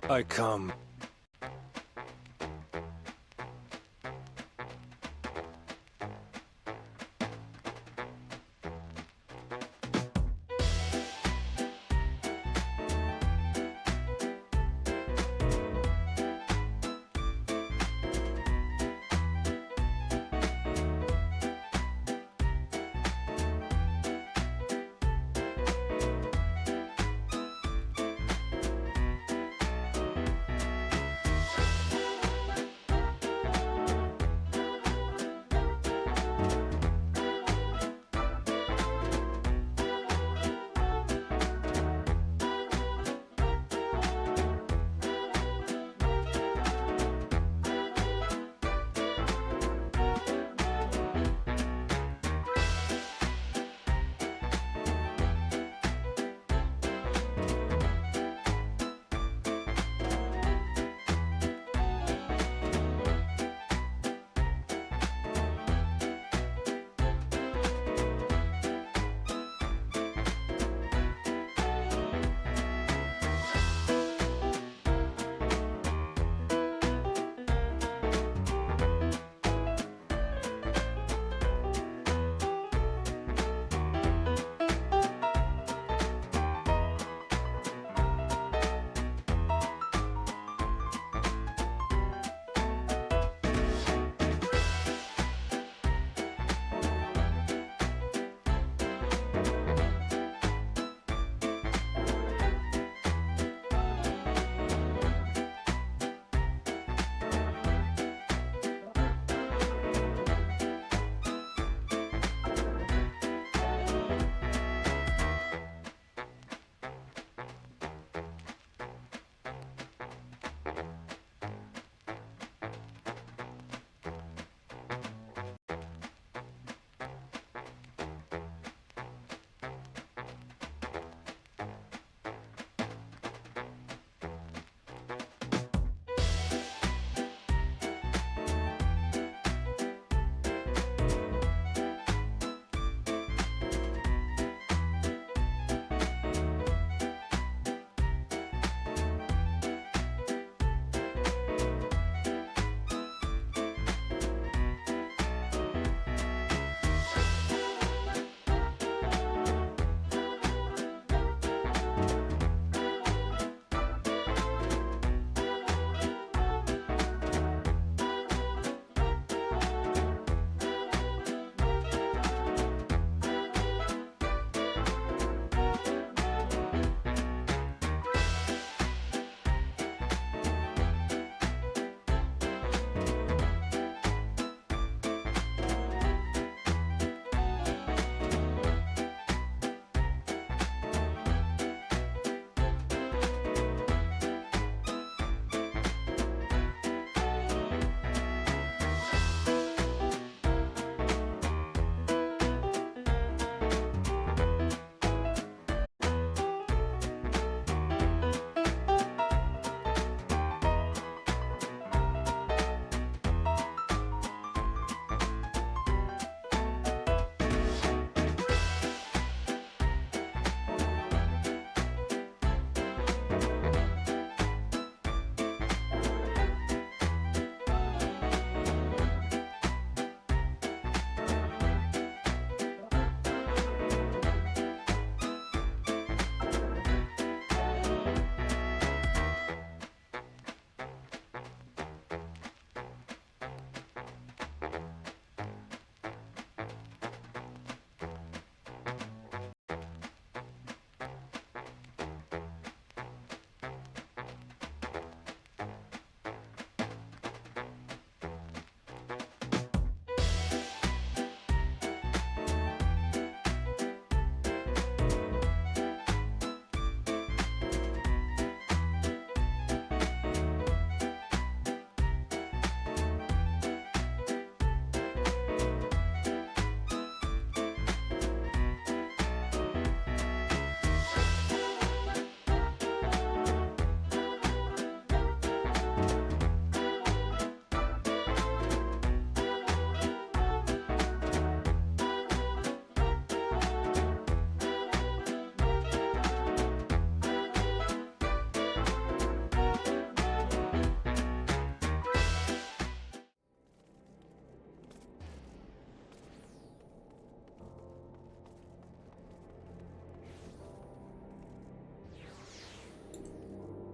I come.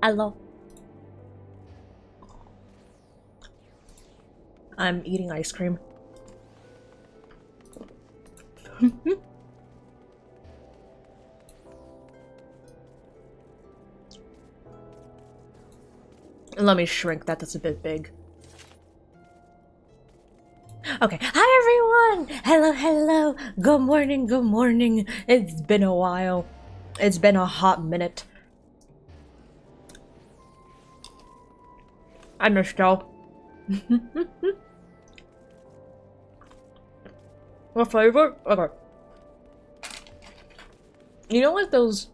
Hello. I'm eating ice cream. Let me shrink that, that's a bit big. Okay, hi everyone! Hello, hello! Good morning, good morning! It's been a while. It's been a hot minute. I missed y'all. What flavor? Okay. You know like those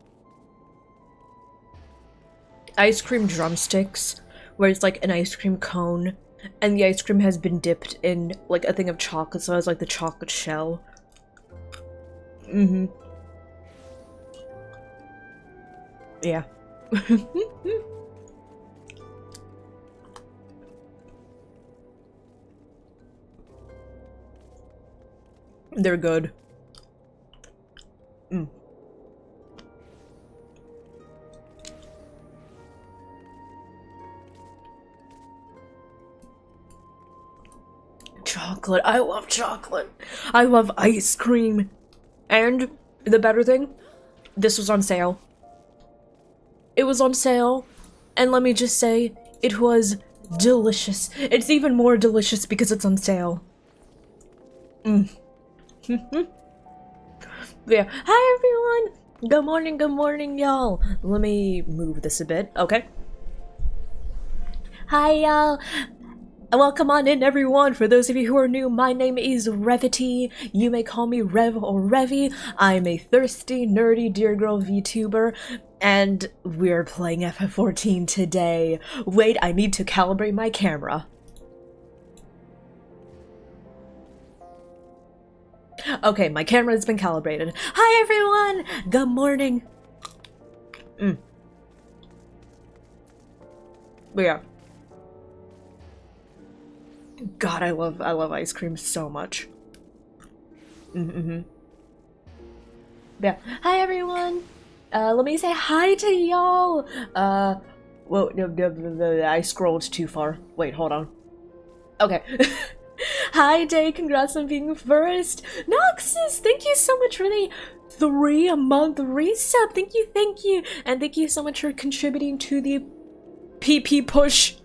ice cream drumsticks? Where it's like an ice cream cone, and the ice cream has been dipped in like a thing of chocolate, so it has like the chocolate shell. Mm-hmm. Yeah. They're good. Mm. Chocolate. I love chocolate. I love ice cream. And the better thing, this was on sale. It was on sale, and let me just say, it was delicious. It's even more delicious because it's on sale. Mm. Yeah. Hi everyone! Good morning, y'all! Let me move this a bit, okay? Hi y'all! Welcome on in everyone! For those of you who are new, my name is Revity. You may call me Rev or Revy. I'm a thirsty, nerdy dear girl VTuber, and we're playing FF14 today. Wait, I need to calibrate my camera. Okay, my camera has been calibrated. Hi everyone! Good morning! But yeah. God, I love ice cream so much. Yeah. Hi everyone! Let me say hi to y'all! Whoa, no, I scrolled too far. Wait, hold on. Okay. Hi Day, congrats on being first! Noxus, thank you so much for the 3-month resub! Thank you! And thank you so much for contributing to the PP push!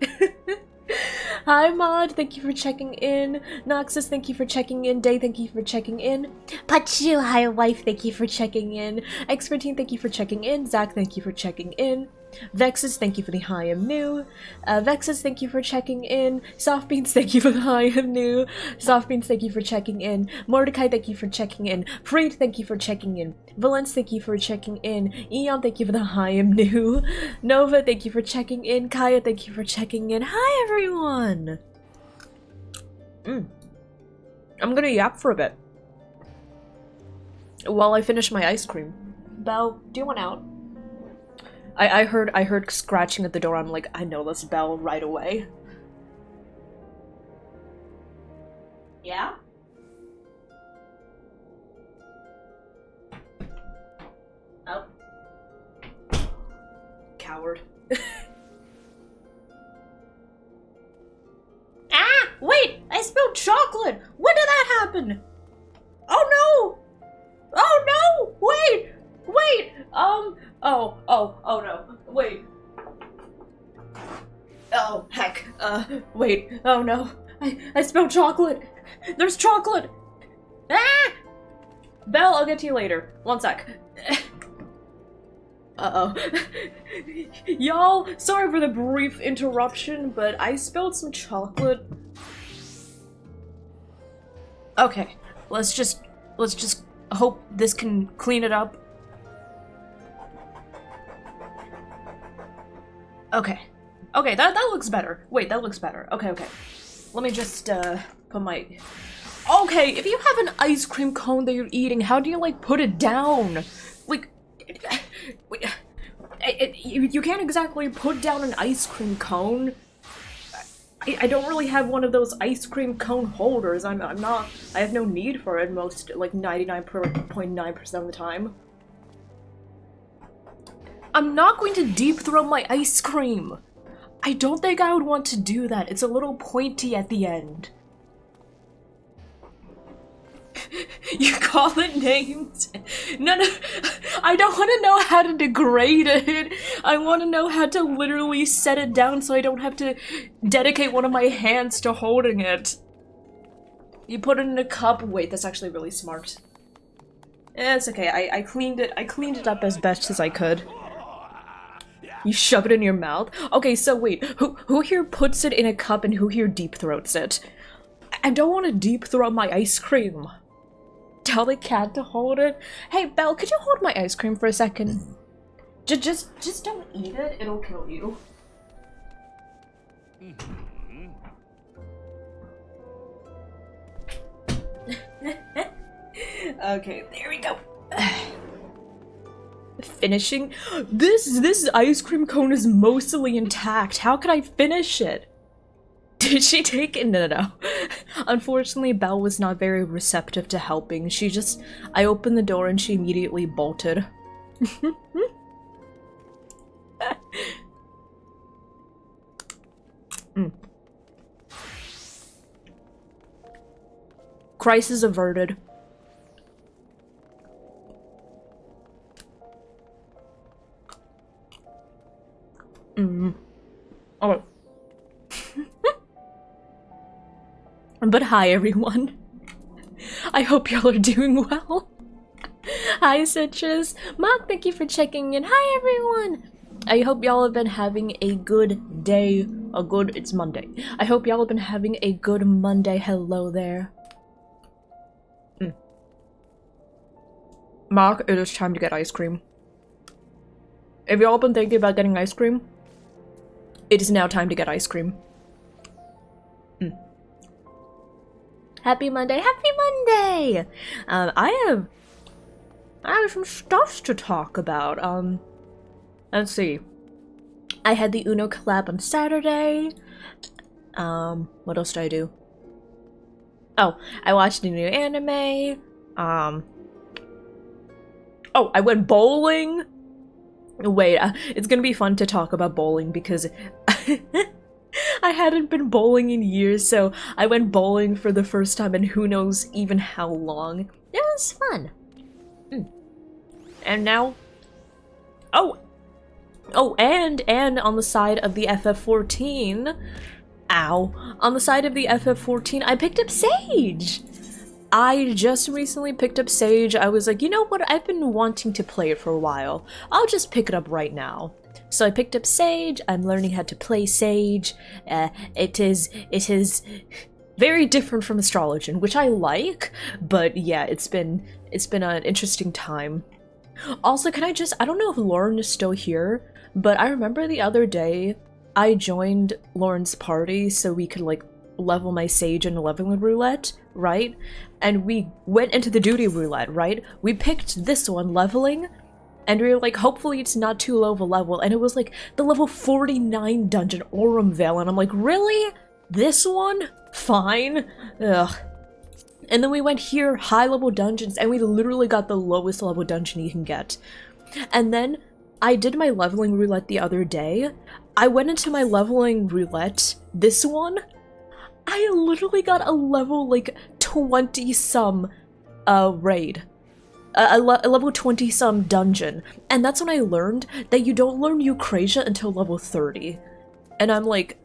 Hi Mod, thank you for checking in. Noxus, thank you for checking in. Day, thank you for checking in. Pachu, hi wife, thank you for checking in. Expertine, thank you for checking in. Zach, thank you for checking in. Vexus, thank you for the hi, I'm new. Vexus, thank you for checking in. Softbeans, thank you for the hi, I'm new. Softbeans, thank you for checking in. Mordecai, thank you for checking in. Freed, thank you for checking in. Valence, thank you for checking in. Eon, thank you for the hi, I'm new. Nova, thank you for checking in. Kaya, thank you for checking in. Hi, everyone! I'm gonna yap for a bit while I finish my ice cream. Belle, do you want out? I heard scratching at the door. I'm like, I know this Belle right away. Yeah? Oh. Coward. Ah! Wait! I spilled chocolate! When did that happen? Oh no! Oh no! Wait! Wait! Oh no. Wait. Oh, heck. Wait. Oh no. I spilled chocolate! There's chocolate! Ah! Belle, I'll get to you later. One sec. Uh-oh. Y'all, sorry for the brief interruption, but I spilled some chocolate. Okay, let's just hope this can clean it up. Okay. Okay, that looks better. Wait, that looks better. Okay. Let me just, put my... Okay, if you have an ice cream cone that you're eating, how do you, like, put it down? Like... You can't exactly put down an ice cream cone. I don't really have one of those ice cream cone holders. I have no need for it most, like, 99.9% of the time. I'm not going to deep throat my ice cream. I don't think I would want to do that. It's a little pointy at the end. You call it names? No, I don't want to know how to degrade it. I want to know how to literally set it down so I don't have to dedicate one of my hands to holding it. You put it in a cup. Wait, that's actually really smart. It's okay. I cleaned it up as best as I could. You shove it in your mouth? Okay, so wait, who here puts it in a cup and who here deep throats it? I don't want to deep throat my ice cream. Tell the cat to hold it. Hey, Belle, could you hold my ice cream for a second? Just don't eat it, it'll kill you. Okay, there we go. Finishing? This ice cream cone is mostly intact. How could I finish it? Did she take it? No. Unfortunately, Belle was not very receptive to helping. I opened the door and she immediately bolted. Crisis averted. Oh. But hi, everyone. I hope y'all are doing well. Hi, Citrus. Mark, thank you for checking in. Hi, everyone. I hope y'all have been having a good day. It's Monday. I hope y'all have been having a good Monday. Hello there. Mark, it is time to get ice cream. If y'all been thinking about getting ice cream, it is now time to get ice cream. Happy Monday! Happy Monday! I have some stuff to talk about. Let's see. I had the Uno collab on Saturday. What else did I do? Oh, I watched a new anime. Oh, I went bowling. Wait, it's gonna be fun to talk about bowling because I hadn't been bowling in years, so I went bowling for the first time in who knows even how long. It was fun. And now... Oh, and on the side of the FF14... Ow. On the side of the FF14, I picked up Sage! I just recently picked up Sage. I was like, you know what? I've been wanting to play it for a while. I'll just pick it up right now. So I picked up Sage. I'm learning how to play Sage. It is very different from Astrologian, which I like, but yeah, it's been an interesting time. Also, I don't know if Lauren is still here, but I remember the other day I joined Lauren's party so we could like level my Sage in a leveling roulette, right? And we went into the duty roulette, right? We picked this one, leveling, and we were like, hopefully it's not too low of a level, and it was like the level 49 dungeon, Aurum Vale, and I'm like, really? This one? Fine. Ugh. And then we went here, high level dungeons, and we literally got the lowest level dungeon you can get. And then I did my leveling roulette the other day. I went into my leveling roulette, this one, I literally got a level like 20-some raid. A level 20-some dungeon. And that's when I learned that you don't learn Eucrasia until level 30. And I'm like,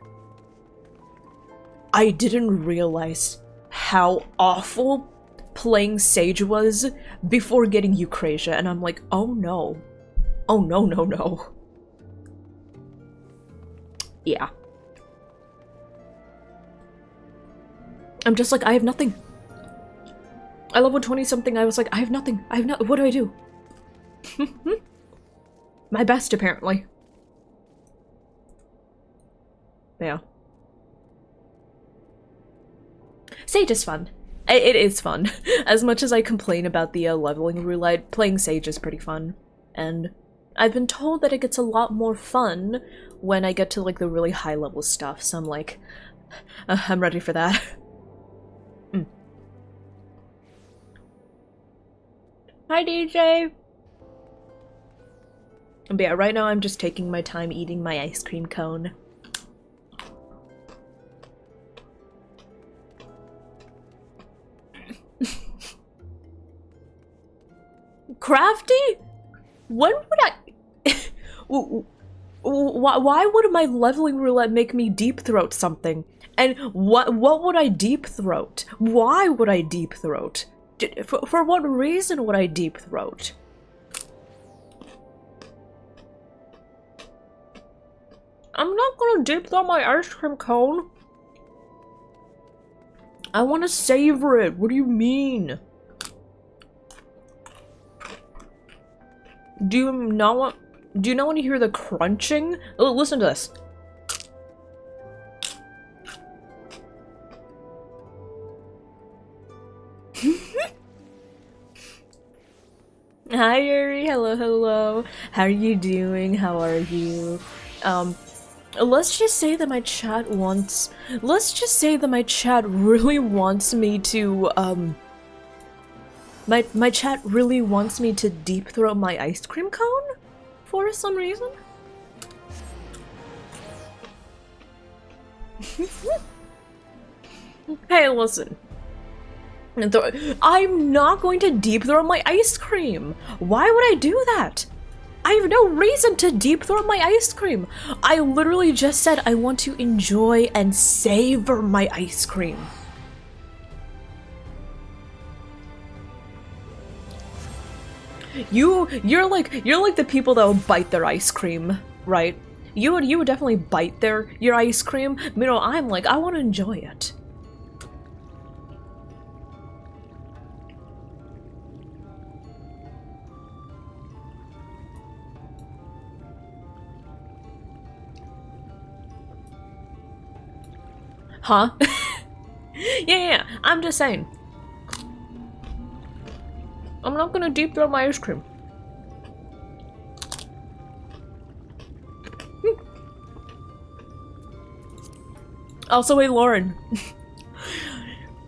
I didn't realize how awful playing Sage was before getting Eucrasia. And I'm like, oh no. Oh no. Yeah. I'm just like, I have nothing. I level 20-something, I was like, I have nothing. What do I do? My best, apparently. Yeah. Sage is fun. It is fun. As much as I complain about the leveling roulette, playing Sage is pretty fun. And I've been told that it gets a lot more fun when I get to like the really high level stuff, so I'm like, I'm ready for that. Hi, DJ! But yeah, right now I'm just taking my time eating my ice cream cone. Crafty? When would I... Why would my leveling roulette make me deep throat something? And what would I deep throat? Why would I deep throat? For what reason would I deep throat? I'm not gonna deep throat my ice cream cone. I want to savor it. What do you mean? Do you not want to hear the crunching? Oh, listen to this. Hi Yuri, hello, hello. How are you doing? How are you? Let's just say that my chat wants... Let's just say that my chat really wants me to, My chat really wants me to deep throat my ice cream cone? For some reason? Hey, listen. I'm not going to deep throat my ice cream! Why would I do that? I have no reason to deep throat my ice cream! I literally just said I want to enjoy and savor my ice cream. You're like the people that would bite their ice cream, right? You would definitely bite your ice cream. You know, I'm like, I want to enjoy it. Huh? Yeah, I'm just saying. I'm not gonna deep throat my ice cream. Also, hey Lauren.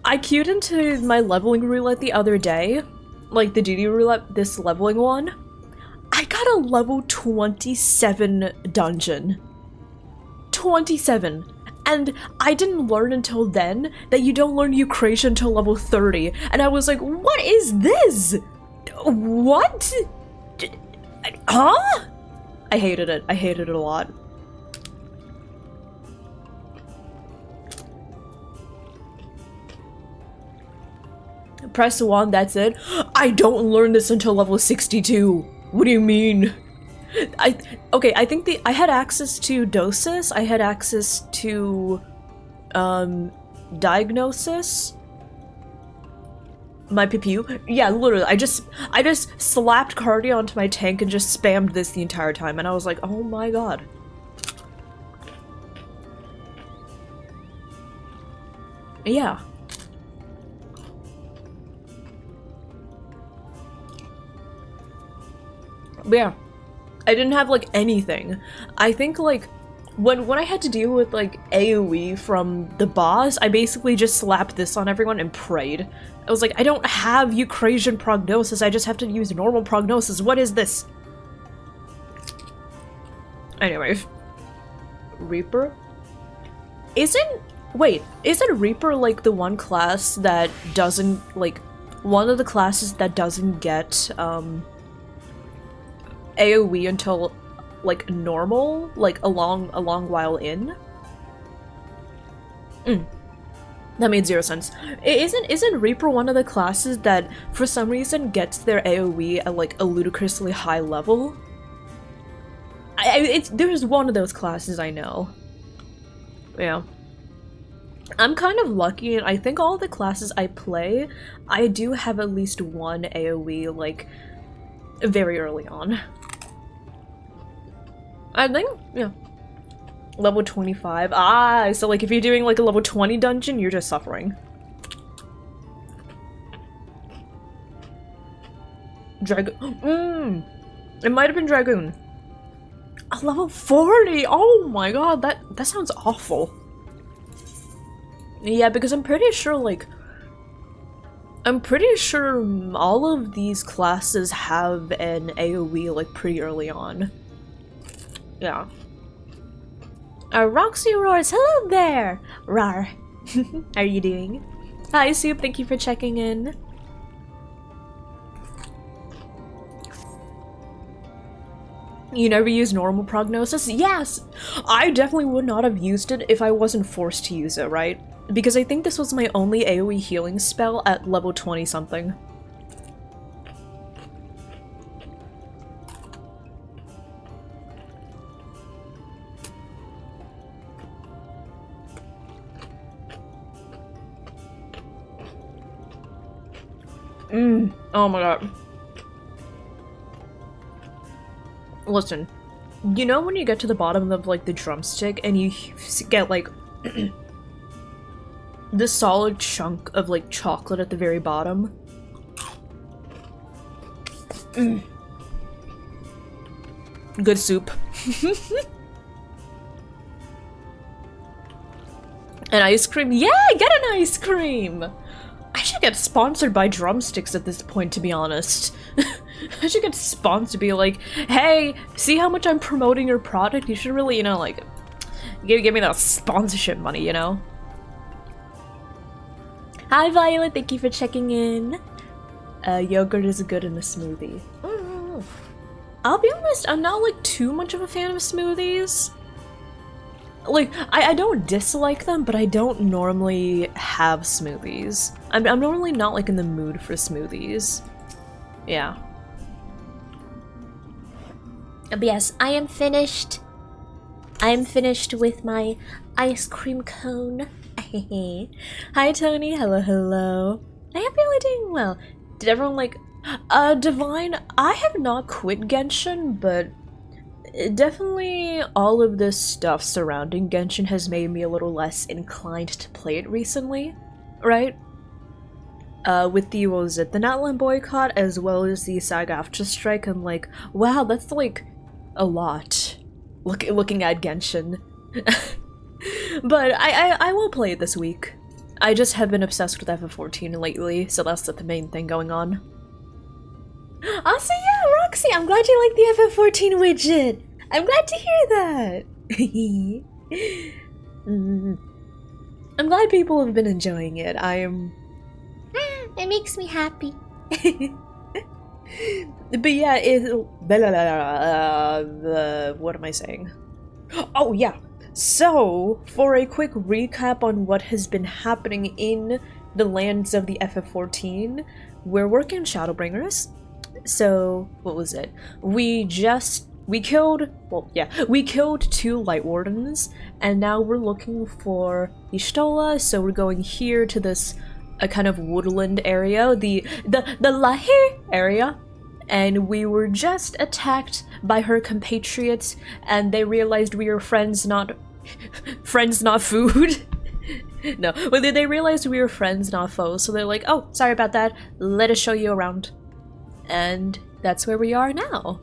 I queued into my leveling roulette the other day. Like the duty roulette, this leveling one. I got a level 27 dungeon. 27. And I didn't learn until then that you don't learn Eucrasia until level 30. And I was like, what is this? What? Huh? I hated it. I hated it a lot. Press 1, that's it. I don't learn this until level 62. What do you mean? Okay, I think I had access to Dosis, I had access to, Diagnosis. My PPU? Yeah, literally, I just slapped Cardio onto my tank and just spammed this the entire time, and I was like, oh my god. Yeah. But yeah. I didn't have, like, anything. I think, like, when I had to deal with, like, AoE from the boss, I basically just slapped this on everyone and prayed. I was like, I don't have Eucrasian Prognosis, I just have to use normal Prognosis. What is this? Anyway. Reaper? Isn't Reaper, like, the one class that doesn't, like, one of the classes that doesn't get, AoE until, like, normal? Like, a long while in? That made zero sense. Isn't Reaper one of the classes that, for some reason, gets their AoE at, like, a ludicrously high level? There's one of those classes I know. Yeah. I'm kind of lucky, and I think all the classes I play, I do have at least one AoE, like, very early on. I think, yeah. Level 25. Ah, so like if you're doing like a level 20 dungeon, you're just suffering. Dragoon. It might have been Dragoon. A level 40! Oh my god, that sounds awful. Yeah, because I'm pretty sure, like... I'm pretty sure all of these classes have an AoE, like, pretty early on. Yeah. Roxy roars, hello there! Rar. How are you doing? Hi, Soup, thank you for checking in. You never use normal prognosis? Yes! I definitely would not have used it if I wasn't forced to use it, right? Because I think this was my only AoE healing spell at level 20 something. Oh my god. Listen, you know when you get to the bottom of like the drumstick and you get like this solid chunk of like chocolate at the very bottom? Good soup. An ice cream? Yeah, get an ice cream! I should get sponsored by Drumsticks at this point, to be honest. I should get sponsored to be like, hey, see how much I'm promoting your product? You should really, you know, like, give me that sponsorship money, you know? Hi, Violet, thank you for checking in. Yogurt is good in a smoothie. I'll be honest, I'm not, like, too much of a fan of smoothies. Like, I don't dislike them, but I don't normally have smoothies. I'm normally not, like, in the mood for smoothies. Yeah. But yes, I am finished. I am finished with my ice cream cone. Hi, Tony. Hello, hello. I hope you're all doing well. Did everyone, like... Divine, I have not quit Genshin, but... definitely all of this stuff surrounding Genshin has made me a little less inclined to play it recently, right? With the, what was it, the Natlan boycott as well as the SAG-AFTRA strike, I'm like, wow, that's like a lot. Looking at Genshin. But I will play it this week. I just have been obsessed with FF14 lately, so that's the main thing going on. Also, yeah, Roxy, I'm glad you like the FF14 widget! I'm glad to hear that! I'm glad people have been enjoying it. I am... it makes me happy. But yeah, what am I saying? Oh yeah! So, for a quick recap on what has been happening in the lands of the FF14, we're working on Shadowbringers. So, what was it? We killed 2 Light Wardens, and now we're looking for Ishtola, so we're going here to this kind of woodland area, the Lahir area, and we were just attacked by her compatriots, and they realized we were friends, not food. No, but they realized we were friends, not foes, so they're like, oh, sorry about that, let us show you around. And that's where we are now.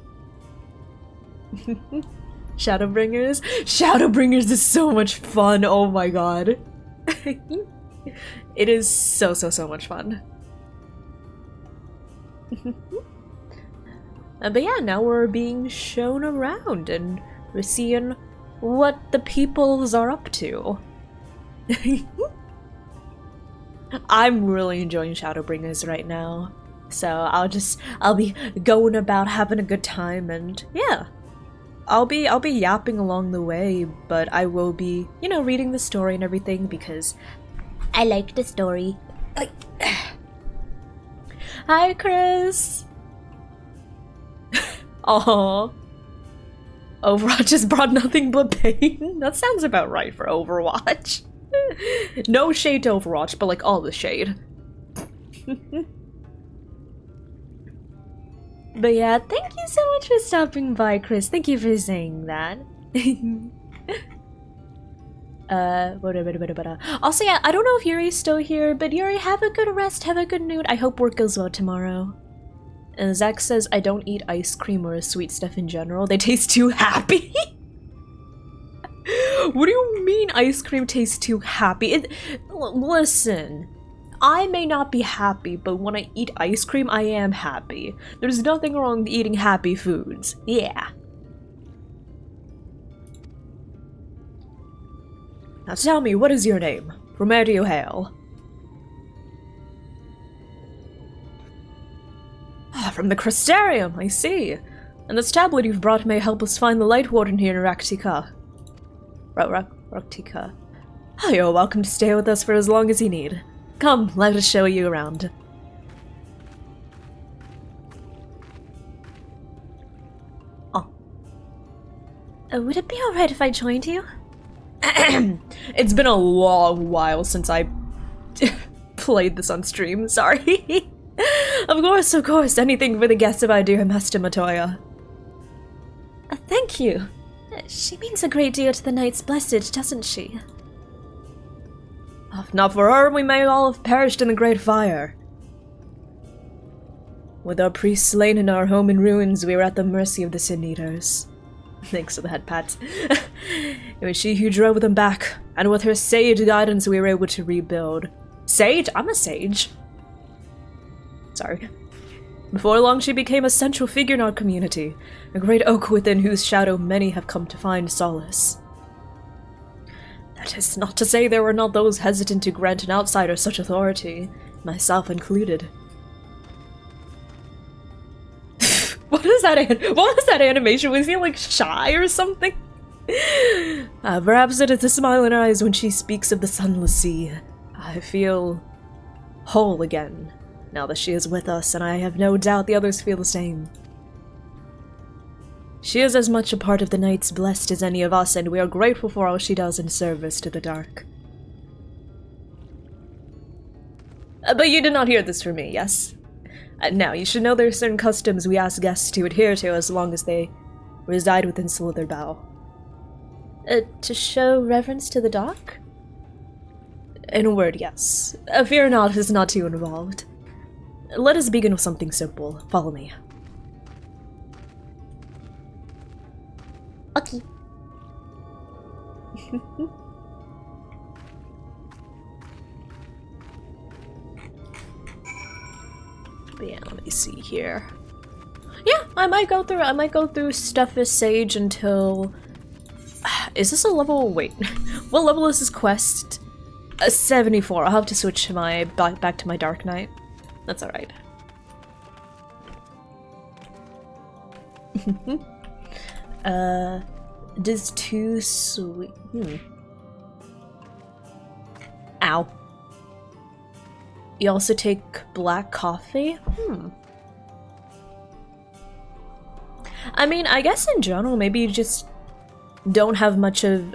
Shadowbringers? Shadowbringers is so much fun, oh my god. It is so much fun. But yeah, now we're being shown around and we're seeing what the peoples are up to. I'm really enjoying Shadowbringers right now. So I'll be going about having a good time, and yeah. I'll be yapping along the way, but I will be, you know, reading the story and everything because I like the story. Hi, Chris! Aww. Overwatch has brought nothing but pain? That sounds about right for Overwatch. No shade to Overwatch, but like all the shade. But yeah, thank you so much for stopping by, Chris. Thank you for saying that. Also, yeah, I don't know if Yuri's still here, but Yuri, have a good rest, have a good mood. I hope work goes well tomorrow. And Zach says, I don't eat ice cream or sweet stuff in general. They taste too happy. What do you mean ice cream tastes too happy? Listen. I may not be happy, but when I eat ice cream, I am happy. There's nothing wrong with eating happy foods. Yeah. Now tell me, what is your name? From where do you hail? Ah, from the Crystarium, I see. And this tablet you've brought may help us find the Light Warden here in Raktika. Raktika. Oh, you're welcome to stay with us for as long as you need. Come, let us show you around. Oh. Would it be alright if I joined you? It's been a long while since I played this on stream, sorry. Of course, anything for the guests of our dear Master Matoya. Thank you. She means a great deal to the Knights Blessed, doesn't she? If not for her, we may all have perished in the Great Fire. With our priests slain and our home in ruins, we were at the mercy of the Sin Eaters. Thanks for the head pats. It was she who drove them back, and with her sage guidance we were able to rebuild. Sage? I'm a sage. Sorry. Before long she became a central figure in our community, a great oak within whose shadow many have come to find solace. That is not to say there were not those hesitant to grant an outsider such authority, myself included. What was that animation? Was he like shy or something? Perhaps it is a smile in her eyes when she speaks of the sunless sea. I feel whole again, now that she is with us, and I have no doubt the others feel the same. She is as much a part of the Knights Blessed as any of us, and we are grateful for all she does in service to the dark. But you did not hear this from me, yes? Now, you should know there are certain customs we ask guests to adhere to as long as they reside within Slitherbow. To show reverence to the dark? In a word, yes. Fear not, it is not too involved. Let us begin with something simple. Follow me. Okay. But yeah, let me see here. Yeah, I might go through stuff as Sage until... Is this a level? Wait. What level is this quest? 74. I'll have to switch my back to my Dark Knight. That's alright. Does too sweet. Ow. You also take black coffee? I mean, I guess in general, maybe you just don't have much of,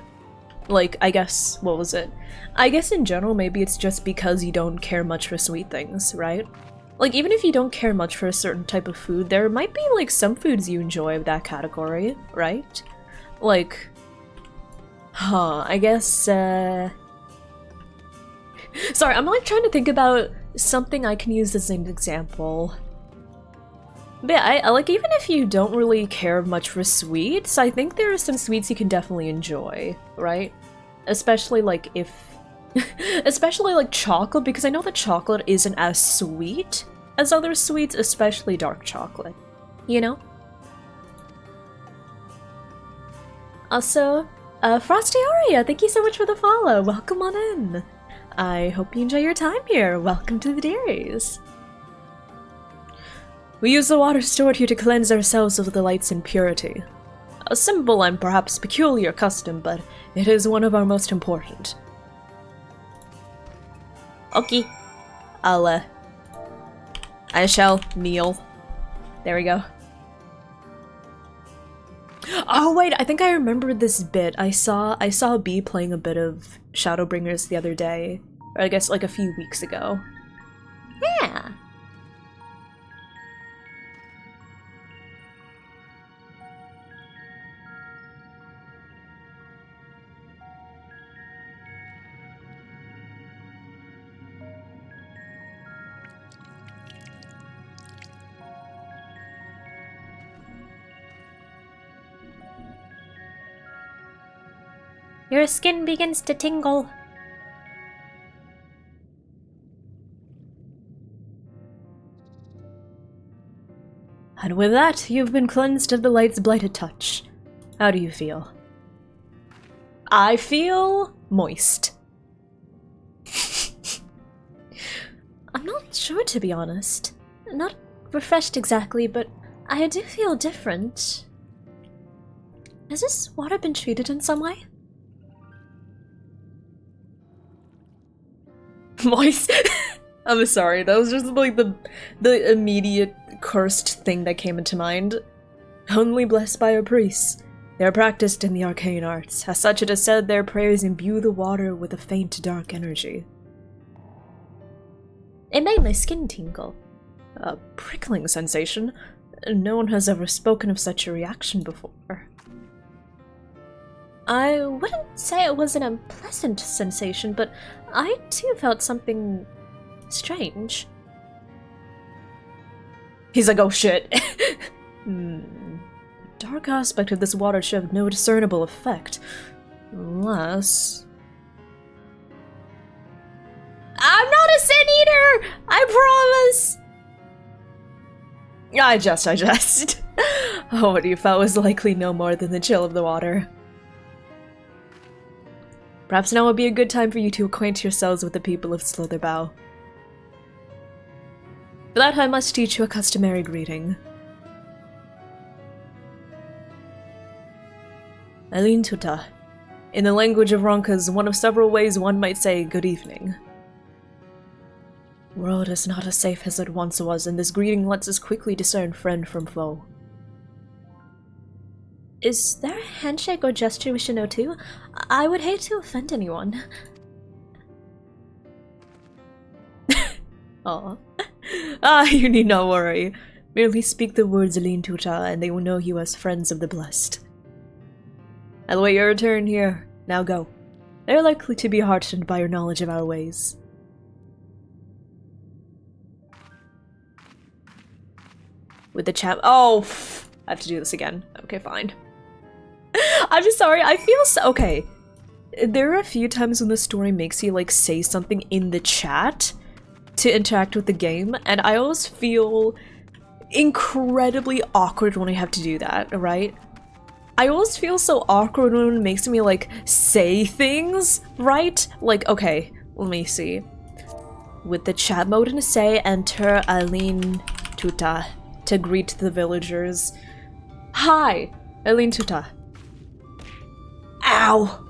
like, I guess, what was it? I guess in general, maybe it's just because you don't care much for sweet things, right? Like, even if you don't care much for a certain type of food, there might be, like, some foods you enjoy of that category, right? Like, I guess, Sorry, I'm, like, trying to think about something I can use as an example. But yeah, I like, even if you don't really care much for sweets, I think there are some sweets you can definitely enjoy, right? Especially, like, if... especially, like, chocolate, because I know that chocolate isn't as sweet as other sweets, especially dark chocolate, you know? Also, Frosty Aria, thank you so much for the follow! Welcome on in! I hope you enjoy your time here. Welcome to the Dairies. We use the water stored here to cleanse ourselves of the light's impurity. A simple and perhaps peculiar custom, but it is one of our most important. Okay. I shall kneel. There we go. Oh wait, I think I remembered this bit. I saw B playing a bit of Shadowbringers the other day. Or I guess like a few weeks ago. Yeah. Your skin begins to tingle. And with that, you've been cleansed of the light's blighted touch. How do you feel? I feel moist. I'm not sure, to be honest. Not refreshed exactly, but I do feel different. Has this water been treated in some way? Moist? I'm sorry, that was just like the immediate cursed thing that came into mind. Only blessed by our priests. They are practiced in the arcane arts. As such, it is said their prayers imbue the water with a faint dark energy. It made my skin tingle. A prickling sensation? No one has ever spoken of such a reaction before. I wouldn't say it was an unpleasant sensation, but I too felt something strange. He's like, oh shit. The dark aspect of this water should have no discernible effect. Unless... I'm not a sin eater! I promise! I jest. Oh, what you felt was likely no more than the chill of the water. Perhaps now would be a good time for you to acquaint yourselves with the people of Slitherbow. For that I must teach you a customary greeting. Elin Tuta. In the language of Ronkas, one of several ways one might say good evening. World is not as safe as it once was, and this greeting lets us quickly discern friend from foe. Is there a handshake or gesture we should know too? I would hate to offend anyone. Aw. You need not worry. Merely speak the words Elin Tuta, and they will know you as friends of the blessed. I'll wait your return here. Now go. They are likely to be heartened by your knowledge of our ways. With the chat— oh, I have to do this again. Okay, fine. I'm just sorry, I feel so— okay. There are a few times when the story makes you, like, say something in the chat to interact with the game, and I always feel incredibly awkward when I have to do that, right? I always feel so awkward when it makes me, like, say things, right? Like, okay, let me see. With the chat mode and say, enter Elin Tuta to greet the villagers. Hi, Elin Tuta. Ow!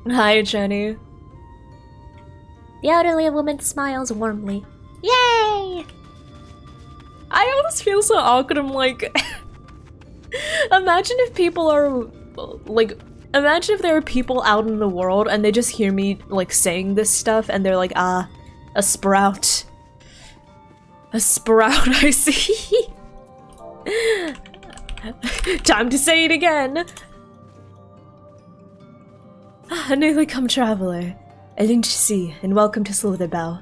Hi, Jenny. The elderly woman smiles warmly. Yay! I always feel so awkward. I'm like, imagine if people are, like, imagine if there are people out in the world and they just hear me, like, saying this stuff and they're like, ah, a sprout. A sprout, I see. Time to say it again. A newly come traveler. Elin see, and welcome to Slitherbow.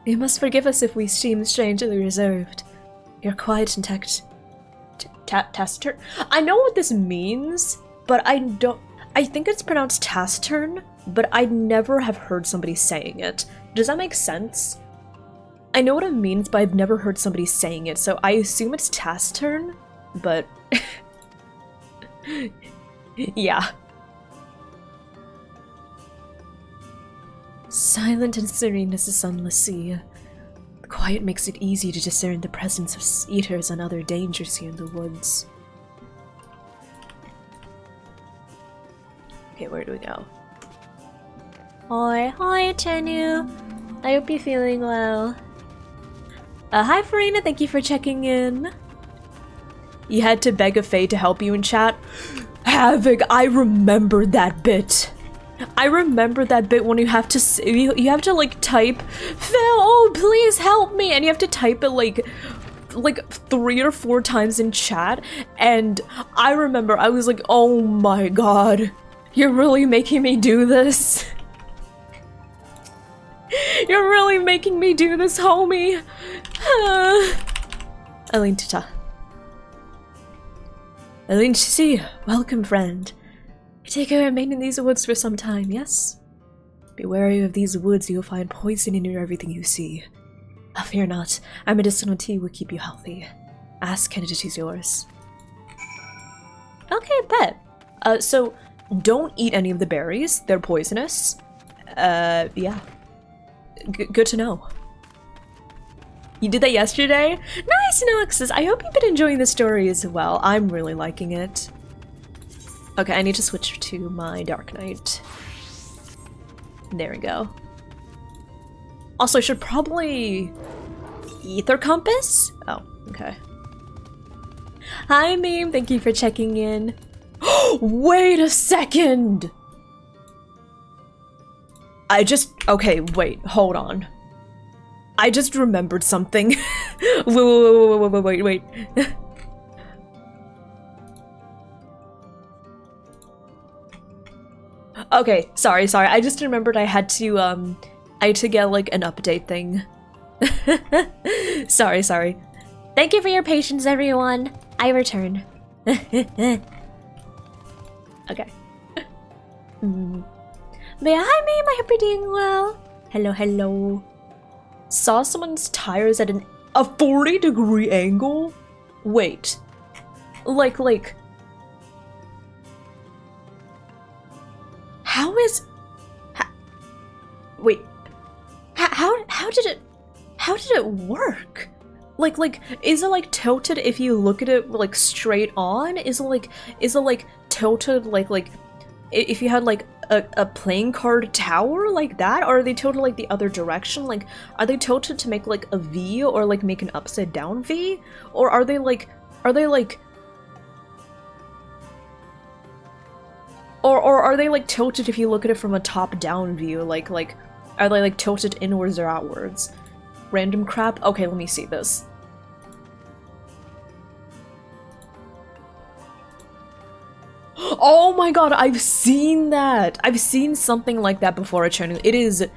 You must forgive us if we seem strangely reserved. You're quiet and taciturn. I know what this means, but I don't— I think it's pronounced taciturn, but I never have heard somebody saying it. Does that make sense? I know what it means, but I've never heard somebody saying it, so I assume it's taciturn, but... yeah. Silent and serene as the sunless sea. The quiet makes it easy to discern the presence of eaters and other dangers here in the woods. Okay, where do we go? Hi, Tenu. I hope you're feeling well. Hi, Farina. Thank you for checking in. You had to beg a Fae to help you in chat? Havoc, I remember that bit. I remember that bit when you have to you have to like type, Phil, oh please help me, and you have to type it like 3 or 4 times in chat, and I remember I was like, oh my god, you're really making me do this? You're really making me do this, homie. Elin Tuta. Elin see, welcome friend. I take I remain in these woods for some time, yes? Be wary of these woods, you'll find poison in everything you see. Oh, fear not, our medicinal tea will keep you healthy. Ask and it is yours. Okay, bet. So, Don't eat any of the berries. They're poisonous. Yeah. Good to know. You did that yesterday? Nice, Noxus! I hope you've been enjoying the story as well. I'm really liking it. Okay, I need to switch to my Dark Knight. There we go. Also, I should probably... Ether Compass? Oh, okay. Hi, Meme. Thank you for checking in. Wait a second! Okay, wait, hold on. I just remembered something. Wait. Okay, sorry. I just remembered I had to get like an update thing. Sorry. Thank you for your patience, everyone. I return. Okay. But hi, Meme. I hope you're doing well. Hello. Saw someone's tires at a 40-degree angle? Wait. Like... How is... wait. How did it work? Like, is it like tilted if you look at it like straight on? Is it like tilted like if you had like a playing card tower like that? Or are they tilted like the other direction? Like, are they tilted to make like a V or like make an upside down V? Or are they like or are they like tilted if you look at it from a top down view? Like are they like tilted inwards or outwards? Random crap? Okay, let me see this. Oh my god, I've seen that! I've seen something like that before at Shenanigans. It is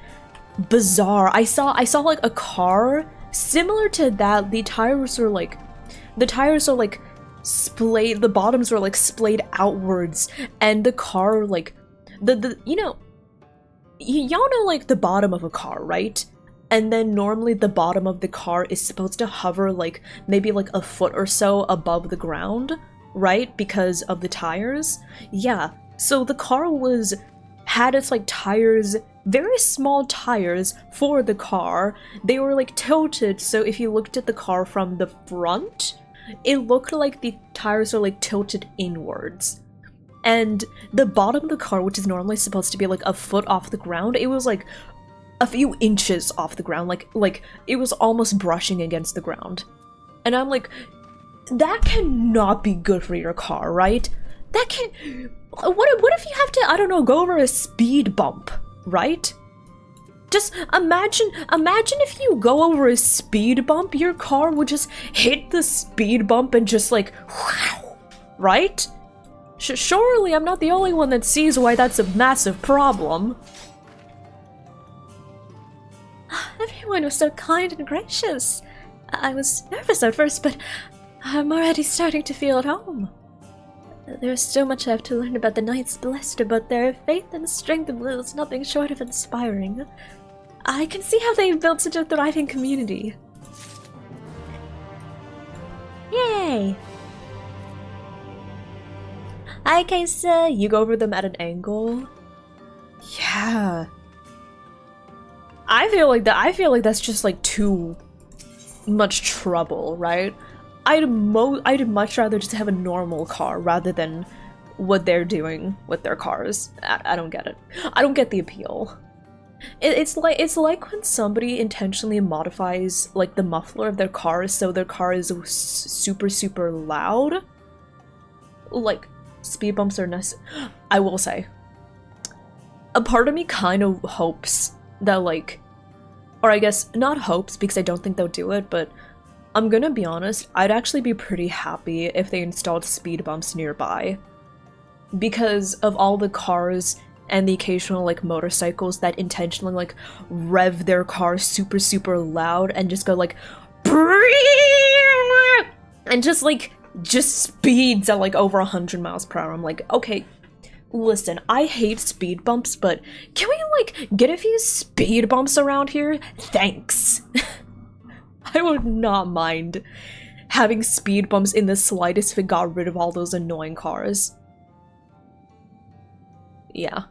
bizarre. I saw like a car similar to that. The tires are like splayed, the bottoms are like splayed outwards, and the car like you know, y'all know like the bottom of a car, right? And then normally the bottom of the car is supposed to hover like maybe like a foot or so above the ground, right? Because of the tires. Yeah, so the car had its like tires, very small tires for the car. They were like tilted, so if you looked at the car from the front, it looked like the tires are like tilted inwards. And the bottom of the car, which is normally supposed to be like a foot off the ground, it was like a few inches off the ground, like it was almost brushing against the ground. And I'm like, that cannot be good for your car, right? That can... What if you have to, I don't know, go over a speed bump, right? Just imagine if you go over a speed bump, your car would just hit the speed bump and just like, wow, right? Surely I'm not the only one that sees why that's a massive problem. Everyone was so kind and gracious. I was nervous at first, but I'm already starting to feel at home. There's so much I have to learn about the Knights Blessed, but their faith and strength is nothing short of inspiring. I can see how they've built such a thriving community. Yay! Hi, Kaisa. You go over them at an angle? Yeah. I feel like that's just like too much trouble, right? I'd much rather just have a normal car rather than what they're doing with their cars. I don't get it. I don't get the appeal. It's like when somebody intentionally modifies like the muffler of their car so their car is super loud. Like, speed bumps are necessary. I will say, a part of me kind of hopes that like, or I guess not hopes because I don't think they'll do it, but I'm gonna be honest, I'd actually be pretty happy if they installed speed bumps nearby. Because of all the cars and the occasional like motorcycles that intentionally like rev their car super loud and just go like and just speeds at like over 100 miles per hour. I'm like, okay, listen, I hate speed bumps, but can we like get a few speed bumps around here? Thanks. I would not mind having speed bumps in the slightest if it got rid of all those annoying cars. Yeah.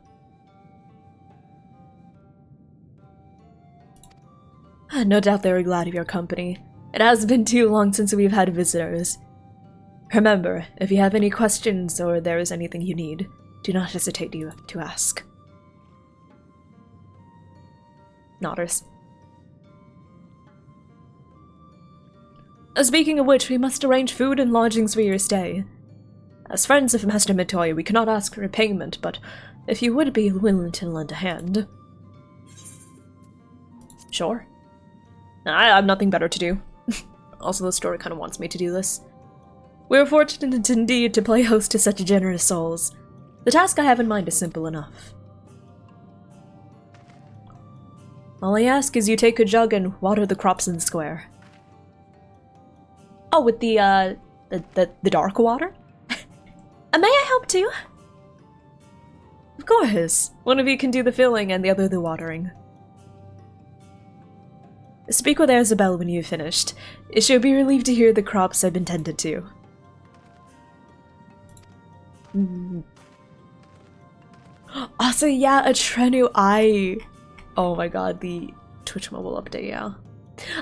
No doubt they were glad of your company. It has been too long since we've had visitors. Remember, if you have any questions or there is anything you need, do not hesitate to ask. Nodders. Speaking of which, we must arrange food and lodgings for your stay. As friends of Master Mitoya, we cannot ask for payment, but if you would be willing to lend a hand... Sure. I have nothing better to do. Also, the story kind of wants me to do this. We are fortunate indeed to play host to such generous souls. The task I have in mind is simple enough. All I ask is you take a jug and water the crops in the square. Oh, with the dark water? May I help too? Of course. One of you can do the filling and the other the watering. Speak with Isabel when you've finished. She'll be relieved to hear the crops have been tended to. Also, yeah, a Trenu Eye. Oh my god, the Twitch mobile update, yeah.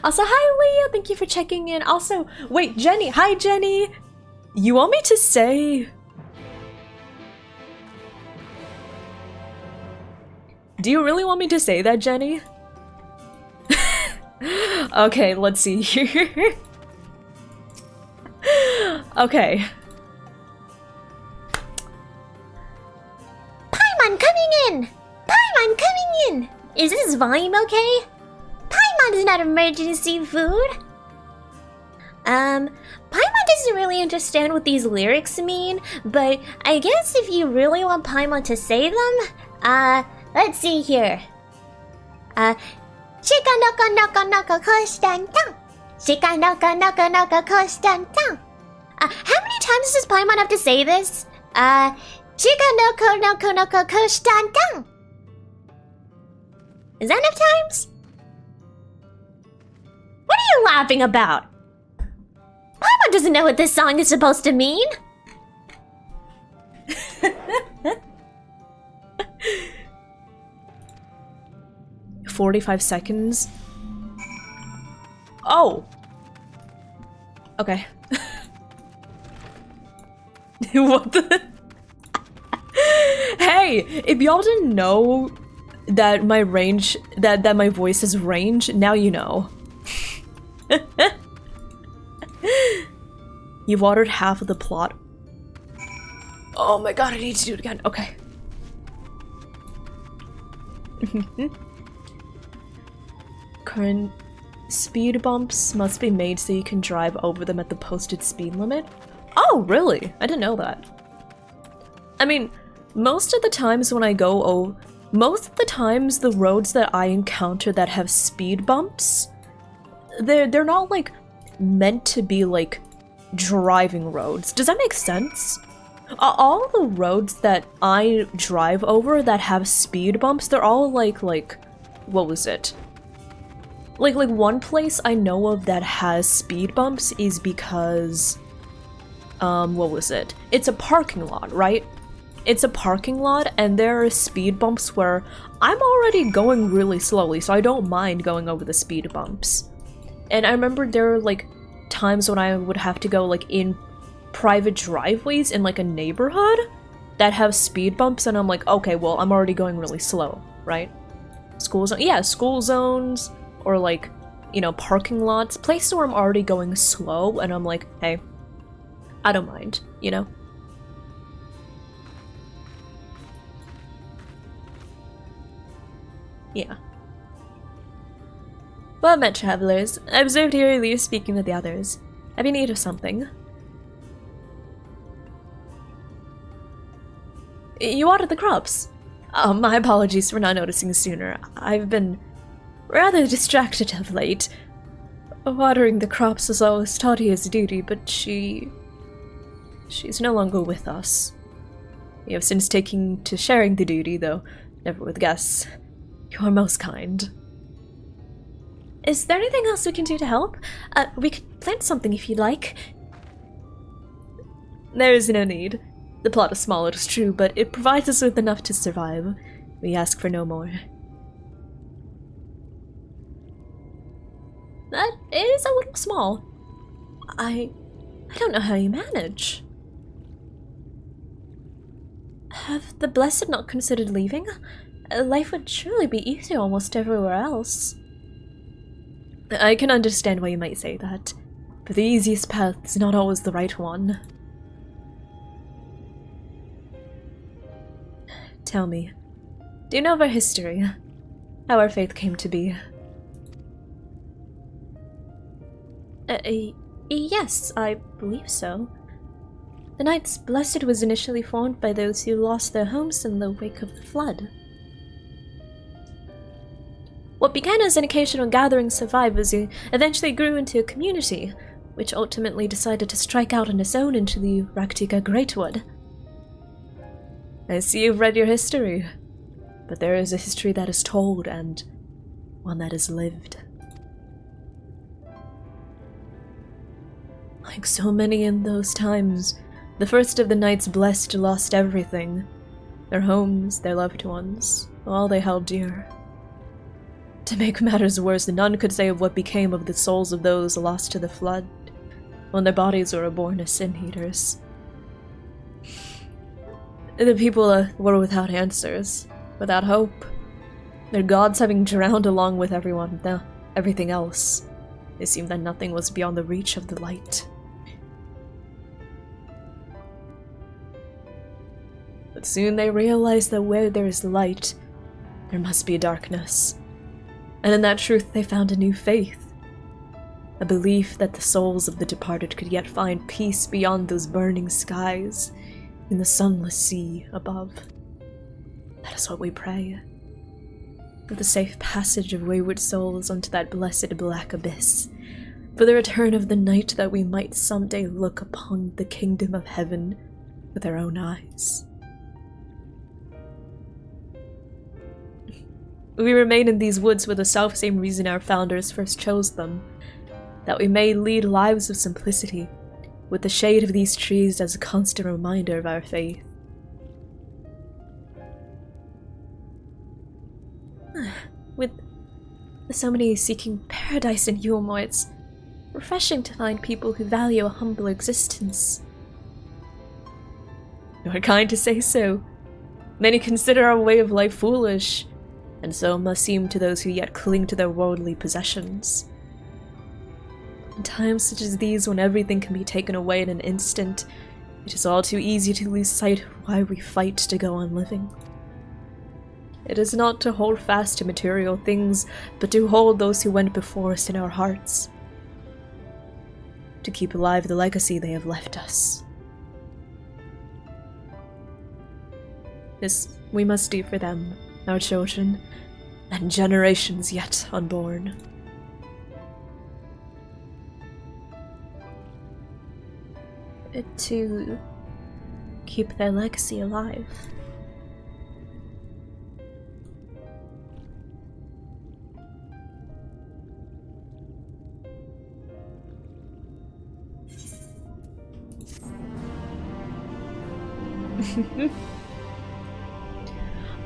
Also, hi Leah, thank you for checking in. Also, wait, Jenny, hi Jenny. You want me to say... Do you really want me to say that, Jenny? Okay, let's see here. Okay. Paimon coming in! Paimon coming in! Is this volume okay? Paimon is not emergency food! Paimon doesn't really understand what these lyrics mean, but I guess if you really want Paimon to say them, let's see here. Shika noko noko noko koshtan-tan. Shika noko noko noko koshtan-tan. How many times does Paimon have to say this? Shika noko noko noko koshtan-tan. Is that enough times? What are you laughing about? Paimon doesn't know what this song is supposed to mean. 45 seconds. Oh! Okay. What the? Hey! If y'all didn't know that my range, that my voice has range, now you know. You've watered half of the plot. Oh my god, I need to do it again. Okay. Current speed bumps must be made so you can drive over them at the posted speed limit. Oh, really? I didn't know that. I mean, most of the times when I go most of the times the roads that I encounter that have speed bumps, they're not like meant to be like driving roads. Does that make sense? All the roads that I drive over that have speed bumps, they're all like what was it? Like one place I know of that has speed bumps is because what was it? It's a parking lot, right? It's a parking lot and there are speed bumps where I'm already going really slowly, so I don't mind going over the speed bumps. And I remember there were like times when I would have to go like in private driveways in like a neighborhood that have speed bumps and I'm like, okay, well, I'm already going really slow, right? School zone, yeah, school zones or like, you know, parking lots, places where I'm already going slow and I'm like, hey, I don't mind, you know? Yeah. Well met, travelers. I observed here you speaking with the others. Have you need of something? You watered the crops. Oh, my apologies for not noticing sooner. I've been rather distracted of late. Watering the crops was always Tatia's duty, but she's no longer with us. We have since taken to sharing the duty, though never with guests. You are most kind. Is there anything else we can do to help? We could plant something if you'd like. There is no need. The plot is small, it is true, but it provides us with enough to survive. We ask for no more. That is a little small. I don't know how you manage. Have the Blessed not considered leaving? Life would surely be easier almost everywhere else. I can understand why you might say that, but the easiest path is not always the right one. Tell me, do you know of our history? How our faith came to be? Yes, I believe so. The Knights Blessed was initially formed by those who lost their homes in the wake of the flood. What began as an occasional gathering of survivors eventually grew into a community, which ultimately decided to strike out on its own into the Raktika Greatwood. I see you've read your history, but there is a history that is told and one that is lived. Like so many in those times, the first of the Knights Blessed lost everything. Their homes, their loved ones, all they held dear. To make matters worse, none could say of what became of the souls of those lost to the flood, when their bodies were reborn as sin-eaters. The people were without answers, without hope. Their gods having drowned along with everything else. It seemed that nothing was beyond the reach of the light. But soon they realized that where there is light, there must be darkness. And in that truth they found a new faith. A belief that the souls of the departed could yet find peace beyond those burning skies, in the sunless sea above. That is what we pray. For the safe passage of wayward souls onto that blessed black abyss. For the return of the night that we might someday look upon the kingdom of heaven with our own eyes. We remain in these woods for the self-same reason our founders first chose them, that we may lead lives of simplicity, with the shade of these trees as a constant reminder of our faith. With so many seeking paradise in Yulmore, it's refreshing to find people who value a humble existence. You are kind to say so. Many consider our way of life foolish, and so must seem to those who yet cling to their worldly possessions. In times such as these, when everything can be taken away in an instant, it is all too easy to lose sight of why we fight to go on living. It is not to hold fast to material things, but to hold those who went before us in our hearts. To keep alive the legacy they have left us. This we must do for them, our children, and generations yet unborn. To keep their legacy alive.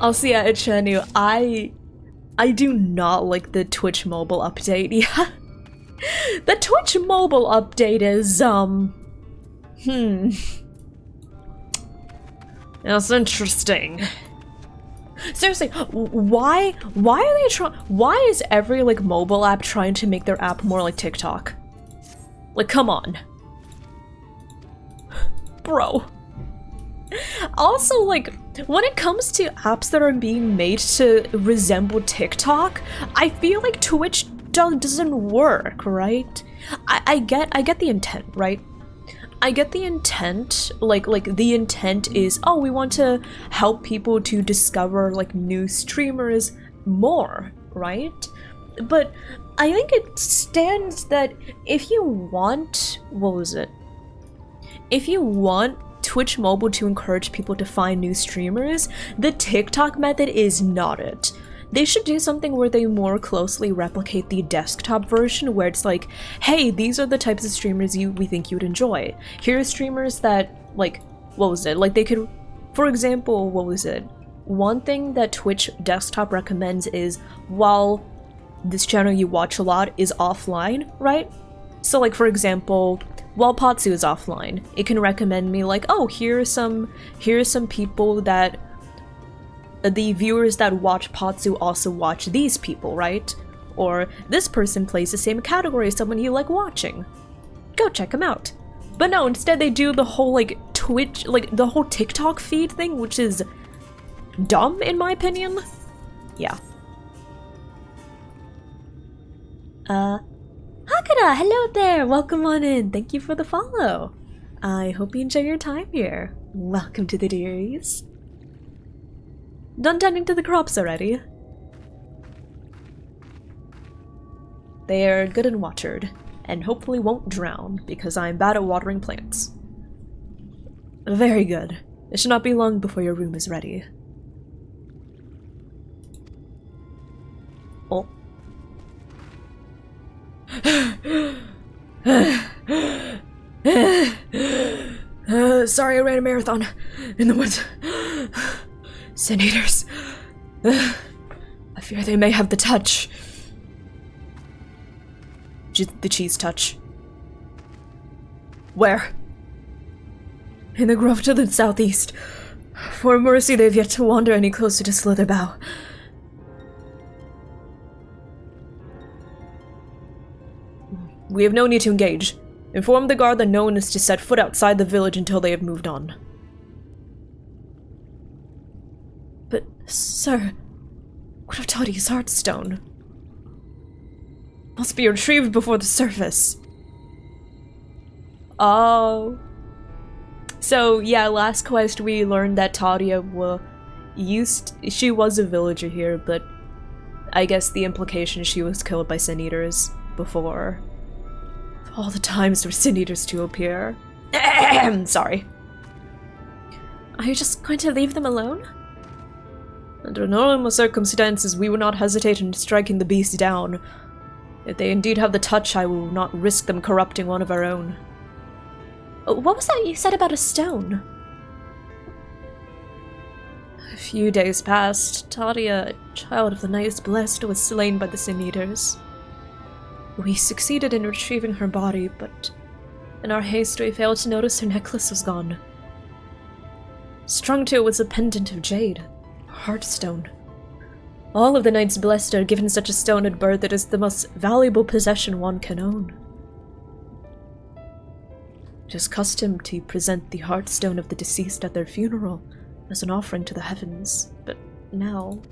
Also, yeah, Chenu, I do not like the Twitch mobile update. Yeah. The Twitch mobile update is, That's interesting. Seriously, why are they why is every, like, mobile app trying to make their app more like TikTok? Like, come on. Bro. Also, like, when it comes to apps that are being made to resemble TikTok, I feel like Twitch doesn't work, right? I get the intent, right? I get the intent, like the intent is, oh, we want to help people to discover, like, new streamers more, right? But I think it stands that if you want, if you want Twitch mobile to encourage people to find new streamers, the TikTok method is not it. They should do something where they more closely replicate the desktop version, where it's like, hey, these are the types of streamers we think you'd enjoy. Here are streamers that, like, what was it? Like, they could, for example, what was it? One thing that Twitch desktop recommends is while this channel you watch a lot is offline, right? So like, for example, while Patsu is offline, it can recommend me like, oh, here are some people that the viewers that watch Patsu also watch these people, right? Or this person plays the same category as someone you like watching. Go check them out. But no, instead they do the whole like Twitch, like the whole TikTok feed thing, which is dumb in my opinion. Yeah. Hakura, hello there! Welcome on in. Thank you for the follow. I hope you enjoy your time here. Welcome to the dearies. Done tending to the crops already? They are good and watered, and hopefully won't drown, because I'm bad at watering plants. Very good. It should not be long before your room is ready. Oh. Sorry I ran a marathon in the woods. Senators. I fear they may have the touch. The cheese touch. Where? In the grove to the southeast. For mercy, they've yet to wander any closer to Slitherbough. We have no need to engage. Inform the guard that no one is to set foot outside the village until they have moved on. But, sir, what of Toddy's heartstone? Must be retrieved before the surface. Oh. So, yeah, last quest we learned that Tadia she was a villager here, but I guess the implication she was killed by Sin Eaters before. All the times for Sin Eaters to appear. Sorry. Are you just going to leave them alone? Under normal circumstances, we would not hesitate in striking the beast down. If they indeed have the touch, I will not risk them corrupting one of our own. What was that you said about a stone? A few days past, Tadia, a child of the Knights Blessed, was slain by the Sin Eaters. We succeeded in retrieving her body, but in our haste we failed to notice her necklace was gone. Strung to it was a pendant of jade, a heartstone. All of the Knights Blessed are given such a stone at birth. It is the most valuable possession one can own. It is custom to present the heartstone of the deceased at their funeral as an offering to the heavens, but now...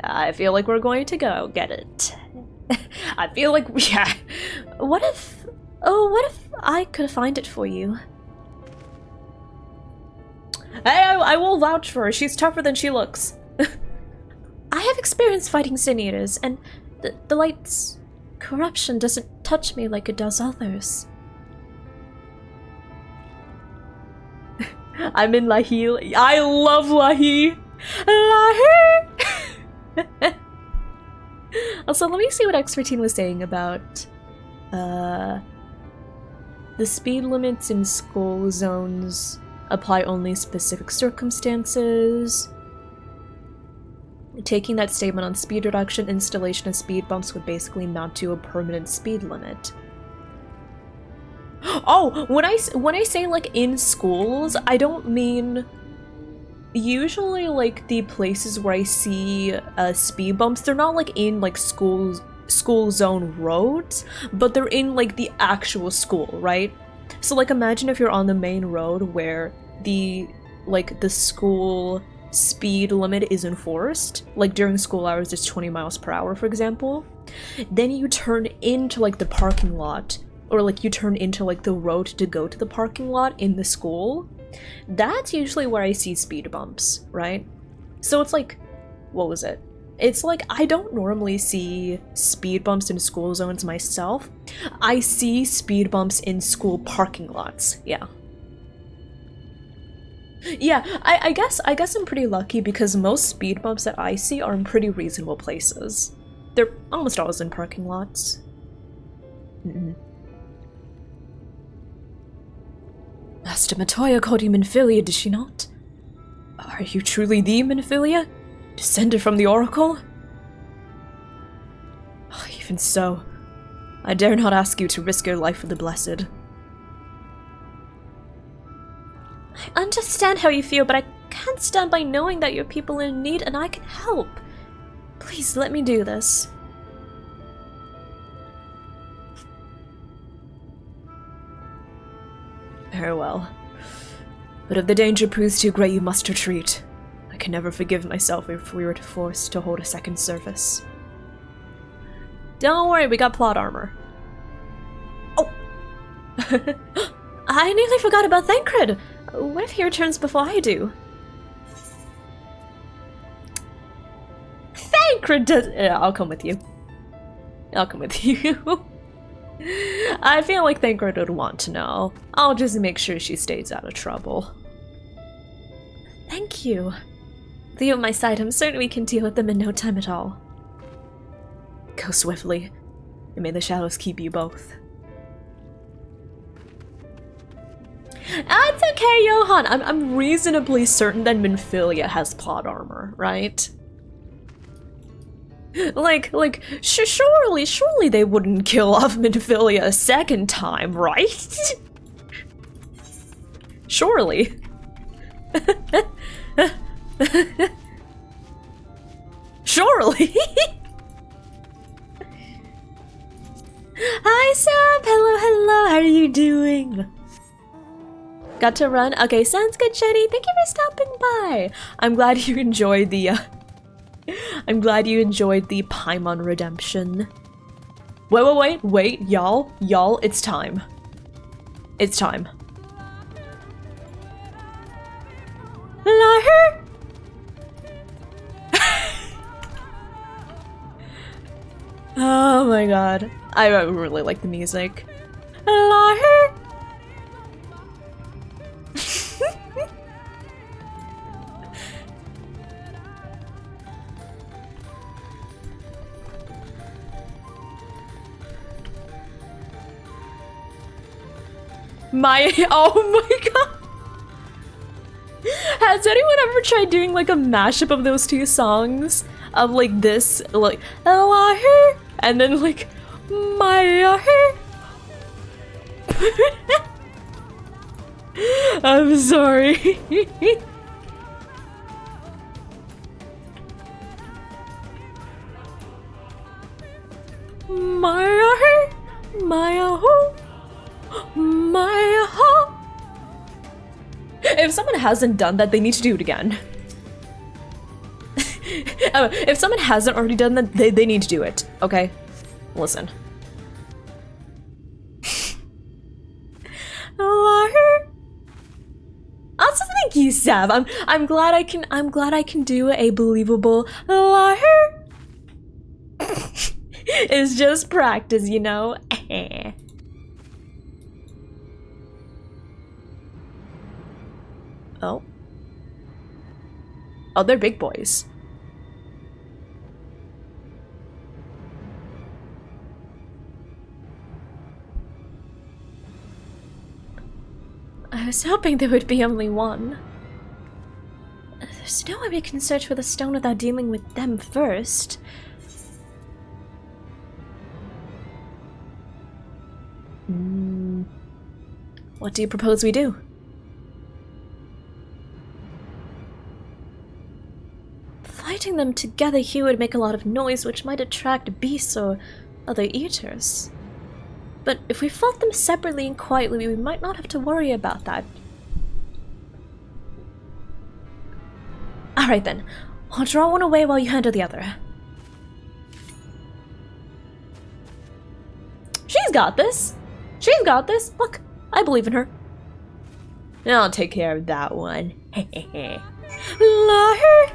I feel like we're going to go get it. I feel like, yeah. What if I could find it for you? Hey, I will vouch for her. She's tougher than she looks. I have experience fighting Sin Eaters, and the light's corruption doesn't touch me like it does others. I'm in Lahi. I love Lahi. Lahi! Also, let me see what X13 was saying about the speed limits in school zones apply only specific circumstances. Taking that statement on speed reduction, installation of speed bumps would basically amount to a permanent speed limit. Oh, when I say like in schools, I don't mean usually like the places where I see speed bumps. They're not like in like school zone roads, but they're in like the actual school, right? So like imagine if you're on the main road where the school speed limit is enforced, like during school hours it's 20 miles per hour, for example. Then you turn into like the parking lot, or like you turn into like the road to go to the parking lot in the school. That's usually where I see speed bumps, right? So it's like, what was it? It's like I don't normally see speed bumps in school zones myself. I see speed bumps in school parking lots, yeah. Yeah, I guess I'm pretty lucky because most speed bumps that I see are in pretty reasonable places. They're almost always in parking lots. Master Matoya called you Minfilia, did she not? Are you truly the Minfilia? Descended from the Oracle? Oh, even so, I dare not ask you to risk your life for the Blessed. I understand how you feel, but I can't stand by knowing that you're people in need and I can help. Please let me do this. Very well. But if the danger proves too great, you must retreat. I can never forgive myself if we were forced to hold a second service. Don't worry, we got plot armor. Oh! I nearly forgot about Thancred. What if he returns before I do? Thancred does- yeah, I'll come with you. I'll come with you. I feel like Thancred would want to know. I'll just make sure she stays out of trouble. Thank you. With you at my side, I'm certain we can deal with them in no time at all. Go swiftly, and may the shadows keep you both. It's okay, Johan. I'm reasonably certain that Minfilia has plot armor, right? Surely they wouldn't kill off Minfilia a second time, right? Surely. Surely. Hi, Sam. Hello. How are you doing? Got to run? Okay, sounds good, Jenny. Thank you for stopping by. I'm glad you enjoyed the, Paimon redemption. Wait, y'all, it's time. It's time. Lahir! Oh my god. I really like the music. Lahir! Oh my god! Has anyone ever tried doing like a mashup of those two songs? Of like this, like, Lahir, and then like, Lahir? I'm sorry. If someone hasn't done that, they need to do it again. If someone hasn't already done that, they need to do it, okay? Listen. Also, thank you, Sav. I'm glad I can do a believable It's just practice, you know? Oh. Oh, they're big boys. I was hoping there would be only one. There's no way we can search for the stone without dealing with them first. What do you propose we do? Fighting them together here would make a lot of noise, which might attract beasts or other eaters. But if we fought them separately and quietly, we might not have to worry about that. Alright then, I'll draw one away while you handle the other. She's got this! She's got this! Look, I believe in her. I'll take care of that one. Lahir!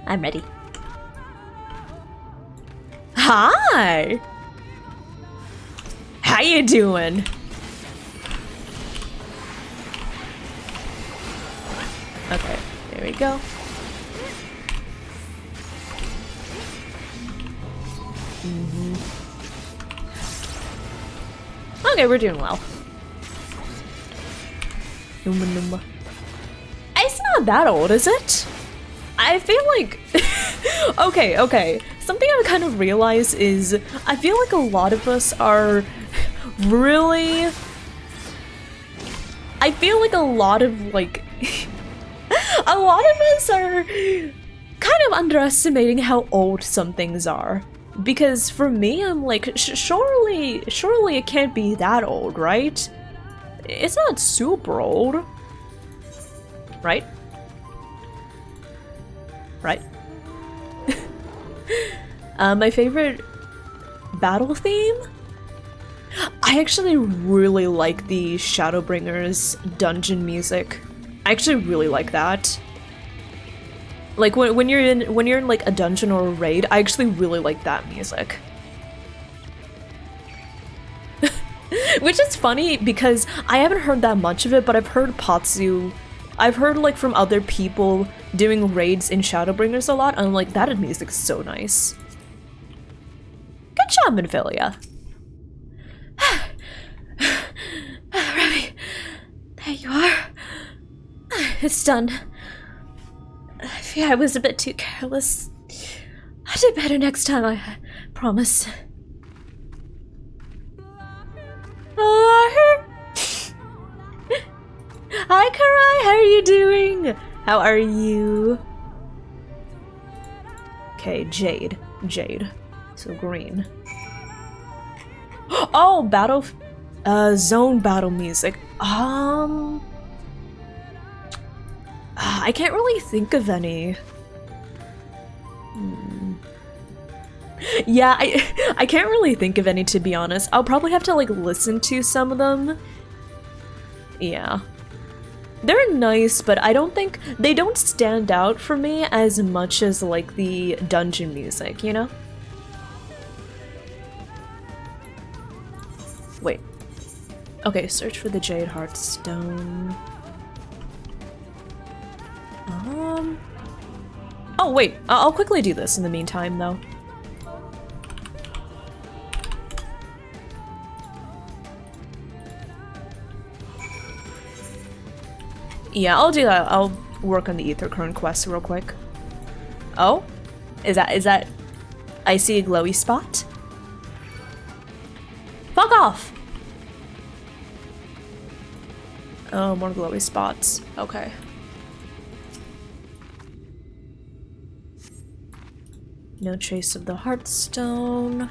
I'm ready. Hi! How you doing? it go? Okay, we're doing well. It's not that old, is it? I feel like... okay. Something I've kind of realized is I feel like a lot of us are really... I feel like a lot of, like... a lot of us are kind of underestimating how old some things are. Because for me, I'm like, surely it can't be that old, right? It's not super old. Right? Right? My favorite battle theme? I actually really like the Shadowbringers dungeon music. I actually really like that. Like when you're in like a dungeon or a raid, I actually really like that music. Which is funny because I haven't heard that much of it, but I've heard I've heard like from other people doing raids in Shadowbringers a lot, and I'm like, that music is so nice. Good job, Minfilia. Remy, there you are. It's done. I fear I was a bit too careless. I do better next time, I promise. Hi, Karai, how are you doing? How are you? Okay, Jade. So green. Oh, zone battle music. I can't really think of any. Yeah, I can't really think of any, to be honest. I'll probably have to like listen to some of them. Yeah. They're nice, but I don't think they don't stand out for me as much as like the dungeon music, you know? Wait. Okay, search for the Jade Heartstone. Oh wait, I'll quickly do this in the meantime though. Yeah, I'll do that. I'll work on the Ether Current quest real quick. Oh? Is that... I see a glowy spot? Fuck off! Oh, more glowy spots. Okay. No trace of the Heartstone.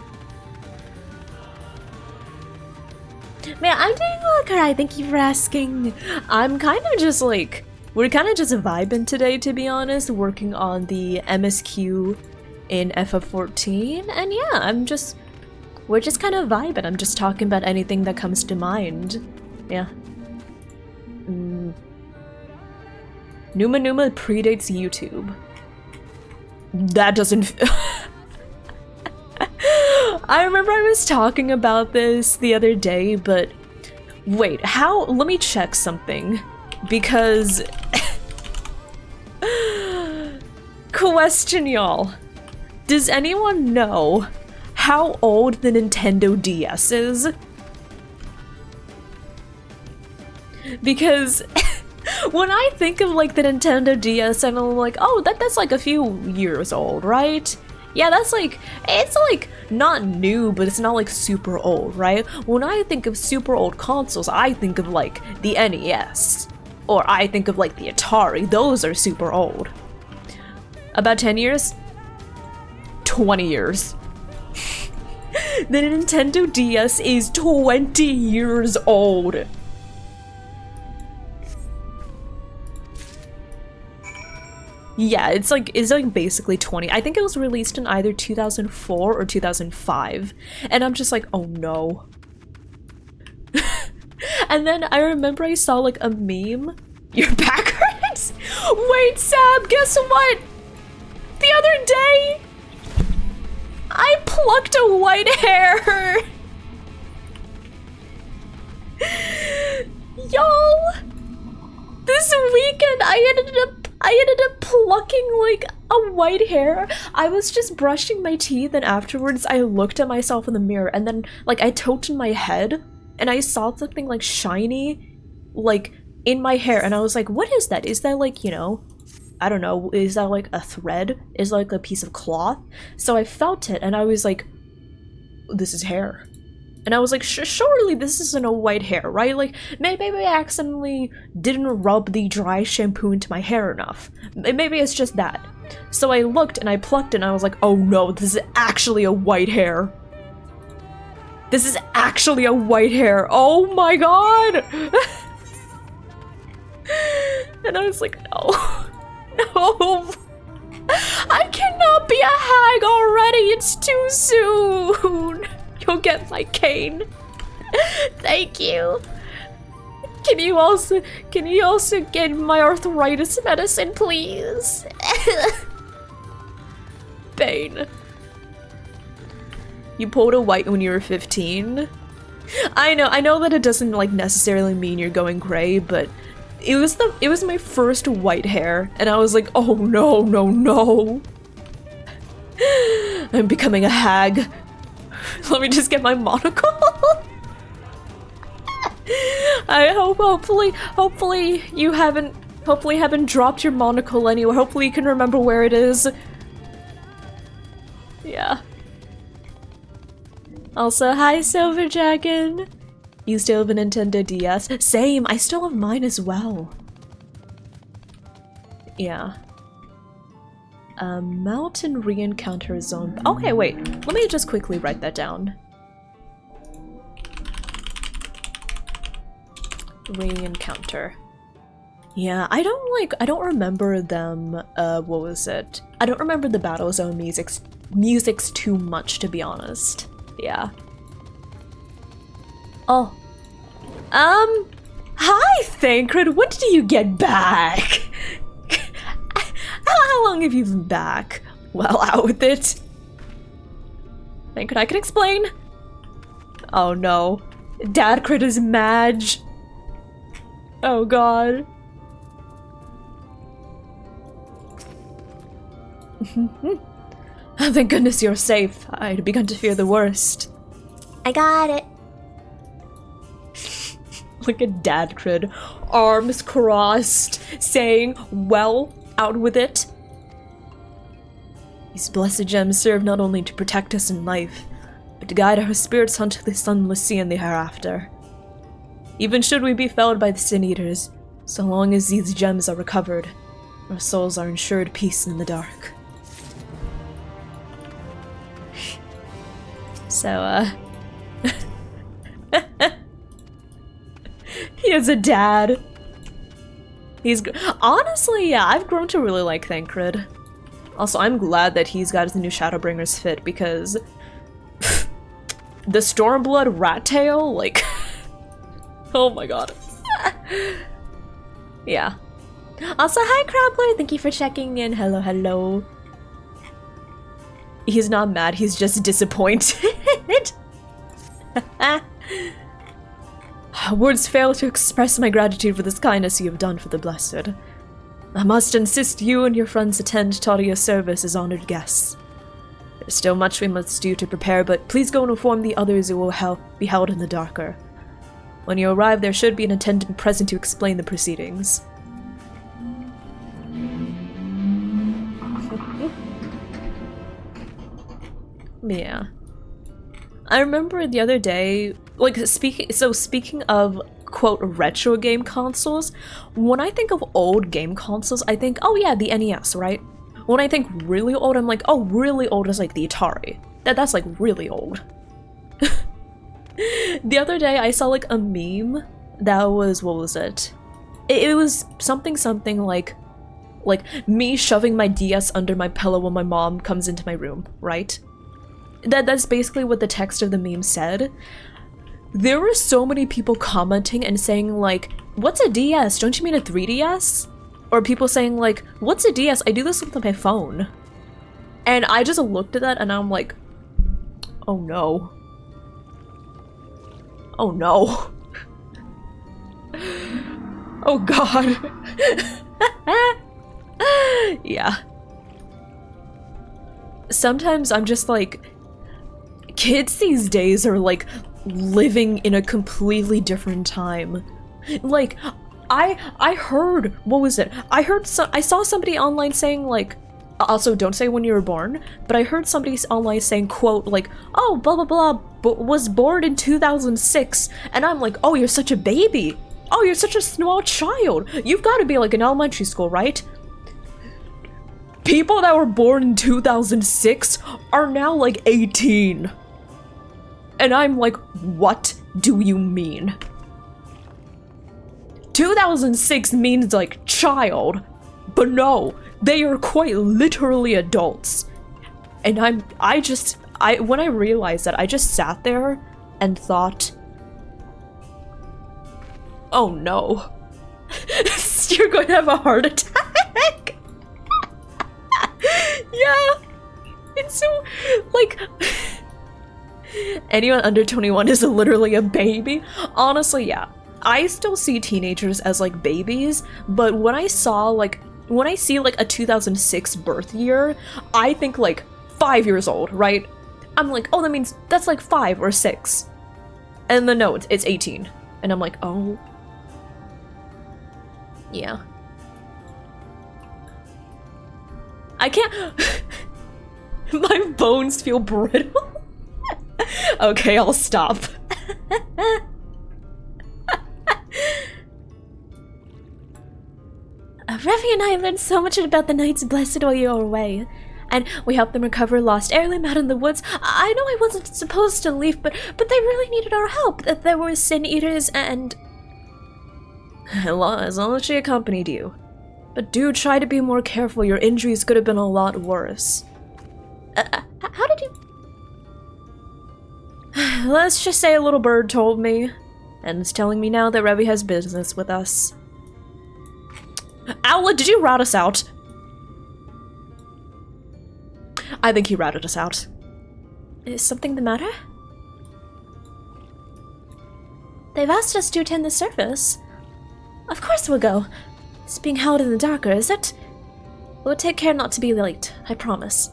Man, I'm doing well, Karai. Thank you for asking. I'm kind of just like... We're kind of just vibing today, to be honest, working on the MSQ in FF14. And yeah, we're just kind of vibing. I'm just talking about anything that comes to mind. Yeah. Numa predates YouTube. That doesn't... I remember I was talking about this the other day, but wait, how? Let me check something, because question, y'all. Does anyone know how old the Nintendo DS is? Because when I think of like the Nintendo DS, and I'm like, oh, that's like a few years old, right? Yeah, that's like, it's like not new, but it's not like super old, right? When I think of super old consoles, I think of like the NES, or I think of like the Atari. Those are super old. About 10 years? 20 years. The Nintendo DS is 20 years old. Yeah, it's like basically 20. I think it was released in either 2004 or 2005. And I'm just like, oh no. And then I remember I saw like a meme. Your back hurts? Wait, Sab, guess what? The other day, I plucked a white hair. Y'all, this weekend I I ended up plucking like a white hair. I was just brushing my teeth and afterwards I looked at myself in the mirror and then like I tilted my head and I saw something like shiny like in my hair and I was like, what is that? Is that like, you know, I don't know, is that like a thread? Is that like a piece of cloth? So I felt it and I was like, this is hair. And I was like, surely this isn't a white hair, right? Like, maybe I accidentally didn't rub the dry shampoo into my hair enough. Maybe it's just that. So I looked and I plucked it and I was like, oh no, this is actually a white hair. This is actually a white hair. Oh my god! And I was like, no. No. I cannot be a hag already. It's too soon. You'll get my cane. Thank you. Can you also get my arthritis medicine, please? Bane. You pulled a white when you were 15? I know that it doesn't like necessarily mean you're going gray, but it was my first white hair, and I was like, oh no, no, no. I'm becoming a hag. Let me just get my monocle. I hopefully you haven't dropped your monocle anywhere. Hopefully you can remember where it is. Yeah. Also, hi Silver Dragon. You still have a Nintendo DS? Same, I still have mine as well. Yeah. Mountain re-encounter zone. Okay, wait. Let me just quickly write that down. Re-encounter. Yeah, I don't remember them, what was it? I don't remember the Battle Zone musics too much, to be honest. Yeah. Oh. Hi, Thancred, when did you get back? How long have you been back? Well, out with it. Thancred, I can explain. Oh no. Dadcred is Madge. Oh god. Thank goodness you're safe. I'd begun to fear the worst. I got it. Look at Dadcred, arms crossed, saying, well, out with it. These blessed gems serve not only to protect us in life, but to guide our spirits unto the sunless sea in the hereafter. Even should we be felled by the Sin Eaters, so long as these gems are recovered, our souls are ensured peace in the dark. So, he is a dad. Honestly, yeah, I've grown to really like Thancred. Also, I'm glad that he's got his new Shadowbringers fit, because the Stormblood rat tail, like, oh my god. Yeah. Also, hi Crabbler, thank you for checking in. Hello, hello. He's not mad, he's just disappointed. Words fail to express my gratitude for this kindness you have done for the blessed. I must insist you and your friends attend Tadia's service as honored guests. There's still much we must do to prepare, but please go and inform the others who will be held in the darker. When you arrive, there should be an attendant present to explain the proceedings. Yeah. I remember the other day, like, speaking of, quote, retro game consoles, when I think of old game consoles, I think, oh yeah, the NES, right? When I think really old, I'm like, oh, really old is like the Atari. That's like really old. The other day, I saw like a meme that was, what was it? It was something like me shoving my DS under my pillow when my mom comes into my room, right? That's basically what the text of the meme said. There were so many people commenting and saying like, what's a DS? Don't you mean a 3DS? Or people saying like, what's a DS? I do this with my phone. And I just looked at that and I'm like, oh no. Oh no. Oh god. Yeah. Sometimes I'm just like, kids these days are like living in a completely different time. Like, I heard, what was it? I saw somebody online saying like, also don't say when you were born, but I heard somebody online saying, quote, like, oh, blah blah blah, was born in 2006, and I'm like, oh, you're such a baby. Oh, you're such a small child. You've got to be like in elementary school, right? People that were born in 2006 are now like 18. And I'm like, what do you mean? 2006 means like child, but no, they are quite literally adults. And when I realized that, I just sat there and thought, oh no, you're going to have a heart attack. Yeah, it's so, like, anyone under 21 is literally a baby. Honestly, yeah. I still see teenagers as like babies, but when I see like a 2006 birth year, I think like 5 years old, right? I'm like, oh, that means that's like 5 or 6. And then no, it's 18. And I'm like, oh. Yeah. I can't. My bones feel brittle. Okay, I'll stop. Revi and I learned so much about the Knights Blessed while you were away. And we helped them recover lost heirloom out in the woods. I know I wasn't supposed to leave, but they really needed our help. There were sin eaters and... As long as she accompanied you. But do try to be more careful, your injuries could have been a lot worse. How did you... Let's just say a little bird told me, and is telling me now that Revi has business with us. Owlet, did you rat us out? I think he ratted us out. Is something the matter? They've asked us to attend the service. Of course we'll go. It's being held in the darker, is it? We'll take care not to be late, I promise.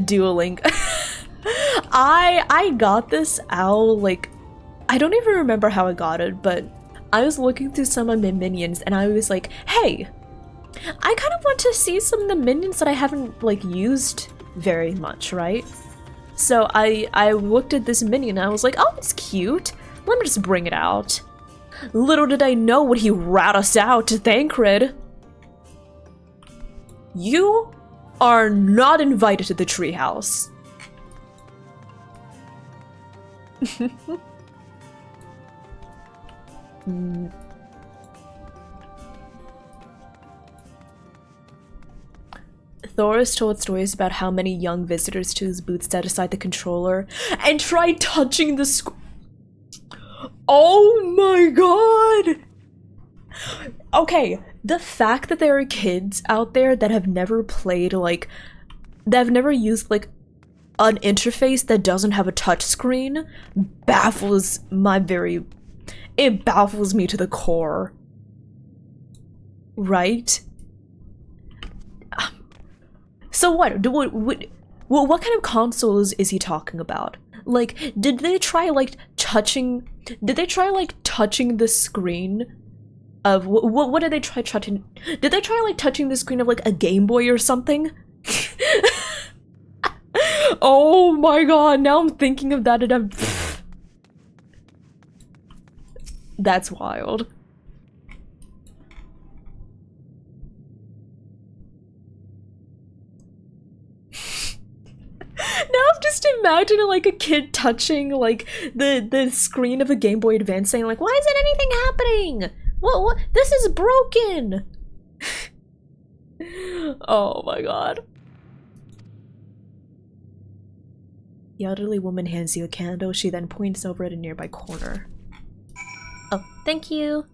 Dueling. I got this owl, like, I don't even remember how I got it, but I was looking through some of my minions and I was like, hey, I kind of want to see some of the minions that I haven't like used very much, right? So I looked at this minion and I was like, oh, it's cute. Let me just bring it out. Little did I know what he rat us out to Thancred. You are not invited to the treehouse. Thoris told stories about how many young visitors to his booth set aside the controller and tried touching the Oh my god! Okay, the fact that there are kids out there that have never played, like, that have never used, like, an interface that doesn't have a touch screen baffles my very... It baffles me to the core. Right? So what kind of consoles is he talking about? Like, did they try touching the screen of what did they try touching? Did they try like touching the screen of like a Game Boy or something? Oh my god, now I'm thinking of that and I'm that's wild. Now I'm just imagining like a kid touching like the screen of a Game Boy Advance saying like, why isn't anything happening? What? This is broken! Oh my god. The elderly woman hands you a candle. She then points over at a nearby corner. Oh, thank you.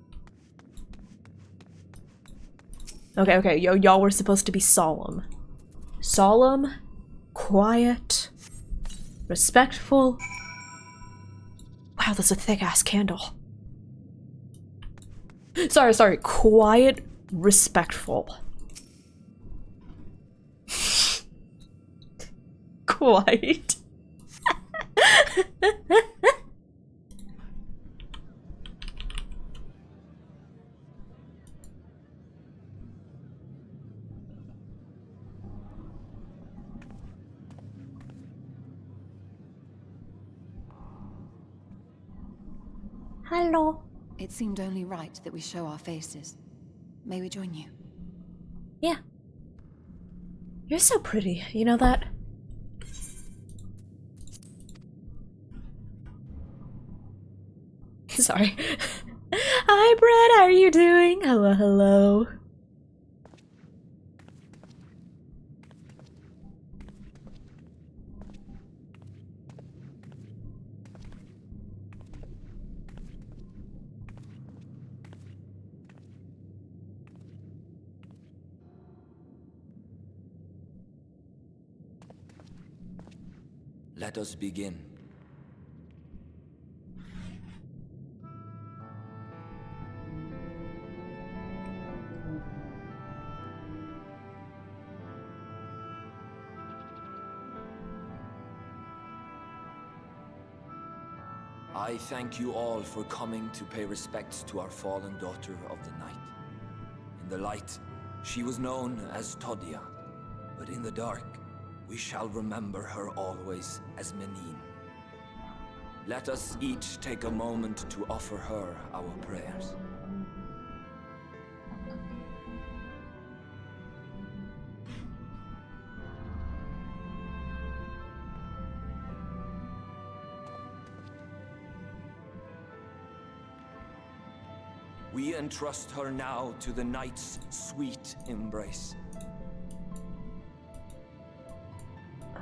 Okay, y'all were supposed to be solemn. Solemn, quiet, respectful. Wow, that's a thick-ass candle. Sorry. Quiet, respectful. Quiet. Hello. It seemed only right that we show our faces. May we join you? Yeah. You're so pretty, you know that? Sorry. Hi, Brett, how are you doing? Hello. Let us begin. I thank you all for coming to pay respects to our fallen daughter of the night. In the light, she was known as Todia, but in the dark, we shall remember her always as Menine. Let us each take a moment to offer her our prayers. We entrust her now to the night's sweet embrace.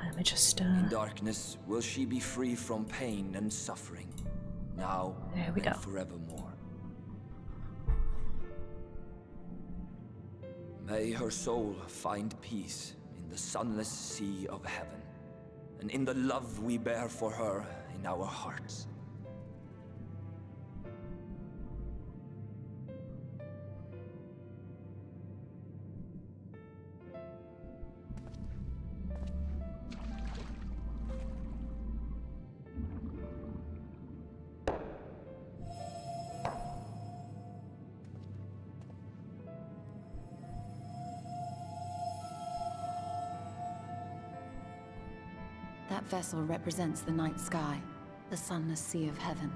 Let me just, In darkness will she be free from pain and suffering, now there we go. and forevermore. May her soul find peace in the sunless sea of heaven, and in the love we bear for her in our hearts. That vessel represents the night sky, the sunless sea of heaven.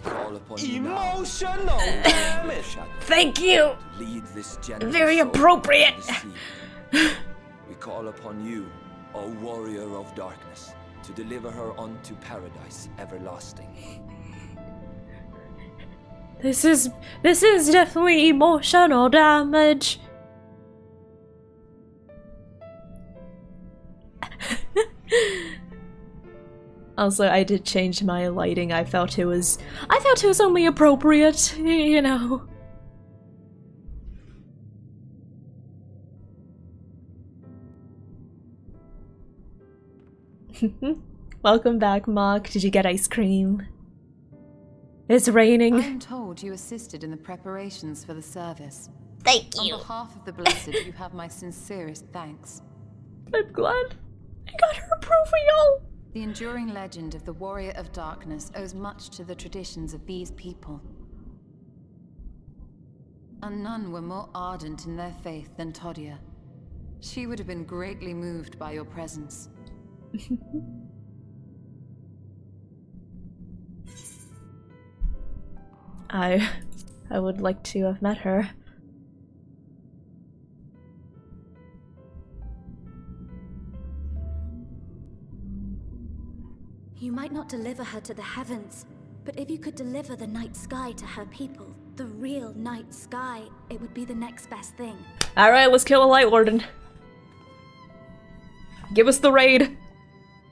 Call upon you now. Emotional damage. Thank you! To lead this generous Very soul appropriate. to the sea. We call upon you, O warrior of darkness, to deliver her unto paradise everlasting. This is definitely emotional damage. Also, I did change my lighting. I felt it was only appropriate, you know. Welcome back, Mock. Did you get ice cream? It's raining. I am told you assisted in the preparations for the service. Thank On behalf of the Blessed, you have my sincerest thanks. I'm glad I got her approval. The enduring legend of the Warrior of Darkness owes much to the traditions of these people. And none were more ardent in their faith than Todia. She would have been greatly moved by your presence. I would like to have met her. deliver her to the heavens, but if you could deliver the night sky to her people, the real night sky, it would be the next best thing. Alright, let's kill a Light Warden. Give us the raid.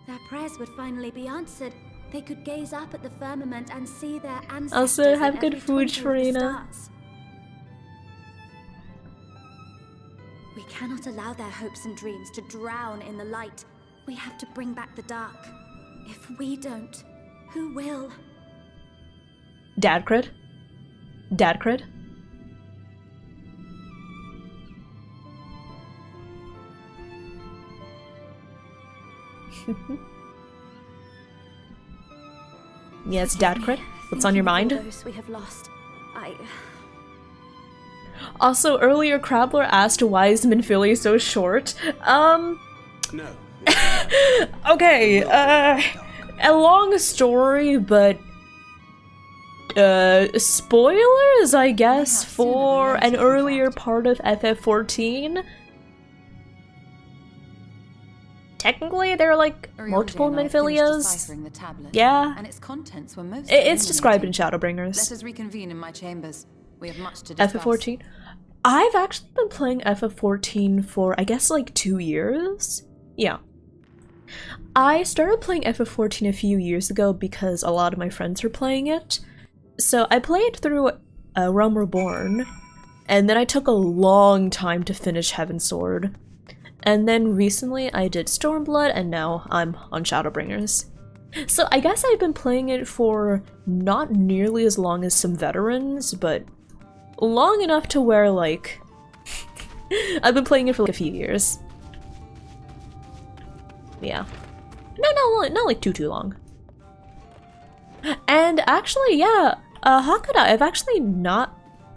Their prayers would finally be answered. They could gaze up at the firmament and see their ancestors. Also, have in good every food, twinkle of the Farina. stars. We cannot allow their hopes and dreams to drown in the light. We have to bring back the dark. If we don't, who will? Dad cred? Dad cred? Yes, dad cred? What's on your mind? Those we have lost. Also, earlier Crabbler asked why is Minfilia so short? No. Okay, a long story, but spoilers, I guess, for an earlier part of FF14. Technically, there are like multiple Minfilias. Deciphering the tablet, Yeah. and its contents were most It's described in illuminating. Shadowbringers. Let us reconvene in my chambers. We have much to discuss. FF14. I've actually been playing FF14 for, I guess, like 2 years? Yeah. I started playing FF14 a few years ago because a lot of my friends were playing it. So I played through Realm Reborn, and then I took a long time to finish Heavensward. And then recently I did Stormblood, and now I'm on Shadowbringers. So I guess I've been playing it for not nearly as long as some veterans, but long enough to where, like, I've been playing it for like a few years. Yeah. No, not like too long. And actually, yeah, Hakuda,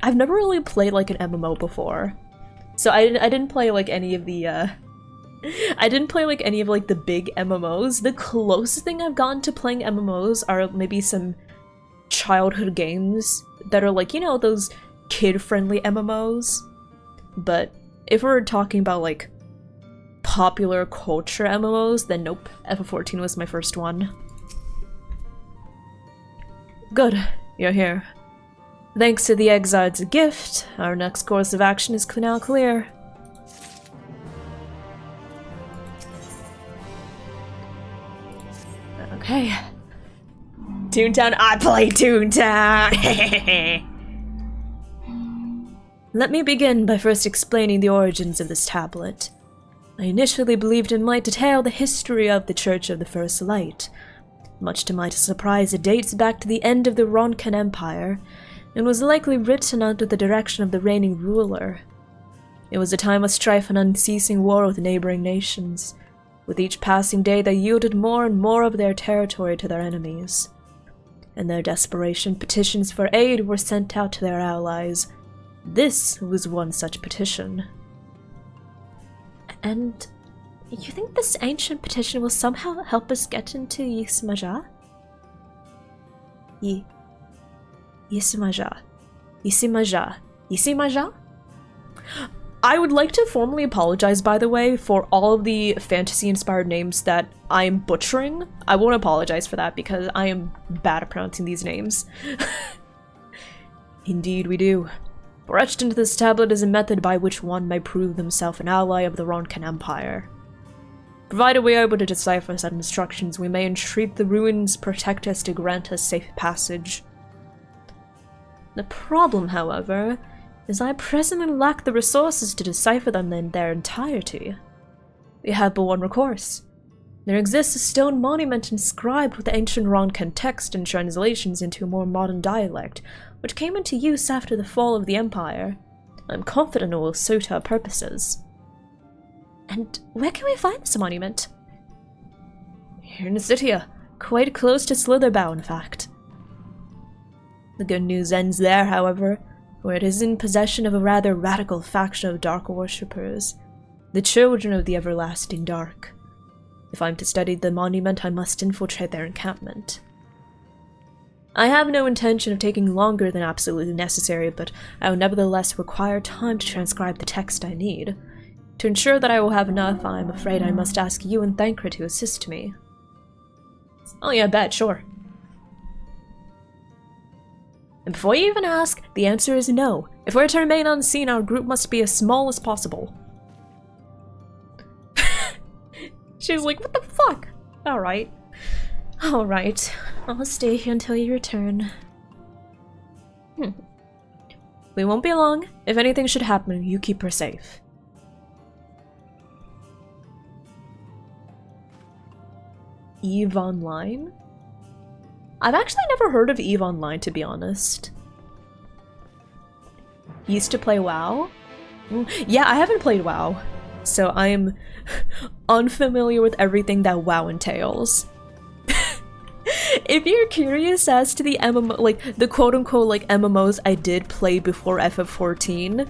I've never really played like an MMO before. So I didn't play like any of the, I didn't play like any of like the big MMOs. The closest thing I've gotten to playing MMOs are maybe some childhood games that are like, you know, those kid-friendly MMOs. But if we're talking about like popular culture MMOs, then nope, FF14 was my first one. Good, you're here. Thanks to the Exarch's gift, our next course of action is now clear. Okay. Toontown, I play Toontown! Let me begin by first explaining the origins of this tablet. I initially believed it might detail the history of the Church of the First Light. Much to my surprise, it dates back to the end of the Ronkan Empire, and was likely written under the direction of the reigning ruler. It was a time of strife and unceasing war with neighboring nations. With each passing day, they yielded more and more of their territory to their enemies. In their desperation, petitions for aid were sent out to their allies. This was one such petition. And you think this ancient petition will somehow help us get into Yismaja? Yismaja. I would like to formally apologize, by the way, for all of the fantasy-inspired names that I'm butchering. I won't apologize for that because I am bad at pronouncing these names. Indeed we do. For etched into this tablet is a method by which one may prove himself an ally of the Ronkan Empire. Provided we are able to decipher said instructions, we may entreat the ruins protect us to grant us safe passage. The problem, however, is I presently lack the resources to decipher them in their entirety. We have but one recourse. There exists a stone monument inscribed with ancient Ronkan text and translations into a more modern dialect, which came into use after the fall of the Empire. I'm confident it will suit our purposes. And where can we find this monument? Here in Citia, quite close to Slitherbow, in fact. The good news ends there, however, where it is in possession of a rather radical faction of dark worshippers, the Children of the Everlasting Dark. If I'm to study the monument, I must infiltrate their encampment. I have no intention of taking longer than absolutely necessary, but I will nevertheless require time to transcribe the text I need. To ensure that I will have enough, I am afraid I must ask you and Thancred to assist me. Oh yeah, bet, sure. And before you even ask, the answer is no. If we're to remain unseen, our group must be as small as possible. She's like, what the fuck? Alright. Alright. I'll stay here until you return. We won't be long. If anything should happen, you keep her safe. EVE Online? I've actually never heard of EVE Online, to be honest. Used to play WoW? Yeah, I haven't played WoW, so I'm unfamiliar with everything that WoW entails. If you're curious as to the MMO, like the quote-unquote like MMOs I did play before FF14,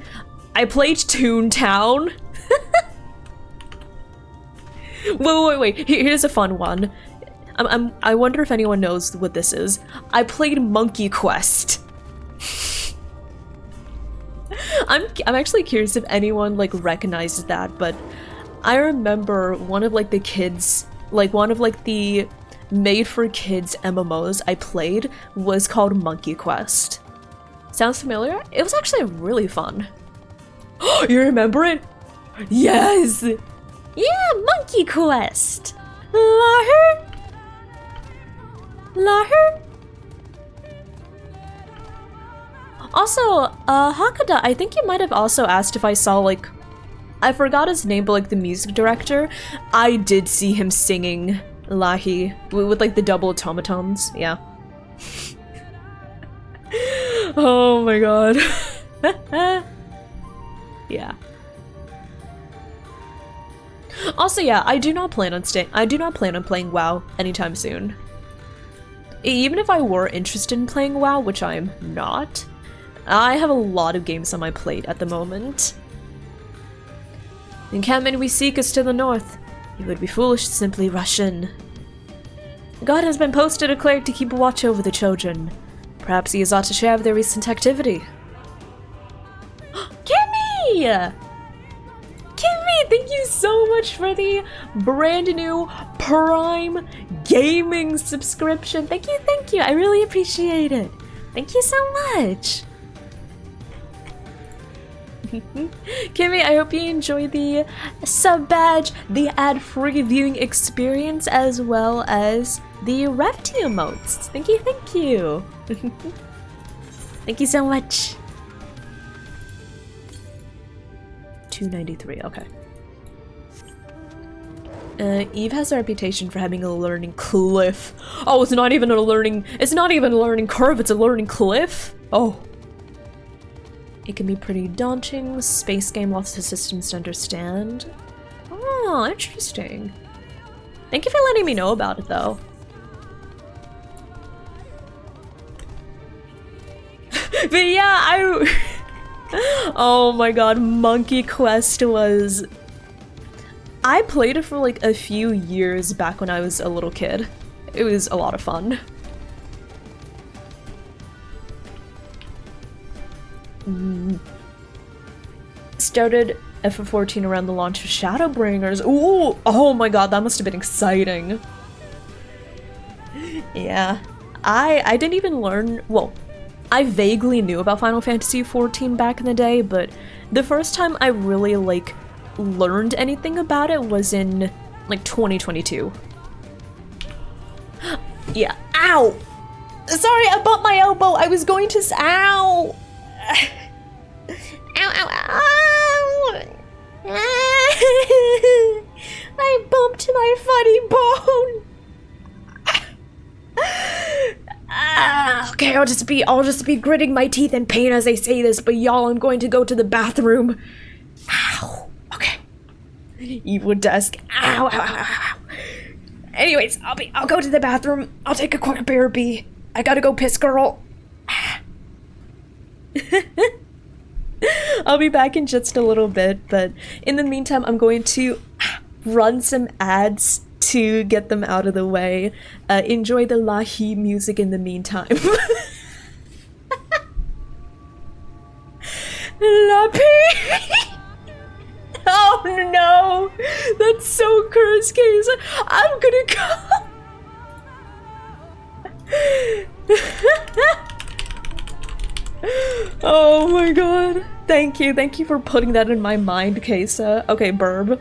I played Toontown. Wait. Here's a fun one. I wonder if anyone knows what this is. I played Monkey Quest. I'm actually curious if anyone like recognizes that, but I remember one of like the kids, like one of like the made for kids MMOs I played was called Monkey Quest. Sounds familiar? It was actually really fun. You remember it? Yes! Yeah, Monkey Quest! Lahir? Lahir? Also, Hakada, I think you might have also asked if I saw, like, I forgot his name, but, like, the music director. I did see him singing Lahi with like, the double automatons. Yeah. Oh my god. Yeah. Also, yeah, I do not plan on playing WoW anytime soon. Even if I were interested in playing WoW, which I'm not, I have a lot of games on my plate at the moment. The encampment we seek is to the north. It would be foolish to simply rush in. God has been posted a cleric to keep watch over the children. Perhaps he is ought to share of their recent activity. Kimmy! Kimmy, thank you so much for the brand new Prime Gaming subscription. Thank you. I really appreciate it. Thank you so much. Kimmy, I hope you enjoy the sub badge, the ad-free viewing experience, as well as the rarity emotes. Thank you. Thank you so much. 293, okay. Eve has a reputation for having a learning cliff. Oh, it's not even a learning curve, it's a learning cliff? Oh. It can be pretty daunting. Space game, lots of systems to understand. Oh, interesting. Thank you for letting me know about it, though. But yeah, oh my god, Monkey Quest was... I played it for like a few years back when I was a little kid. It was a lot of fun. Started FF14 around the launch of Shadowbringers. Ooh! Oh my god, that must have been exciting. Yeah. I didn't even learn... Well, I vaguely knew about Final Fantasy XIV back in the day, but the first time I really, like, learned anything about it was in, like, 2022. Yeah. Ow! Sorry, I bumped my elbow! I was going to... Ow! Ow! I bumped my funny bone! Okay, I'll just be gritting my teeth in pain as I say this, but y'all, I'm going to go to the bathroom. Ow! Okay. Evil desk. Ow! Anyways, I'll go to the bathroom. I'll take a quick BRB. I gotta go piss, girl. I'll be back in just a little bit, but in the meantime, I'm going to run some ads to get them out of the way. Enjoy the Lahi music in the meantime. Lapi! Oh no! That's so cursed, case. I'm gonna go. Oh my god. Thank you. Thank you for putting that in my mind, Kesa. Okay, burb.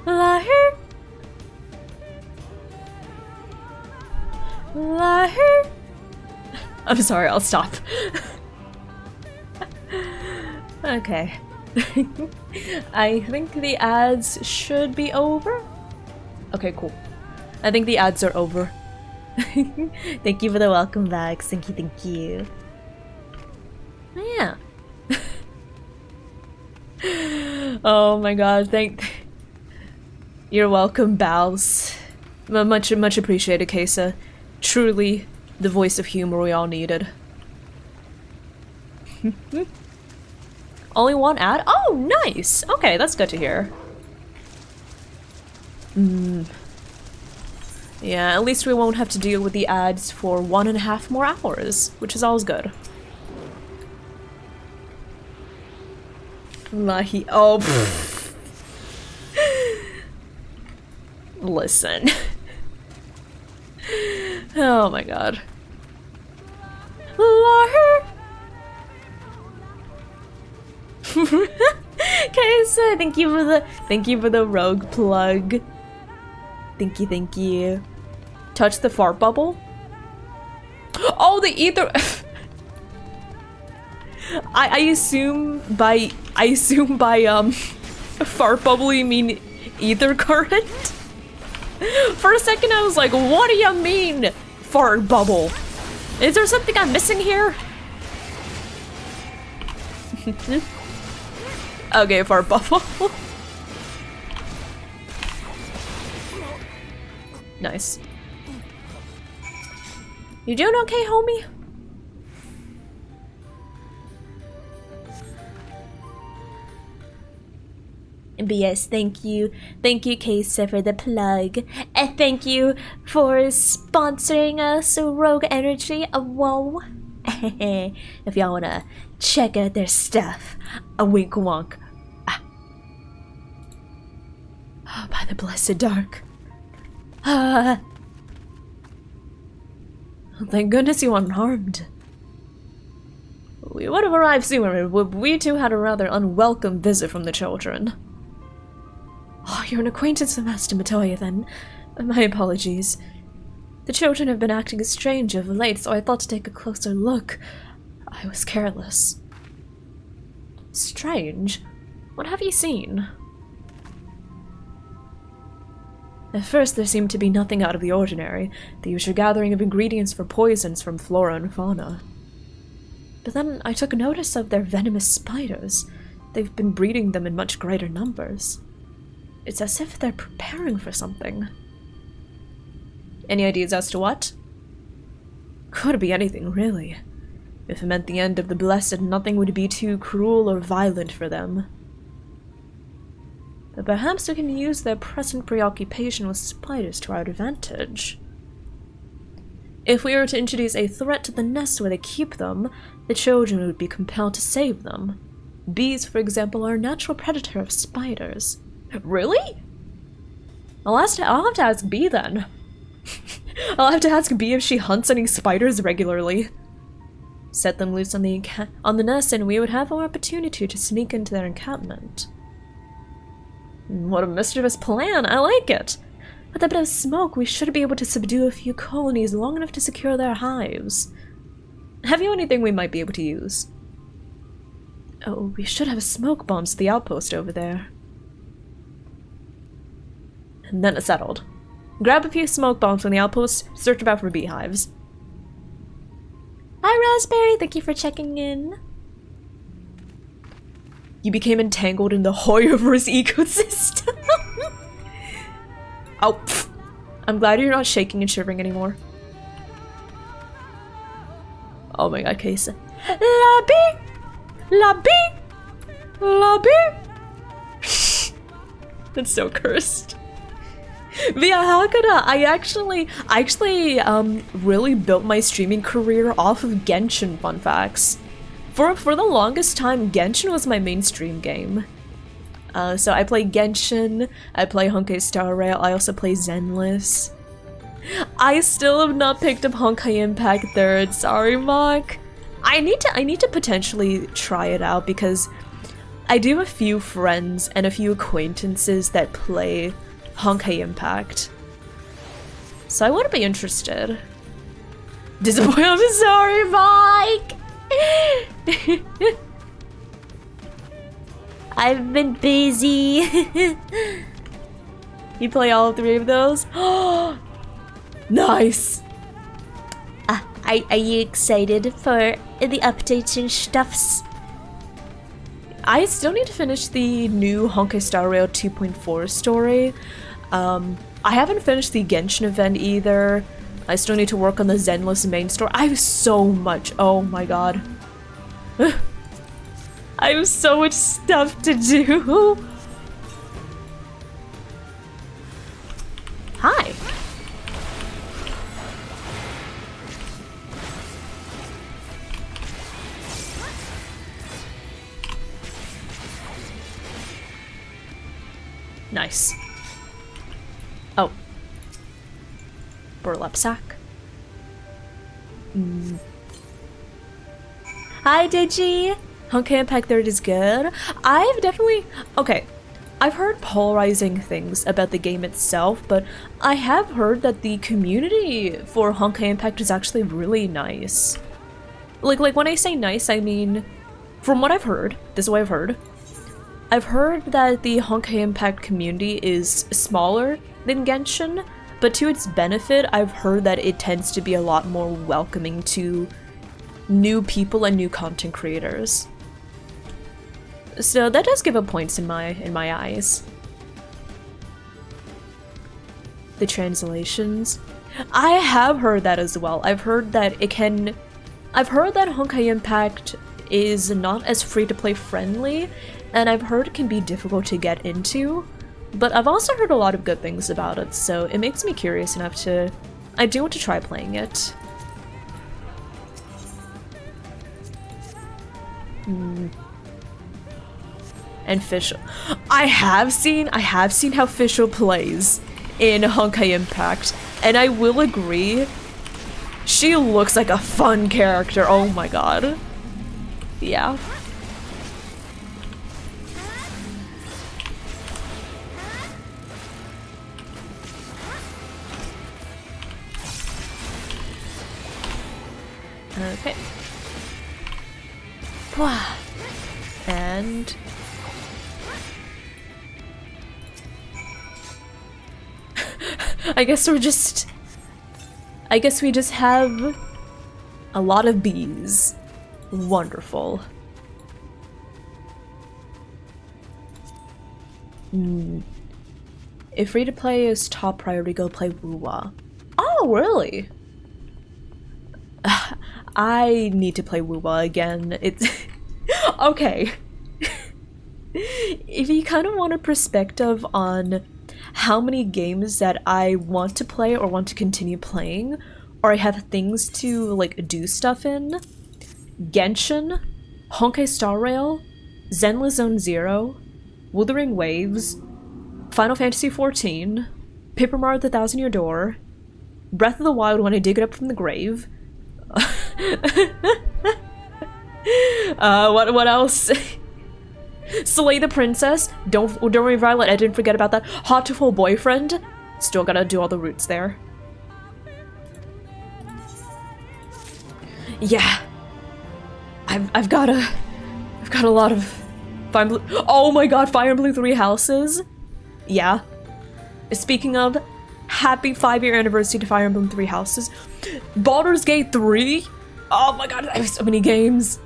Liar. Liar. I'm sorry, I'll stop. Okay. I think the ads should be over. Okay, cool. I think the ads are over. Thank you for the welcome back. Thank you, thank you. Yeah. Oh my god, you're welcome, Bows. Much appreciated, Kesa. Truly the voice of humor we all needed. Only one ad? Oh, nice! Okay, that's good to hear. Yeah, at least we won't have to deal with the ads for 1.5 more hours, which is always good. Lahi. Oh, pfft. Listen. Oh my god. Kesa, thank you for the rogue plug. Thank you. Touch the fart bubble? Oh, the ether. I assume by fart bubble you mean ether current? For a second I was like, what do you mean fart bubble? Is there something I'm missing here? Okay, fart bubble. Nice. You doing okay, homie? But yes, thank you. Thank you, Kesa, for the plug. And thank you for sponsoring us, Rogue Energy. Whoa. If y'all wanna check out their stuff, a wink wonk. Ah. Oh, by the blessed dark. Thank goodness you aren't harmed. We would have arrived sooner, but we too had a rather unwelcome visit from the children. Oh, you're an acquaintance of Master Matoya, then. My apologies. The children have been acting strange of late, so I thought to take a closer look. I was careless. Strange? What have you seen? At first, there seemed to be nothing out of the ordinary, the usual gathering of ingredients for poisons from flora and fauna. But then I took notice of their venomous spiders. They've been breeding them in much greater numbers. It's as if they're preparing for something. Any ideas as to what? Could be anything, really. If it meant the end of the Blessed, nothing would be too cruel or violent for them. But perhaps we can use their present preoccupation with spiders to our advantage. If we were to introduce a threat to the nest where they keep them, the children would be compelled to save them. Bees, for example, are a natural predator of spiders. Really? I'll have to ask Bee then. I'll have to ask Bee if she hunts any spiders regularly. Set them loose on the nest and we would have our opportunity to sneak into their encampment. What a mischievous plan, I like it! With a bit of smoke, we should be able to subdue a few colonies long enough to secure their hives. Have you anything we might be able to use? Oh, we should have smoke bombs at the outpost over there. And then it's settled. Grab a few smoke bombs from the outpost, search about for beehives. Hi, Raspberry, thank you for checking in. You became entangled in the Hoyoverse ecosystem. Oh, pfft. I'm glad you're not shaking and shivering anymore. Oh my god, Case. La bee! La bee! La bee! That's so cursed. Via Hakata, I actually really built my streaming career off of Genshin, fun facts. For the longest time, Genshin was my mainstream game. So I play Genshin, I play Honkai Star Rail, I also play Zenless. I still have not picked up Honkai Impact 3rd, sorry Mock. I need to potentially try it out because I do have a few friends and a few acquaintances that play Honkai Impact. So I would be interested. Disappointed, I'm sorry, Mike! I've been busy. You play all three of those? Nice! Are you excited for the updates and stuffs? I still need to finish the new Honkai Star Rail 2.4 story. I haven't finished the Genshin event either. I still need to work on the Zenless main story. I have so much. Oh my god. I have so much stuff to do. Hi. Nice. Oh. Burlap sack. Hi, Digi! Honkai Impact 3rd is good. I've definitely... Okay, I've heard polarizing things about the game itself, but I have heard that the community for Honkai Impact is actually really nice. Like when I say nice, I mean... From what I've heard, this is what I've heard that the Honkai Impact community is smaller than Genshin, but to its benefit, I've heard that it tends to be a lot more welcoming to new people and new content creators. So that does give up points in my eyes. The translations. I have heard that as well. I've heard that Honkai Impact is not as free-to-play friendly, and I've heard it can be difficult to get into, but I've also heard a lot of good things about it, so it makes me curious enough to... I do want to try playing it. And Fischl. I have seen how Fischl plays in Honkai Impact, and I will agree, she looks like a fun character, oh my god. Yeah. Okay. And... I guess we just have a lot of bees. Wonderful. If free to play is top priority, go play Woo-Wah. Oh, really? I need to play Woo-Wah again. It's okay. If you kind of want a perspective on how many games that I want to play or want to continue playing, or I have things to like do stuff in, Genshin, Honkai Star Rail, Zenless Zone Zero, Wuthering Waves, Final Fantasy XIV, Paper Mario: The Thousand Year Door, Breath of the Wild when I dig it up from the grave. What else? Slay the Princess. Don't worry, Violet, I didn't forget about that. Hot to Full Boyfriend. Still gotta do all the roots there. Yeah. I've got a lot of Fire Emblem. Oh my god, Fire Emblem 3 Houses. Yeah. Speaking of, happy 5-year anniversary to Fire Emblem 3 Houses. Baldur's Gate 3. Oh my god, I have so many games.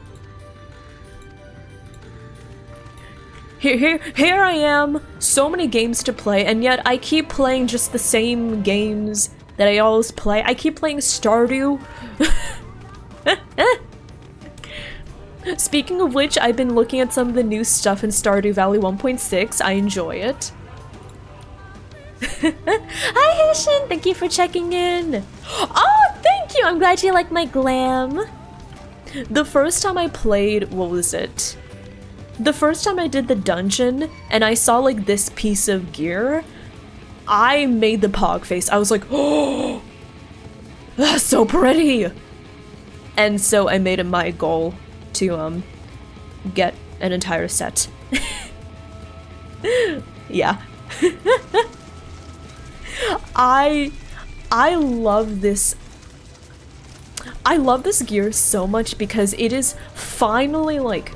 Here I am, so many games to play, and yet I keep playing just the same games that I always play. I keep playing Stardew. Speaking of which, I've been looking at some of the new stuff in Stardew Valley 1.6. I enjoy it. Hi, Haitian! Thank you for checking in. Oh, thank you! I'm glad you like my glam. The first time I played, what was it? The first time I did the dungeon and I saw like this piece of gear, I made the pog face. I was like, oh, that's so pretty. And so I made it my goal to get an entire set. Yeah. I love this. I love this gear so much because it is finally like,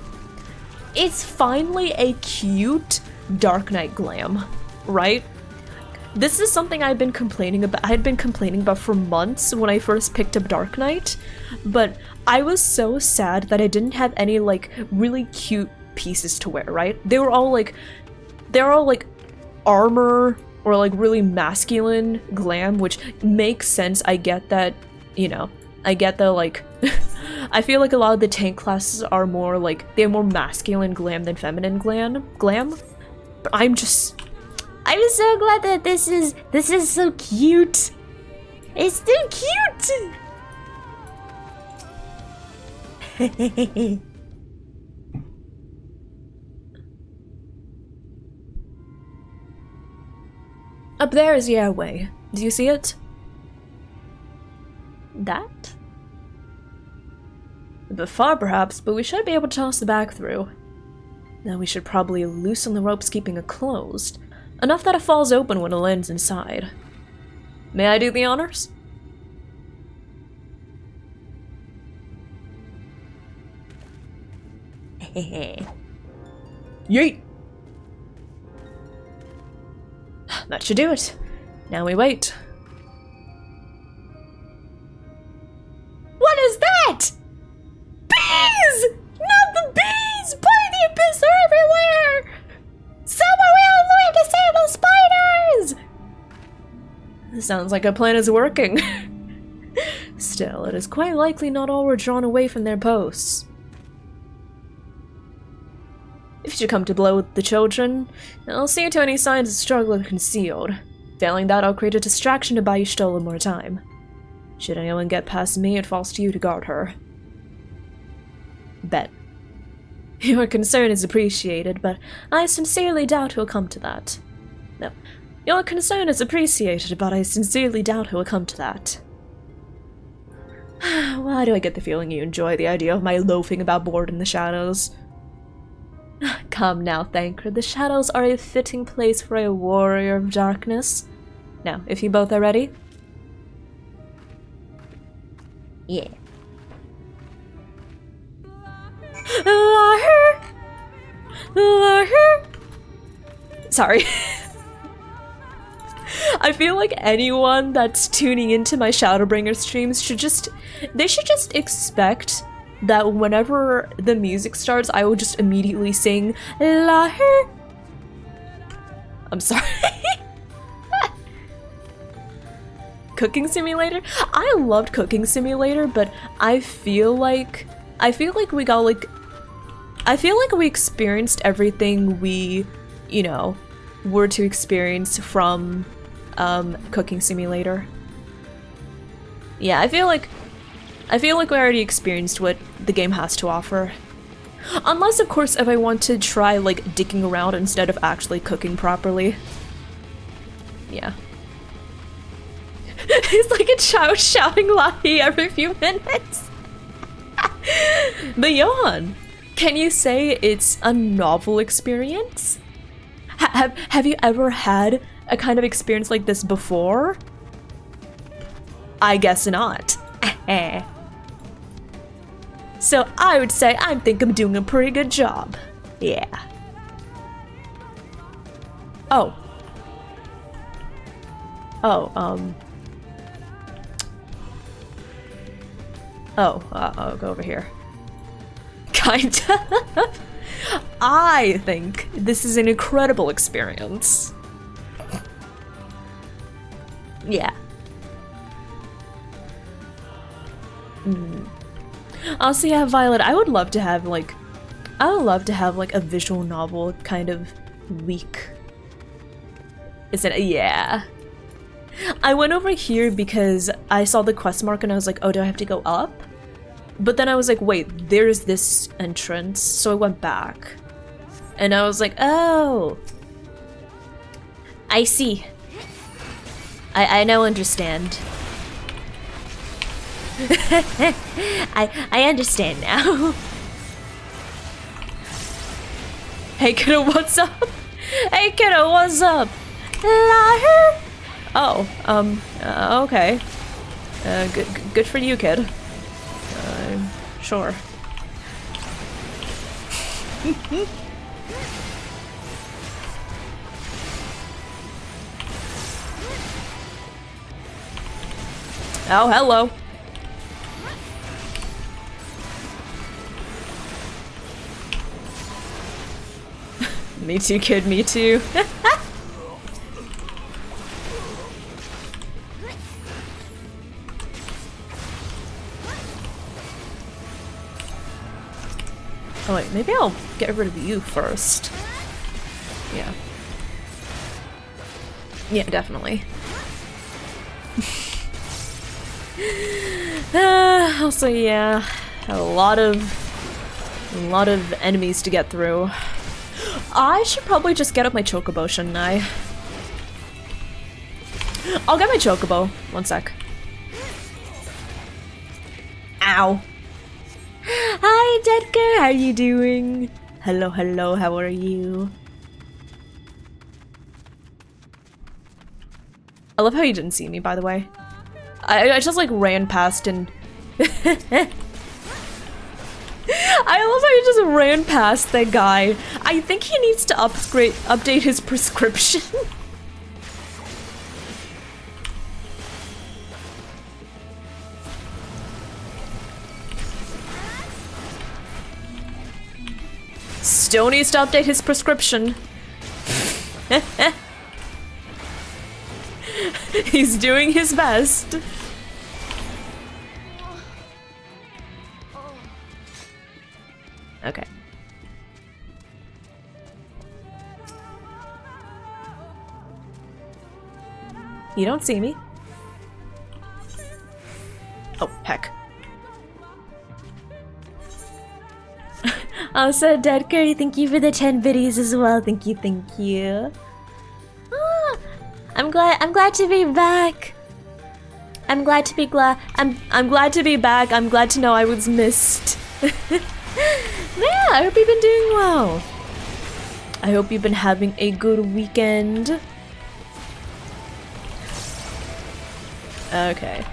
it's finally a cute Dark Knight glam, right? This is something I've been complaining about. I had been complaining about for months when I first picked up Dark Knight, but I was so sad that I didn't have any like really cute pieces to wear, right? They're all like armor or like really masculine glam, which makes sense. I get that, you know, I get that like I feel like a lot of the tank classes are more like, they're more masculine glam than feminine glam. But I'm so glad that this is so cute. It's so cute. Up there is the airway. Do you see it? That? A bit far perhaps, but we should be able to toss the bag through. Now we should probably loosen the ropes keeping it closed, enough that it falls open when it lands inside. May I do the honors? Yeet! That should do it. Now we wait. What is that? Bees! Not the bees! By the abyss, they're everywhere! Someone will learn to save the spiders! This sounds like our plan is working. Still, it is quite likely not all were drawn away from their posts. If you should come to blow with the children, I'll see to any signs of struggle are concealed. Failing that, I'll create a distraction to buy you stolen more time. Should anyone get past me, it falls to you to guard her. Bet. Your concern is appreciated, but I sincerely doubt he'll come to that. No. Your concern is appreciated, but I sincerely doubt he'll come to that. Why do I get the feeling you enjoy the idea of my loafing about bored in the shadows? Come now, Thanker. The shadows are a fitting place for a warrior of darkness. Now, if you both are ready. Yeah. Sorry. I feel like anyone that's tuning into my Shadowbringers streams should just expect that whenever the music starts, I will just immediately sing La Her. I'm sorry. Cooking Simulator? I loved Cooking Simulator, but I feel like we got like, I feel like we experienced everything we, you know, were to experience from Cooking Simulator. Yeah, I feel like we already experienced what the game has to offer. Unless, of course, if I want to try, like, digging around instead of actually cooking properly. Yeah. It's like a child shouting Lahi every few minutes. But Johan, can you say it's a novel experience? Have you ever had a kind of experience like this before? I guess not. So I would say I think I'm doing a pretty good job. Yeah. Oh. I'll go over here. Kind of. I think this is an incredible experience. Yeah. Also, yeah, Violet, I would love to have like a visual novel kind of week. Isn't it? Yeah. I went over here because I saw the quest mark and I was like, oh, do I have to go up? But then I was like, wait, there's this entrance, so I went back. And I was like, oh. I see. I now understand. I understand now. Hey kiddo, what's up? Hey kiddo, what's up? Oh, okay. Good for you, kid. Sure. Oh, hello. Me too, kid, me too. Oh wait, maybe I'll get rid of you first. Yeah. Yeah, definitely. Also, yeah, a lot of enemies to get through. I should probably just get up my chocobo, shouldn't I? I'll get my chocobo. One sec. Ow. Hi, Dedgar. How are you doing? Hello, hello. How are you? I love how you didn't see me, by the way. I just like ran past and I love how you just ran past that guy. I think he needs to update his prescription. Still needs to update his prescription. He's doing his best. Okay. You don't see me. Oh, heck. Also, Dedgar, thank you for the 10 biddies as well. Thank you, thank you. Ah, I'm glad to be back. I'm glad to be glad back. I'm glad to know I was missed. Yeah, I hope you've been doing well. I hope you've been having a good weekend. Okay.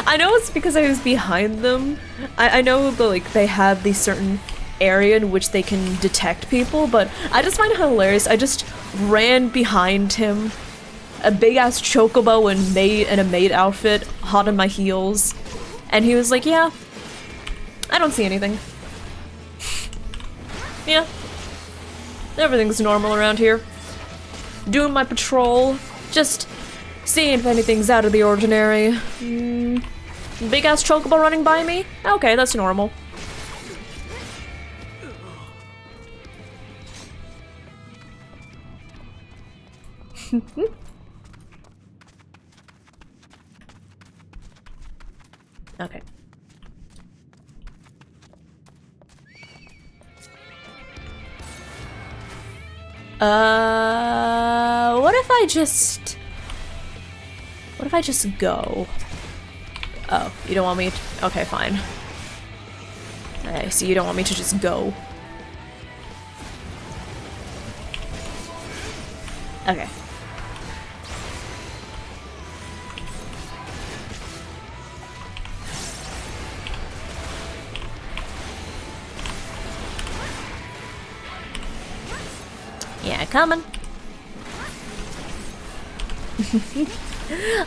I know it's because I was behind them. I know that like they have these certain area in which they can detect people, but I just find it hilarious. I just ran behind him, a big-ass chocobo in a maid outfit, hot on my heels, and he was like, yeah, I don't see anything. Yeah. Everything's normal around here. Doing my patrol, just seeing if anything's out of the ordinary. Big-ass chocobo running by me? Okay, that's normal. Okay. What if I just go? Oh, you don't want me to? Okay, fine. I see you don't want me to just go. Okay. Yeah, coming.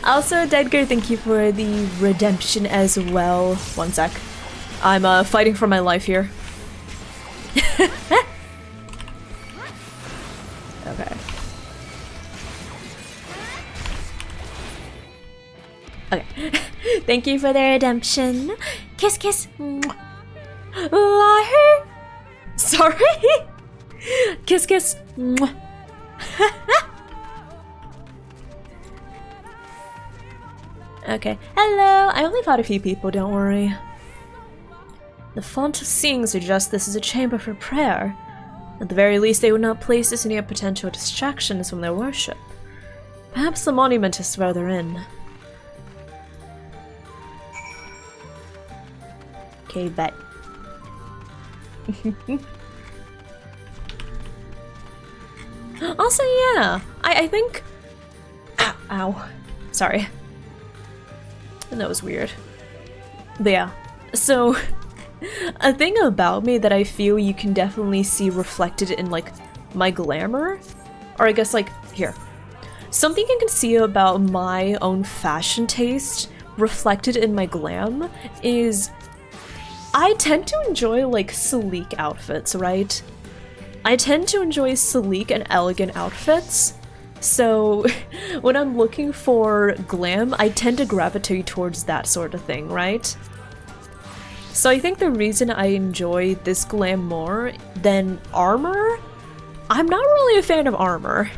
Also, Deadger, thank you for the redemption as well. One sec. I'm fighting for my life here. Okay. Okay. Thank you for the redemption. Kiss, kiss. Liar. Sorry. Kiss, kiss. Okay. Hello. I only fought a few people, don't worry. The font of seeing suggests this is a chamber for prayer. At the very least, they would not place this near potential distractions from their worship. Perhaps the monument is further in. Okay, bet. Also, yeah, I think... Ow. Sorry. That was weird. But yeah, so... a thing about me that I feel you can definitely see reflected in, like, my glamour? Or I guess, like, here. Something you can see about my own fashion taste reflected in my glam is... I tend to enjoy, like, sleek outfits, right? I tend to enjoy sleek and elegant outfits, so when I'm looking for glam, I tend to gravitate towards that sort of thing, right? So I think the reason I enjoy this glam more than armor, I'm not really a fan of armor.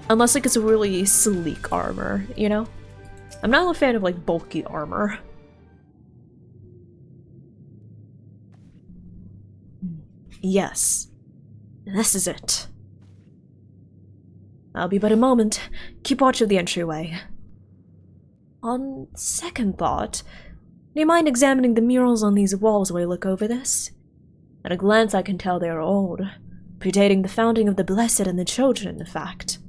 Unless, like, it's a really sleek armor, you know? I'm not a fan of, like, bulky armor. Yes. This is it. I'll be but a moment. Keep watch of the entryway. On second thought, do you mind examining the murals on these walls while I look over this? At a glance I can tell they are old, predating the founding of the Blessed and the Children, in fact.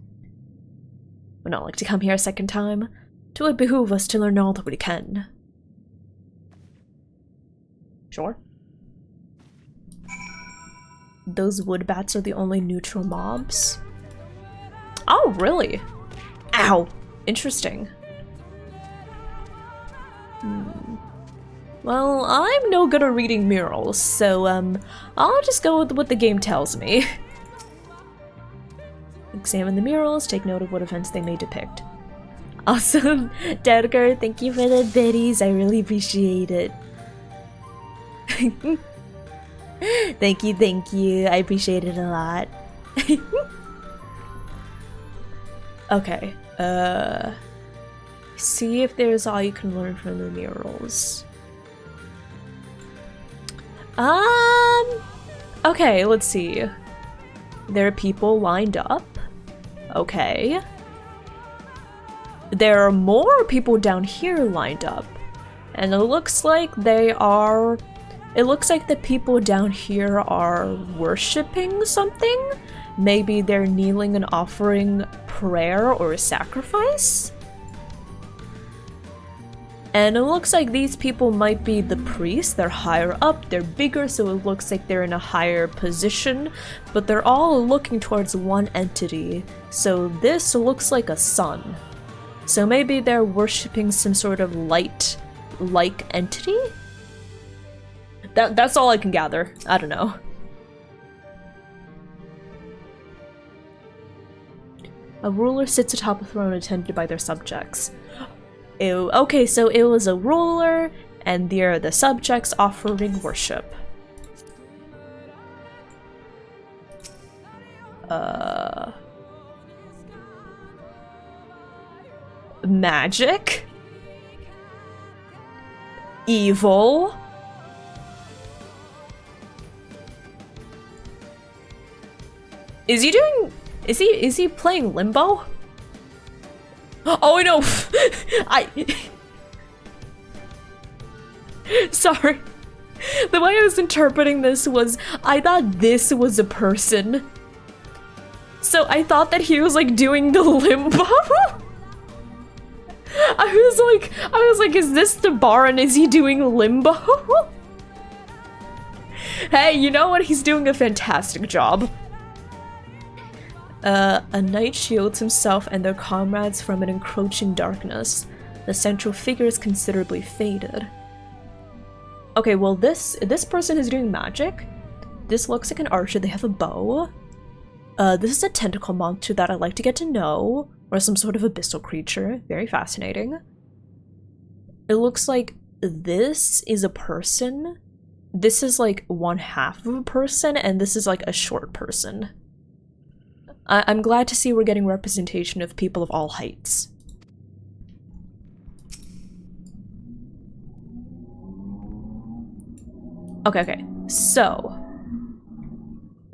Would not like to come here a second time. It would behoove us to learn all that we can. Sure. Those wood bats are the only neutral mobs? Oh, really? Ow! Interesting. Well, I'm no good at reading murals, so, I'll just go with what the game tells me. Examine the murals, take note of what events they may depict. Awesome! Deadgar, thank you for the biddies, I really appreciate it. Thank you, I appreciate it a lot. Okay, see if there's all you can learn from the murals. Okay, let's see. There are people lined up. Okay. There are more people down here lined up. And it looks like they are... It looks like the people down here are worshipping something. Maybe they're kneeling and offering prayer or a sacrifice. And it looks like these people might be the priests. They're higher up, they're bigger, so it looks like they're in a higher position, but they're all looking towards one entity. So this looks like a sun. So maybe they're worshipping some sort of light-like entity? That's all I can gather. I don't know. A ruler sits atop a throne attended by their subjects. Ew. Okay, so it was a ruler, and they're the subjects offering worship. Magic? Evil? Is he playing Limbo? Oh no! Sorry. The way I was interpreting this was, I thought this was a person. So I thought that he was like doing the Limbo. I was like, is this the bar and is he doing Limbo? Hey, you know what? He's doing a fantastic job. A knight shields himself and their comrades from an encroaching darkness. The central figure is considerably faded. Okay, well this person is doing magic. This looks like an archer. They have a bow. This is a tentacle monster that I'd like to get to know, or some sort of abyssal creature. Very fascinating. It looks like this is a person. This is like one half of a person, and this is like a short person. I'm glad to see we're getting representation of people of all heights. Okay, so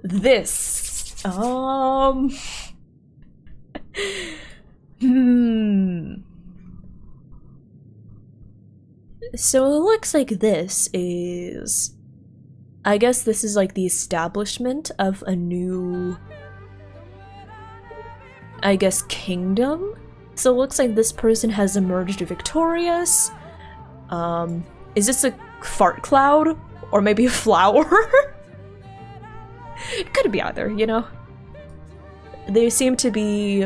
this, So it looks like this is, I guess this is like the establishment of a new, I guess, kingdom? So it looks like this person has emerged victorious. Is this a fart cloud? Or maybe a flower? It could be either, you know? They seem to be...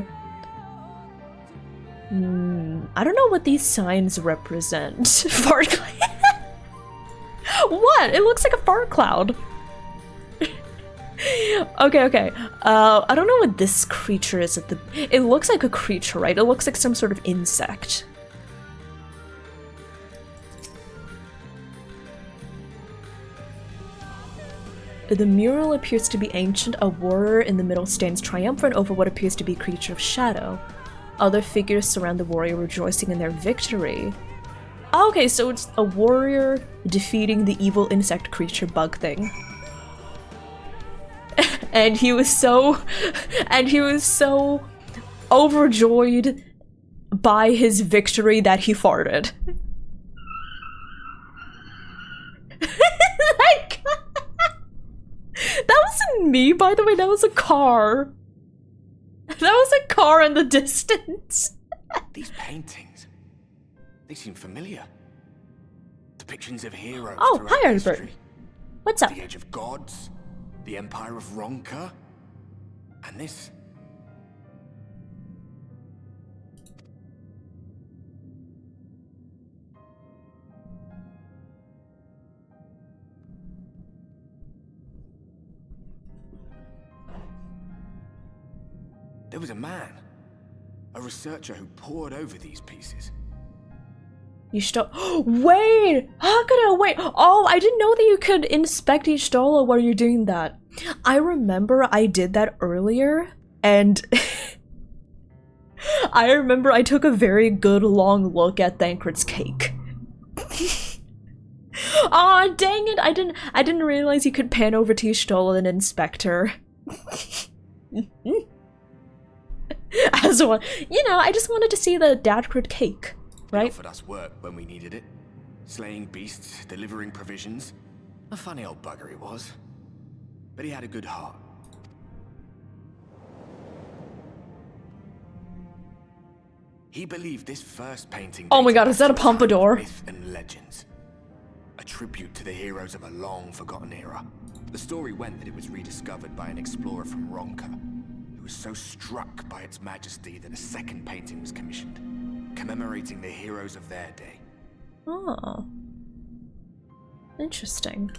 I don't know what these signs represent. Fart cloud? What? It looks like a fart cloud. Okay. I don't know what this creature is at the... It looks like a creature, right? It looks like some sort of insect. The mural appears to be ancient. A warrior in the middle stands triumphant over what appears to be a creature of shadow. Other figures surround the warrior, rejoicing in their victory. Okay, so it's a warrior defeating the evil insect creature bug thing. And he was so overjoyed by his victory that he farted. That wasn't me, by the way, that was a car. That was a car in the distance. These paintings, they seem familiar. Depictions of heroes. Oh, throughout hi, history. Albert. What's up? The Age of Gods, the Empire of Ronka, and this. There was a man, a researcher who pored over these pieces. You stole. Wait! How could I wait? Oh, I didn't know that you could inspect each stola while you're doing that. I remember I did that earlier, and I remember I took a very good long look at Thancred's cake. Aw, dang it! I didn't realize you could pan over to Y'shtola and inspect her. As one, you know, I just wanted to see the Dadcrid cake, right? He offered us work when we needed it. Slaying beasts, delivering provisions. A funny old bugger he was. But he had a good heart. He believed this first painting. Oh my god, dated is that a back to time of pompadour? Myth and legends. A tribute to the heroes of a long-forgotten era. The story went that it was rediscovered by an explorer from Ronka, who was so struck by its majesty that a second painting was commissioned, commemorating the heroes of their day. Oh. Interesting.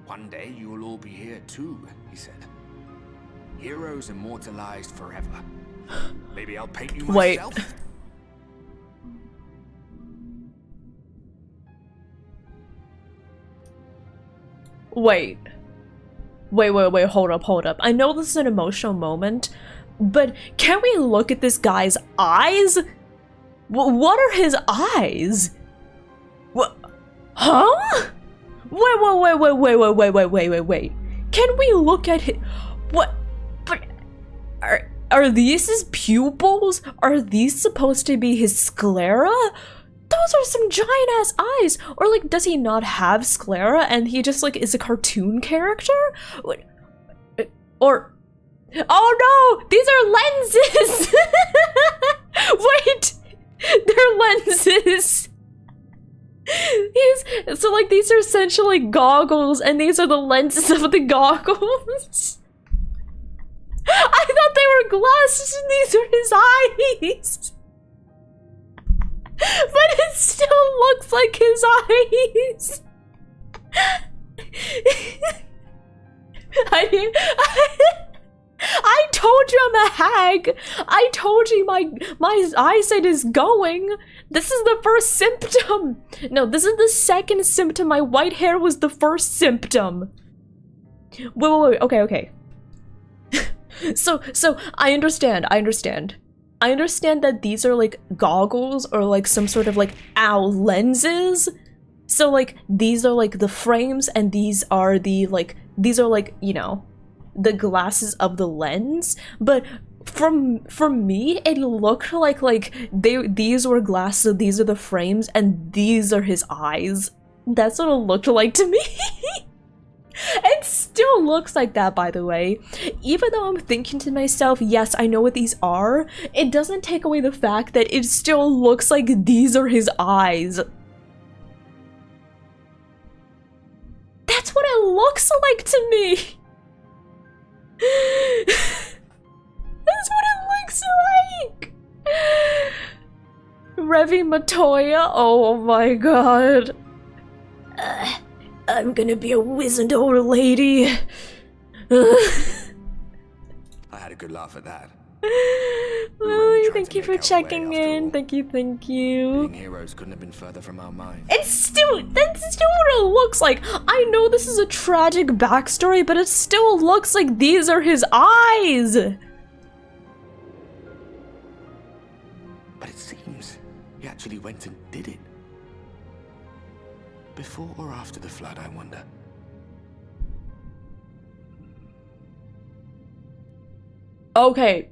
One day you will all be here too, he said. Heroes immortalized forever. Maybe I'll paint you Wait. myself? Wait, hold up. I know this is an emotional moment, but can we look at this guy's eyes? What are his eyes? What? Huh? Wait. Can we look at his... What? But... Are these his pupils? Are these supposed to be his sclera? Those are some giant ass eyes. Or like, does he not have sclera and he just like is a cartoon character? Or, oh no, these are lenses. Wait, they're lenses. So like these are essentially goggles and these are the lenses of the goggles. I thought they were glasses and these are his eyes. But it still looks like his eyes. I told you I'm a hag. I told you my eyesight is going. This is the first symptom. No, this is the second symptom. My white hair was the first symptom. Wait. Okay. So I understand that these are like goggles or like some sort of like lenses. So like these are like the frames and these are like, you know, the glasses of the lens. But from me it looked like these were glasses, these are the frames, and these are his eyes. That's what it looked like to me. It still looks like that, by the way. Even though I'm thinking to myself, yes, I know what these are, it doesn't take away the fact that it still looks like these are his eyes. That's what it looks like to me. That's what it looks like. Revi Matoya, oh my god. I'm gonna be a wizened old lady. I had a good laugh at that. Lily, thank you for checking in. Thank you. Being heroes couldn't have been further from our minds. That's still what it looks like. I know this is a tragic backstory, but it still looks like these are his eyes. But it seems he actually went and did it. Before or after the flood, I wonder. Okay.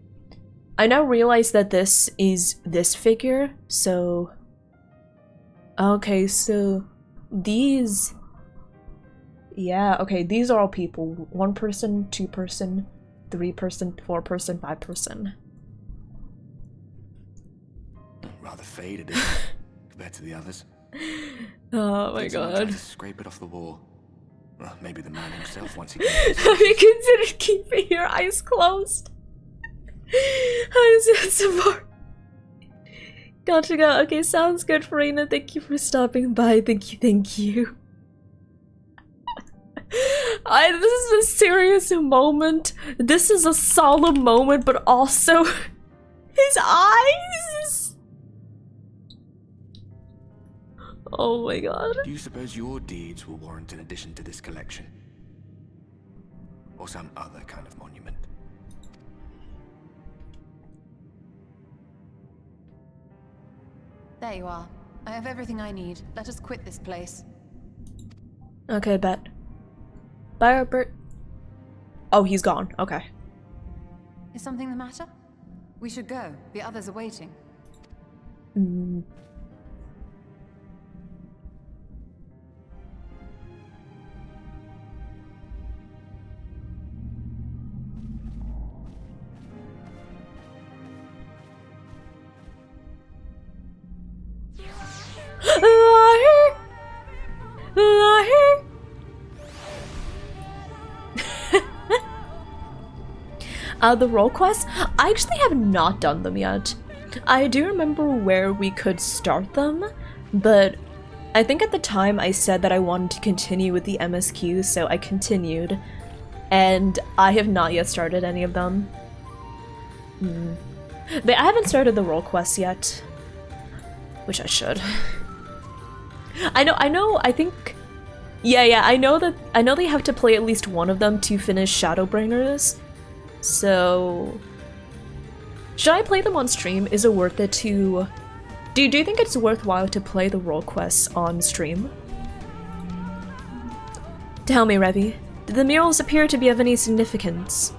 I now realize that this is this figure, so... Okay, so... These... Yeah, okay, these are all people. 1 person, 2 person, 3 person, 4 person, 5 person. Rather faded, isn't it? Compared to the others. Oh my Someone tried god. to scrape it off the wall. Well, maybe the man himself once he came. Have you considered keeping your eyes closed? Gotcha. Okay, sounds good, Farina. Thank you for stopping by. Thank you. This is a serious moment. This is a solemn moment, but also his eyes. Oh my god. Do you suppose your deeds will warrant an addition to this collection? Or some other kind of monument? There you are. I have everything I need. Let us quit this place. Okay, bet. Bye, Robert. Oh, he's gone. Okay. Is something the matter? We should go. The others are waiting. Liar! Liar! The role quests? I actually have not done them yet. I do remember where we could start them, but I think at the time I said that I wanted to continue with the MSQ, so I continued, and I have not yet started any of them. But I haven't started the role quests yet, which I should. I think... Yeah, I know they have to play at least one of them to finish Shadowbringers, so... Should I play them on stream? Is it worth it to... Do you think it's worthwhile to play the role quests on stream? Tell me, Revy, did the murals appear to be of any significance?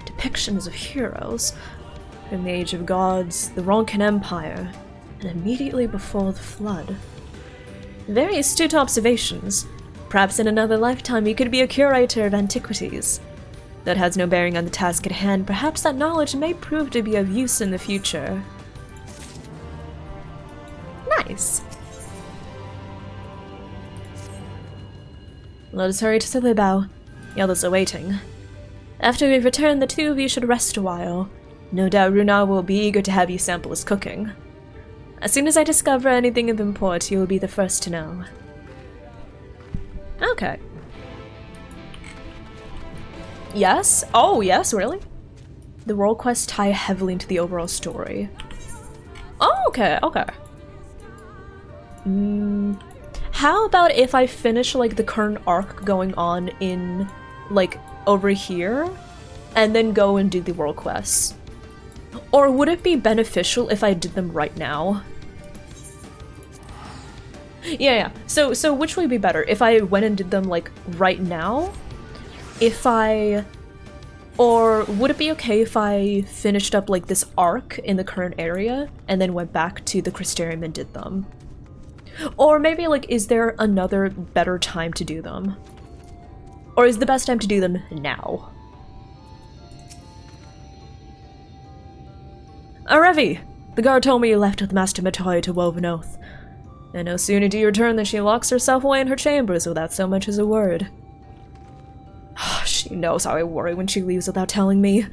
Depictions of heroes from the Age of Gods, the Ronkan Empire, and immediately before the Flood. Very astute observations. Perhaps in another lifetime you could be a curator of antiquities. That has no bearing on the task at hand. Perhaps that knowledge may prove to be of use in the future. Nice. Let us hurry to Silverbow. Yellow's awaiting. After we return, the two of you should rest a while. No doubt Runar will be eager to have you sample his cooking. As soon as I discover anything of import, you will be the first to know. Okay. Yes? Oh, yes, really? The role quests tie heavily into the overall story. Oh, okay. How about if I finish, like, the current arc going on in, like, over here, and then go and do the world quests? Or would it be beneficial if I did them right now? Yeah. So which would be better? If I went and did them, like, right now? Or would it be okay if I finished up, like, this arc in the current area, and then went back to the Crystarium and did them? Or maybe, like, is there another better time to do them? Or is the best time to do them now? Revi! The guard told me you left with Master Matoya to Woven Oath. And no sooner do you return than she locks herself away in her chambers without so much as a word. She knows how I worry when she leaves without telling me.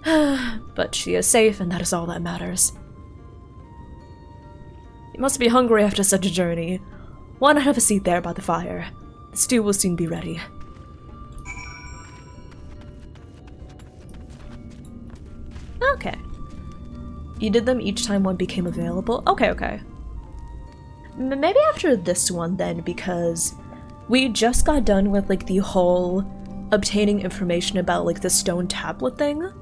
But she is safe, and that is all that matters. You must be hungry after such a journey. Why not have a seat there by the fire? The stew will soon be ready. Okay. You did them each time one became available? Okay. Maybe after this one then, because we just got done with, like, the whole obtaining information about, like, the stone tablet thing.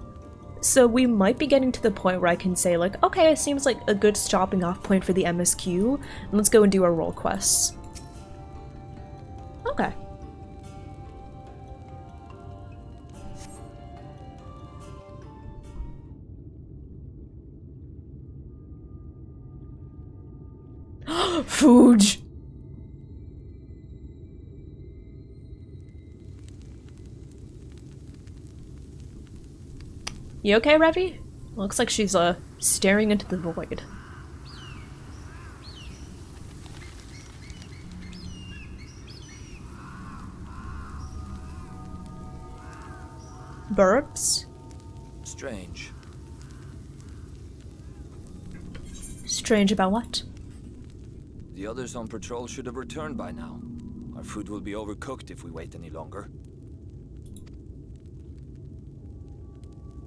So we might be getting to the point where I can say, like, okay, it seems like a good stopping off point for the MSQ, and let's go and do our role quests. Okay. Food! You okay, Revi? Looks like she's, staring into the void. Burps? Strange. Strange about what? The others on patrol should have returned by now. Our food will be overcooked if we wait any longer.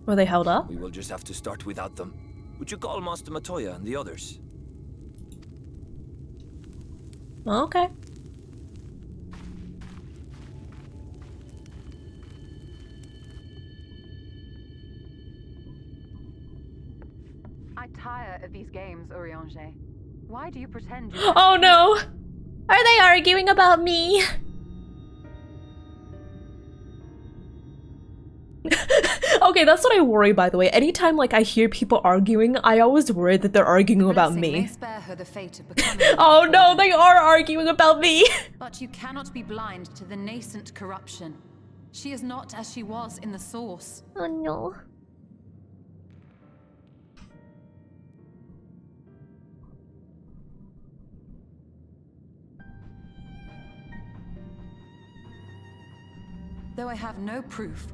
Were they held up? We will just have to start without them. Would you call Master Matoya and the others? Okay. I tire of these games, Urianger. Why do you pretend you... Oh no! Are they arguing about me? Okay, that's what I worry, by the way. Anytime, like, I hear people arguing, I always worry that they're arguing about me. May spare her the fate of becoming Oh no, they are arguing about me! But you cannot be blind to the nascent corruption. She is not as she was in the source. Oh no. though I have no proof,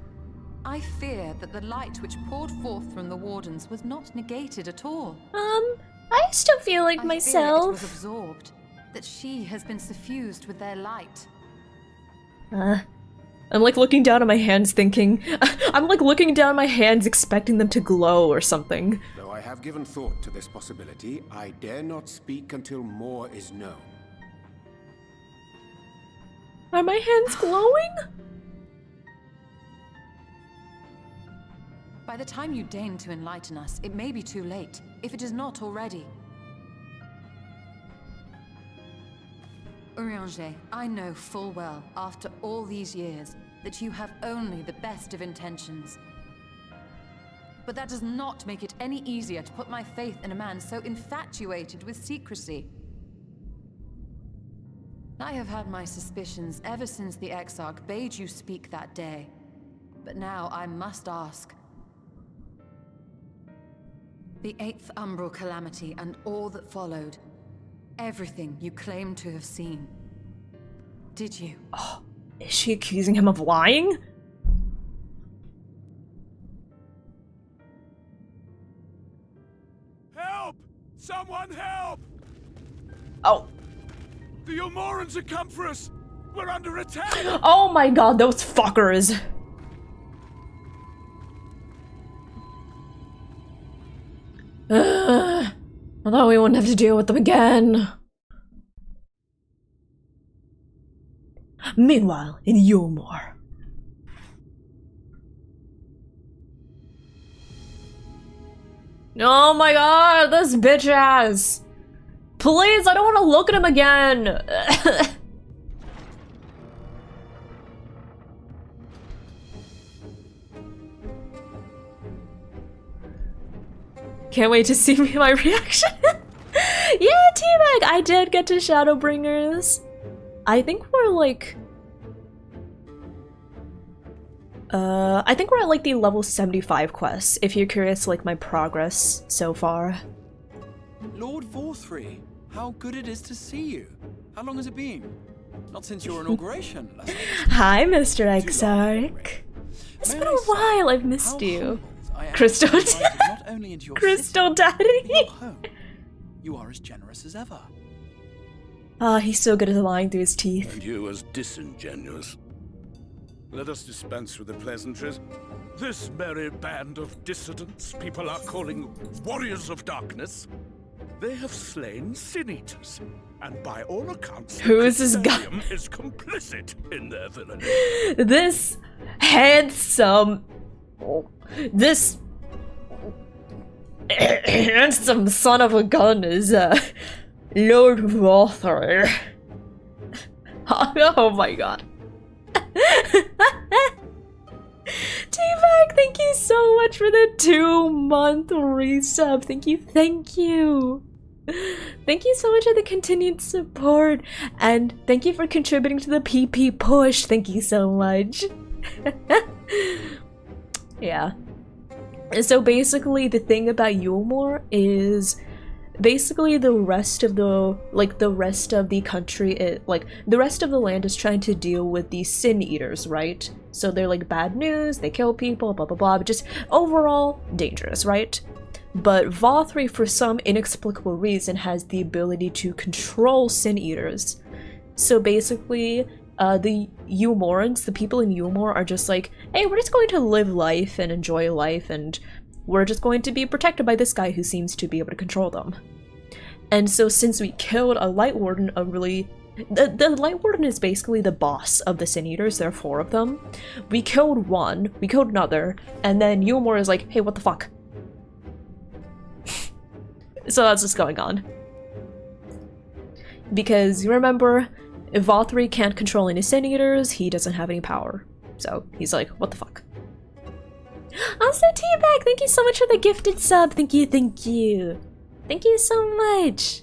I fear that the light which poured forth from the Wardens was not negated at all. I still feel like I fear it myself. was absorbed, that she has been suffused with their light. I'm like looking down at my hands thinking, I'm like looking down at my hands expecting them to glow or something. Though I have given thought to this possibility, I dare not speak until more is known. Are my hands glowing? By the time you deign to enlighten us, it may be too late, if it is not already. Urianger, I know full well, after all these years, that you have only the best of intentions. But that does not make it any easier to put my faith in a man so infatuated with secrecy. I have had my suspicions ever since the Exarch bade you speak that day. But now I must ask. The 8th Umbral Calamity and all that followed. Everything you claim to have seen. Did you? Oh, is she accusing him of lying? Help! Someone help! Oh. The Ilmorans have come for us! We're under attack! Oh my god, those fuckers! I thought we wouldn't have to deal with them again. Meanwhile, in Yulmore. Oh my god, this bitch ass! Please, I don't want to look at him again! Can't wait to see my reaction! Yeah, teabag! I did get to Shadowbringers. I think we're like... I think we're at like the level 75 quests, if you're curious like my progress so far. Lord VOD, how good it is to see you. How long has it been? Not since your inauguration. Hi, Mr. Exarch. It's been a while, I've missed you. Crystal Crystal Daddy! You are as generous as ever. Ah, he's so good at lying through his teeth. And you as disingenuous. Let us dispense with the pleasantries. This merry band of dissidents people are calling Warriors of Darkness. They have slain Sin Eaters, and by all accounts, who is this guy? Is complicit in their villainy. This handsome, this handsome son of a gun is Lord VOD. Oh my god. T-Mac, thank you so much for the 2-month resub. Thank you, thank you. Thank you so much for the continued support, and thank you for contributing to the PP push. Thank you so much. Yeah. So basically, the thing about Yulmore is basically the rest of the country, the rest of the land is trying to deal with these Sin Eaters, right? So they're like bad news, they kill people, blah blah blah, but just overall dangerous, right? But VOD, for some inexplicable reason, has the ability to control Sin Eaters. So basically, the Yulmorans, the people in Yulmore, are just like, hey, we're just going to live life and enjoy life, and we're just going to be protected by this guy who seems to be able to control them. And so since we killed a Light Warden, the Light Warden is basically the boss of the Sin Eaters, there are 4 of them. We killed one, we killed another, and then Yulmore is like, hey, what the fuck? So that's what's going on. Because, you remember, if VOD can't control any Sin Eaters, he doesn't have any power. So he's like, what the fuck? Also, Teabag, thank you so much for the gifted sub. Thank you, thank you. Thank you so much.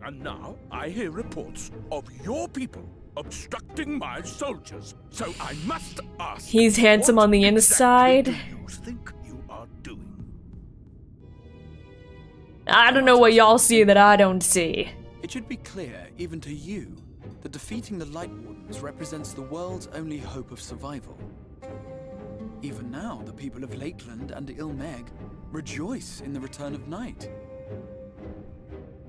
And now I hear reports of your people obstructing my soldiers. So I must ask. He's handsome on the inside. What do you think you are doing? I don't know what y'all see that I don't see. It should be clear, even to you, that defeating the Light Wardens represents the world's only hope of survival. Even now, the people of Lakeland and Ilmeg rejoice in the return of night.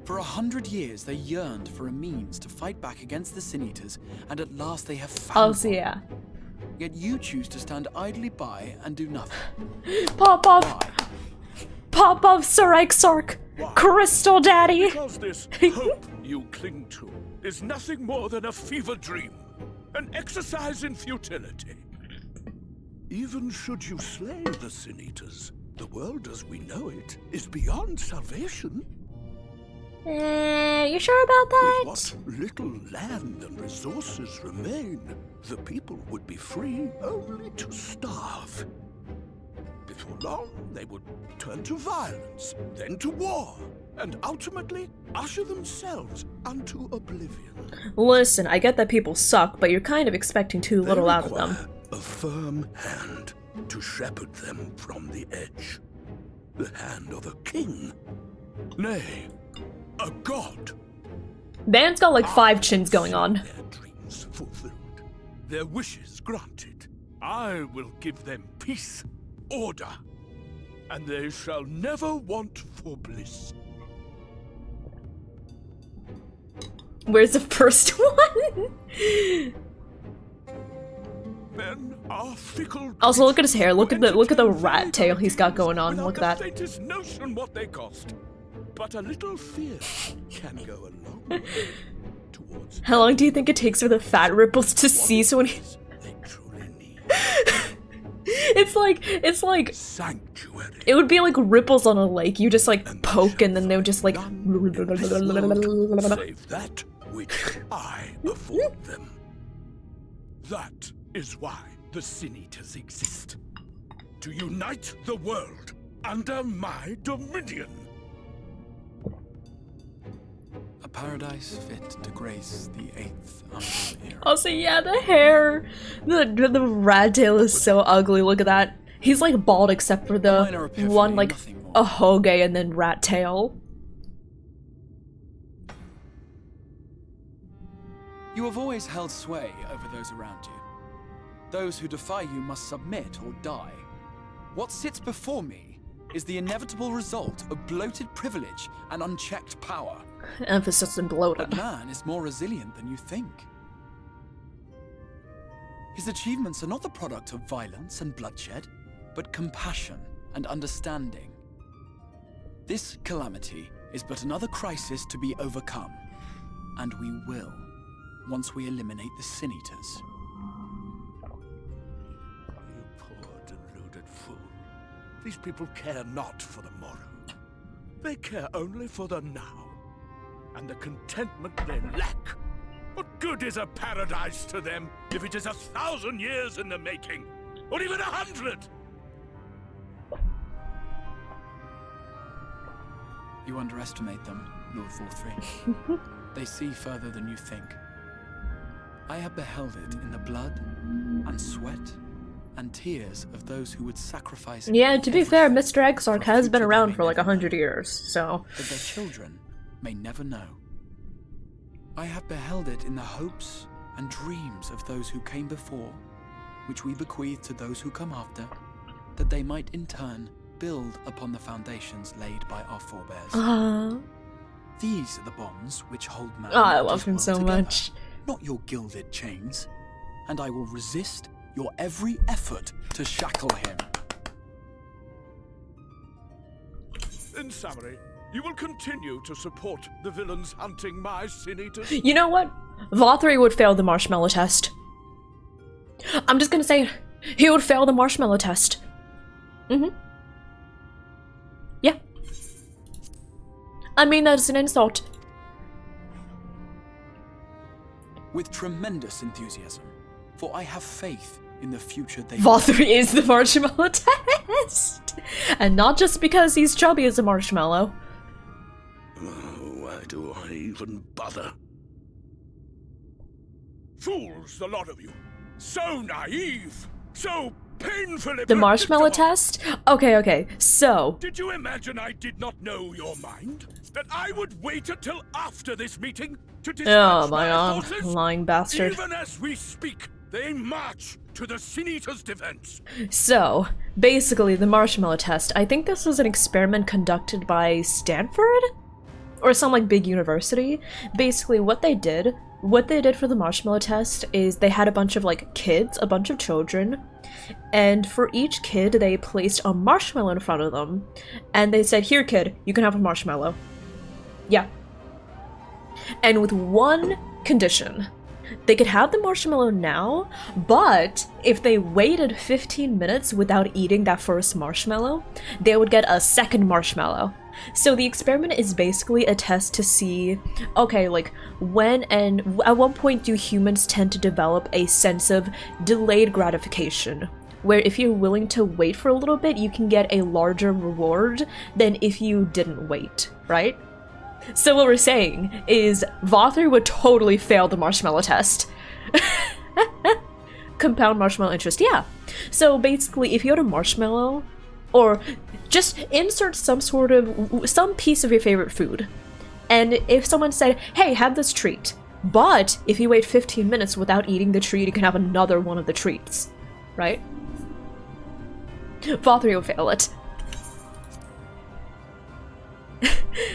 For 100 years, they yearned for a means to fight back against the Sin Eaters, and at last they have found Oh, yeah. Yet you choose to stand idly by and do nothing. Pop off! Why? Pop off, Sir Exarch! Crystal Daddy! Because this hope you cling to is nothing more than a fever dream, an exercise in futility. Even should you slay the Sin Eaters, the world as we know it is beyond salvation. You sure about that? With what little land and resources remain, the people would be free only to starve. Before long, they would turn to violence, then to war, and ultimately usher themselves unto oblivion. Listen, I get that people suck, but you're kind of expecting too little out of them. A firm hand to shepherd them from the edge. The hand of a king. Nay, a god. Van's got like 5 chins going on. Their dreams fulfilled, their wishes granted. I will give them peace, order, and they shall never want for bliss. Where's the first one? Men are fickle. Also, look at his hair. Look at the rat tail he's got going on. Without Look at the that. faintest notion what they cost. But a little fear can go a long way towards How long do you think it takes for the fat ripples to cease when he... they truly need. It's like Sanctuary. it would be like ripples on a lake. You just like poke and then they would just like Save that which I afford them. That is why the Sin Eaters exist. To unite the world under my dominion. A paradise fit to grace the 8th Unreal Era. Also, yeah, the hair, the rat tail is so ugly. Look at that. He's like bald except for the Minor epiphany, one like nothing more. a hoge and then rat tail. You have always held sway over those around you. Those who defy you must submit or die. What sits before me is the inevitable result of bloated privilege and unchecked power. Emphasis in But bloated. man is more resilient than you think. His achievements are not the product of violence and bloodshed, but compassion and understanding. This calamity is but another crisis to be overcome, and we will, once we eliminate the Sin Eaters. You poor deluded fool. These people care not for the morrow. They care only for the now. And the contentment they lack. What good is a paradise to them if it is 1,000 years in the making? Or even 100? You underestimate them, Lord Forthry. They see further than you think. I have beheld it in the blood and sweat and tears of those who would sacrifice. Yeah, to be fair, everything Mr. Exarch for a has been future around they for like may never 100 know, years, so... that their children may never know. I have beheld it in the hopes and dreams of those who came before, which we bequeath to those who come after, that they might in turn build upon the foundations laid by our forebears. These are the bonds which hold man. Oh, I and love his him world so together, much. not your gilded chains, and I will resist your every effort to shackle him. In summary, you will continue to support the villains hunting my Sin Eaters? You know what? Vothry would fail the marshmallow test. I'm just gonna say it. He would fail the marshmallow test. Yeah. I mean that as an insult. With tremendous enthusiasm, for I have faith in the future they Vothry is the marshmallow test! And not just because he's chubby as a marshmallow. Why do I even bother? Fools, the lot of you! So naive! So painfully The marshmallow predictable. test? Okay, so... Did you imagine I did not know your mind? That I would wait until after this meeting to dispatch Oh my god, forces? lying bastard. Even as we speak, they march to the Sin Eater's defense. So, basically, the marshmallow test. I think this was an experiment conducted by Stanford? Or some, like, big university. Basically, what they did for the marshmallow test is they had a bunch of, like, kids, a bunch of children, and for each kid, they placed a marshmallow in front of them, and they said, "Here, kid, you can have a marshmallow." Yeah. And with one condition. They could have the marshmallow now, but if they waited 15 minutes without eating that first marshmallow, they would get a second marshmallow. So the experiment is basically a test to see, okay, like, when and at what point do humans tend to develop a sense of delayed gratification, where if you're willing to wait for a little bit, you can get a larger reward than if you didn't wait, right? So what we're saying is Vothri would totally fail the marshmallow test. Compound marshmallow interest, yeah. So basically, if you had a marshmallow, or just insert some piece of your favorite food, and if someone said, "Hey, have this treat," but if you wait 15 minutes without eating the treat, you can have another one of the treats, right? Vothri will fail it.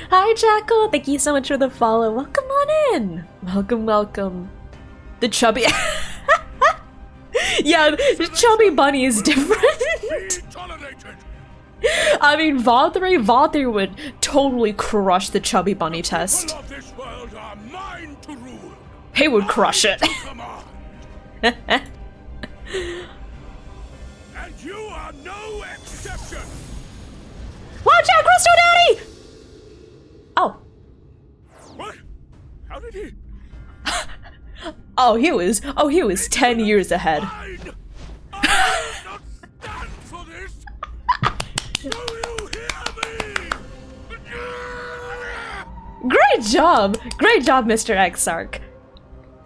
Hi, Jackal! Thank you so much for the follow. Welcome on in! Welcome. The chubby... Yeah, the chubby bunny is different. I mean, Vothri would totally crush the chubby bunny test. He would crush it. And you are no exception! Watch out, Crystal Daddy! Oh. What? How did he? He was 10 years ahead. I will not stand for this! Do you hear me? Great job, Mr. Exarch.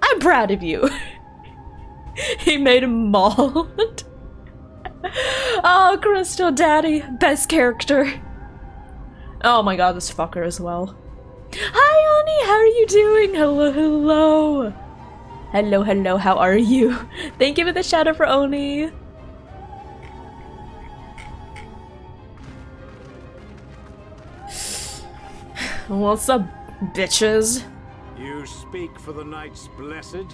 I'm proud of you. He made him mauled. Oh, Crystal Daddy, best character. Oh my god, this fucker as well. Hi, Oni, how are you doing? Hello. Hello, how are you? Thank you for the shout out for Oni. What's up, bitches? You speak for the Knights Blessed?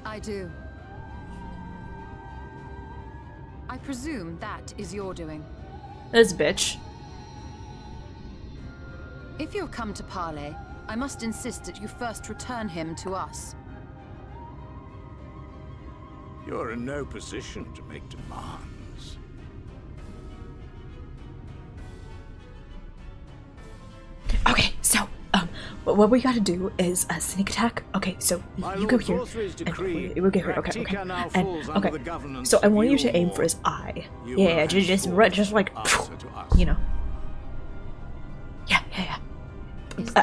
I do. I presume that is your doing. This bitch. If you've come to parley, I must insist that you first return him to us. You're in no position to make demands. Okay, so, what we gotta do is a sneak attack. Okay, so you go here, and we'll get here. Okay. And okay, so I want you to aim for his eye. Yeah, just like, you know. Yeah.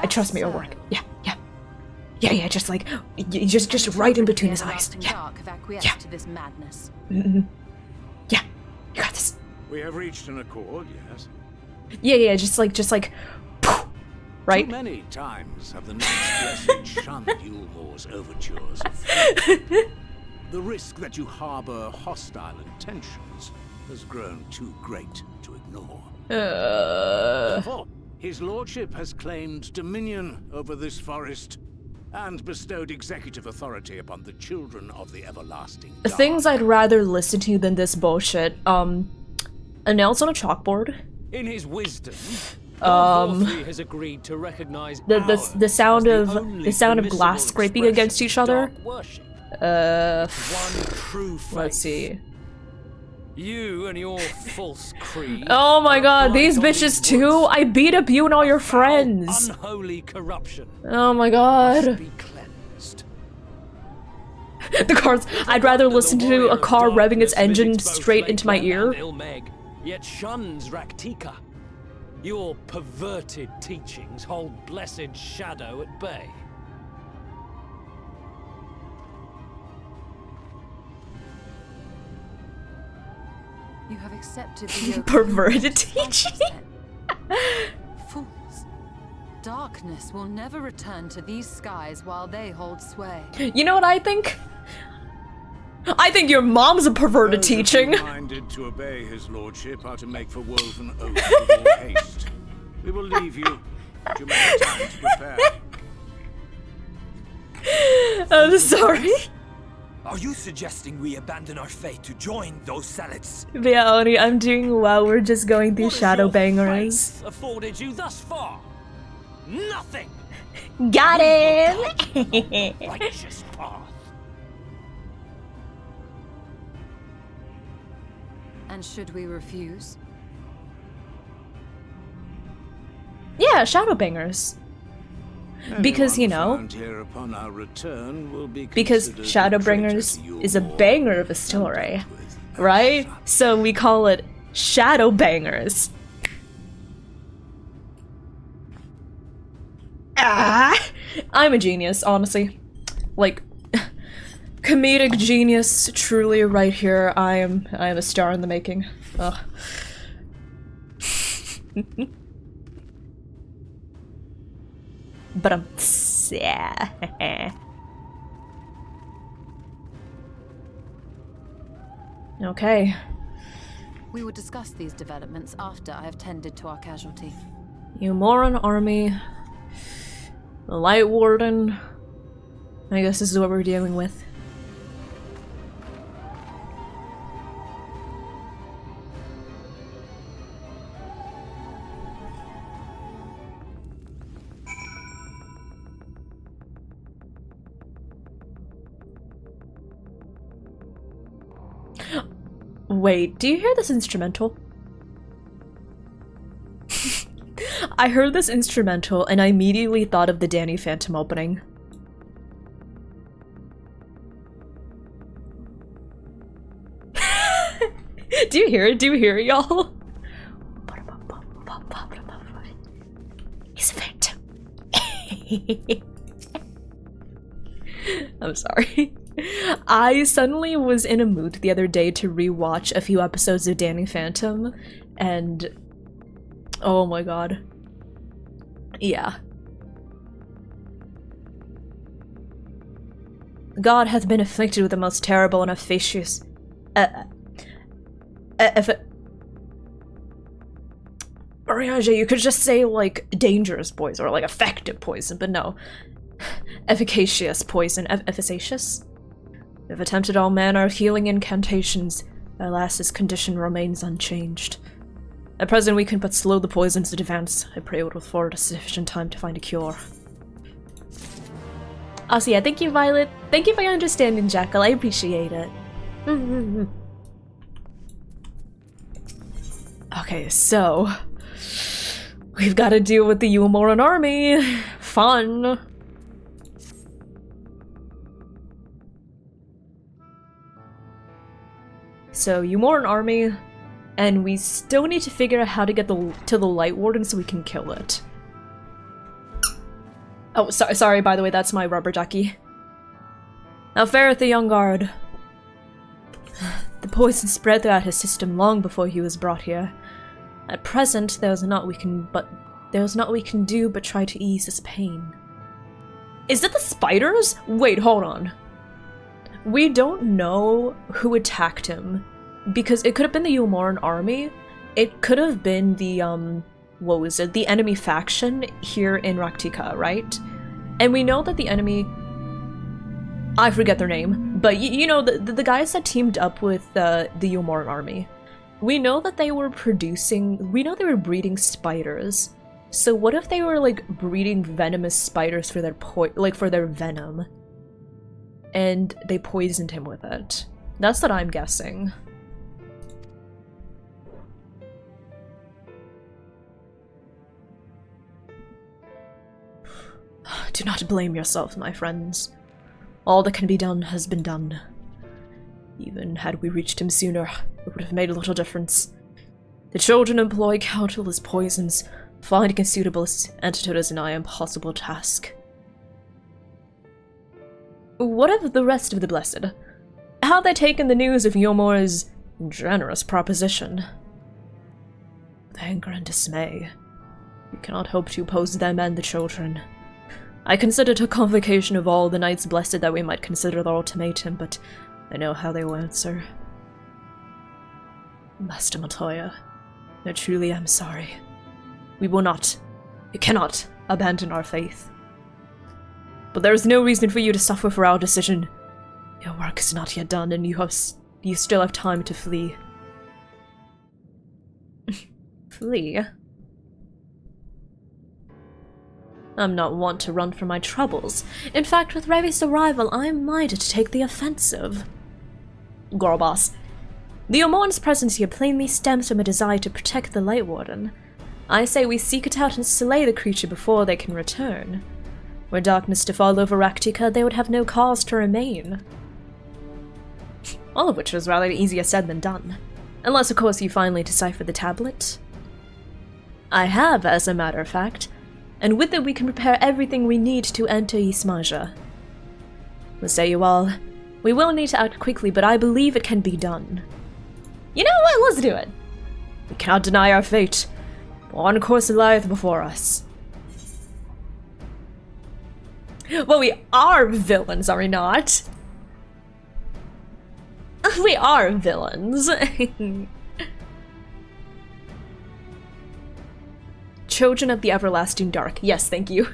Trust me, it'll work. Yeah. Just like, just right in between his eyes. Yeah. To this madness. Yeah, you got this. We have reached an accord, yes. Yeah. Just like. Right? Too many times have the Knights Blessed shunned Yulmore's overtures of freedom. The risk that you harbor hostile intentions has grown too great to ignore. Therefore, his lordship has claimed dominion over this forest and bestowed executive authority upon the children of the everlasting dark. Things I'd rather listen to than this bullshit. Announced on a chalkboard. In his wisdom, Vothri has agreed to recognize the sound of glass scraping against each other. One true faith. Let's see. You and your false creed. Oh my god, these bitches too! I beat up you and all your friends! Unholy corruption. Oh my god. Be cleansed. The cars. I'd rather listen to a car revving its engine straight into my ear. Yet shuns Raktika. Your perverted teachings hold blessed shadow at bay. You have accepted the yoke Perverted teaching. Fools. Darkness will never return to these skies while they hold sway. You know what I think? I think your mom's a perverted Those teaching. of you minded to obey his lordship are to make for woven oath with all haste. We will leave you. But you may have time to prepare. I'm sorry. Are you suggesting we abandon our fate to join those zealots? Yeah, Oni, I'm doing well. We're just going through What has your Shadowbangers. faith afforded you thus far? Nothing. Got him! Righteous path. And should we refuse? Yeah, Shadowbangers. Because, you know, Anyone found here upon our return will be because considered a traitor Shadowbringers to is a Yulmore banger of a and story, dealt with as right? such. So we call it Shadowbangers. Ah! I'm a genius, honestly. Like, comedic genius, truly, right here. I am a star in the making. Ugh. But yeah. Okay. We will discuss these developments after I have tended to our casualty. Umoran army. The Light Warden. I guess this is what we're dealing with. Wait, do you hear this instrumental? I heard this instrumental and I immediately thought of the Danny Phantom opening. Do you hear it? Do you hear it, y'all? He's a phantom. I'm sorry. I suddenly was in a mood the other day to rewatch a few episodes of Danny Phantom, and oh my god. Yeah. God hath been afflicted with the most terrible and efficacious Mariage, you could just say, like, dangerous poison, or, like, effective poison, but no. Efficacious poison. Efficacious? We have attempted all manner of healing incantations. Alas, his condition remains unchanged. At present, we can but slow the poison's advance. I pray it will afford us sufficient time to find a cure. Oh, so yeah, thank you, Violet. Thank you for your understanding, Jackal. I appreciate it. Okay, so we've got to deal with the Umoran army. Fun. So Umoran army, and we still need to figure out how to get to the Light Warden so we can kill it. Oh, sorry, by the way, that's my rubber ducky. Now fareth the young guard. The poison spread throughout his system long before he was brought here. At present, there's naught we can do but try to ease his pain. Is it the spiders? Wait, hold on. We don't know who attacked him, because it could have been the Umoran army. It could have been the, what was it? The enemy faction here in Raktika, right? And we know that the enemy... I forget their name, but you know, the guys that teamed up with the Umoran army. We know that they were breeding spiders. So what if they were, like, breeding venomous spiders for their venom? And they poisoned him with it. That's what I'm guessing. Do not blame yourself, my friends. All that can be done has been done. Even had we reached him sooner, it would have made little difference. The children employ countless poisons. Finding a suitable antidote is an nigh impossible task. What of the rest of the Blessed? How have they taken the news of Yomor's Generous proposition. With anger and dismay, we cannot hope to oppose them and the children. I considered a convocation of all the Knights Blessed that we might consider their ultimatum, but I know how they will answer. Master Montoya, I truly am sorry. We cannot abandon our faith. But there is no reason for you to suffer for our decision. Your work is not yet done, and you still have time to flee. Flee? I'm not one to run from my troubles. In fact, with Revi's arrival, I am minded to take the offensive. Girl boss. The Omon's presence here plainly stems from a desire to protect the Light Warden. I say we seek it out and slay the creature before they can return. Were darkness to fall over Raktika, they would have no cause to remain. All of which was rather easier said than done. Unless, of course, you finally decipher the tablet. I have, as a matter of fact, and with it we can prepare everything we need to enter Ismaja. What say you all? We will need to act quickly, but I believe it can be done. You know what? Let's do it! We cannot deny our fate. One course lieth before us. Well, we are villains, are we not? We are villains. Children of the Everlasting Dark. Yes, thank you.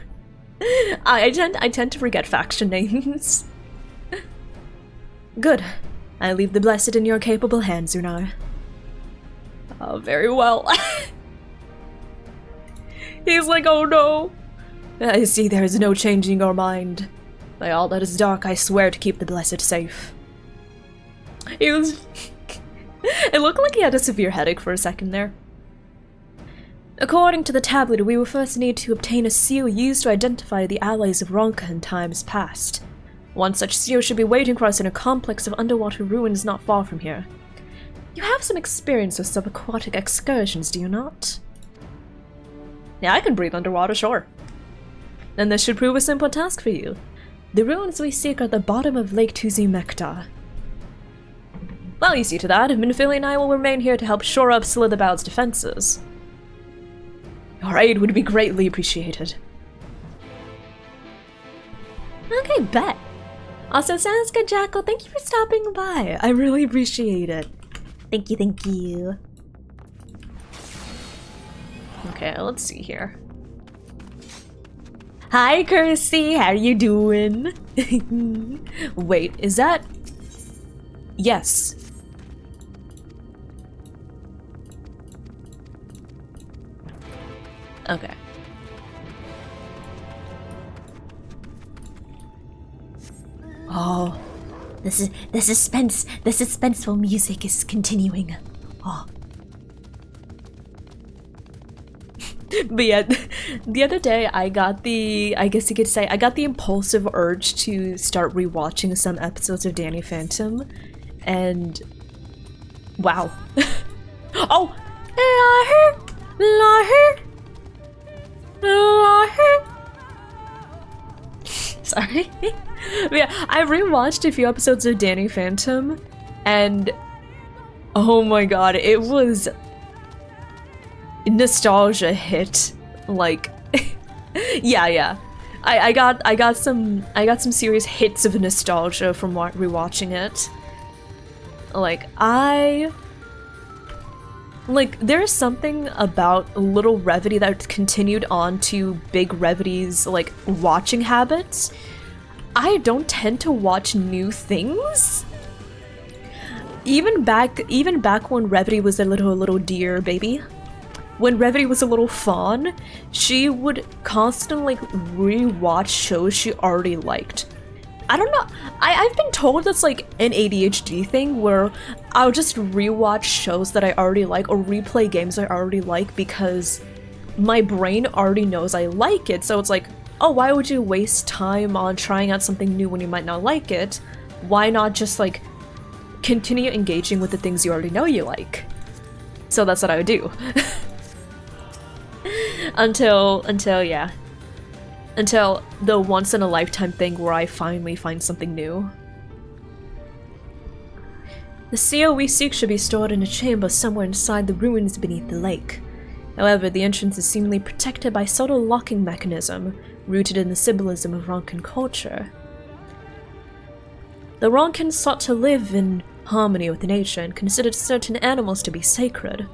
I tend to forget faction names. Good. I leave the blessed in your capable hands, Unar. Oh, very well. He's like, oh no. I see there is no changing your mind. By all that is dark, I swear to keep the blessed safe. He was... It looked like he had a severe headache for a second there. According to the tablet, we will first need to obtain a seal used to identify the allies of Ronka in times past. One such seal should be waiting for us in a complex of underwater ruins not far from here. You have some experience with subaquatic excursions, do you not? Yeah, I can breathe underwater, sure. Then this should prove a simple task for you. The ruins we seek are at the bottom of Lake Tuzimekta. Well, you see to that, Minfili and I will remain here to help shore up Slitherbout's defenses. Your aid would be greatly appreciated. Okay, bet. Also, sounds good, Jackal. Thank you for stopping by. I really appreciate it. Thank you, thank you. Okay, let's see here. Hi, Kirsty. How you doing? Wait, is that... Yes. Okay. Oh, the suspenseful music is continuing. Oh. But yeah, the other day I got the, I guess you could say, I got the impulsive urge to start rewatching some episodes of Danny Phantom, and wow. Oh! Sorry. But yeah, I rewatched a few episodes of Danny Phantom, and oh my god, it was nostalgia hit. Like, yeah. I got some serious hits of nostalgia from rewatching it. Like, there's something about Little Revity that continued on to Big Revity's, like, watching habits. I don't tend to watch new things. Even back when Revity was a little deer baby, when Revity was a little fawn, she would constantly rewatch shows she already liked. I don't know, I've been told that's like an ADHD thing where I'll just rewatch shows that I already like or replay games I already like because my brain already knows I like it, so it's like, oh, why would you waste time on trying out something new when you might not like it? Why not just like continue engaging with the things you already know you like? So that's what I would do. Until the once-in-a-lifetime thing where I finally find something new. The seal we seek should be stored in a chamber somewhere inside the ruins beneath the lake. However, the entrance is seemingly protected by a subtle locking mechanism rooted in the symbolism of Ronkan culture. The Ronkans sought to live in harmony with nature and considered certain animals to be sacred.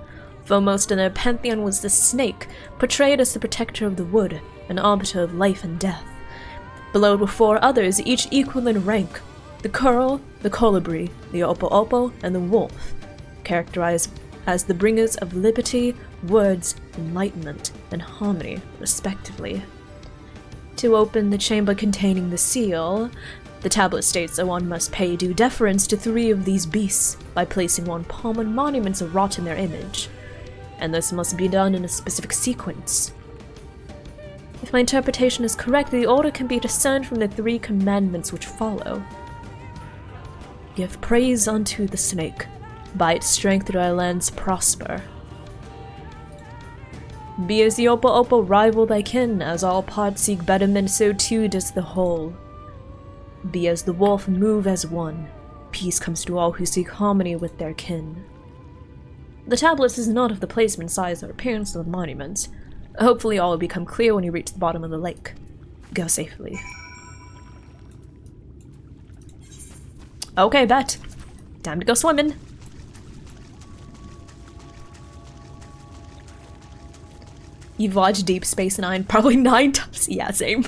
Foremost in their pantheon was the snake, portrayed as the protector of the wood, an arbiter of life and death. Below were 4 others, each equal in rank: the curl, the colibri, the opo-opo, and the wolf, characterized as the bringers of liberty, words, enlightenment, and harmony, respectively. To open the chamber containing the seal, the tablet states that one must pay due deference to 3 of these beasts by placing one palm on monuments wrought in their image, and this must be done in a specific sequence. If my interpretation is correct, the order can be discerned from the 3 commandments which follow. Give praise unto the snake. By its strength do our lands prosper. Be as the opo-opo rival thy kin, as all parts seek betterment, so too does the whole. Be as the wolf, move as one. Peace comes to all who seek harmony with their kin. The tablets is not of the placement, size, or appearance of the monuments. Hopefully all will become clear when you reach the bottom of the lake. Go safely. Okay, bet. Time to go swimming. You've watched Deep Space Nine probably 9 times. Yeah, same.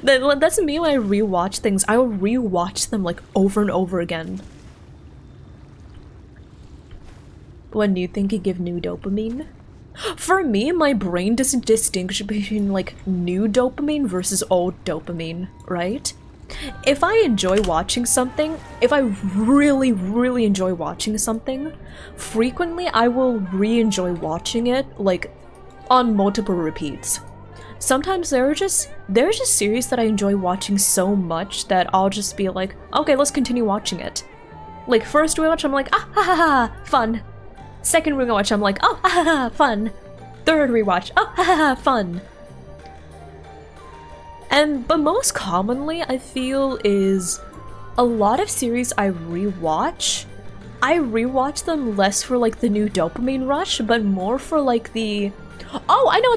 That's me when I rewatch things. I will rewatch them like over and over again. When do you think you give new dopamine? For me, my brain doesn't distinguish between like new dopamine versus old dopamine, right? If I enjoy watching something, if I really, really enjoy watching something, frequently I will re-enjoy watching it like on multiple repeats. Sometimes there are just series that I enjoy watching so much that I'll just be like, okay, let's continue watching it. Like first rewatch, I'm like, ah ha ha ha, fun. Second rewatch, I'm like, oh ha ha ha, fun. Third rewatch, oh ha ha ha, fun. But most commonly, I feel is a lot of series I rewatch them less for like the new dopamine rush, but more for like the, oh, I know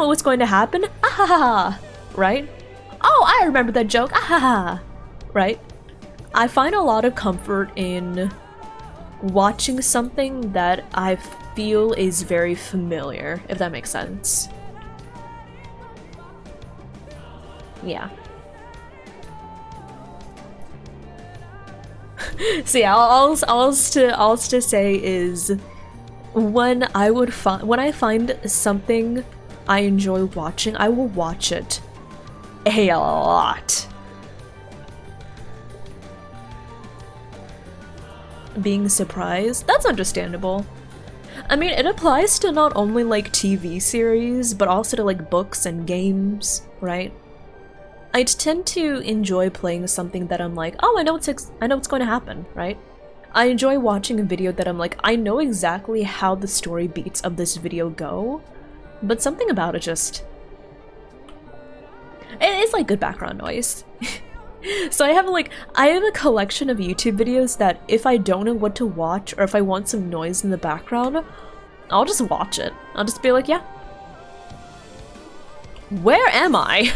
what's going to happen, ah ha ha, right? Oh, I remember that joke, ah ha ha, right? I find a lot of comfort in watching something that I feel is very familiar, if that makes sense. Yeah. So yeah, all to say is when I find something I enjoy watching, I will watch it a lot. Being surprised, that's understandable. I mean, it applies to not only like TV series, but also to like books and games, right? I tend to enjoy playing something that I'm like, oh, I know what's going to happen, right? I enjoy watching a video that I'm like, I know exactly how the story beats of this video go, but something about it just... It's like good background noise. So I have a collection of YouTube videos that if I don't know what to watch or if I want some noise in the background, I'll just watch it. I'll just be like, yeah. Where am I?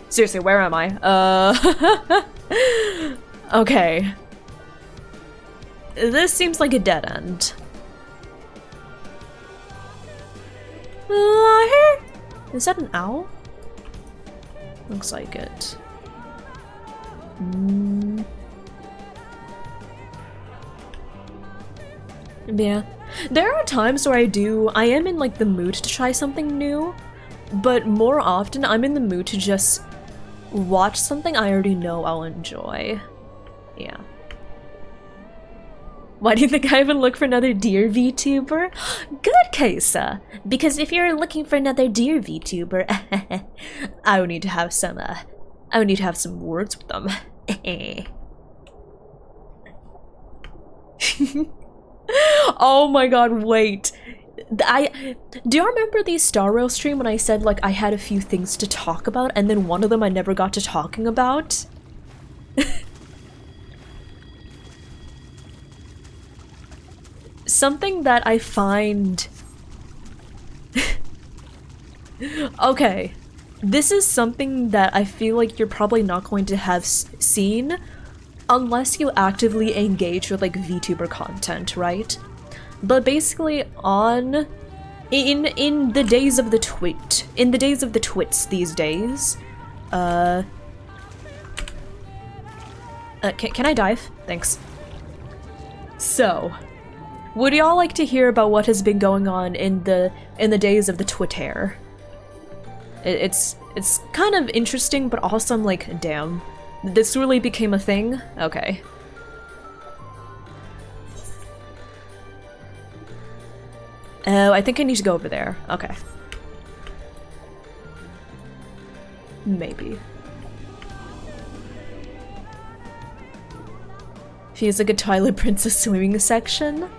Seriously, where am I? Okay. This seems like a dead end. Is that an owl? Looks like it. Yeah. There are times where I am in like the mood to try something new, but more often I'm in the mood to just watch something I already know I'll enjoy. Yeah. Why do you think I haven't looked for another deer VTuber? Good, Kaisa! Because if you're looking for another deer VTuber, I would need to have some words with them. Oh my god, wait. Do you remember the Star Rail stream when I said like I had a few things to talk about and then one of them I never got to talking about? Something that I find... Okay, this is something that I feel like you're probably not going to have seen unless you actively engage with like VTuber content, right? But basically in the days of the twits these days, can I dive? Thanks. So, would y'all like to hear about what has been going on in the days of the Twitter? It's kind of interesting, but also I'm like, damn, this really became a thing? Okay. Oh, I think I need to go over there. Okay. Maybe. Feels like a Twilight Princess swimming section.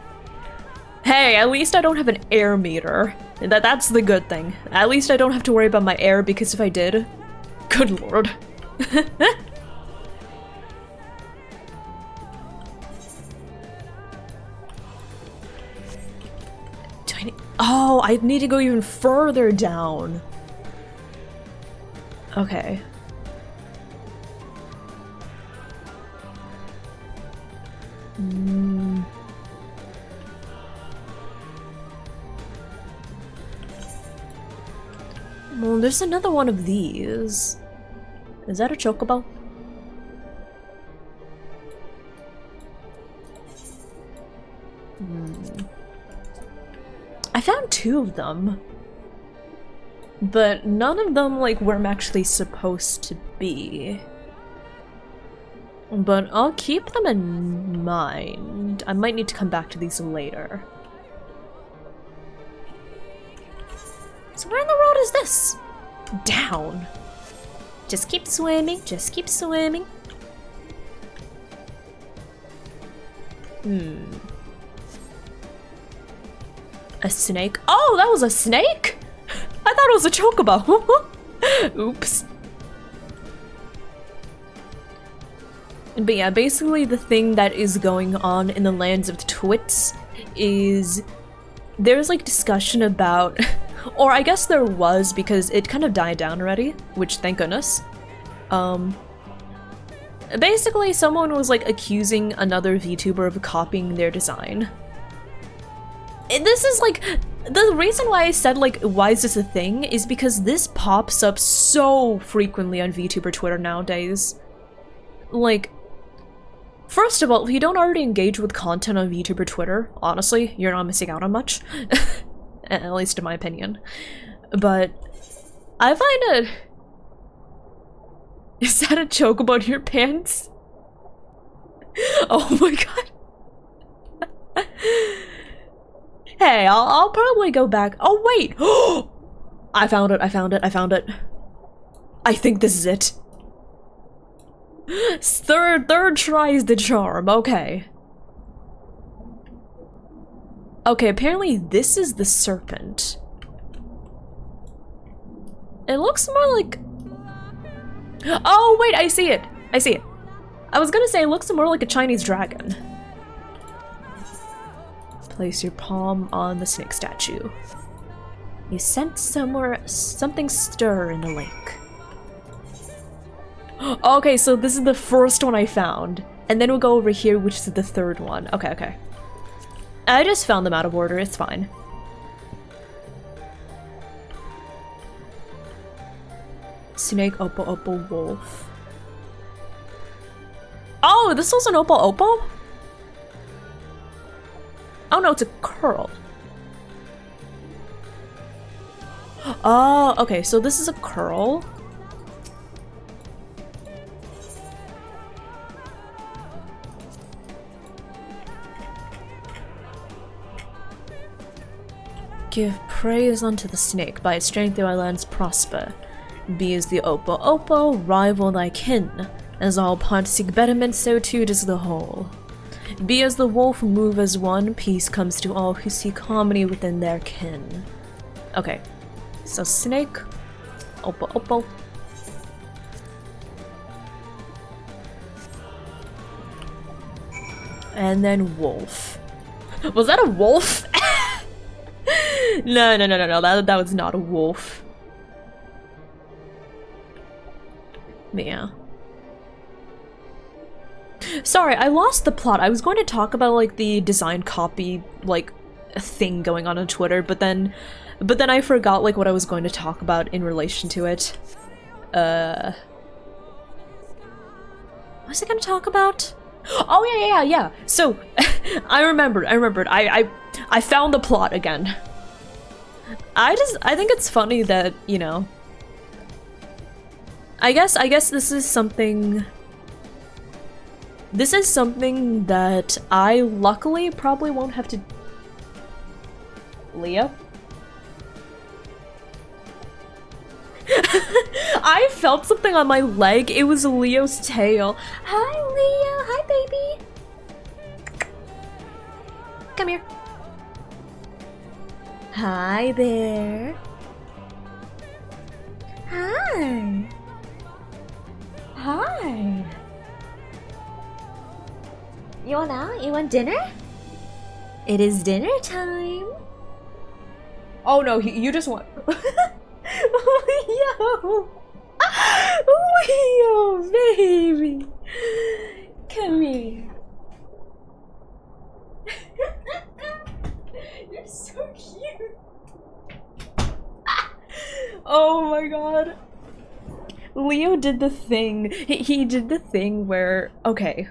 Hey, at least I don't have an air meter. That's the good thing. At least I don't have to worry about my air, because if I did, good lord. Oh, I need to go even further down. Okay. Well, there's another one of these. Is that a chocobo? I found 2 of them, but none of them like where I'm actually supposed to be. But I'll keep them in mind. I might need to come back to these later. So where in the world is this? Down. Just keep swimming, just keep swimming. A snake? Oh, that was a snake? I thought it was a chocobo. Oops. But yeah, basically the thing that is going on in the lands of the Twits is there's like discussion about, or I guess there was because it kind of died down already, which thank goodness. Basically someone was like accusing another VTuber of copying their design. This is like, the reason why I said like, why is this a thing, is because this pops up so frequently on VTuber Twitter nowadays. Like, first of all, if you don't already engage with content on VTuber Twitter, honestly, you're not missing out on much. At least in my opinion. But I find it... Is that a chocobo in your pants? Oh my god. Hey, I'll probably go back. Oh wait! I found it, I found it, I found it. I think this is it. Third tries the charm, okay. Okay, apparently this is the serpent. It looks more like... Oh wait, I see it! I see it. I was gonna say it looks more like a Chinese dragon. Place your palm on the snake statue. You sense something stir in the lake. Okay, so this is the first one I found. And then we'll go over here, which is the 3rd one. Okay, okay. I just found them out of order, it's fine. Snake, opal, opal, wolf. Oh, this was an opal, opal? Oh no, it's a curl. Oh, okay, so this is a curl. Give praise unto the snake, by its strength thy lands prosper. Be as the opal, opal, rival thy kin. As all parts seek betterment, so too does the whole. Be as the wolf, move as one. Peace comes to all who seek harmony within their kin. Okay. So snake. Oppo, oppo. And then wolf. Was that a wolf? No. That was not a wolf. Yeah. Sorry, I lost the plot. I was going to talk about like the design copy like thing going on Twitter, but then I forgot like what I was going to talk about in relation to it. What was I going to talk about? Oh yeah. So I remembered. I found the plot again. I think it's funny that, you know, I guess this is something that I luckily probably won't have to. Leo? I felt something on my leg. It was Leo's tail. Hi, Leo. Hi, baby. Come here. Hi there. Hi. Hi. You want out? You want dinner? It is dinner time. Oh no, you just want. Leo! Leo, baby! Come here. You're so cute! Oh my god. Leo did the thing. He did the thing where, okay,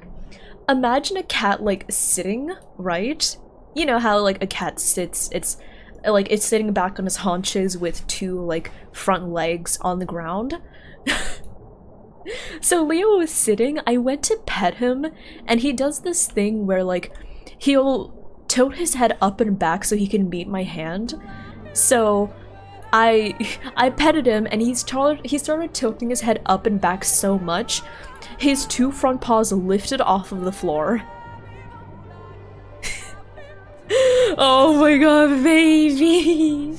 imagine a cat like sitting, right? You know how like a cat sits, it's sitting back on his haunches with two like front legs on the ground. So Leo was sitting, I went to pet him, and he does this thing where like he'll tilt his head up and back so he can meet my hand. So I petted him and he started tilting his head up and back so much, his two front paws lifted off of the floor. Oh my god, baby!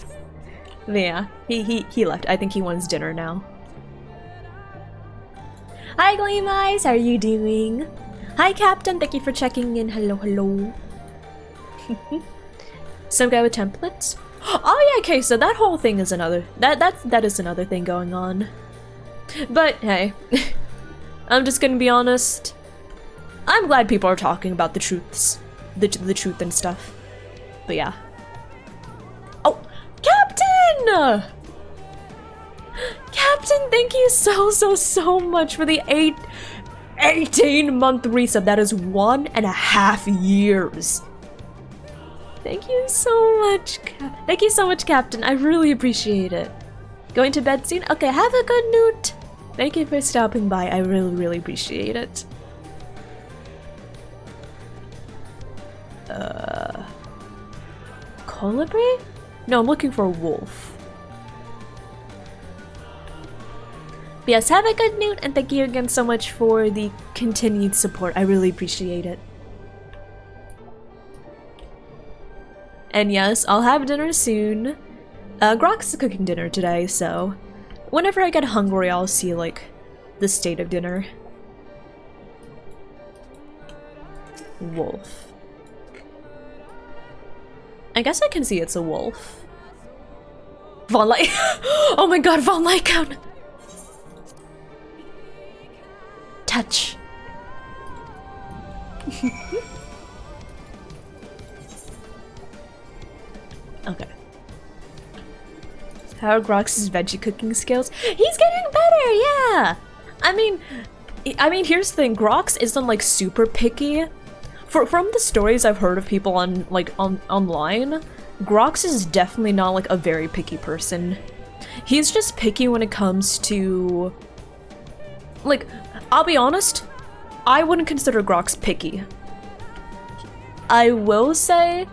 Yeah, he left. I think he wants dinner now. Hi, Gleam Eyes, how are you doing? Hi, Captain, thank you for checking in. Hello, hello. Some guy with templates? Oh yeah, okay, so that whole thing is another. That is another thing going on. But hey, I'm just gonna be honest. I'm glad people are talking about the truths, the truth and stuff. But yeah. Oh, Captain! Captain, thank you so much for the 18-month resub. That is 1.5 years. Thank you so much, thank you so much, Captain. I really appreciate it. Going to bed soon? Okay, have a good newt. Thank you for stopping by. I really appreciate it. Colibri? No, I'm looking for a wolf. But yes, have a good newt, and thank you again so much for the continued support. I really appreciate it. And yes, I'll have dinner soon. Grok's cooking dinner today, so whenever I get hungry, I'll see like the state of dinner. Wolf. I guess I can see it's a wolf. Von Lycan. Oh my god, Von Lycan! Touch. Okay. How are Grox's veggie cooking skills? He's getting better, yeah! I mean, here's the thing, Grox isn't like super picky. From the stories I've heard of people on online, Grox is definitely not like a very picky person. He's just picky when it comes to, like, I'll be honest, I wouldn't consider Grox picky. I will say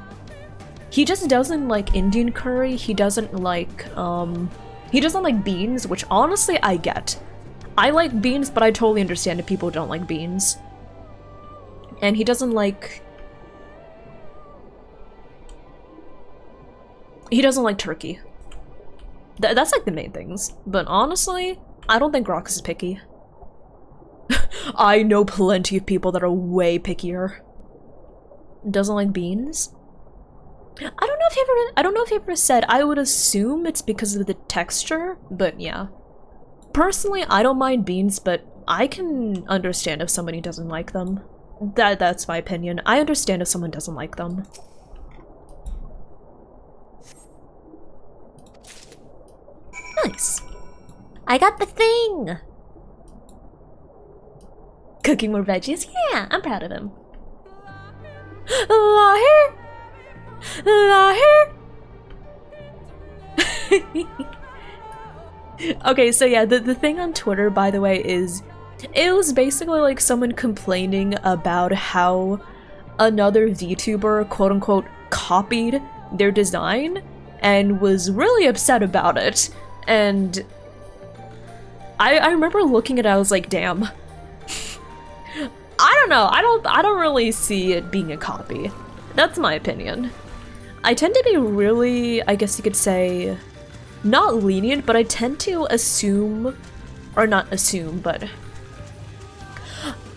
he just doesn't like Indian curry. He doesn't like beans, which honestly I get. I like beans, but I totally understand if people don't like beans. And he doesn't like... He doesn't like turkey. That's like the main things. But honestly, I don't think Rox is picky. I know plenty of people that are way pickier. Doesn't like beans? I don't know if he ever said. I would assume it's because of the texture, but yeah. Personally, I don't mind beans, but I can understand if somebody doesn't like them. That's my opinion. I understand if someone doesn't like them. Nice. I got the thing! Cooking more veggies? Yeah, I'm proud of him. Liar! Liar! Okay, so yeah, the thing on Twitter, by the way, is it was basically like someone complaining about how another VTuber, quote-unquote, copied their design and was really upset about it. And I remember looking at it, I was like, damn. I don't know, I don't really see it being a copy. That's my opinion. I tend to be really, I guess you could say, not lenient, but I tend to assume, or not assume, but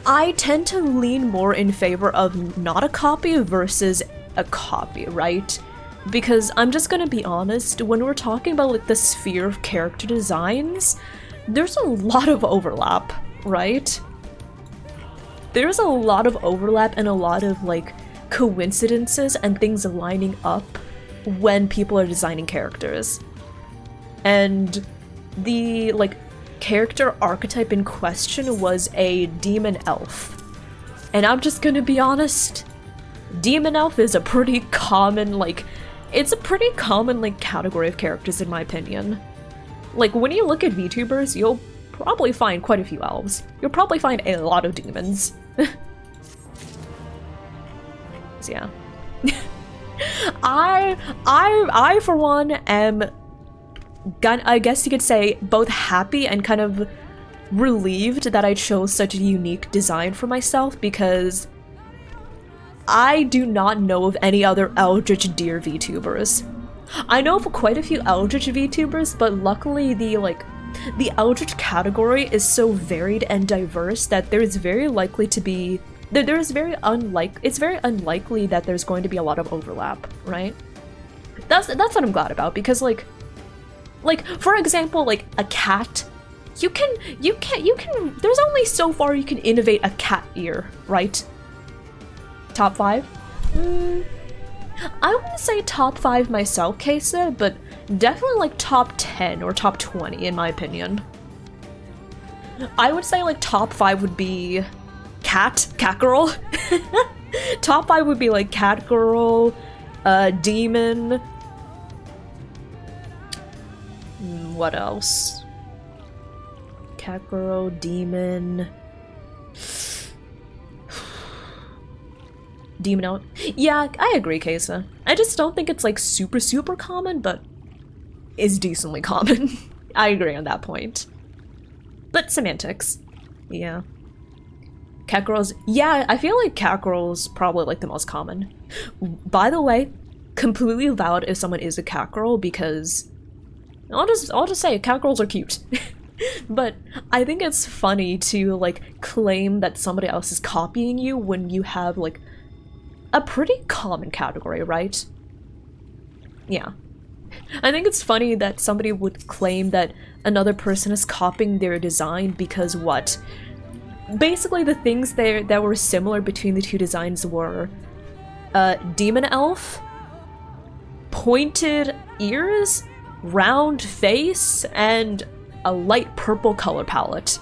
I tend to lean more in favor of not a copy versus a copy, right? Because I'm just gonna be honest, when we're talking about like the sphere of character designs, there's a lot of overlap, right? There's a lot of overlap and a lot of like coincidences and things lining up when people are designing characters. And the like character archetype in question was a demon elf. And I'm just gonna be honest, demon elf is a pretty common like category of characters in my opinion. Like when you look at VTubers, you'll probably find quite a few elves. You'll probably find a lot of demons. So yeah. I for one am, I guess you could say, both happy and kind of relieved that I chose such a unique design for myself, because I do not know of any other Eldritch Deer VTubers. I know of quite a few Eldritch VTubers, but luckily the Eldritch category is so varied and diverse that there's very likely to be it's very unlikely that there's going to be a lot of overlap, right? That's what I'm glad about, because like for example, like a cat, you can there's only so far you can innovate a cat ear, right? Top 5? I wouldn't say top 5 myself, Kesa, but definitely like top 10 or top 20 in my opinion. I would say like top 5 would be cat girl. Top 5 would be like cat girl, demon. What else? Cat girl, demon. Demon out. Yeah, I agree, Kesa. I just don't think it's like super common, but is decently common. I agree on that point. But semantics. Yeah. Cat girls. Yeah, I feel like cat girls probably like the most common. By the way, completely valid if someone is a cat girl, because I'll just say cat girls are cute. But I think it's funny to like claim that somebody else is copying you when you have like a pretty common category, right? Yeah. I think it's funny that somebody would claim that another person is copying their design because what? Basically the things that were similar between the two designs were demon elf, pointed ears, round face, and a light purple color palette.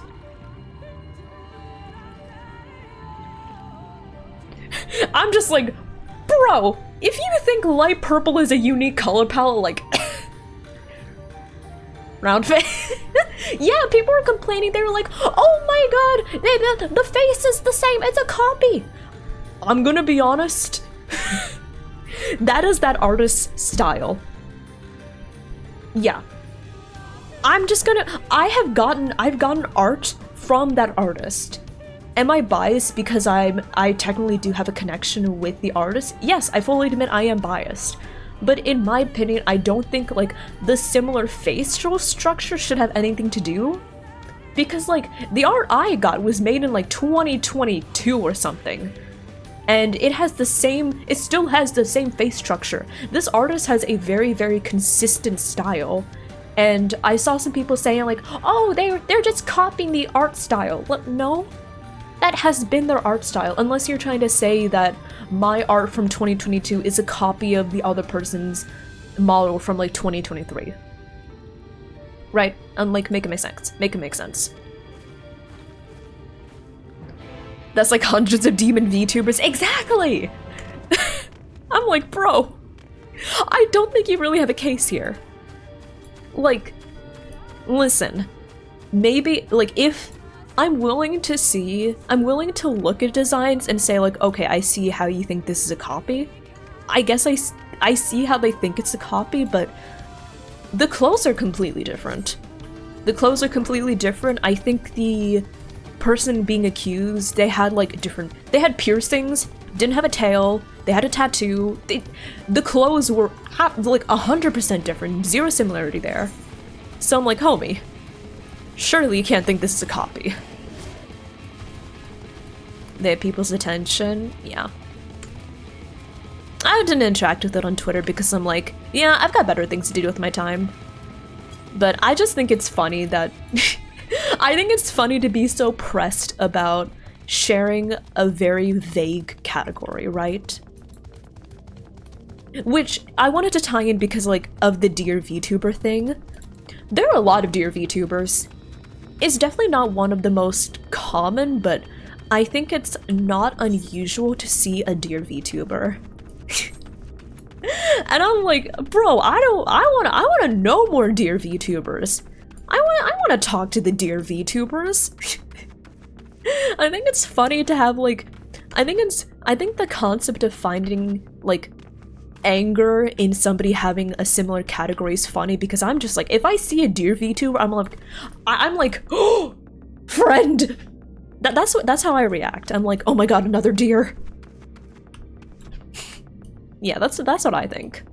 I'm just like, bro, if you think light purple is a unique color palette, like, round face. Yeah, people were complaining. They were like, oh my god, the face is the same. It's a copy. I'm gonna be honest. That is that artist's style. Yeah. I've gotten art from that artist. am I biased because I technically do have a connection with the artist? Yes, I fully admit I am biased. But in my opinion, I don't think like the similar facial structure should have anything to do. Because like the art I got was made in like 2022 or something. And it still has the same face structure. This artist has a very, very consistent style. And I saw some people saying like, oh, they're just copying the art style. No, that has been their art style, unless you're trying to say that my art from 2022 is a copy of the other person's model from like 2023. Right? And like, make it make sense. Make it make sense. That's like hundreds of demon VTubers. Exactly! I'm like, bro, I don't think you really have a case here. Like, listen, maybe, like, if I'm willing to look at designs and say like, okay, I see how you think this is a copy. I guess I see how they think it's a copy, but the clothes are completely different. The clothes are completely different. I think the person being accused, they had piercings, didn't have a tail, they had a tattoo. The clothes were like 100% different, zero similarity there. So I'm like, homie, surely you can't think this is a copy. They have people's attention, yeah. I didn't interact with it on Twitter because I'm like, yeah, I've got better things to do with my time. But I just think it's funny that I think it's funny to be so pressed about sharing a very vague category, right? Which I wanted to tie in because like of the Dear VTuber thing. There are a lot of Dear VTubers. It's definitely not one of the most common, but I think it's not unusual to see a Dear VTuber. And I'm like, bro, I want to know more Dear VTubers. I want to talk to the Dear VTubers. I think it's funny to have like, I think the concept of finding like anger in somebody having a similar category is funny because I'm just like, if I see a Dear VTuber, I'm like, oh, friend. That's how I react. I'm like, oh my god, another deer. Yeah, that's what I think.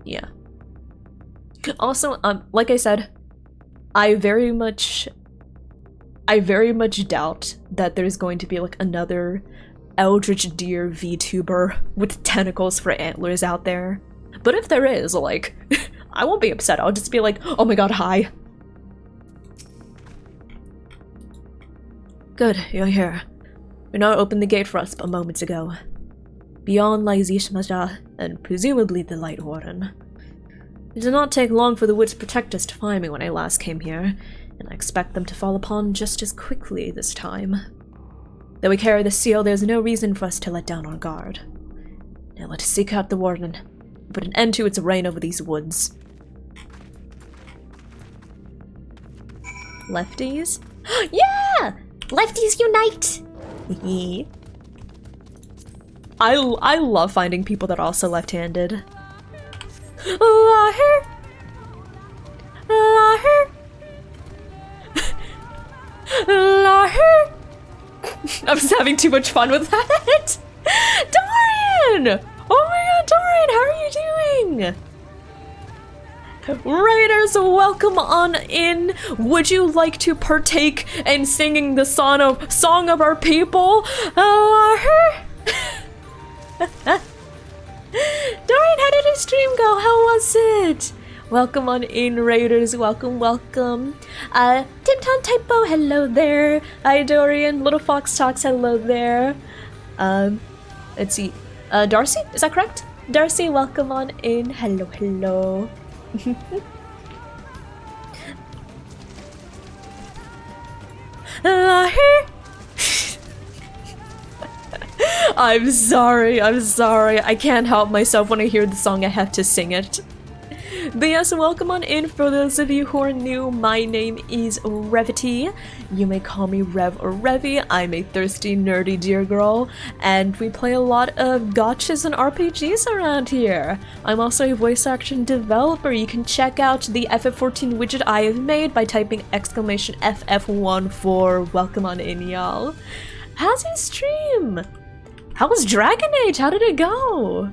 Yeah. Also, like I said, I very much doubt that there's going to be like another Eldritch Deer VTuber with tentacles for antlers out there. But if there is, like, I won't be upset. I'll just be like, oh my god, hi. Good, you're here. Bernard opened the gate for us but moments ago. Beyond lies Ishmaja and presumably the Light Warden. It did not take long for the woods' protectors to find me when I last came here, and I expect them to fall upon just as quickly this time. Though we carry the seal, there's no reason for us to let down our guard. Now let us seek out the Warden, and put an end to its reign over these woods. Lefties? Yeah! Lefties unite! I love finding people that are also left-handed. I'm just having too much fun with that. Dorian! Oh my god, Dorian, how are you doing? Raiders, welcome on in. Would you like to partake in singing the song of our people? Dorian, how did his stream go? How was it? Welcome on in, Raiders. Welcome, welcome. Timton Typo, hello there. Hi, Dorian. Little Fox Talks, hello there. Let's see. Darcy, is that correct? Darcy, welcome on in. Hello, hello. I'm sorry. I can't help myself when I hear the song, I have to sing it. But yes, welcome on in. For those of you who are new, my name is Revity. You may call me Rev or Revy. I'm a thirsty, nerdy dear girl, and we play a lot of gotchas and RPGs around here. I'm also a voice action developer. You can check out the FF14 widget I have made by typing !FF14. Welcome on in, y'all. How's your stream? How was Dragon Age? How did it go?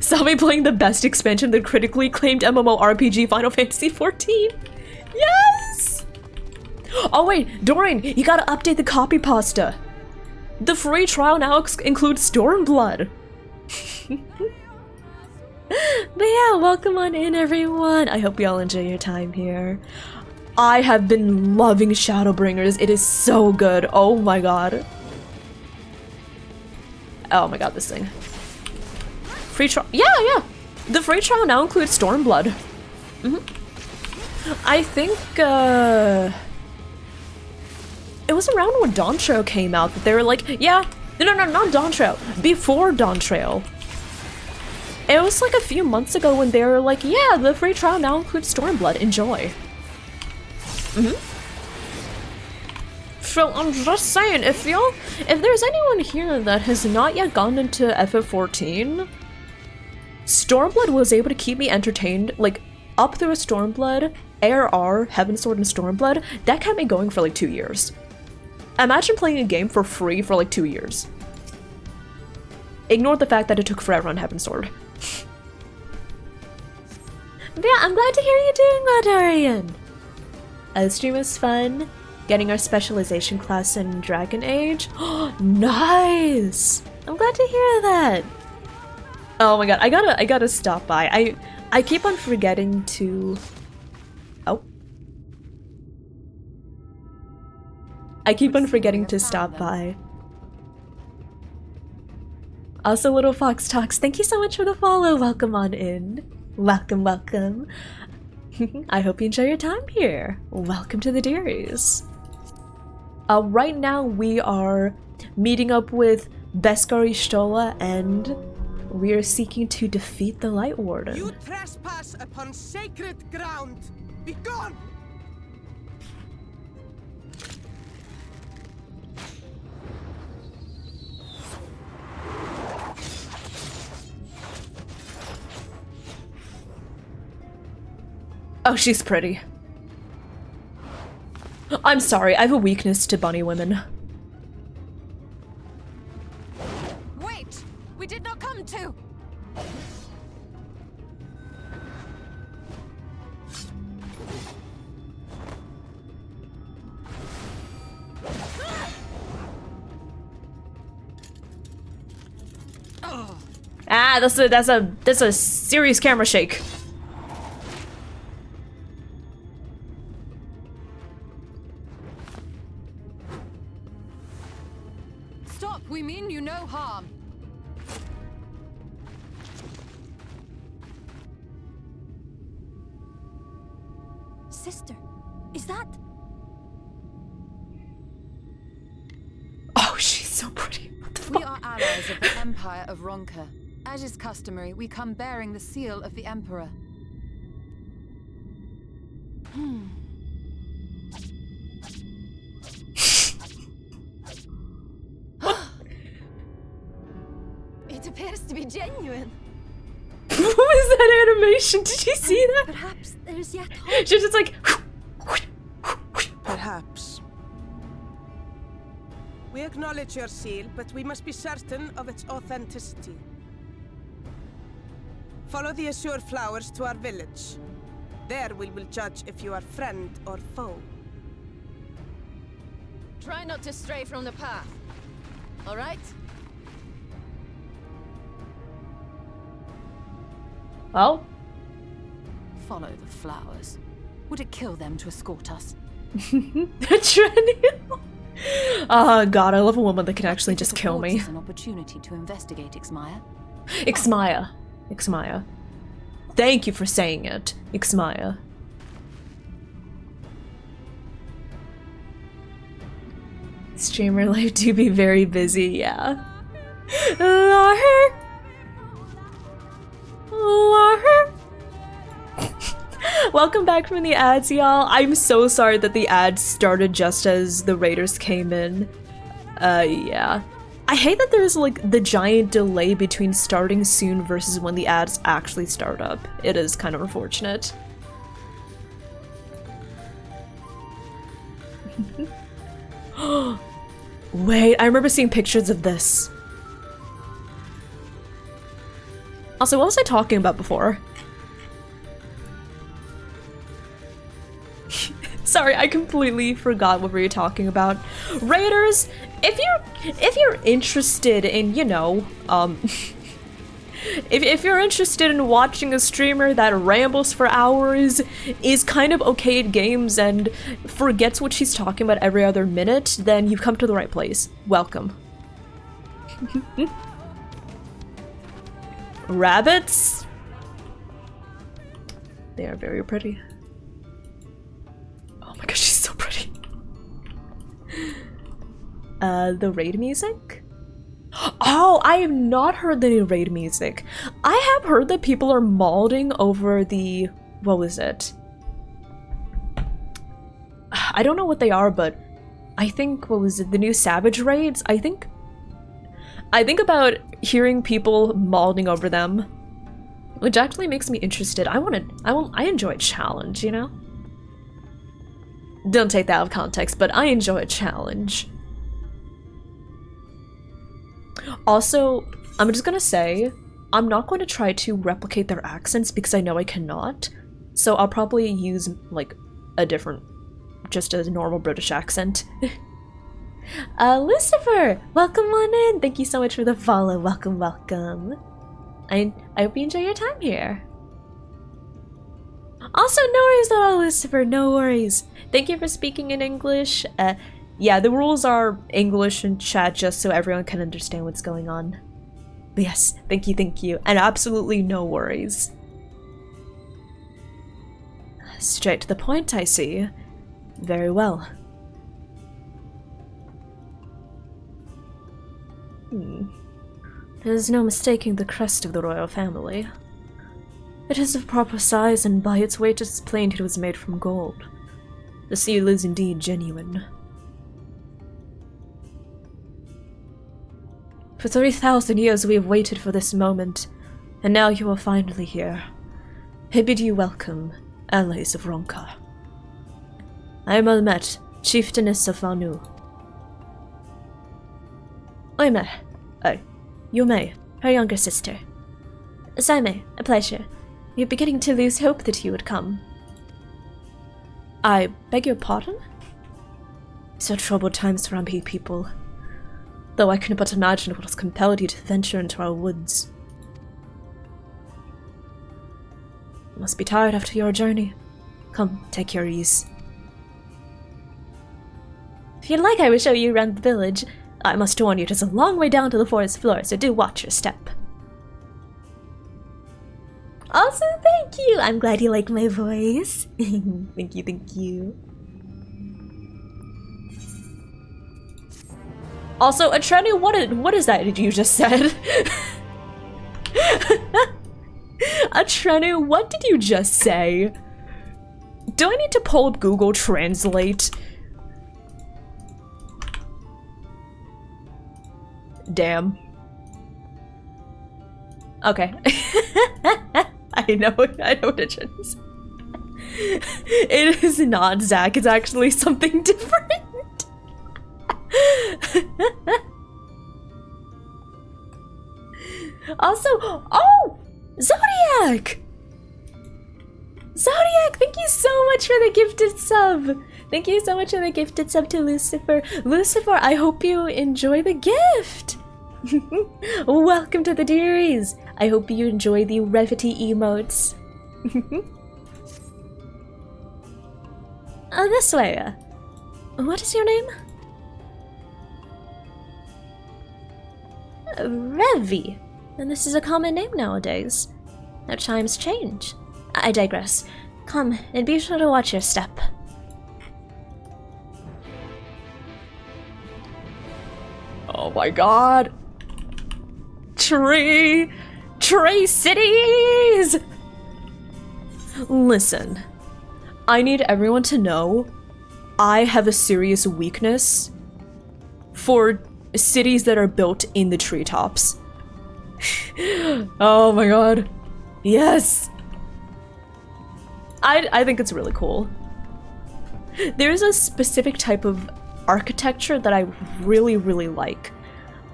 Saw me playing the best expansion, the critically acclaimed MMORPG Final Fantasy XIV. Yes! Oh wait, Dorian, you gotta update the copy pasta. The free trial now includes Stormblood. But yeah, welcome on in, everyone. I hope you all enjoy your time here. I have been loving Shadowbringers. It is so good. Oh my god. Oh my god, this thing. Free trial. Yeah. The free trial now includes Stormblood. I think, it was around when Dawn Trail came out that they were like, yeah, no, not Dawn Trail. Before Dawn Trail. It was like a few months ago when they were like, yeah, the free trial now includes Stormblood. Enjoy. So I'm just saying, if there's anyone here that has not yet gone into FF14, Stormblood was able to keep me entertained, like, up through a Stormblood, ARR, Heavensward, and Stormblood. That kept me going for like 2 years. Imagine playing a game for free for like 2 years. Ignore the fact that it took forever on Heavensward. But yeah, I'm glad to hear you doing well, Dorian. The stream was fun. Getting our specialization class in Dragon Age. Nice! I'm glad to hear that. Oh my god, I gotta stop by. I keep on forgetting to... Oh. I keep on forgetting to stop by. Also, Little Fox Talks, thank you so much for the follow. Welcome on in. Welcome. I hope you enjoy your time here. Welcome to the Dearies. Right now we are meeting up with Beskar Ishtola, and we are seeking to defeat the Light Warden. You trespass upon sacred ground! Be gone! Oh, she's pretty. I'm sorry, I have a weakness to bunny women. Wait! We did not come to! Ah, that's a serious camera shake. Stop! We mean you no harm. Sister, is that... Oh, she's so pretty. What the fuck? We are allies of the Empire of Ronka. As is customary, we come bearing the seal of the Emperor. It appears to be genuine. What was that animation? Did you see that? Perhaps there's yet hope. She's just like... Perhaps. We acknowledge your seal, but we must be certain of its authenticity. Follow the azure flowers to our village. There we will judge if you are friend or foe. Try not to stray from the path. All right? Well? Follow the flowers. Would it kill them to escort us? Trennial. Oh god, I love a woman that can actually just kill me. An opportunity to investigate Ixmaya. Ixmaya. Thank you for saying it, Ixmaya. Streamer life do be very busy, yeah. Welcome back from the ads, y'all. I'm so sorry that the ads started just as the raiders came in. Yeah. I hate that there's like the giant delay between starting soon versus when the ads actually start up. It is kind of unfortunate. Wait, I remember seeing pictures of this. Also, what was I talking about before? Sorry, I completely forgot what we were talking about. Raiders, if you're interested in, you know, if you're interested in watching a streamer that rambles for hours, is kind of okay at games, and forgets what she's talking about every other minute, then you've come to the right place. Welcome. Rabbits? They are very pretty. Oh my gosh, she's so pretty. The raid music? Oh, I have not heard the new raid music. I have heard that people are malding over the... what was it? I don't know what they are, but I think, what was it, the new Savage raids? I think about hearing people malding over them, which actually makes me interested. I enjoy a challenge, you know? Don't take that out of context, but I enjoy a challenge. Also, I'm just gonna say, I'm not going to try to replicate their accents because I know I cannot. So I'll probably use, like, a different, just a normal British accent. Lucifer! Welcome on in! Thank you so much for the follow. Welcome, welcome. I hope you enjoy your time here. Also, no worries at all, Lucifer, no worries. Thank you for speaking in English. Yeah, the rules are English in chat just so everyone can understand what's going on. But yes, thank you, and absolutely no worries. Straight to the point, I see. Very well. There's no mistaking the crest of the royal family. It is of proper size, and by its weight it is plain it was made from gold. The seal is indeed genuine. For 3,000 years we have waited for this moment, and now you are finally here. I bid you welcome, allies of Ronka. I am Almet, chieftainess of Vanu. Oime, Yume, her younger sister. Saime, a pleasure. We're beginning to lose hope that you would come. I beg your pardon? So troubled times for Ampi people. Though I can but imagine what has compelled you to venture into our woods. You must be tired after your journey. Come, take your ease. If you'd like, I will show you around the village. I must warn you, it is a long way down to the forest floor, so do watch your step. Also, thank you! I'm glad you like my voice. Thank you. Also, Atrenu, what is that you just said? Atrenu, what did you just say? Do I need to pull up Google Translate? Damn. Okay. I know what it is. It is not Zach, it's actually something different. Also, oh! Zodiac! Zodiac, thank you so much for the gifted sub! Thank you so much for the gifted sub to Lucifer. Lucifer, I hope you enjoy the gift! Welcome to the dearies! I hope you enjoy the Revity emotes. This way. What is your name? Revi. And this is a common name nowadays. Now times change. I digress. Come, and be sure to watch your step. Oh my god! Tree Cities! Listen, I need everyone to know I have a serious weakness for cities that are built in the treetops. Oh my god. Yes! I think it's really cool. There's a specific type of architecture that I really, really like.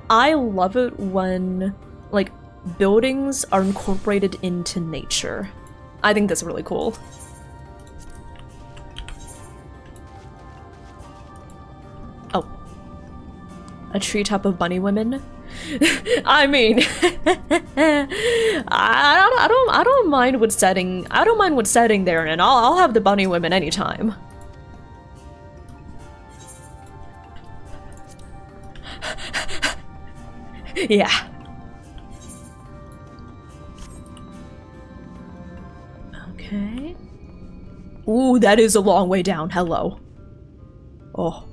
I love it when, like, buildings are incorporated into nature. I think that's really cool. Oh. A treetop of bunny women? I mean, I don't mind what setting they're in. I'll have the bunny women anytime. Yeah. Okay. Ooh, that is a long way down. Hello. Oh.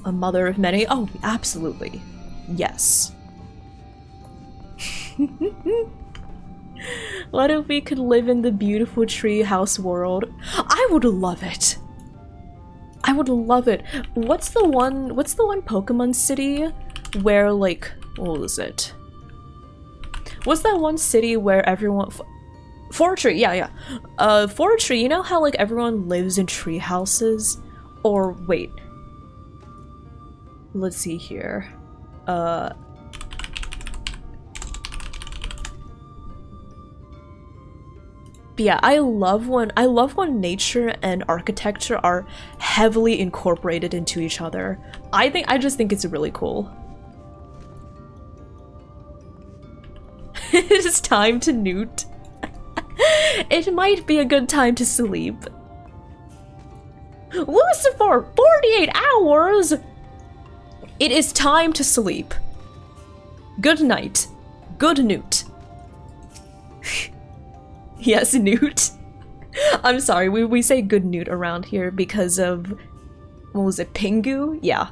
A mother of many? Oh, absolutely. Yes. What if we could live in the beautiful treehouse world? I would love it. I would love it. What's the one Pokemon city where, like, what was it? What's that one city where everyone Fortree, yeah. Fortree, you know how, like, everyone lives in tree houses? Or wait. Let's see here. But yeah, I love when nature and architecture are heavily incorporated into each other. I just think it's really cool. It is time to newt. It might be a good time to sleep. Lucifer, 48 hours! It is time to sleep. Good night. Good newt. Yes, newt. I'm sorry, we say good newt around here because of, what was it, Pingu? Yeah.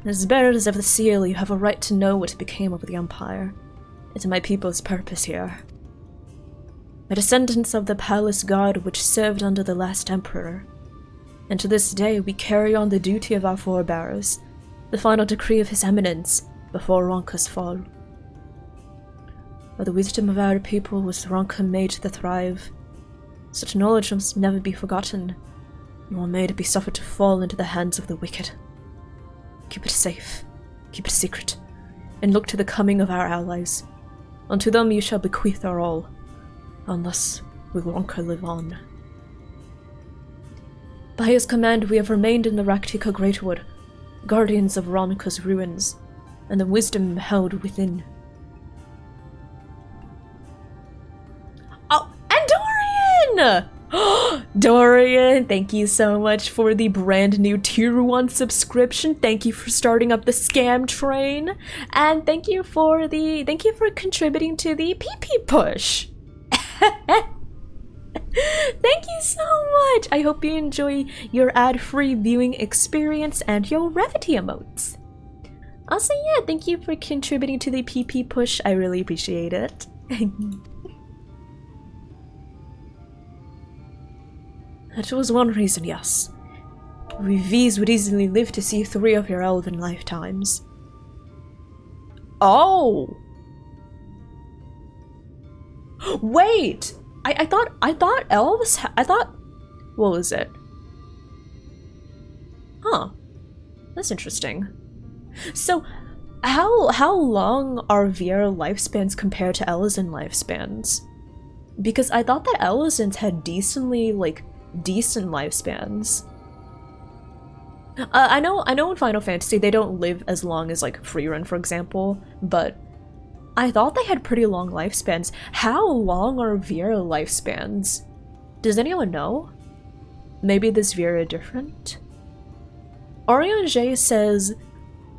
As bearers of the seal, you have a right to know what became of the Empire. It is my people's purpose here. The descendants of the palace guard which served under the last emperor. And to this day we carry on the duty of our forebears, the final decree of his eminence, before Ronka's fall. By the wisdom of our people was Ronka made to thrive. Such knowledge must never be forgotten, nor may it be suffered to fall into the hands of the wicked. Keep it safe, keep it secret, and look to the coming of our allies. Unto them you shall bequeath our all. Unless will Ronka live on. By his command we have remained in the Raktika Greatwood, guardians of Ronka's ruins, and the wisdom held within. Oh, and Dorian! Dorian, thank you so much for the brand new Tier 1 subscription. Thank you for starting up the scam train. And thank you for contributing to the PP push. Thank you so much! I hope you enjoy your ad-free viewing experience and your Revity emotes. Also, yeah, thank you for contributing to the PP push. I really appreciate it. That was one reason, yes. V's would easily live to see 3 of your elven lifetimes. Oh! Wait! I thought elves. What was it? Huh. That's interesting. So, how long are VR lifespans compared to Elysian lifespans? Because I thought that Elysians had decent lifespans. I know in Final Fantasy they don't live as long as like Freerun, for example, but I thought they had pretty long lifespans. How long are Vera lifespans? Does anyone know? Maybe this Vera different? Orion J says,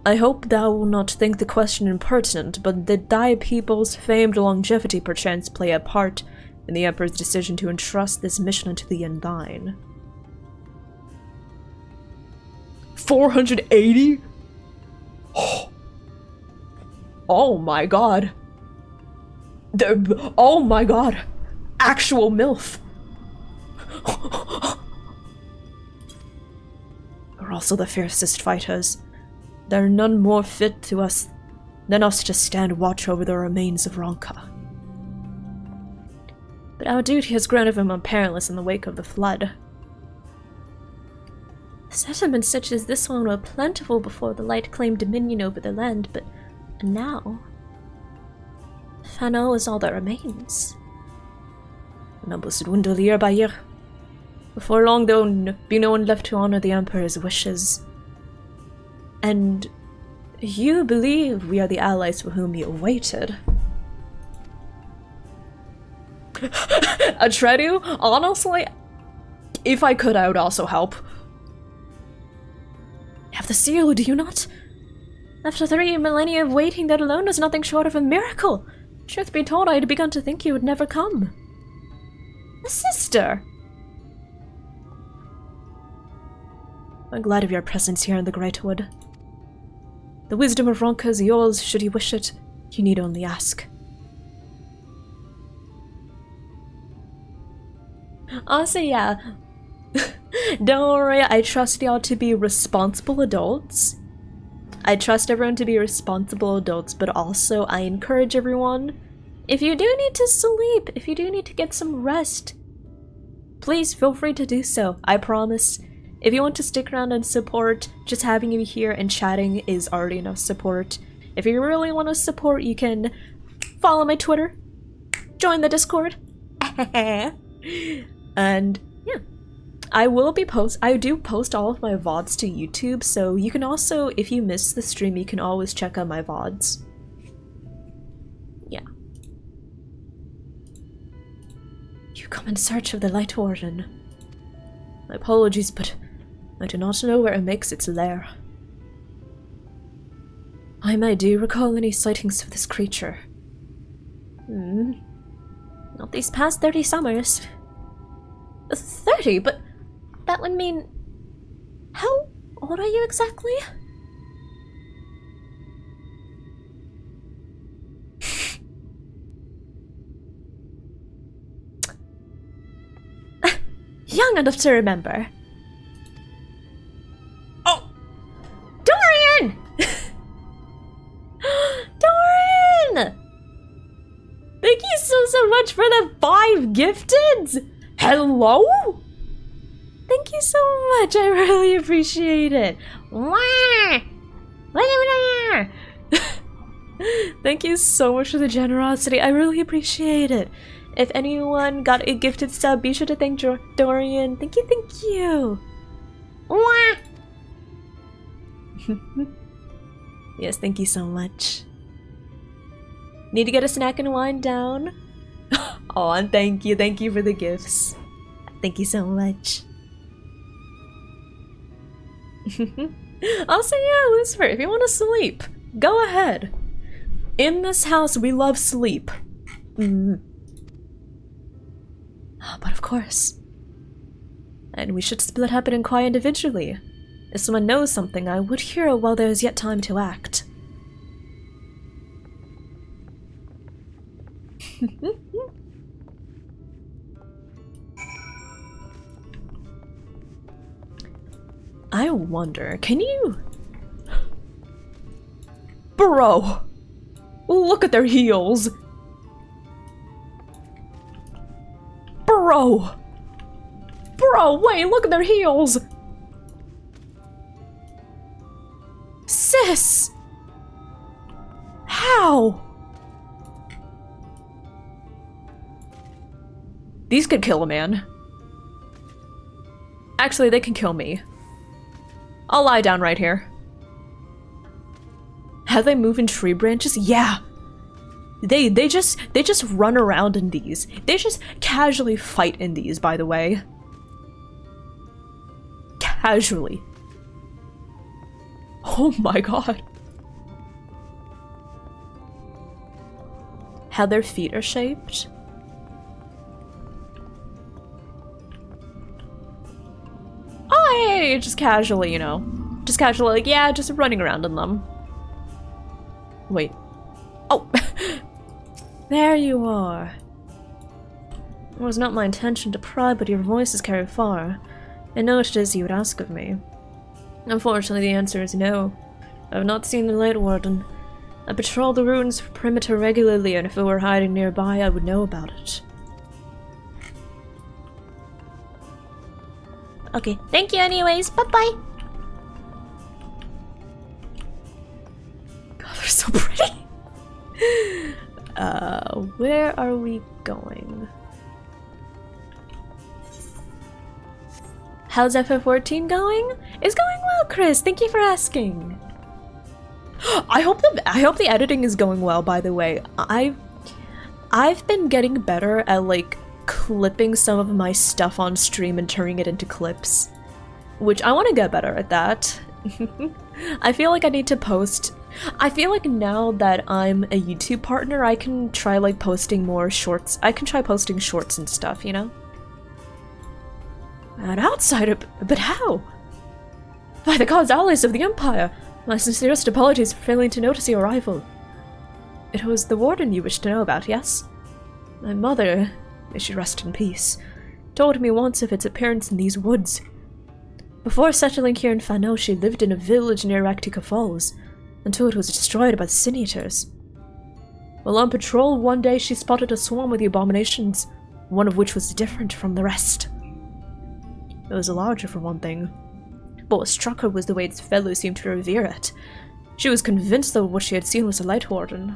I hope thou will not think the question impertinent, but did thy people's famed longevity perchance play a part in the Emperor's decision to entrust this mission unto thee and thine? 480? Oh my god. Oh my god. Actual MILF. We're also the fiercest fighters. There are none more fit to us than us to stand watch over the remains of Ronka. But our duty has grown even more perilous in the wake of the flood. Settlements such as this one were plentiful before the light claimed dominion over the land, but now... Fano is all that remains. Numbers dwindle year by year. Before long there will be no one left to honor the Emperor's wishes. And you believe we are the allies for whom you waited. Atreyu, honestly, if I could, I would also help. You have the seal, do you not? After 3 millennia of waiting, that alone was nothing short of a miracle. Truth be told, I had begun to think you would never come. A sister! I'm glad of your presence here in the Great Wood. The wisdom of Ronka is yours, should you wish it. You need only ask. Also, yeah. Don't worry, I trust y'all to be responsible adults. I trust everyone to be responsible adults, but also I encourage everyone, if you do need to sleep, if you do need to get some rest, please feel free to do so. I promise. If you want to stick around and support, just having you here and chatting is already enough support. If you really want to support, you can follow my Twitter, join the Discord, and yeah. I do post all of my VODs to YouTube, so you can also, if you miss the stream, you can always check out my VODs. Yeah. You come in search of the Light Warden. My apologies, but I do not know where it makes its lair. I do recall any sightings of this creature. Not these past 30 summers. 30? But that would mean... How old are you exactly? Young enough to remember. Oh! Dorian! Dorian! Thank you so much for the 5 gifteds! Hello? Thank you so much, I really appreciate it. Thank you so much for the generosity, I really appreciate it. If anyone got a gifted sub, be sure to thank Dorian. Thank you. Yes, thank you so much. Need to get a snack and wind down? Oh, and thank you for the gifts. Thank you so much. Also, yeah, Lucifer, if you want to sleep, go ahead. In this house, we love sleep. But of course. And we should split up and inquire individually. If someone knows something, I would hear it while there is yet time to act. I wonder, can you... Bro! Look at their heels! Bro! Wait, look at their heels! Sis! How? These could kill a man. Actually, they can kill me. I'll lie down right here. How they move in tree branches? Yeah! They just run around in these. They just casually fight in these, by the way. Casually. Oh my god. How their feet are shaped. Oh, hey, just casually, you know. Just casually, like, yeah, just running around in them. Wait. Oh! There you are. It was not my intention to pry, but your voice is carried far. I know what it is you would ask of me. Unfortunately, the answer is no. I have not seen the Light Warden. I patrol the ruins perimeter regularly, and if it were hiding nearby, I would know about it. Okay, thank you anyways. Bye-bye! God, they're so pretty! Where are we going? How's FF14 going? It's going well, Chris. Thank you for asking. I hope the editing is going well, by the way. I've been getting better at like clipping some of my stuff on stream and turning it into clips, which I want to get better at that. I feel like I need to post. I feel like now that I'm a YouTube partner, I can try like posting more shorts. I can try posting shorts and stuff, you know? An outsider? But how? By the gods, allies of the Empire! My sincerest apologies for failing to notice your arrival. It was the Warden you wished to know about, yes? My mother, may she rest in peace, told me once of its appearance in these woods. Before settling here in Fano, she lived in a village near Raktika Falls, until it was destroyed by the Sin Eaters. While on patrol, one day she spotted a swarm of the abominations, one of which was different from the rest. It was larger for one thing, but what struck her was the way its fellows seemed to revere it. She was convinced that what she had seen was a Light Warden.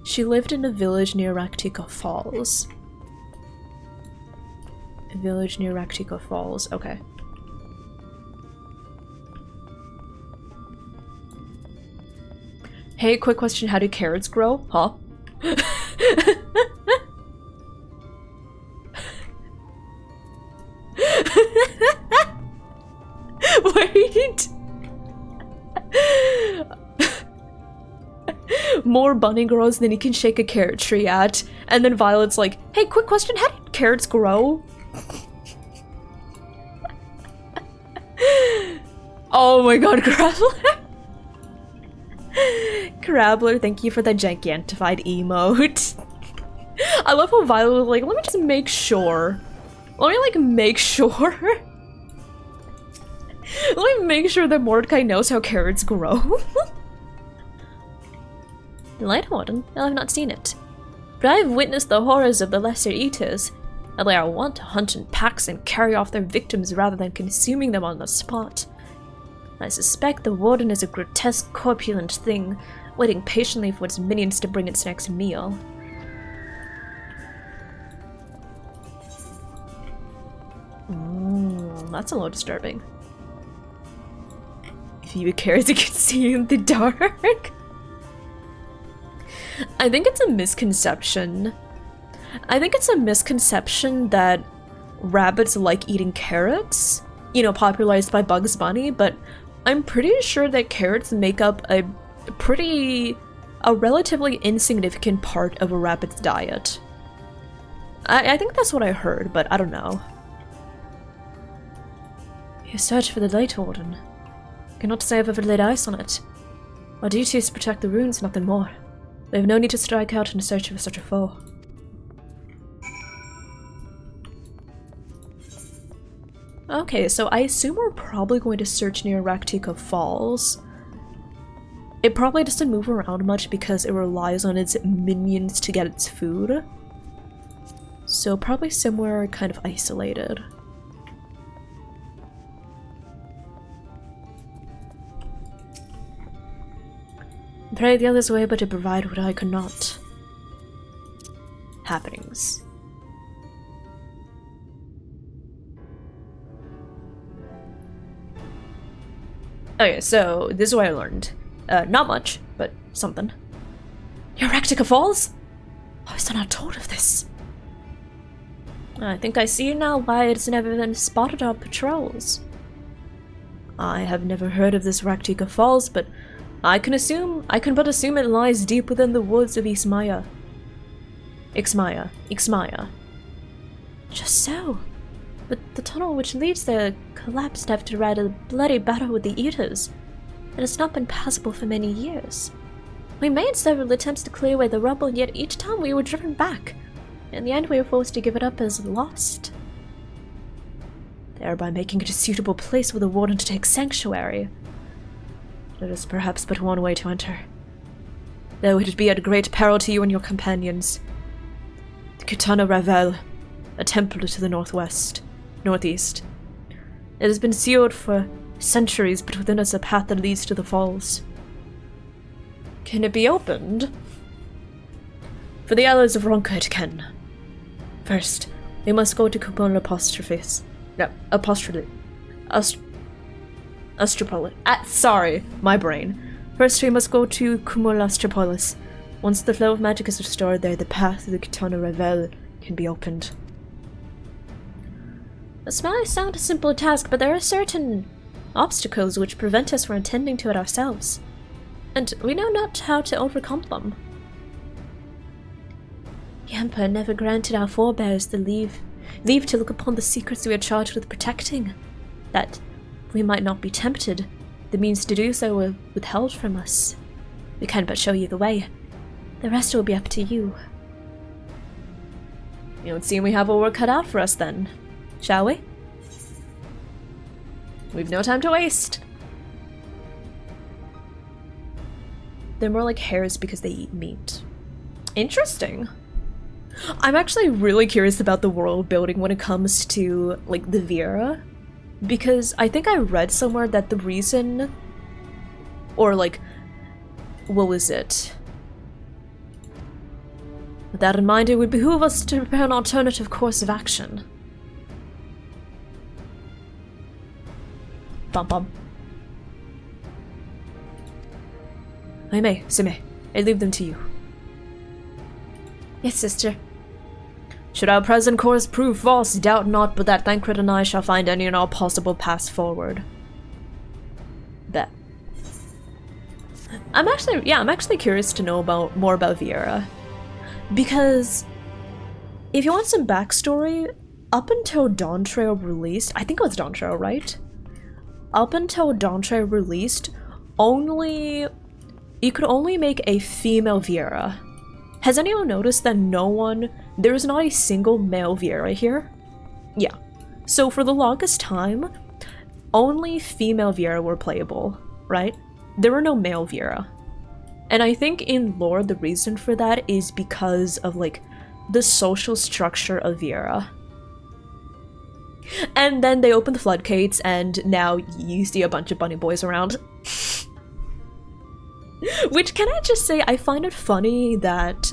She lived in a village near Raktika Falls. A village near Raktika Falls, okay. Hey, quick question, how do carrots grow? Huh? Wait! More bunny grows than he can shake a carrot tree at. And then Violet's like, hey, quick question, how do carrots grow? Oh my god, Crabbler! Crabbler, thank you for the gigantified emote. I love how Violet was like, let me just make sure. Let me like make sure. Let me make sure that Mordecai knows how carrots grow. Light Warden? I have not seen it. But I have witnessed the horrors of the Lesser Eaters. And they are wont to hunt in packs and carry off their victims rather than consuming them on the spot. I suspect the Warden is a grotesque, corpulent thing, waiting patiently for its minions to bring its next meal. That's a little disturbing. If you carrots you can see in the dark. I think it's a misconception. I think it's a misconception that rabbits like eating carrots, you know, popularized by Bugs Bunny, but I'm pretty sure that carrots make up a relatively insignificant part of a rabbit's diet. I think that's what I heard, but I don't know. You search for the Light Warden. Cannot say I've ever laid eyes on it. Our duty is to protect the ruins, nothing more. We have no need to strike out in search of such a foe. Okay, so I assume we're probably going to search near Raktika Falls. It probably doesn't move around much because it relies on its minions to get its food. So probably somewhere kind of isolated. Pray the others way, but to provide what I could not. Happenings. Okay, so this is what I learned. Not much, but something. You're Raktika Falls? Why was I not told of this? I think I see now why it's never been spotted on patrols. I have never heard of this Raktika Falls, but I can but assume it lies deep within the woods of Ixmaya. Just so. but the tunnel which leads there collapsed after a bloody battle with the Eaters. It has not been passable for many years. We made several attempts to clear away the rubble, yet each time we were driven back. In the end, we were forced to give it up as lost, thereby making it a suitable place for the warden to take sanctuary. There is perhaps but one way to enter, though it would be at great peril to you and your companions. The Kitana Ravel, a temple to the northeast. It has been sealed for centuries, but within us a path that leads to the falls. Can it be opened? For the allies of Ronka it can. First, we must go to Kupon Astropolis. Sorry, my brain. First, we must go to Kumul Astropolis. Once the flow of magic is restored there, the path to the Kitana Ravel can be opened. This might sound a simple task, but there are certain obstacles which prevent us from attending to it ourselves, and we know not how to overcome them. The Emperor never granted our forebears the leave to look upon the secrets we are charged with protecting. That we might not be tempted, the means to do so were withheld from us. We can but show you the way. The rest will be up to you. You don't seem we have our work cut out for us then, shall we? We've no time to waste. They're more like hares because they eat meat. Interesting. I'm actually really curious about the world building when it comes to, like, the Vera. Because I think I read somewhere that the reason... Or, like... What was it? With that in mind, it would behoove us to prepare an alternative course of action. Bum bum. Aime, Sime, I leave them to you. Yes, sister. Should our present course prove false, doubt not but that Thancred and I shall find any and all possible paths forward. Bet. I'm actually curious to know more about Viera. Because if you want some backstory, up until Dawn Trail released, I think it was Dawn Trail, right? Up until Dawn Trail released, you could only make a female Viera. Has anyone noticed that there is not a single male Viera here? Yeah. So for the longest time, only female Viera were playable, right? There were no male Viera. And I think in lore, the reason for that is because of, like, the social structure of Viera. And then they opened the floodgates, and now you see a bunch of bunny boys around. Which, can I just say, I find it funny that,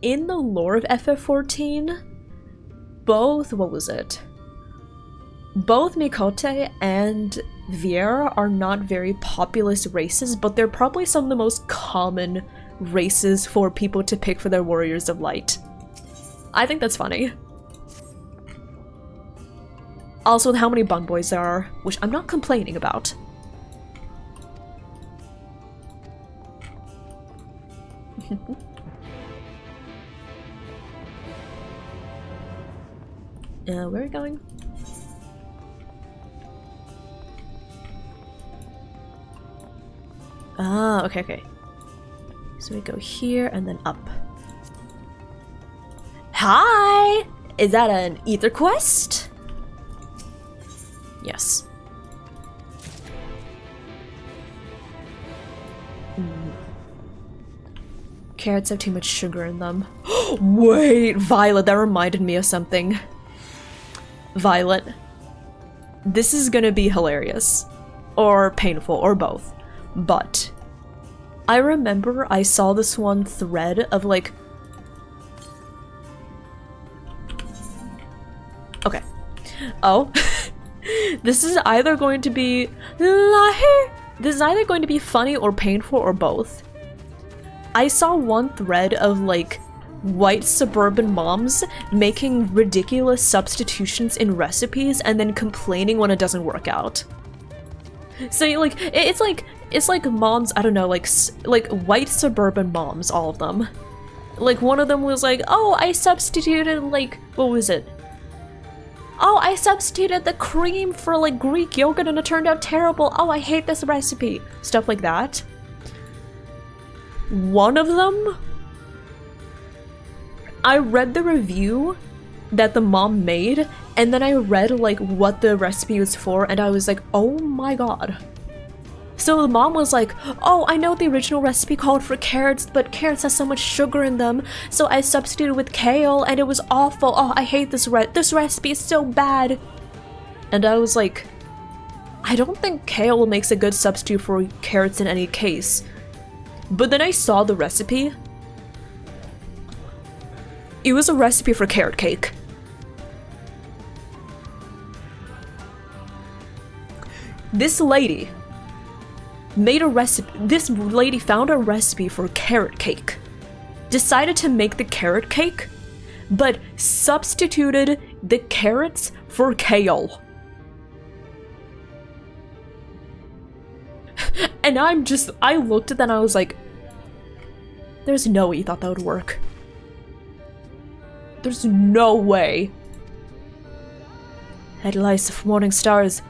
in the lore of FF14, both Mikote and Viera are not very populous races, but they're probably some of the most common races for people to pick for their Warriors of Light. I think that's funny. Also, how many bun boys there are, which I'm not complaining about. Where are we going? Ah, okay. So we go here and then up. Hi! Is that an ether quest? Yes. Carrots have too much sugar in them. Wait, Violet, that reminded me of something. Violet, this is gonna be hilarious. Or painful, or both. But I remember I saw this one thread of, like... Okay. Oh. This is either going to be funny or painful or both. I saw one thread of, like, white suburban moms making ridiculous substitutions in recipes and then complaining when it doesn't work out. So, like, it's like moms, I don't know, like white suburban moms, all of them. Like, one of them was like, oh, I substituted, like, what was it? Oh, I substituted the cream for like Greek yogurt and it turned out terrible. Oh, I hate this recipe. Stuff like that. One of them, I read the review that the mom made, and then I read like what the recipe was for, and I was like, oh my god. So the mom was like, oh, I know the original recipe called for carrots, but carrots has so much sugar in them, so I substituted with kale, and it was awful. Oh, I hate this recipe is so bad. And I was like, I don't think kale makes a good substitute for carrots in any case. But then I saw the recipe. It was a recipe for carrot cake. This lady made a recipe. This lady found a recipe for carrot cake, decided to make the carrot cake, but substituted the carrots for kale. And I looked at that and I was like, there's no way you thought that would work. There's no way. Headlights of morning stars,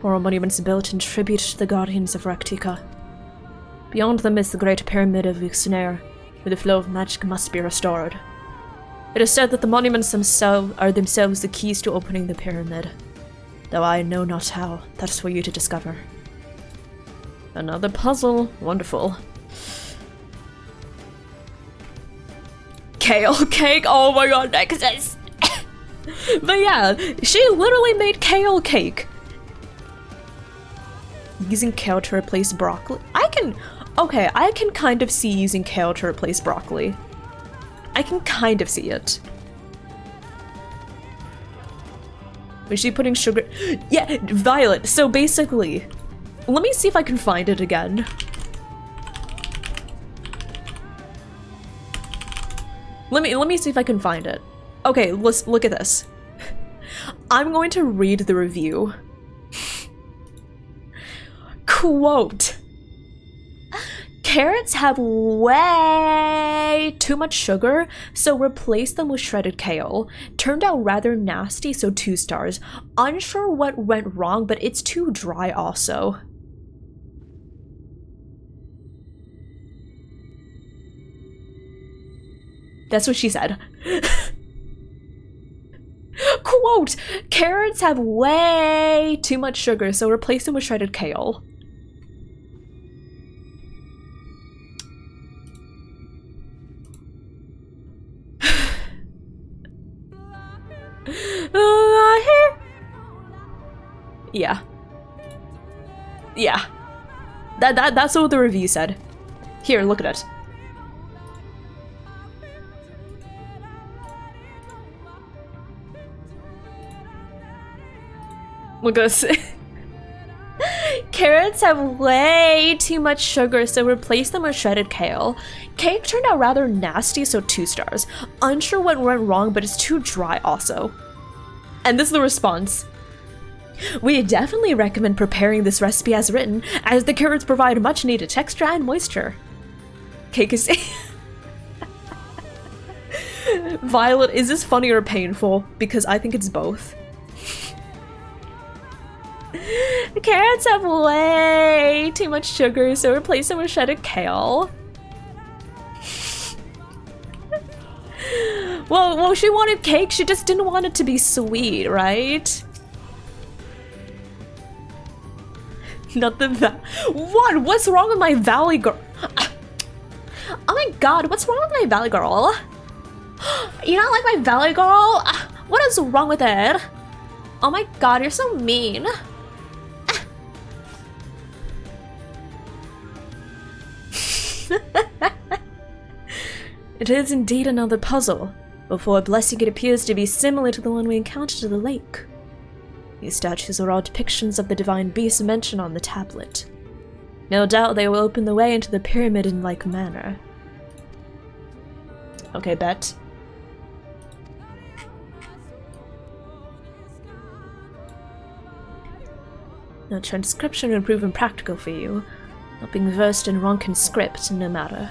moral monuments built in tribute to the guardians of Raktika. Beyond them is the great pyramid of Ixnare, where the flow of magic must be restored. It is said that the monuments themselves are themselves the keys to opening the pyramid, though I know not how. That is for you to discover. Another puzzle. Wonderful. Kale cake? Oh my god, Nexus! But yeah, she literally made kale cake. Using kale to replace broccoli? I can kind of see using kale to replace broccoli. I can kind of see it. Was she putting sugar? Yeah, Violet. So basically, let me see if I can find it again. Let me see if I can find it. Okay, let's look at this. I'm going to read the review. Quote: carrots have way too much sugar, so replace them with shredded kale. Turned out rather nasty, so 2 stars. Unsure what went wrong, but it's too dry also. That's what she said. Quote: carrots have way too much sugar, so replace them with shredded kale. Yeah. Yeah. That's what the review said. Here, look at it. Look at this. Carrots have way too much sugar, so replace them with shredded kale. Cake turned out rather nasty, so 2 stars. Unsure what went wrong, but it's too dry also. And this is the response. We definitely recommend preparing this recipe as written, as the carrots provide much needed texture and moisture. Cake is... Violet, is this funny or painful? Because I think it's both. The carrots have way too much sugar, so replace them with shredded kale. Well, she wanted cake, she just didn't want it to be sweet, right? Not the What? What's wrong with my Valley Girl? Oh my god, what's wrong with my Valley Girl? You don't like my Valley Girl? What is wrong with it? Oh my god, you're so mean. It is indeed another puzzle. Before blessing, it appears to be similar to the one we encountered at the lake. These statues are all depictions of the divine beasts mentioned on the tablet. No doubt they will open the way into the pyramid in like manner. Okay, bet. No transcription would prove impractical for you. Not being versed in Ronkin script, no matter.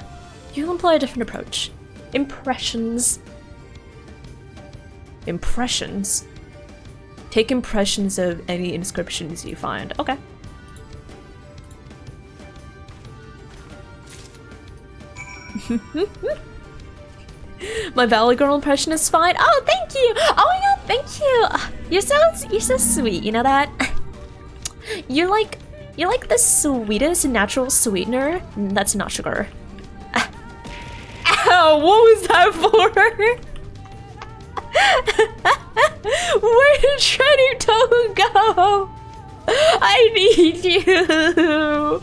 You'll employ a different approach. Impressions. Impressions? Take impressions of any inscriptions you find. Okay. My Valley Girl impression is fine. Oh, thank you! Oh my god, thank you! You're so sweet, you know that? You're like the sweetest natural sweetener. That's not sugar. Ow, what was that for? Where did Shreddy Toe go? I need you.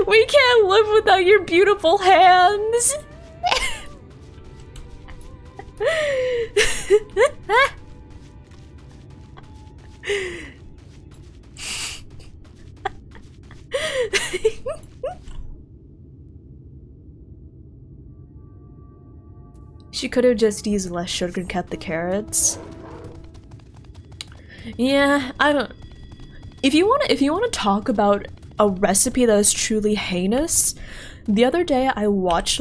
We can't live without your beautiful hands. She could have just used less sugar and kept the carrots. Yeah, I don't. If you want to talk about a recipe that is truly heinous, the other day I watched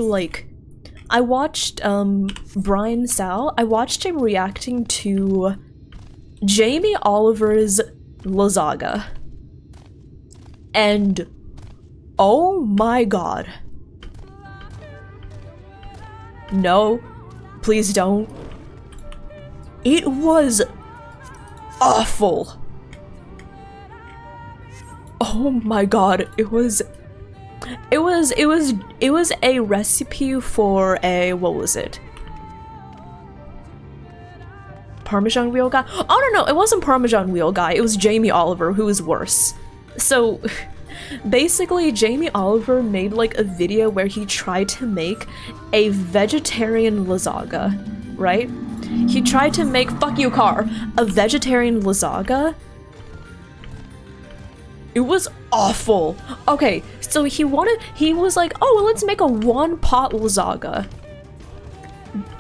Brian Sal. I watched him reacting to Jamie Oliver's lasagna. And oh my god. No, please don't. It was awful. Oh my god, it was a recipe for a, what was it? Parmesan wheel guy? Oh no, it wasn't Parmesan wheel guy, it was Jamie Oliver, who was worse. So basically Jamie Oliver made like a video where he tried to make a vegetarian lasagna, right? He tried to make, fuck you car, a vegetarian lasagna. It was awful. Okay, so he was like, oh, well, let's make a one-pot lasagna.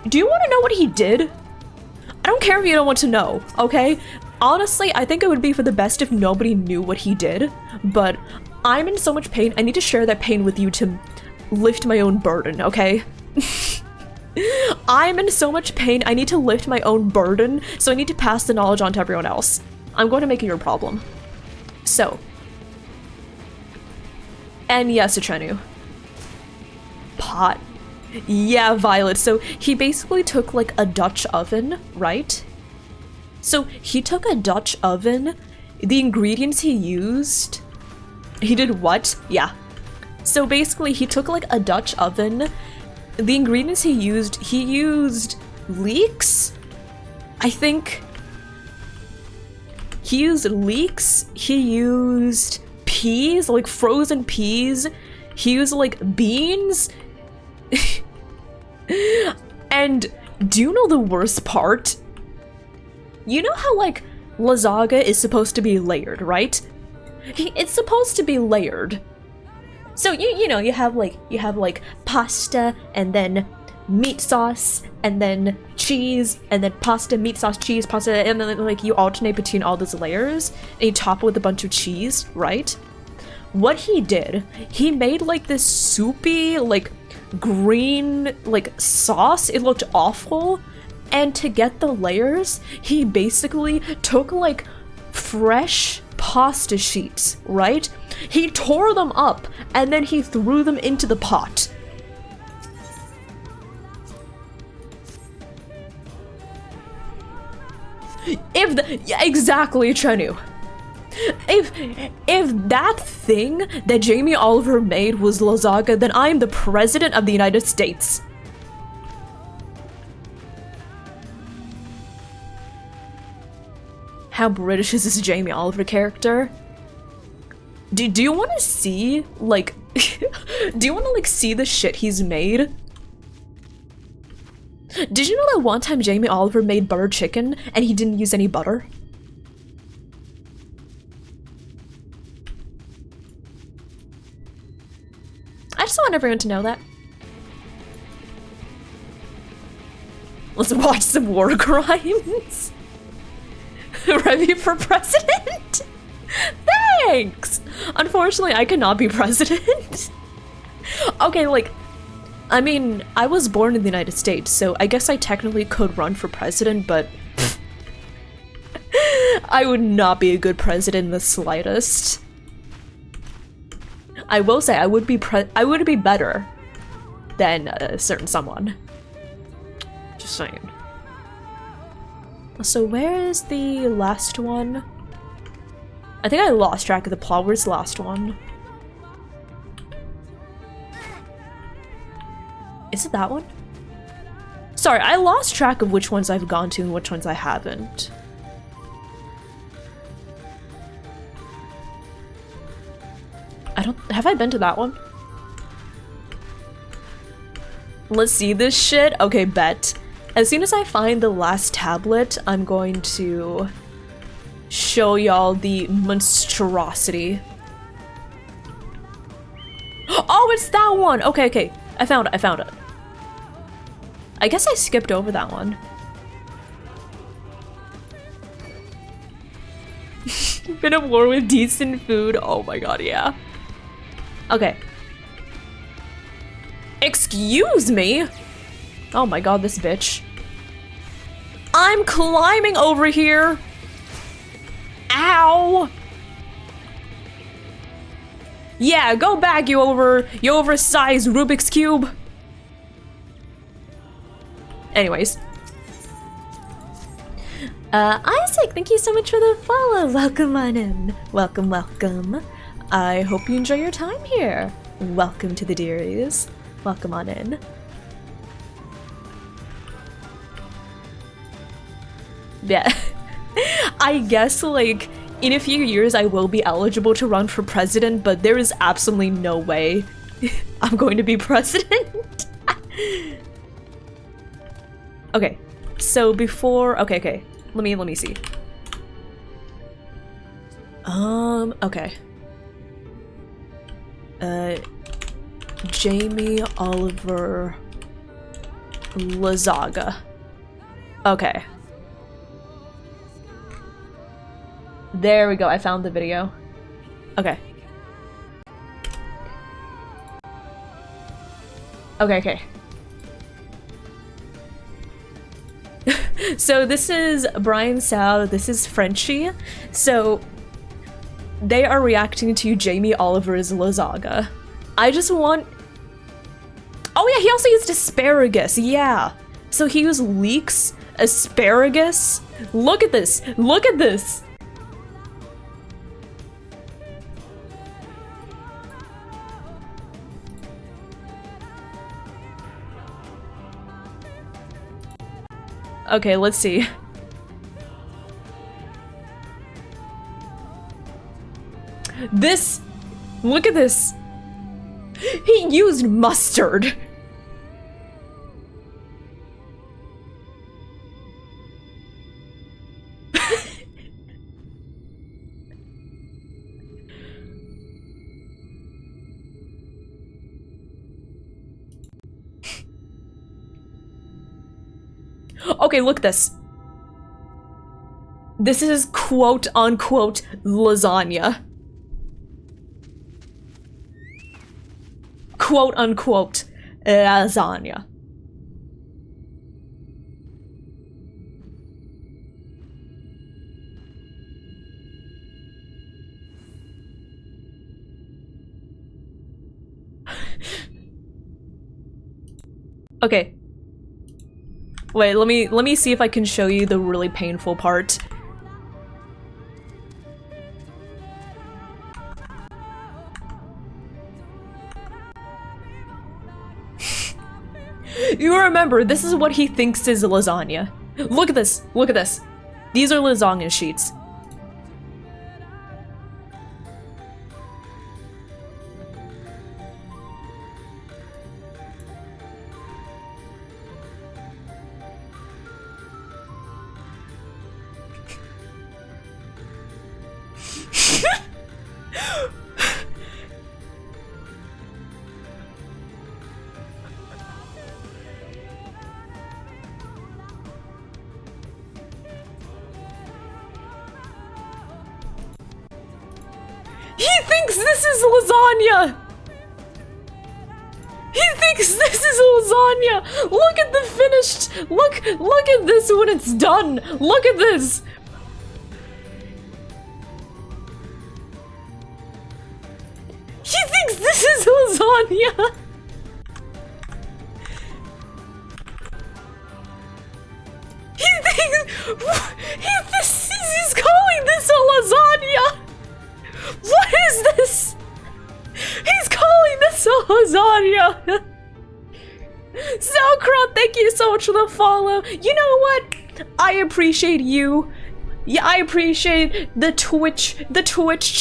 Do you want to know what he did? I don't care if you don't want to know, okay? Honestly, I think it would be for the best if nobody knew what he did, but I'm in so much pain, I need to share that pain with you to lift my own burden, okay? I'm in so much pain, I need to lift my own burden, so I need to pass the knowledge on to everyone else. I'm going to make it your problem. So. And yes, Uchenu. Pot. Yeah, Violet. So he basically took like a Dutch oven, right? So he took a Dutch oven, the ingredients he used, he did what? Yeah. So basically he took like a Dutch oven, the ingredients he used leeks? I think he used leeks, he used peas, like frozen peas, he used like beans. And do you know the worst part? You know how like lasagna is supposed to be layered, right? It's supposed to be layered. So you know, you have like pasta and then meat sauce and then cheese and then pasta, meat sauce, cheese, pasta, and then like you alternate between all those layers and you top it with a bunch of cheese, right? What he did, he made like this soupy, like green, like sauce. It looked awful. And to get the layers, he basically took like fresh pasta sheets, right? He tore them up and then he threw them into the pot. Yeah, exactly, Chenu. If that thing that Jamie Oliver made was lasagna, then I'm the president of the United States. How British is this Jamie Oliver character? Do you want to see, like, do you want to, like, see the shit he's made? Did you know that one time Jamie Oliver made butter chicken and he didn't use any butter? I just want everyone to know that. Let's watch some war crimes. Ready for president? Thanks! Unfortunately, I cannot be president. Okay, like, I mean, I was born in the United States, so I guess I technically could run for president, but I would not be a good president in the slightest. I will say I would be better than a certain someone. Just saying. So where is the last one? I think I lost track of the plot. Where's the last one? Is it that one? Sorry, I lost track of which ones I've gone to and which ones I haven't. Have I been to that one? Let's see this shit. Okay, bet. As soon as I find the last tablet, I'm going to show y'all the monstrosity. Oh, it's that one! Okay, okay. I found it. I guess I skipped over that one. Been at war with decent food. Oh my god, yeah. Okay. Excuse me? Oh my god, this bitch. I'm climbing over here! Ow! Yeah, go back, you oversized Rubik's Cube! Anyways. Isaac, thank you so much for the follow. Welcome on in. Welcome, welcome. I hope you enjoy your time here. Welcome to the dearies. Welcome on in. Yeah. I guess, like, in a few years I will be eligible to run for president, but there is absolutely no way I'm going to be president. Okay. So before... Okay. Let me see. Okay. Jamie Oliver Lazaga. Okay. There we go, I found the video. Okay. Okay. So this is Brian Sao, this is Frenchie. So they are reacting to Jamie Oliver's Lazaga. I just want... Oh yeah, he also used asparagus, yeah. So he used leeks, asparagus. Look at this, look at this. Okay, let's see. This! Look at this! He used mustard! Okay, look at this. This is quote-unquote lasagna. Quote-unquote lasagna. Okay. Wait, let me see if I can show you the really painful part. You remember, this is what he thinks is lasagna. Look at this, look at this. These are lasagna sheets. He thinks this is lasagna! He thinks this is lasagna! Look at the finished... Look at this when it's done! Look at this! lasagna! He's calling this a lasagna! What is this? He's calling this a lasagna! Sauerkraut, thank you so much for the follow. You know what? I appreciate you. Yeah, I appreciate the Twitch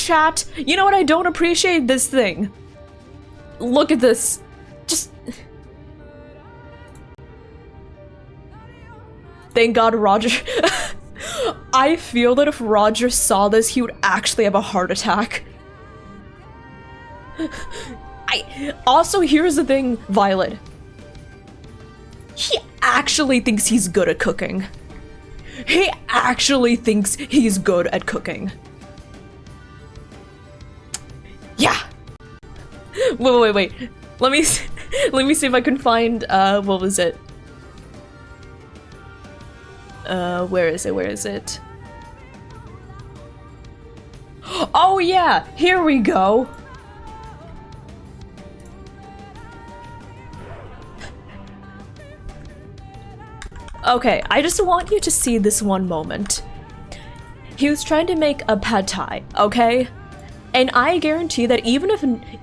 chat. You know what I don't appreciate? This thing. Look at this. Just... Thank God Roger... I feel that if Roger saw this, he would actually have a heart attack. Also, here's the thing, Violet. He actually thinks he's good at cooking. He actually thinks he's good at cooking. Yeah. Wait. Let me see if I can find, what was it? Where is it? Oh yeah, here we go. Okay, I just want you to see this one moment. He was trying to make a pad thai, okay? And I guarantee that even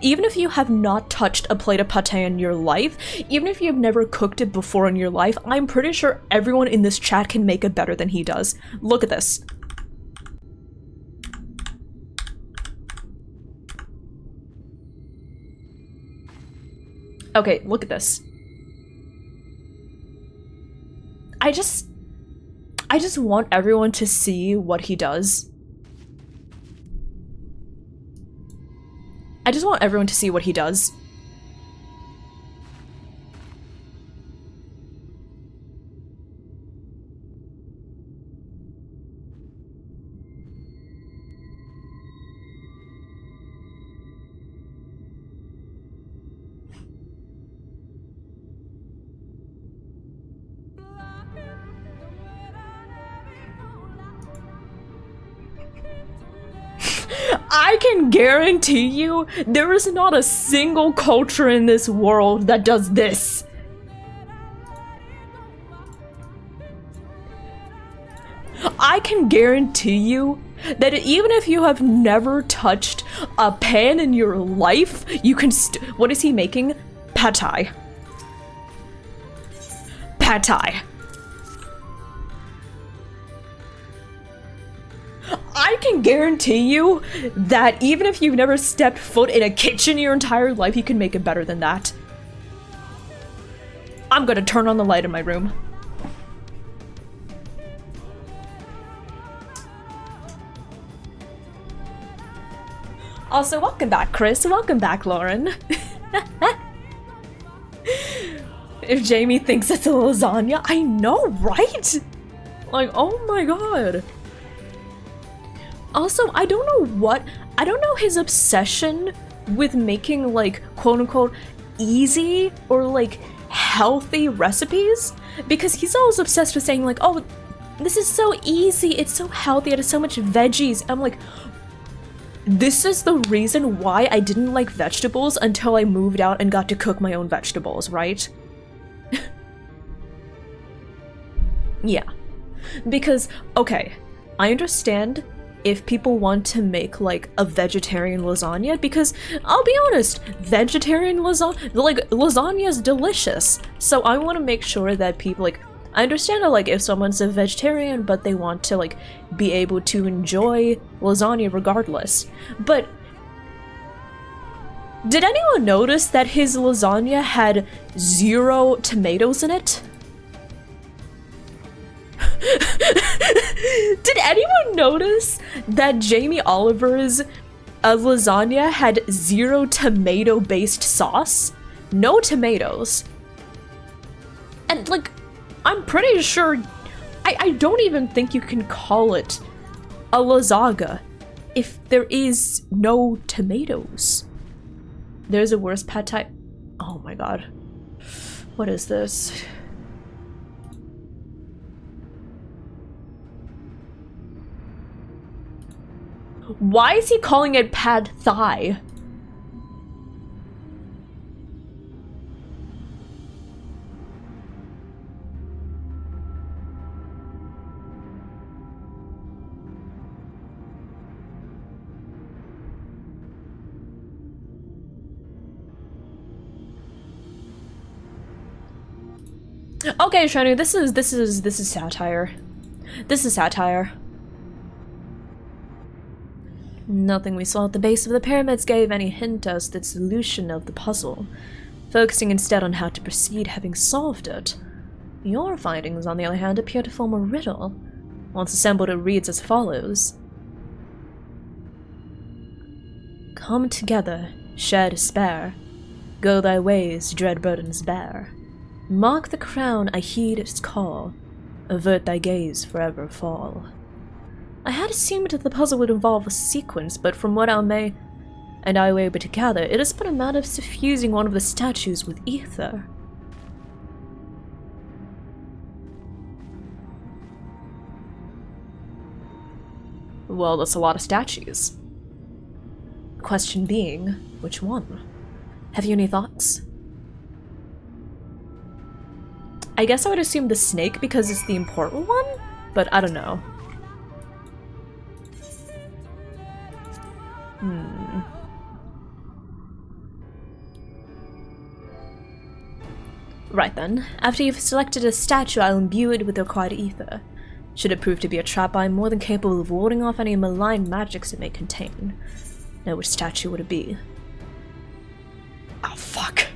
if you have not touched a plate of pad thai in your life, even if you've never cooked it before in your life, I'm pretty sure everyone in this chat can make it better than he does. Look at this. Okay, look at this. I just want everyone to see what he does. I just want everyone to see what he does. I can guarantee you there is not a single culture in this world that does this. I can guarantee you that even if you have never touched a pan in your life, you can what is he making? Pad thai. Pad thai. I can guarantee you that even if you've never stepped foot in a kitchen your entire life, you can make it better than that. I'm gonna turn on the light in my room. Also, welcome back, Chris. Welcome back, Lauren. If Jamie thinks it's a lasagna, I know, right? Like, oh my god. Also, I don't know his obsession with making, like, quote-unquote easy or, like, healthy recipes, because he's always obsessed with saying, like, oh, this is so easy, it's so healthy, it has so much veggies. I'm like, this is the reason why I didn't like vegetables until I moved out and got to cook my own vegetables, right? Yeah. Because, okay, I understand if people want to make, like, a vegetarian lasagna, because, I'll be honest, vegetarian lasagna is delicious. So I want to make sure that people, like, I understand that, like, if someone's a vegetarian, but they want to, like, be able to enjoy lasagna regardless. But did anyone notice that his lasagna had 0 tomatoes in it? Did anyone notice that Jamie Oliver's lasagna had 0 tomato-based sauce? No tomatoes. And, like, I'm pretty sure... I don't even think you can call it a lasagna if there is no tomatoes. There's a worse pad thai... Oh my god. What is this? Why is he calling it pad thai? Okay, Shanu, this is satire. This is satire. Nothing we saw at the base of the pyramids gave any hint as to the solution of the puzzle, focusing instead on how to proceed having solved it. Your findings, on the other hand, appear to form a riddle. Once assembled, it reads as follows. Come together, share despair. Go thy ways, dread burdens bear. Mark the crown, I heed its call. Avert thy gaze, forever fall. I had assumed that the puzzle would involve a sequence, but from what I were able to gather, it is but a matter of suffusing one of the statues with ether. Well, that's a lot of statues. The question being, which one? Have you any thoughts? I guess I would assume the snake because it's the important one, but I don't know. Right then, after you've selected a statue, I'll imbue it with the required ether. Should it prove to be a trap, I am more than capable of warding off any malign magics it may contain. Now, which statue would it be? Oh, fuck.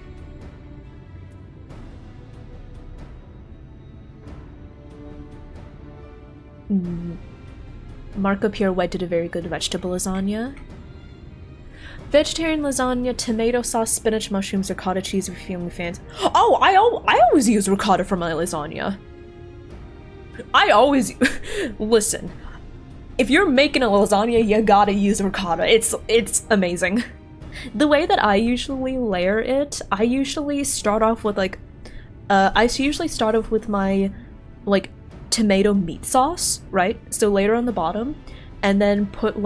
Marco Pierre White did a very good vegetable lasagna. Vegetarian lasagna, tomato sauce, spinach, mushrooms, ricotta cheese if you're feeling fans. Oh, I always use ricotta for my lasagna. I always listen. If you're making a lasagna, you gotta use ricotta. It's amazing. The way that I usually layer it, I usually start off with like, my like tomato meat sauce, right? So layer on the bottom, and then put the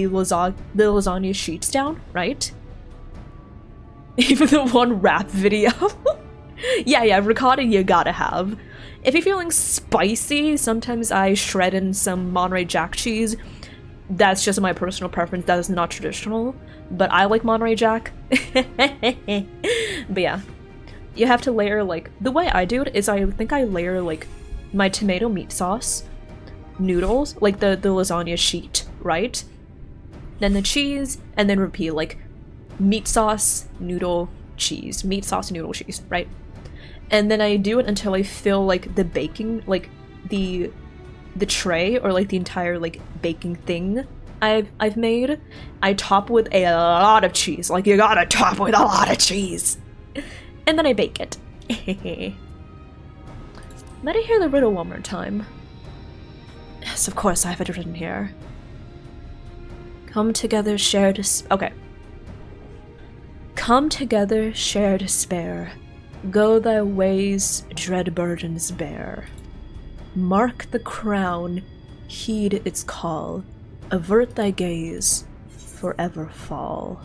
lasagna sheets down, right? Even the one rap video. yeah, ricotta you gotta have. If you're feeling spicy, sometimes I shred in some Monterey Jack cheese. That's just my personal preference. That is not traditional, but I like Monterey Jack. But yeah, you have to layer, like, the way I do it is I think I layer, like, my tomato meat sauce, noodles, like the lasagna sheet, right? Then the cheese, and then repeat, like, meat sauce, noodle, cheese, meat sauce, noodle, cheese, right? And then I do it until I fill, like, the baking, like, the tray, or, like, the entire, like, baking thing I've made. I top with a lot of cheese. Like, you gotta top with a lot of cheese. And then I bake it. Let me hear the riddle one more time. Yes, of course, I have it written here. Come together, share okay. Come together, share despair. Go thy ways, dread burdens bear. Mark the crown, heed its call. Avert thy gaze, forever fall.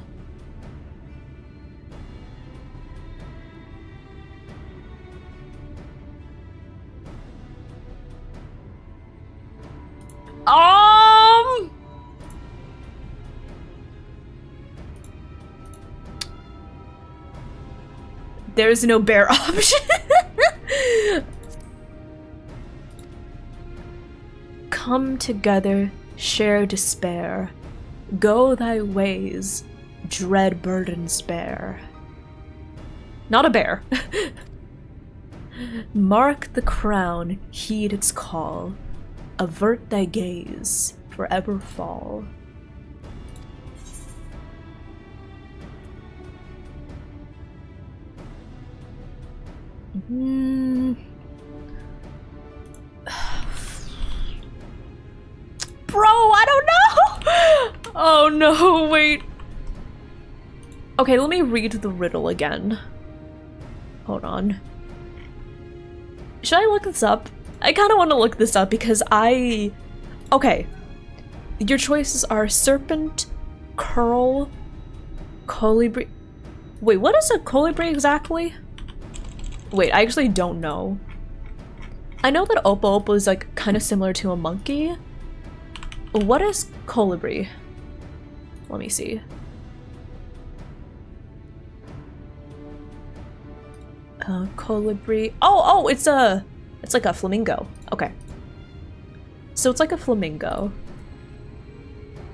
There's no bear option. Come together, share despair. Go thy ways, dread burdens bear. Not a bear. Mark the crown, heed its call. Avert thy gaze, forever fall. Bro, I don't know! Oh no, wait. Okay, let me read the riddle again. Hold on. Should I look this up? I kind of want to look this up because okay. Your choices are serpent, curl, colibri. Wait, what is a colibri exactly? Wait, I actually don't know. I know that Opa Opa is like kind of similar to a monkey. What is colibri? Let me see. Colibri. Oh, it's like a flamingo. Okay. So it's like a flamingo.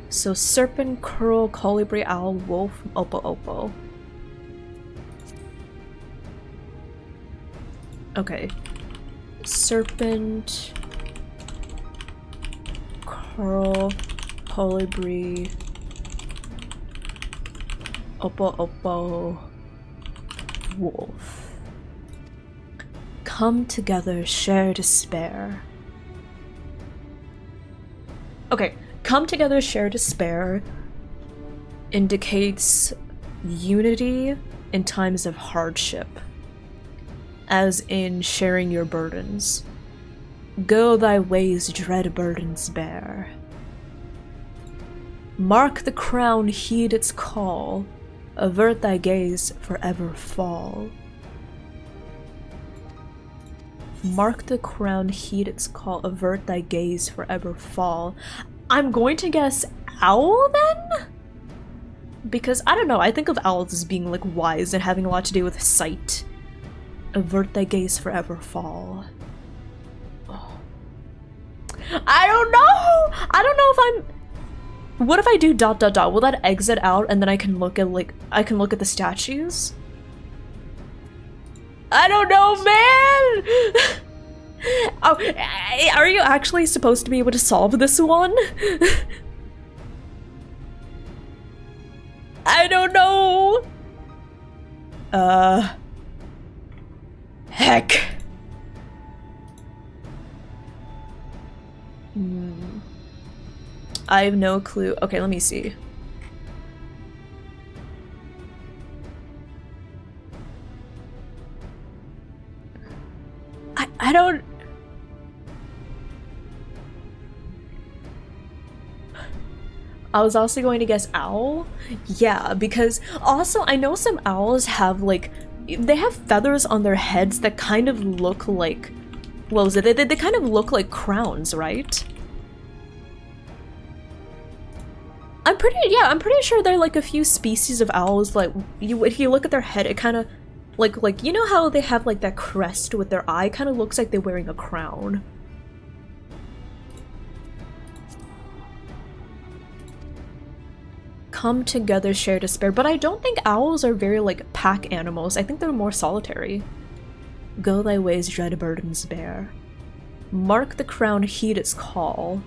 So serpent, curl, colibri, owl, wolf, oppo. Okay. Serpent, curl, colibri, oppo, wolf. Come together, share despair. Okay, come together, share despair indicates unity in times of hardship, as in sharing your burdens. Go thy ways, dread burdens bear. Mark the crown, heed its call. Avert thy gaze, forever fall. Mark the crown, heed its call. Avert thy gaze, forever fall. I'm going to guess owl then? Because I don't know, I think of owls as being like wise and having a lot to do with sight. Avert thy gaze, forever fall. Oh. I don't know if I'm... What if I do ... Will that exit out and then I can look at the statues? I don't know, man! Oh, are you actually supposed to be able to solve this one? I don't know! Heck. I have no clue. Okay, let me see. I don't... I was also going to guess owl. Yeah, because also I know some owls have like, they have feathers on their heads that kind of look like, what was it? They kind of look like crowns, right? I'm pretty sure there are like a few species of owls, like if you look at their head, it kind of like you know how they have like that crest with their eye, kind of looks like they're wearing a crown. Come together, share despair. But I don't think owls are very like pack animals. I think they're more solitary. Go thy ways, dread burdens bear. Mark the crown, heed its call.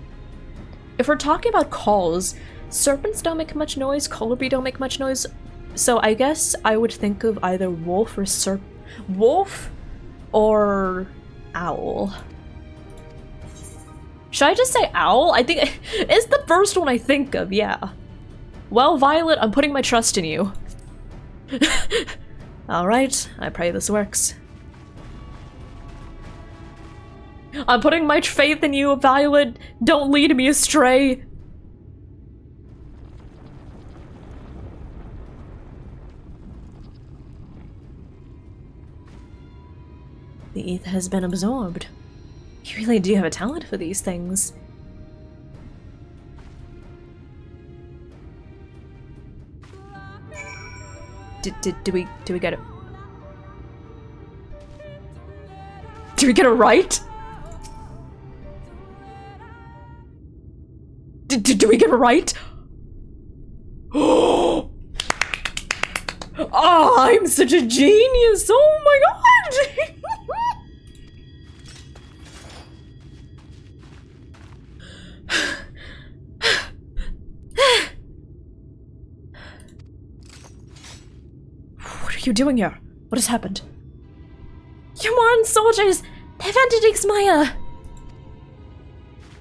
If we're talking about calls, serpents don't make much noise, colibri don't make much noise, so I guess I would think of either wolf or wolf or owl. Should I just say owl? I think it's the first one I think of, yeah. Well, Violet, I'm putting my trust in you. Alright, I pray this works. I'm putting my faith in you, Violet. Don't lead me astray. The ether has been absorbed. You really do have a talent for these things. Do we get it? Do we get it right? Do we get it right? Oh, I'm such a genius! Oh my god! What are you doing here? What has happened? You Moran soldiers! They've entered Ixmaya!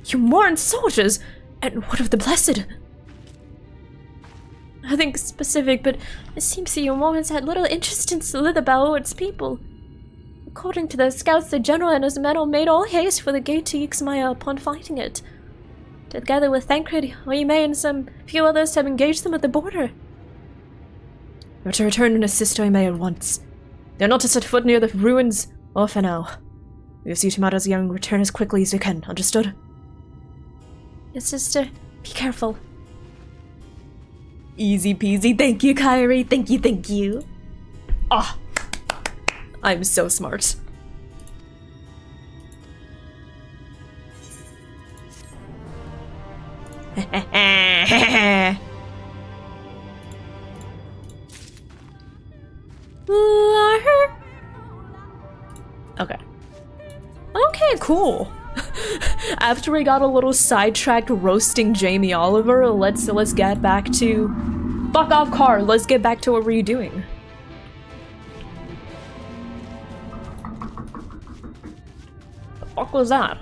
You Moran soldiers? And what of the Blessed? Nothing specific, but it seems the Morans had little interest in Slitherbow or its people. According to the scouts, the general and his men all made all haste for the gate to Ixmaya upon finding it. Together with Thancred, Oime, and some few others have engaged them at the border. We're to return and assist Oime at once. They're not to set foot near the ruins, or for now. We see Tamada's young return as quickly as we can, understood? Yes, sister. Be careful. Easy peasy. Thank you, Kyrie. Thank you. Ah. I'm so smart. Okay. Okay, cool. After we got a little sidetracked roasting Jamie Oliver, let's get back to... Fuck off, car! Let's get back to what were you doing? The fuck was that?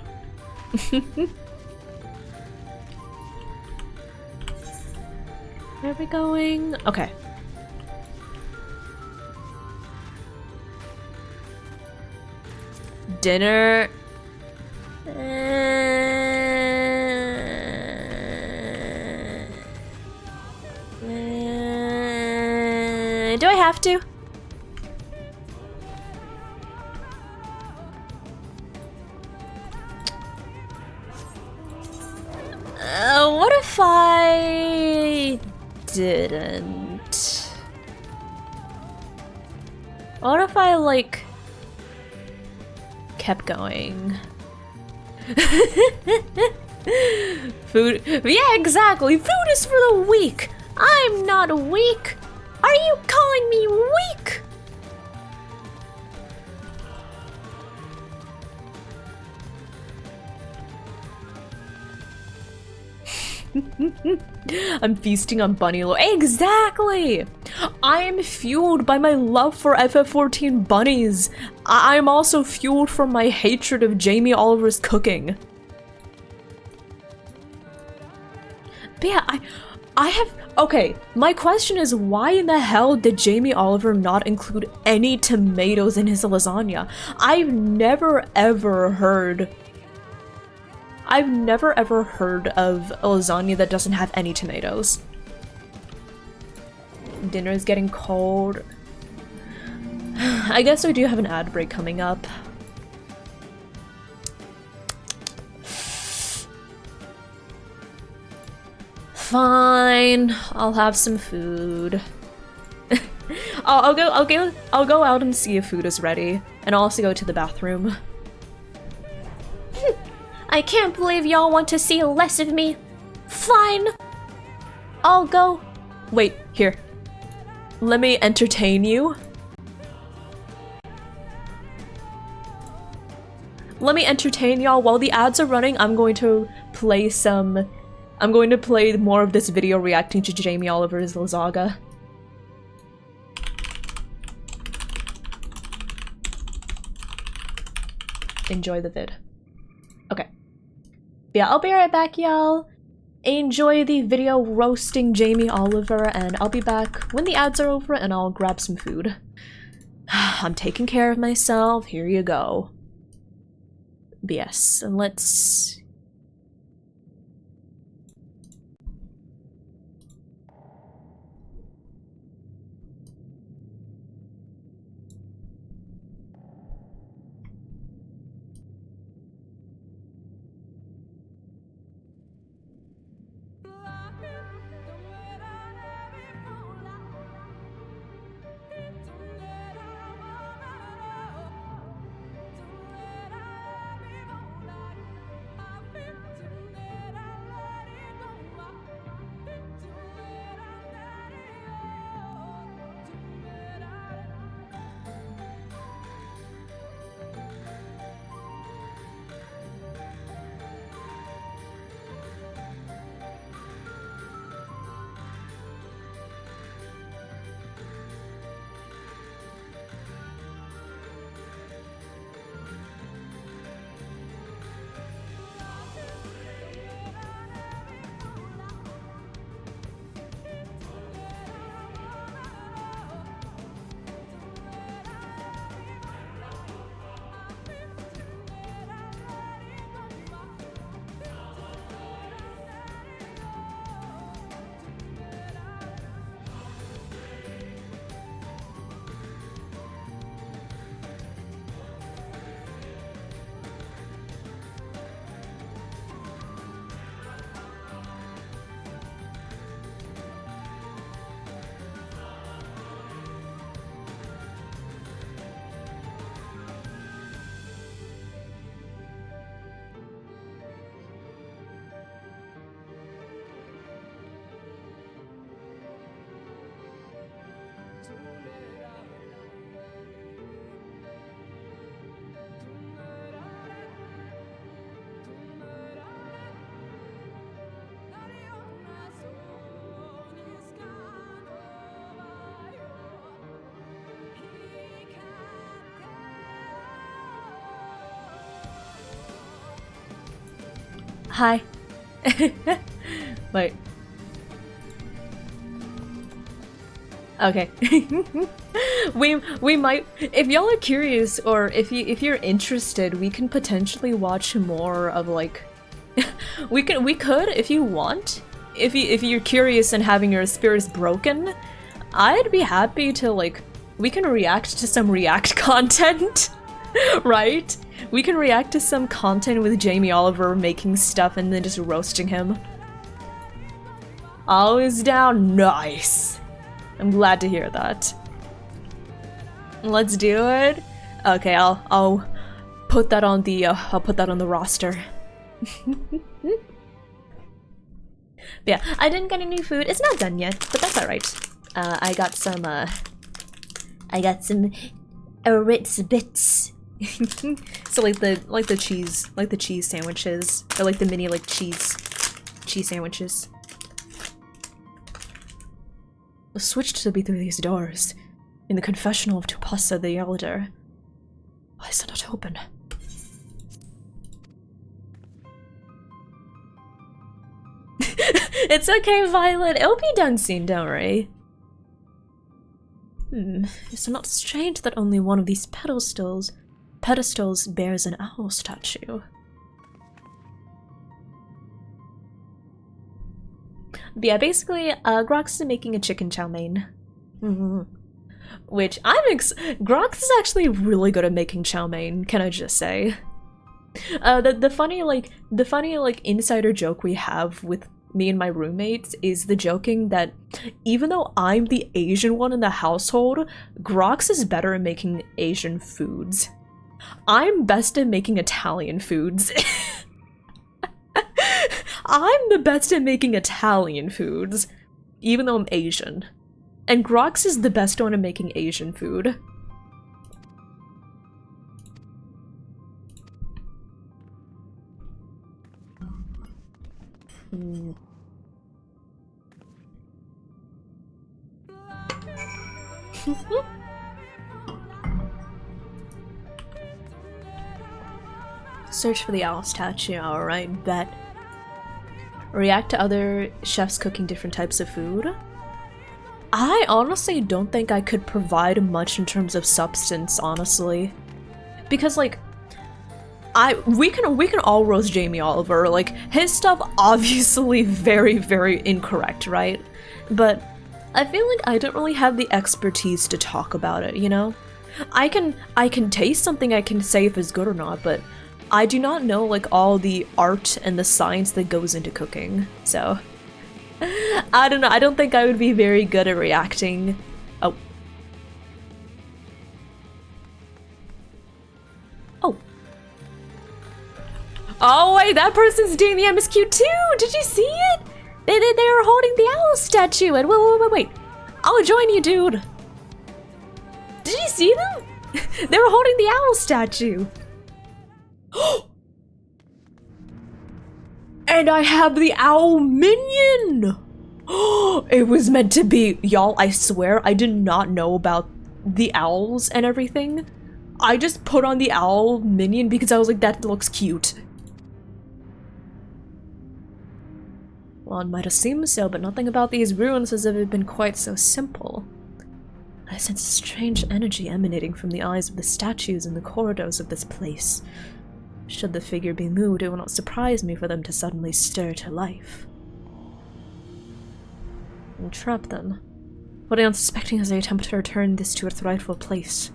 Where are we going? Okay. Dinner. Do I have to? What if I didn't? What if I, like, kept going? Food. Yeah, exactly. Food is for the weak. I'm not weak. Are you calling me weak? I'm feasting on bunny lore. Exactly! I am fueled by my love for FF14 bunnies. I'm also fueled from my hatred of Jamie Oliver's cooking. But yeah, I have... Okay, my question is, why in the hell did Jamie Oliver not include any tomatoes in his lasagna? I've never ever heard of a lasagna that doesn't have any tomatoes. Dinner is getting cold. I guess I do have an ad break coming up. Fine, I'll have some food. I'll go out and see if food is ready, and I'll also go to the bathroom. I can't believe y'all want to see less of me. Fine. I'll go. Wait, here. Let me entertain you. Let me entertain y'all. While the ads are running, I'm going to play more of this video reacting to Jamie Oliver's lasagna. Enjoy the vid. Okay. Yeah, I'll be right back, y'all. Enjoy the video roasting Jamie Oliver, and I'll be back when the ads are over and I'll grab some food. I'm taking care of myself. Here you go. But yes, and let's... Hi. Wait. Okay. we might, if y'all are curious or if you're interested, we can potentially watch more of like we could if you want. If you're curious and having your spirits broken, I'd be happy to like we can react to some React content. Right? We can react to some content with Jamie Oliver making stuff and then just roasting him. Always down. Nice. I'm glad to hear that. Let's do it. Okay, I'll put that on the roster. Yeah, I didn't get any food. It's not done yet, but that's alright. I got some Ritz bits. So like the cheese sandwiches, or like the mini like cheese sandwiches. A switch to be through these doors. In the confessional of Tupasa the Elder. Why is it not open? It's okay, Violet. It'll be done soon, don't worry. Is it not strange that only one of these pedestals bears an owl statue? But yeah, basically, Grox is making a chicken chow mein. Which Grox is actually really good at making chow mein, can I just say? The funny insider joke we have with me and my roommates is the joking that even though I'm the Asian one in the household, Grox is better at making Asian foods. I'm best at making Italian foods. I'm the best at making Italian foods, even though I'm Asian. And Grox is the best one at making Asian food. Search for the owl statue, alright, bet. React to other chefs cooking different types of food. I honestly don't think I could provide much in terms of substance, honestly. Because, like, we can all roast Jamie Oliver. Like, his stuff obviously very, very incorrect, right? But I feel like I don't really have the expertise to talk about it, you know? I can taste something, I can say if it's good or not, but I do not know, like, all the art and the science that goes into cooking, so I don't know, I don't think I would be very good at reacting. Oh. Oh. Oh wait, that person's doing the MSQ too! Did you see it? They were holding the owl statue and wait. I'll join you, dude. Did you see them? They were holding the owl statue. And I have the owl minion! It was meant to be. Y'all, I swear, I did not know about the owls and everything. I just put on the owl minion because I was like, that looks cute. One might assume so, but nothing about these ruins has ever been quite so simple. I sense a strange energy emanating from the eyes of the statues in the corridors of this place. Should the figure be moved, it will not surprise me for them to suddenly stir to life. And trap them. What unsuspecting as they attempt to return this to its rightful place.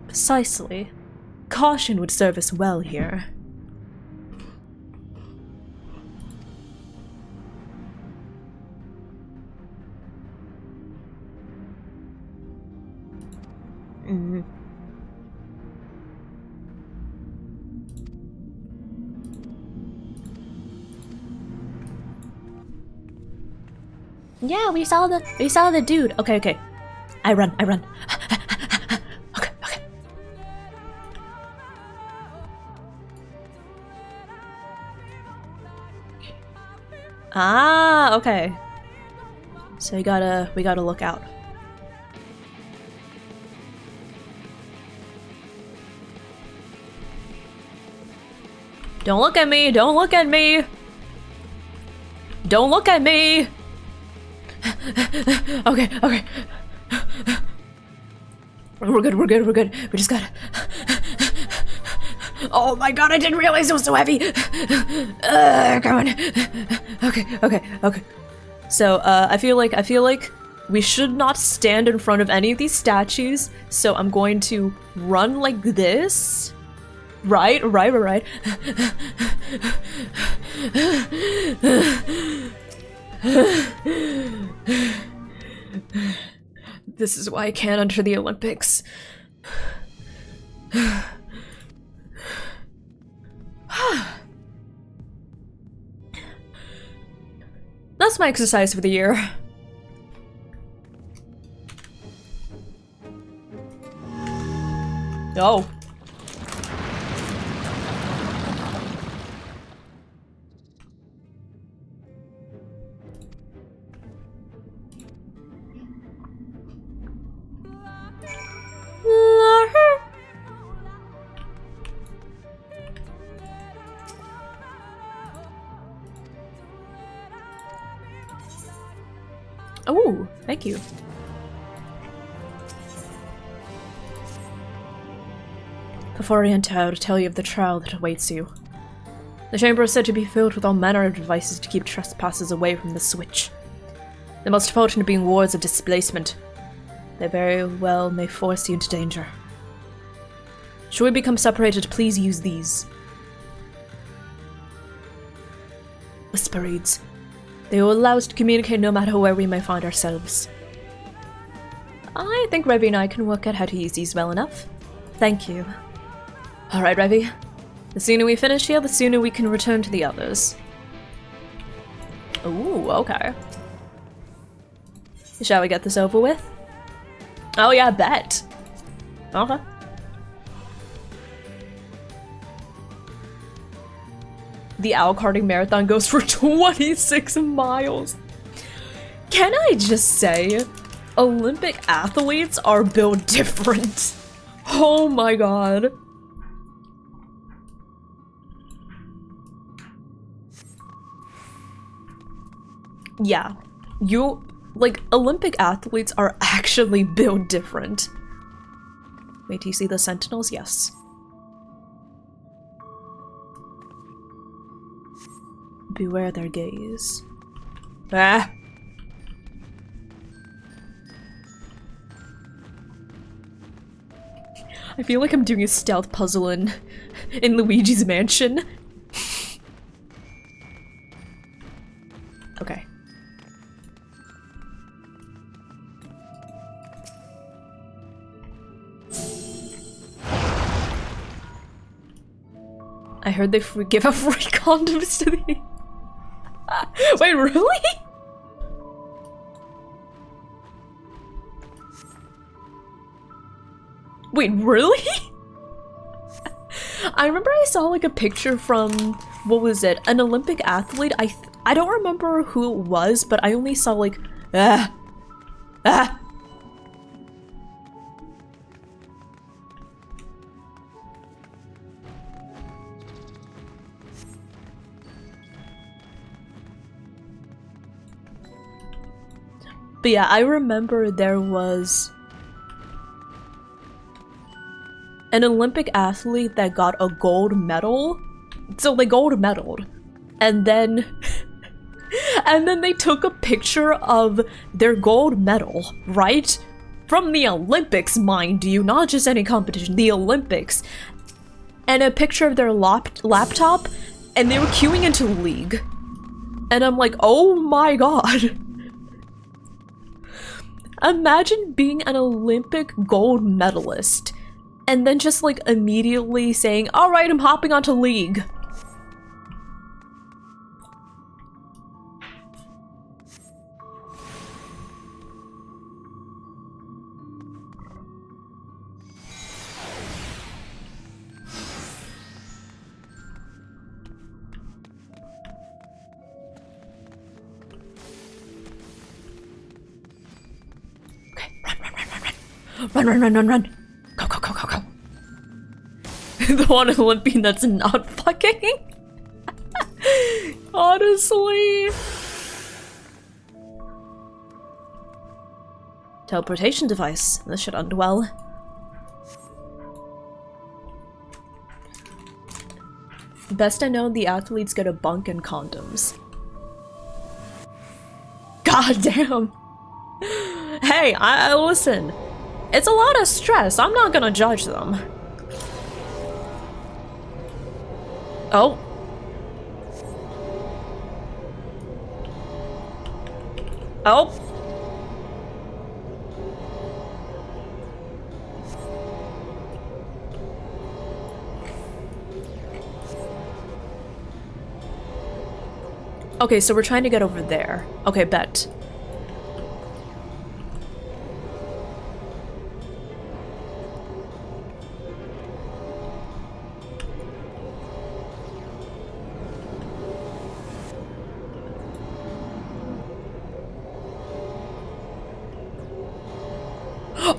Precisely. Caution would serve us well here. Yeah, we saw the dude. Okay. I run. Okay. Ah, okay. So we gotta look out. Don't look at me! Don't look at me! Don't look at me! Okay, okay. We're good, we're good, we're good. We just gotta... Oh my god, I didn't realize it was so heavy! Come on. Okay, okay, okay. So, I feel like we should not stand in front of any of these statues, so I'm going to run like this. Right. This is why I can't enter the Olympics. That's my exercise for the year. Oh. Oh, thank you. Before I enter, I will tell you of the trial that awaits you. The chamber is said to be filled with all manner of devices to keep trespassers away from the switch. The most fortunate being wards of displacement. They very well may force you into danger. Should we become separated, please use these. Whisper reads. They will allow us to communicate no matter where we may find ourselves. I think Revy and I can work out how to use these well enough. Thank you. Alright, Revy. The sooner we finish here, the sooner we can return to the others. Ooh, okay. Shall we get this over with? Oh yeah, bet. Okay. The owl karting marathon goes for 26 miles. Can I just say, Olympic athletes are built different. Oh my god. Yeah, Olympic athletes are actually built different. Wait, do you see the sentinels? Yes. Beware their gaze. Ah! I feel like I'm doing a stealth puzzle in Luigi's Mansion. Okay. I heard they give out free condoms to the... Wait, really? Wait, really? I remember I saw like a picture from, what was it, an Olympic athlete. I don't remember who it was, but I only saw like, But yeah, I remember there was an Olympic athlete that got a gold medal. So they gold medaled. And then and then they took a picture of their gold medal, right? From the Olympics, mind you, not just any competition, the Olympics. And a picture of their laptop, and they were queuing into League. And I'm like, oh my god. Imagine being an Olympic gold medalist and then just like immediately saying, all right, I'm hopping onto League. Run. Go. The one Olympian that's not fucking. Honestly. Teleportation device. This should end well. Best I know, the athletes get a bunk and condoms. God damn. Hey, I listen. It's a lot of stress. I'm not gonna judge them. Oh. Oh. Okay, so we're trying to get over there. Okay, bet.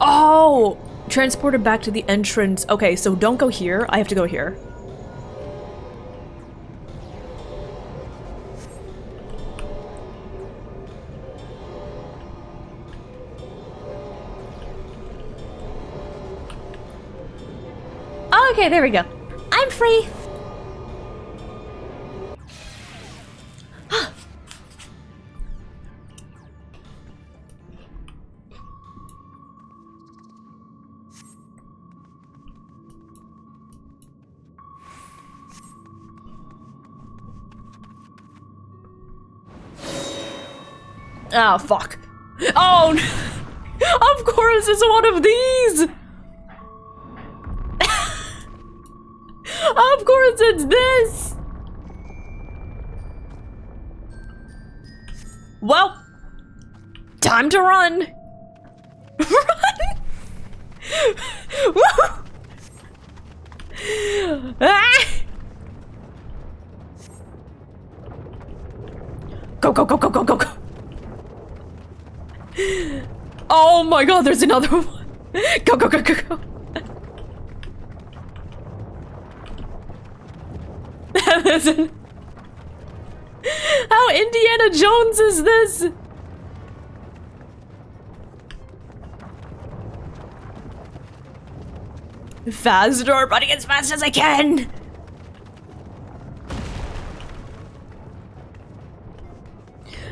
Oh! Transported back to the entrance. Okay, so don't go here. I have to go here. Okay, there we go. I'm free. Ah, fuck. Oh, of course it's one of these. Of course it's this! Well, time to run! Run! Woo! Ah! Go, go, go, go, go, go, go! Oh my god, there's another one! Go, go, go, go, go! How Indiana Jones is this? Faster, running as fast as I can.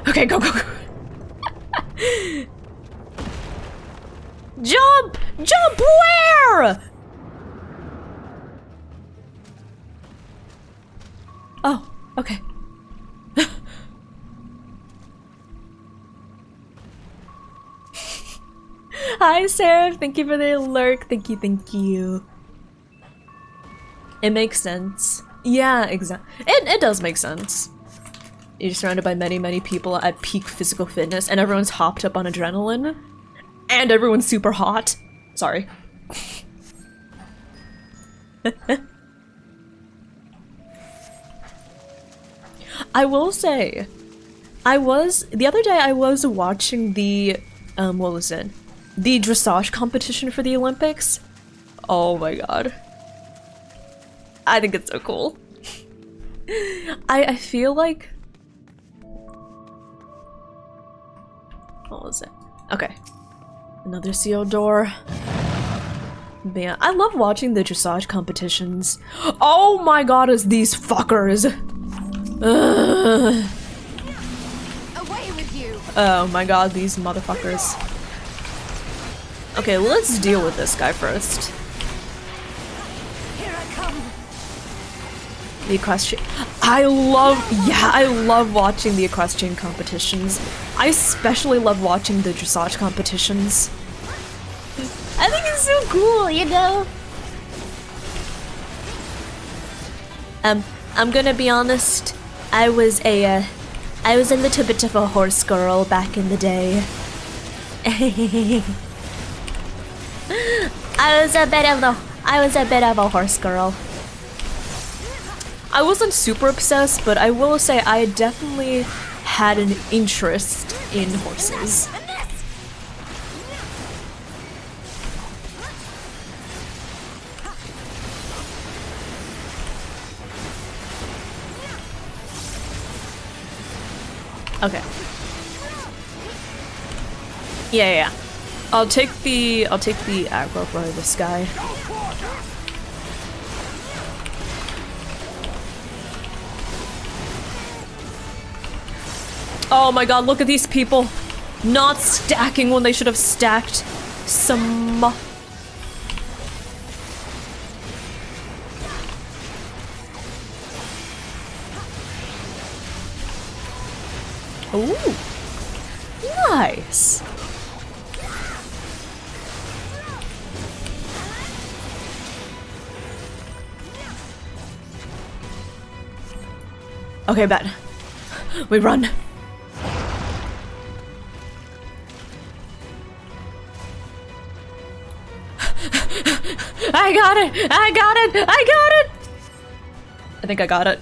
Okay, go, go, go. Jump! Jump where? Oh, okay. Hi, Sarah. Thank you for the lurk. Thank you, thank you. It makes sense. Yeah, exactly. It does make sense. You're surrounded by many, many people at peak physical fitness, and everyone's hopped up on adrenaline. And everyone's super hot. Sorry. I will say, the other day I was watching the, what was it? The dressage competition for the Olympics. Oh my god. I think it's so cool. I feel like... What was it? Okay. Another sealed door. Man, I love watching the dressage competitions. Oh my god, is these fuckers! Ugh. Away with you. Oh my god, these motherfuckers. Okay, let's deal with this guy first. Here I come. The equestrian. I love watching the equestrian competitions. I especially love watching the dressage competitions. I think it's so cool, you know? I'm gonna be honest. I was a little bit of a horse girl back in the day. I was a bit of a horse girl. I wasn't super obsessed, but I will say I definitely had an interest in horses. Okay. Yeah. I'll take the aggro for this guy. Oh my god, look at these people. Not stacking when they should have stacked some. Ooh. Nice. Okay, bet. We run. I got it! I got it! I got it! I think I got it.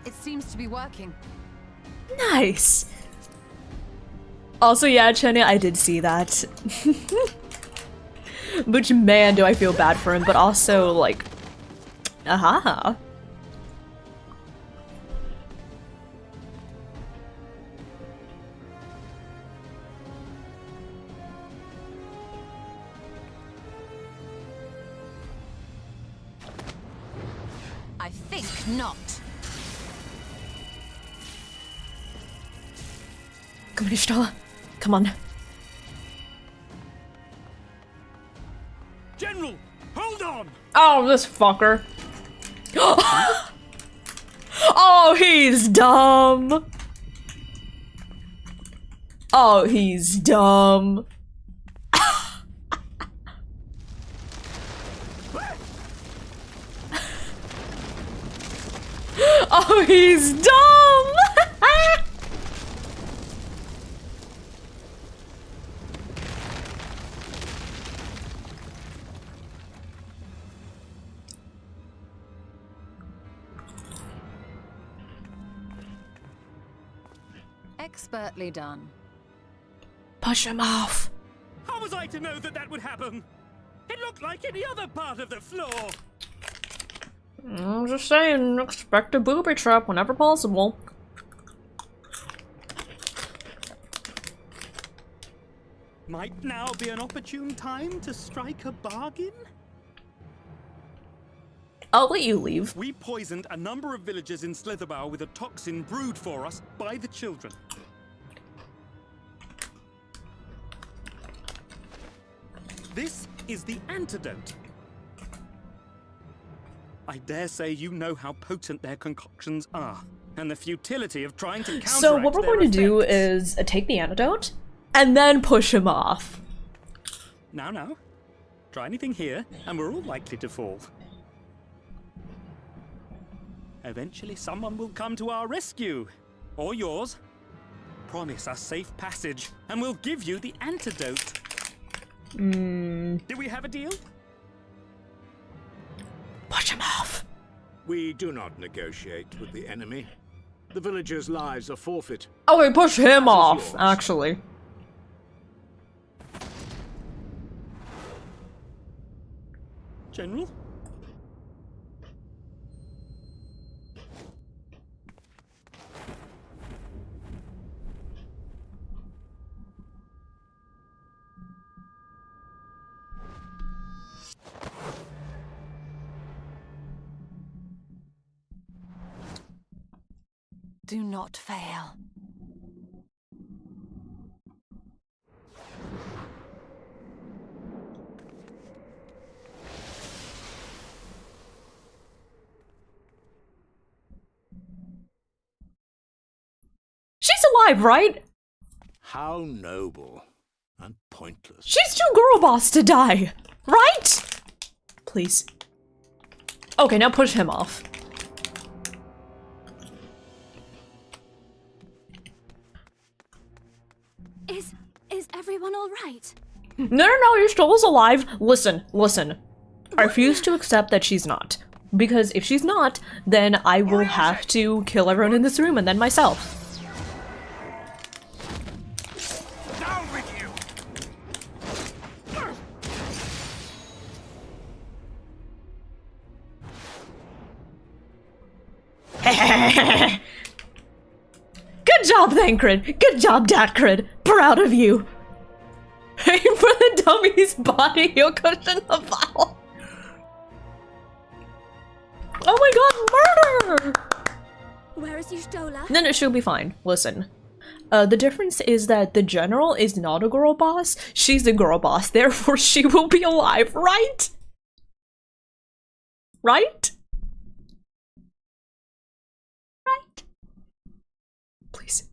It seems to be working. Nice! Also, yeah, Chenny, I did see that. Which, man, do I feel bad for him, but also, like... Aha! I think not. Come on, Ishtala. Come on. General, hold on! Oh, this fucker. Oh, he's dumb. Oh, he's dumb. Oh, he's dumb. Expertly done. Push him off. How was I to know that that would happen? It looked like any other part of the floor. I'm just saying, expect a booby trap whenever possible. Might now be an opportune time to strike a bargain? I'll let you leave. We poisoned a number of villagers in Slitherbough with a toxin brewed for us by the children. This is the antidote. I dare say you know how potent their concoctions are, and the futility of trying to counteract So what we're their going to do effects. is take the antidote, and then push him off. Now, try anything here, and we're all likely to fall. Eventually someone will come to our rescue, or yours. Promise us safe passage, and we'll give you the antidote. Do we have a deal? Push him off. We do not negotiate with the enemy. The villagers' lives are forfeit. Okay, push him off, yours. actually. General? Do not fail. She's alive, right? How noble and pointless. She's too girl boss to die, right? Please. Okay, now push him off. Is everyone all right? No, you're still alive. Listen. I refuse to accept that she's not. Because if she's not, then I will have to kill everyone in this room and then myself. Down with you! Good job, Thancred! Good job, Datcred! Proud of you! Aim for the dummy's body, you'll cushion the foul! Oh my god, murder! Where is Y'shtola? No, she'll be fine. Listen. The difference is that the general is not a girl boss, she's a girl boss, therefore she will be alive, right? Right? Right? Please.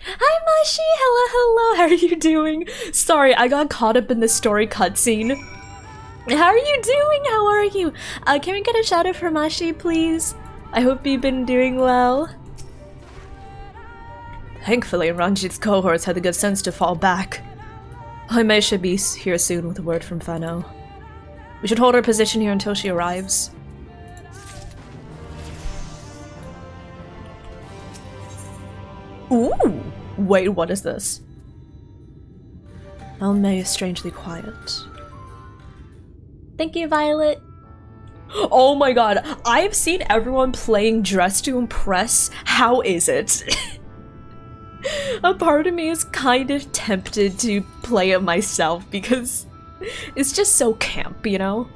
Hi, Mashi! Hello! How are you doing? Sorry, I got caught up in the story cutscene. How are you doing? How are you? Can we get a shout out for Mashi, please? I hope you've been doing well. Thankfully, Ranjit's cohorts had the good sense to fall back. I may should be here soon with a word from Fano. We should hold our position here until she arrives. Ooh! Wait, what is this? May is strangely quiet. Thank you, Violet. Oh my god, I've seen everyone playing Dress to Impress. How is it? A part of me is kind of tempted to play it myself because it's just so camp, you know?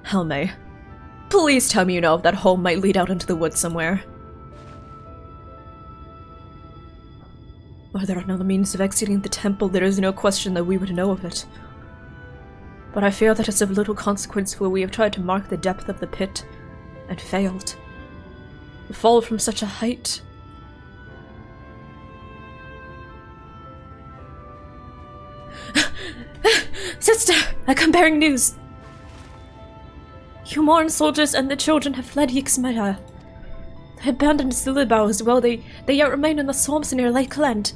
Helme, please tell me you know if that hole might lead out into the woods somewhere. Were there another means of exiting the temple, there is no question that we would know of it. But I fear that it's of little consequence, for we have tried to mark the depth of the pit, and failed. To fall from such a height. Sister, I come bearing news. Humoran soldiers and the children have fled Yixmaya. They abandoned Zilibao as well. They yet remain in the swamps near Lakeland.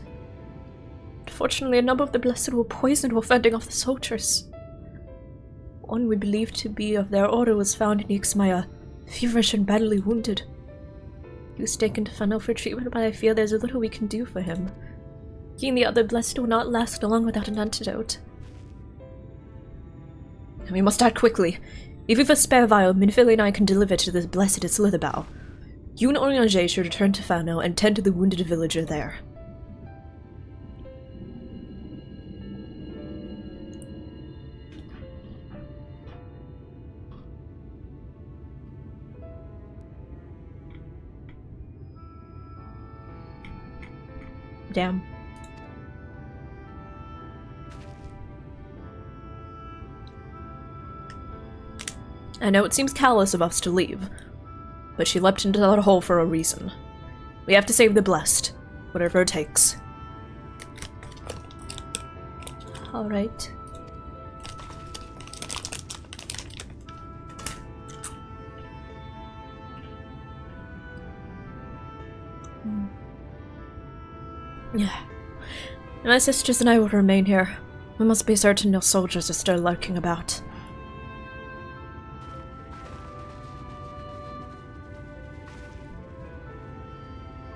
Unfortunately, a number of the blessed were poisoned while fending off the soldiers. One we believe to be of their order was found in Yixmaya, feverish and badly wounded. He was taken to Fano for treatment, but I fear there's a little we can do for him. He and the other blessed will not last long without an antidote. And we must act quickly. If we've a spare vial, Minfili and I can deliver to the blessed at Slitherbow. You and Oriange should return to Fano and tend to the wounded villager there. Damn. I know it seems callous of us to leave, but she leapt into that hole for a reason. We have to save the blessed, whatever it takes. Alright. Yeah. My sisters and I will remain here. We must be certain no soldiers are still lurking about.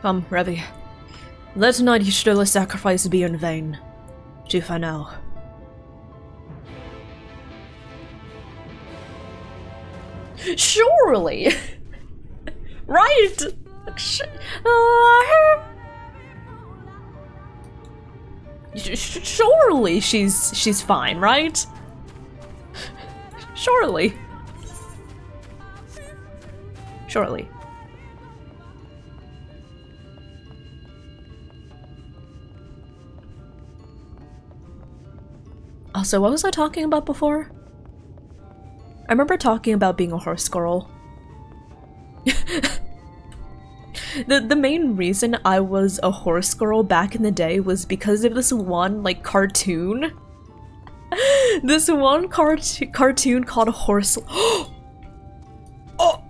Come, Revi. Let not Y'shtola's sacrifice be in vain. To Fano. Surely! Right! Surely she's fine, right? Surely. Surely. Also, what was I talking about before? I remember talking about being a horse girl. The main reason I was a horse girl back in the day was because of this one, like, cartoon. This one cartoon called Horse... Oh!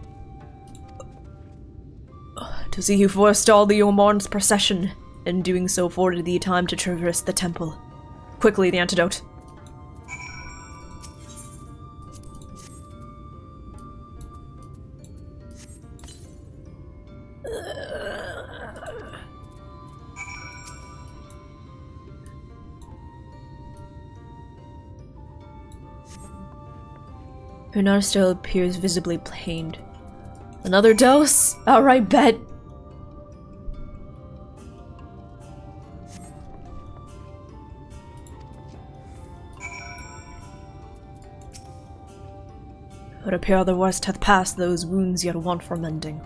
To see who forestalled the Yomarn's procession, and doing so afforded thee time to traverse the temple. Quickly, the antidote. Runar still appears visibly pained. Another dose? Alright, bet. It would appear the worst hath passed, those wounds yet want for mending.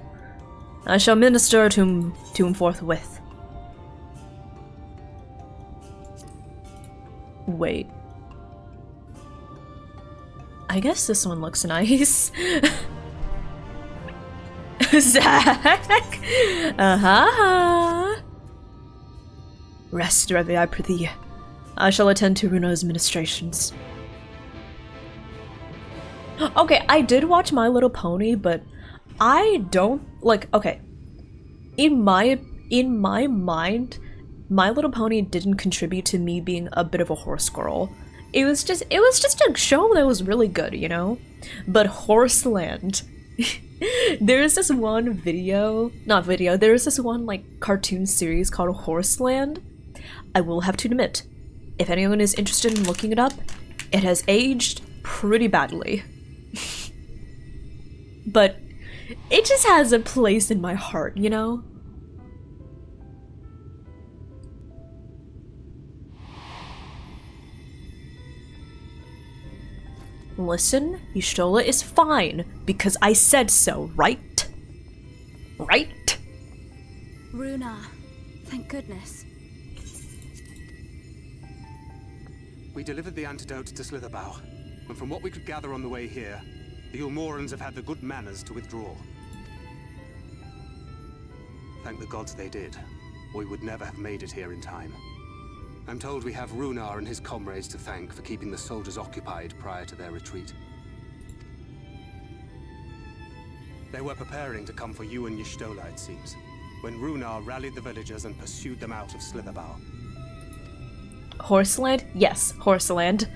I shall minister to him forthwith. Wait. I guess this one looks nice. Zach! Rest, Revi, I prithee. I shall attend to Runar's ministrations. Okay, I did watch My Little Pony, but I don't like. Okay, in my mind, My Little Pony didn't contribute to me being a bit of a horse girl. It was just a show that was really good, you know. But Horseland, there's this one there's this one like cartoon series called Horseland. I will have to admit, if anyone is interested in looking it up, it has aged pretty badly. But it just has a place in my heart, you know? Listen, Y'shtola is fine, because I said so, right? Right? Runar, thank goodness. We delivered the antidote to Slitherbough, and from what we could gather on the way here, the Ulmorans have had the good manners to withdraw. Thank the gods they did, or we would never have made it here in time. I'm told we have Runar and his comrades to thank for keeping the soldiers occupied prior to their retreat. They were preparing to come for you and Y'shtola, it seems, when Runar rallied the villagers and pursued them out of Slitherbough. Horseland? Yes, Horseland.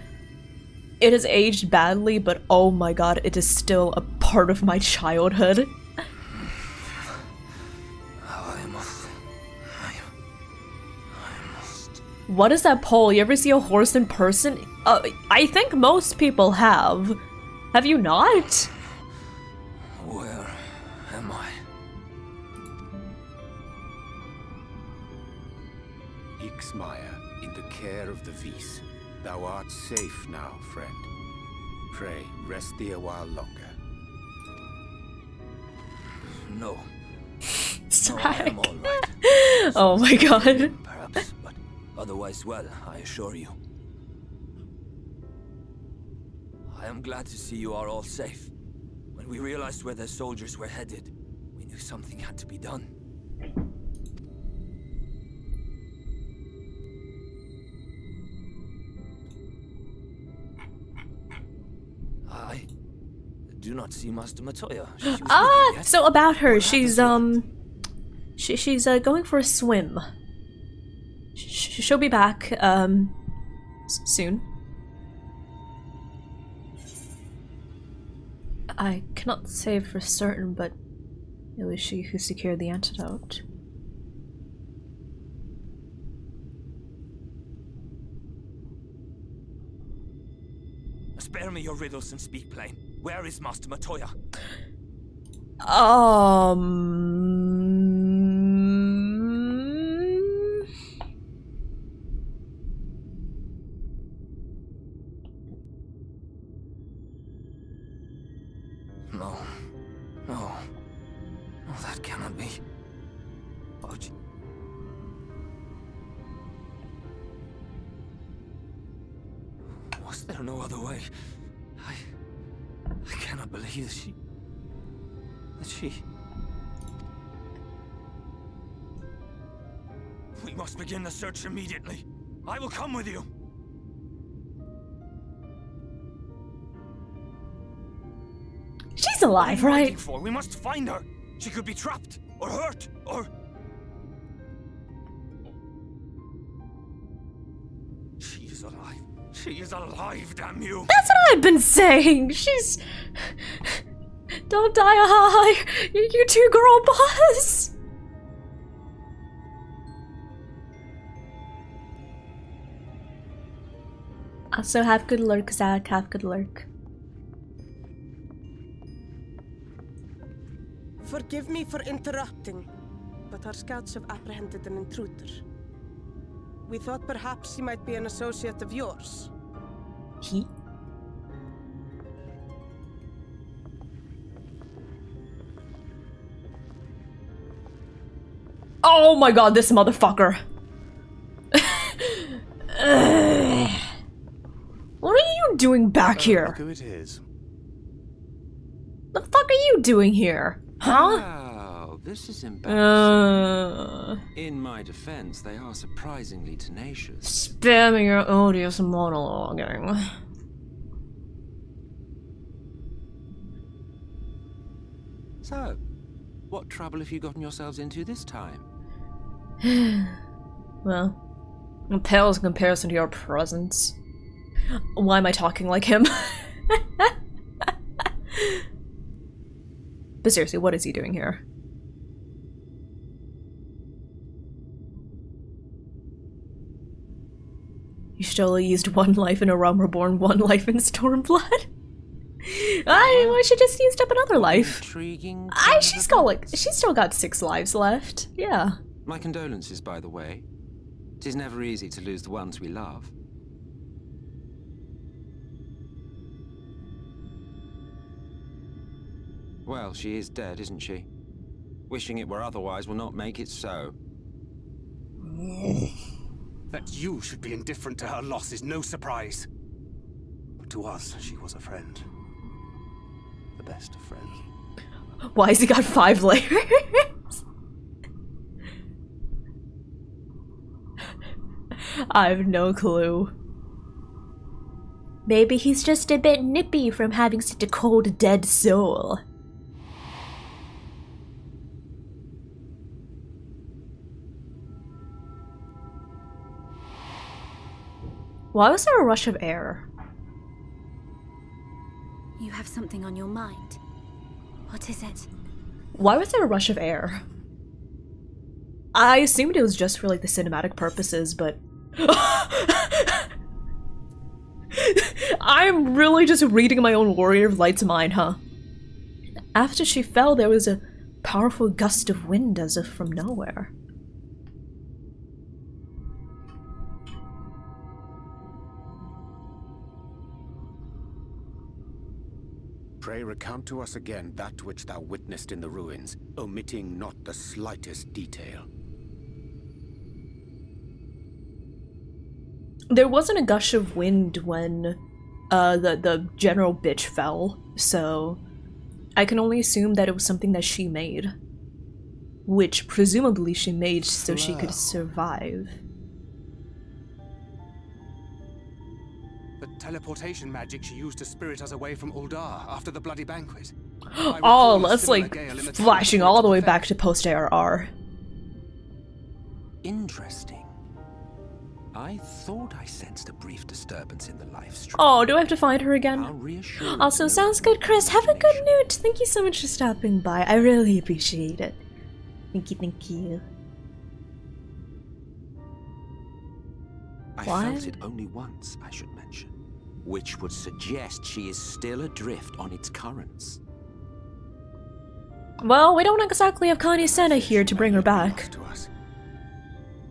It has aged badly, but oh my god, it is still a part of my childhood. I must. What is that pole? You ever see a horse in person? I think most people have. Have you not? Where am I? Ixmaya, in the care of the Vis. Thou art safe now, friend. Pray, rest thee a while longer. No. Sorry. No, I am all right. Oh my god. Perhaps, but otherwise well, I assure you. I am glad to see you are all safe. When we realized where the soldiers were headed, we knew something had to be done. I do not see Master Matoya. She was with you yet? So about her, What she's happened she's going for a swim. She'll be back soon. I cannot say for certain, but it was she who secured the antidote. Spare me your riddles and speak plain. Where is Master Matoya? No. No. No, that cannot be. Oh, was there no other way? I cannot believe that she... We must begin the search immediately. I will come with you. She's alive, What are you right? waiting for? We must find her. She could be trapped, or hurt, or... She is alive. She is alive, damn you! That's what I've been saying! She's... Don't die, hi! You two girl boss! Also, have good lurk, Zach. Have good lurk. Forgive me for interrupting, but our scouts have apprehended an intruder. We thought perhaps he might be an associate of yours. He? Oh my god, this motherfucker! What are you doing back here? Look who it is. The fuck are you doing here? Huh? Oh, this is embarrassing. In my defense, they are surprisingly tenacious. Spamming your odious monologuing. So, what trouble have you gotten yourselves into this time? Well, it pales in comparison to your presence. Why am I talking like him? But seriously, what is he doing here? You surely used one life in A Realm Reborn, one life in Stormblood? I she just used up another life. Intriguing. She's still got 6 lives left. Yeah. My condolences, by the way. It is never easy to lose the ones we love. Well, she is dead, isn't she? Wishing it were otherwise will not make it so. That you should be indifferent to her loss is no surprise. But to us, she was a friend. The best of friends. Why has he got 5 layers? I have no clue. Maybe he's just a bit nippy from having such a cold, dead soul. Why was there a rush of air? You have something on your mind. What is it? Why was there a rush of air? I assumed it was just for like the cinematic purposes, but I'm really just reading my own Warrior of Light's mind, huh? After she fell, there was a powerful gust of wind as if from nowhere. Pray recount to us again that which thou witnessed in the ruins, omitting not the slightest detail. There wasn't a gush of wind when the general bitch fell, so I can only assume that it was something that she made. Which presumably she made so she could survive. The teleportation magic she used to spirit us away from Uldar after the bloody banquet. Oh, that's like flashing all the way back to post-ARR. Interesting. I thought I sensed a brief disturbance in the live stream. Oh, do I have to find her again? How reassuring. Also, sounds good, Chris. Have a good note. Thank you so much for stopping by. I really appreciate it. Thank you, thank you. I felt it only once, I should mention, which would suggest she is still adrift on its currents. Well, we don't exactly have Connie Senna here to bring her back. To us.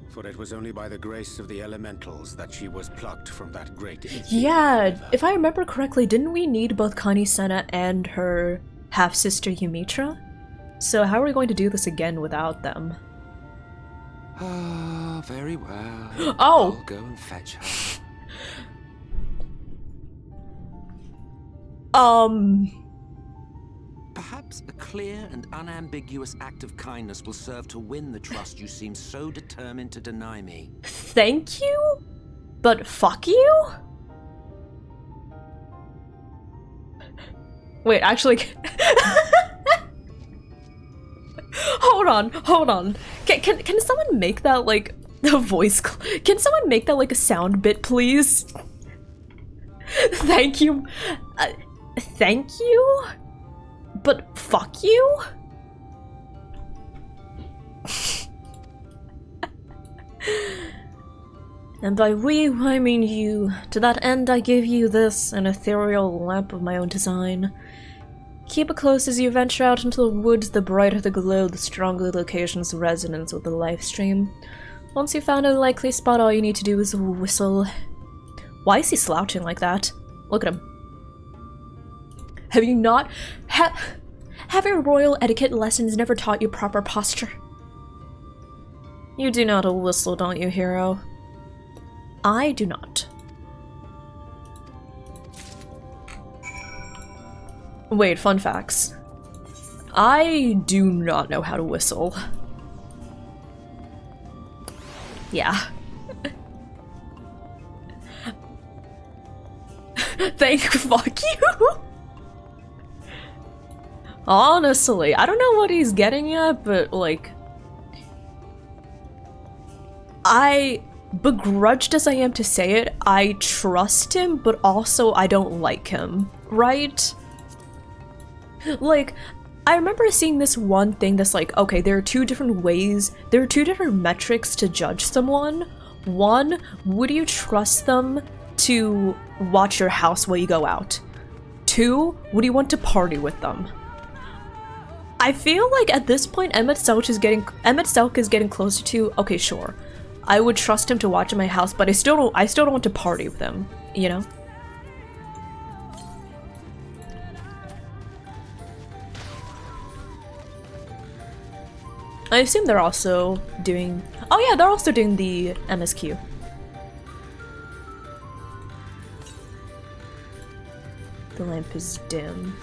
For it was only by the grace of the elementals that she was plucked from that great... Yeah, if I remember correctly, didn't we need both Connie Senna and her half-sister Ymitra? So how are we going to do this again without them? Ah, very well. Oh! I'll go and fetch her. Perhaps a clear and unambiguous act of kindness will serve to win the trust you seem so determined to deny me. Thank you? But fuck you? Wait, actually... Hold on. Can someone make that, like, the voice... Can someone make that, like, a sound bit, please? Thank you. Thank you? But fuck you? And by we, I mean you. To that end, I give you this, an ethereal lamp of my own design. Keep it close as you venture out into the woods. The brighter the glow, the stronger the location's resonance with the live stream. Once you've found a likely spot, all you need to do is whistle. Why is he slouching like that? Look at him. Have you not? Have your royal etiquette lessons never taught you proper posture? You do know how to whistle, don't you, hero? I do not. Wait, fun facts. I do not know how to whistle. Yeah. Fuck you! Honestly, I don't know what he's getting at, but like... begrudged as I am to say it, I trust him, but also I don't like him, right? Like, I remember seeing this one thing that's like, okay, there are two different metrics to judge someone. One, would you trust them to watch your house while you go out? Two, would you want to party with them? I feel like at this point, Emmett Selk is getting closer to, okay, sure. I would trust him to watch in my house, but I still don't want to party with him, you know? I assume they're also doing... Oh yeah, they're also doing the MSQ. The lamp is dim.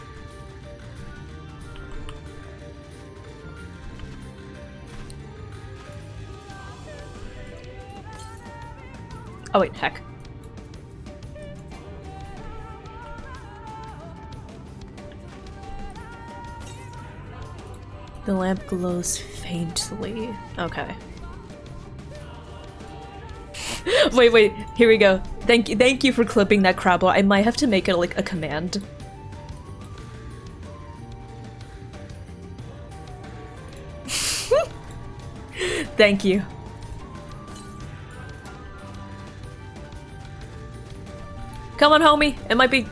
Oh wait, heck. The lamp glows faintly. Okay. wait, here we go. Thank you for clipping that Crabble. I might have to make it like a command. Thank you. Come on, homie. It might be...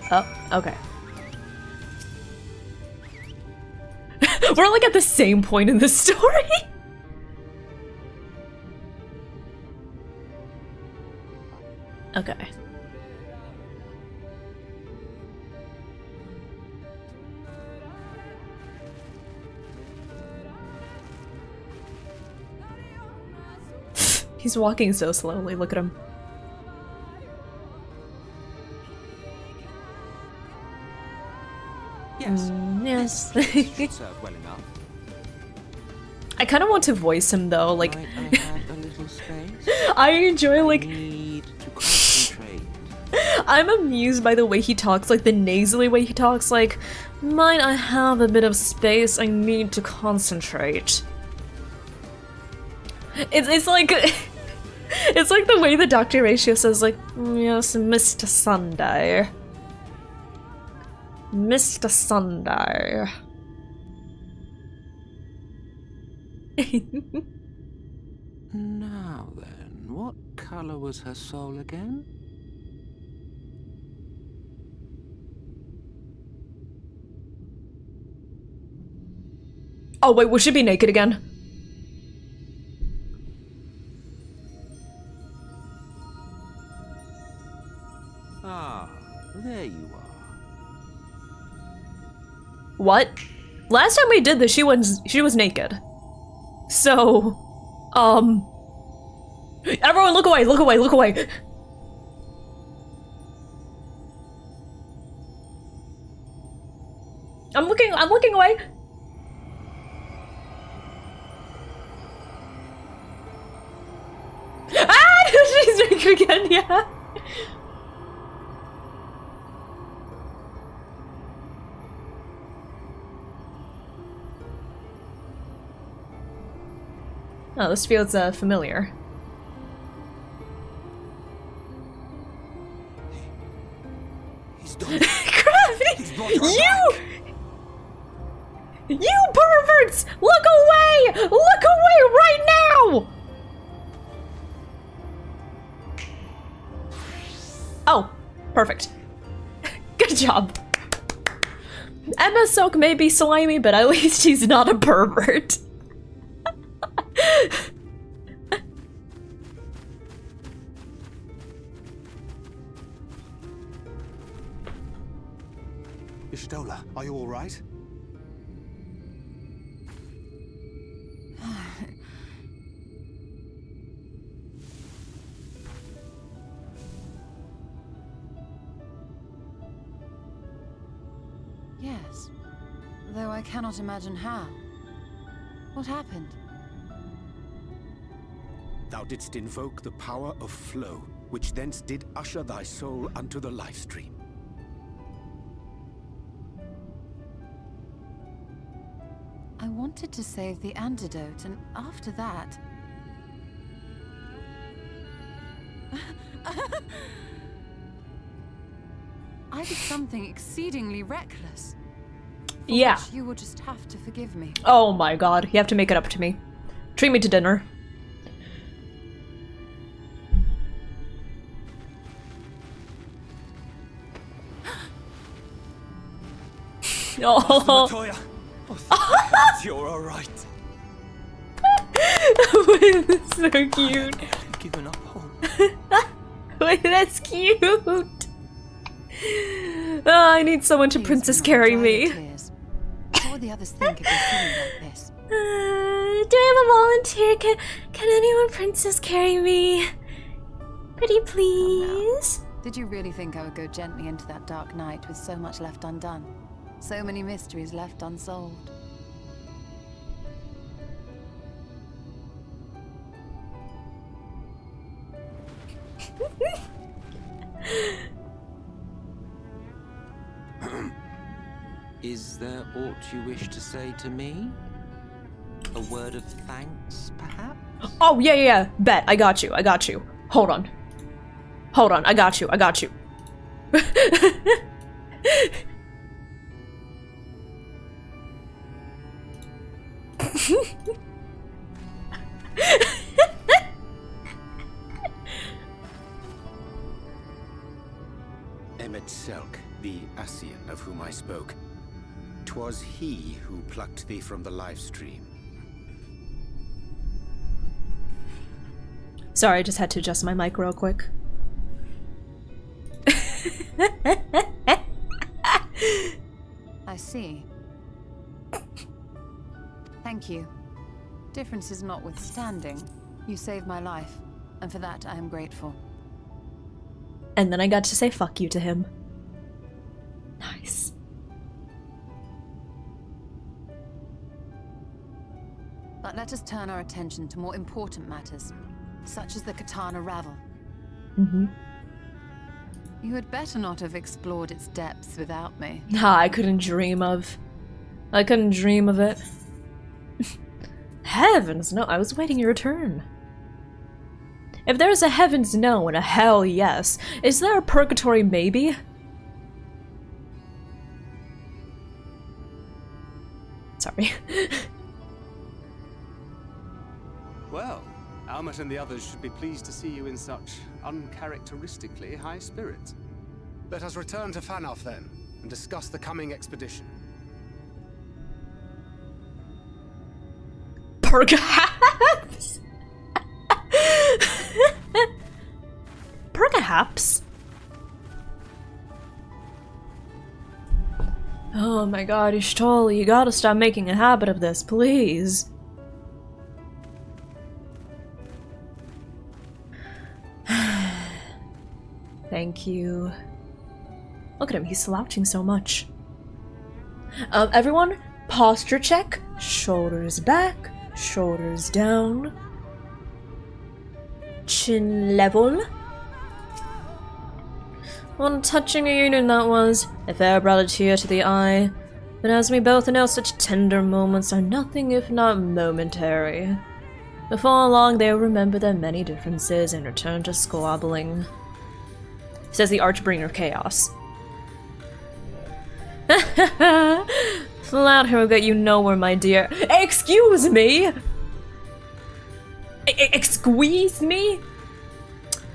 Oh, okay. We're like at the same point in the story. Okay. He's walking so slowly, look at him. Yes. Yes. Serve well enough. I kind of want to voice him though, like... Might I have a little space? I enjoy like... Need to concentrate. I'm amused by the way he talks, like the nasally way he talks, like... Might I have a bit of space? I need to concentrate. It's like... It's like the way the Dr. Ratio says, like, yes, Mr. Sunday. Mr. Sunday. Now then, what color was her soul again? Oh wait, will she be naked again? Ah, there you are. What? Last time we did this, she was naked. So, everyone look away, look away, look away. I'm looking away. Ah, she's naked again, yeah. Oh, this feels familiar. He's done. Gravity! You perverts! Look away! Look away right now! Oh, perfect. Good job. Emma Silk may be slimy, but at least he's not a pervert. Ishtola, are you all right? Yes, though I cannot imagine how. What happened? Thou didst invoke the power of flow, which thence did usher thy soul unto the life stream. I wanted to save the antidote, and after that... I did something exceedingly reckless. Yeah. Which you will just have to forgive me. Oh my god, you have to make it up to me. Treat me to dinner. Oh. Matoya. Oh, you're all right. Wait, that's so cute. Given up hope. Wait, that's cute. Oh, I need someone to princess carry me. What would the others think if they see me like this? Do I have a volunteer? Can anyone princess carry me? Pretty please? Did you really think I would go gently into that dark night with so much left undone? So many mysteries left unsolved. Is there aught you wish to say to me? A word of thanks, perhaps? Oh, yeah. Bet. I got you. Hold on, I got you. Emmet Selk, the Ascian of whom I spoke. 'Twas he who plucked thee from the live stream. Sorry, I just had to adjust my mic real quick. I see. Thank you. Differences notwithstanding, you saved my life, and for that I am grateful. And then I got to say fuck you to him. Nice. But let us turn our attention to more important matters, such as the Katana Ravel. Mm-hmm. You had better not have explored its depths without me. I couldn't dream of it. Heavens no, I was waiting your turn. If there's a heavens no and a hell yes, is there a purgatory maybe? Sorry. Well, Almet and the others should be pleased to see you in such uncharacteristically high spirits. Let us return to Fanoff then, and discuss the coming expedition. Perhaps? Perhaps? Oh my god, Ishtal, you gotta stop making a habit of this, please. Thank you. Look at him, he's slouching so much. Everyone, posture check. Shoulders back, shoulders down. Chin level. What a touching reunion that was. If ever brought a tear to the eye. But as we both know, such tender moments are nothing if not momentary. Before long, they will remember their many differences and return to squabbling. Says the Archbringer of Chaos. Flatter will get you nowhere, my dear. Excuse me! Excuse me?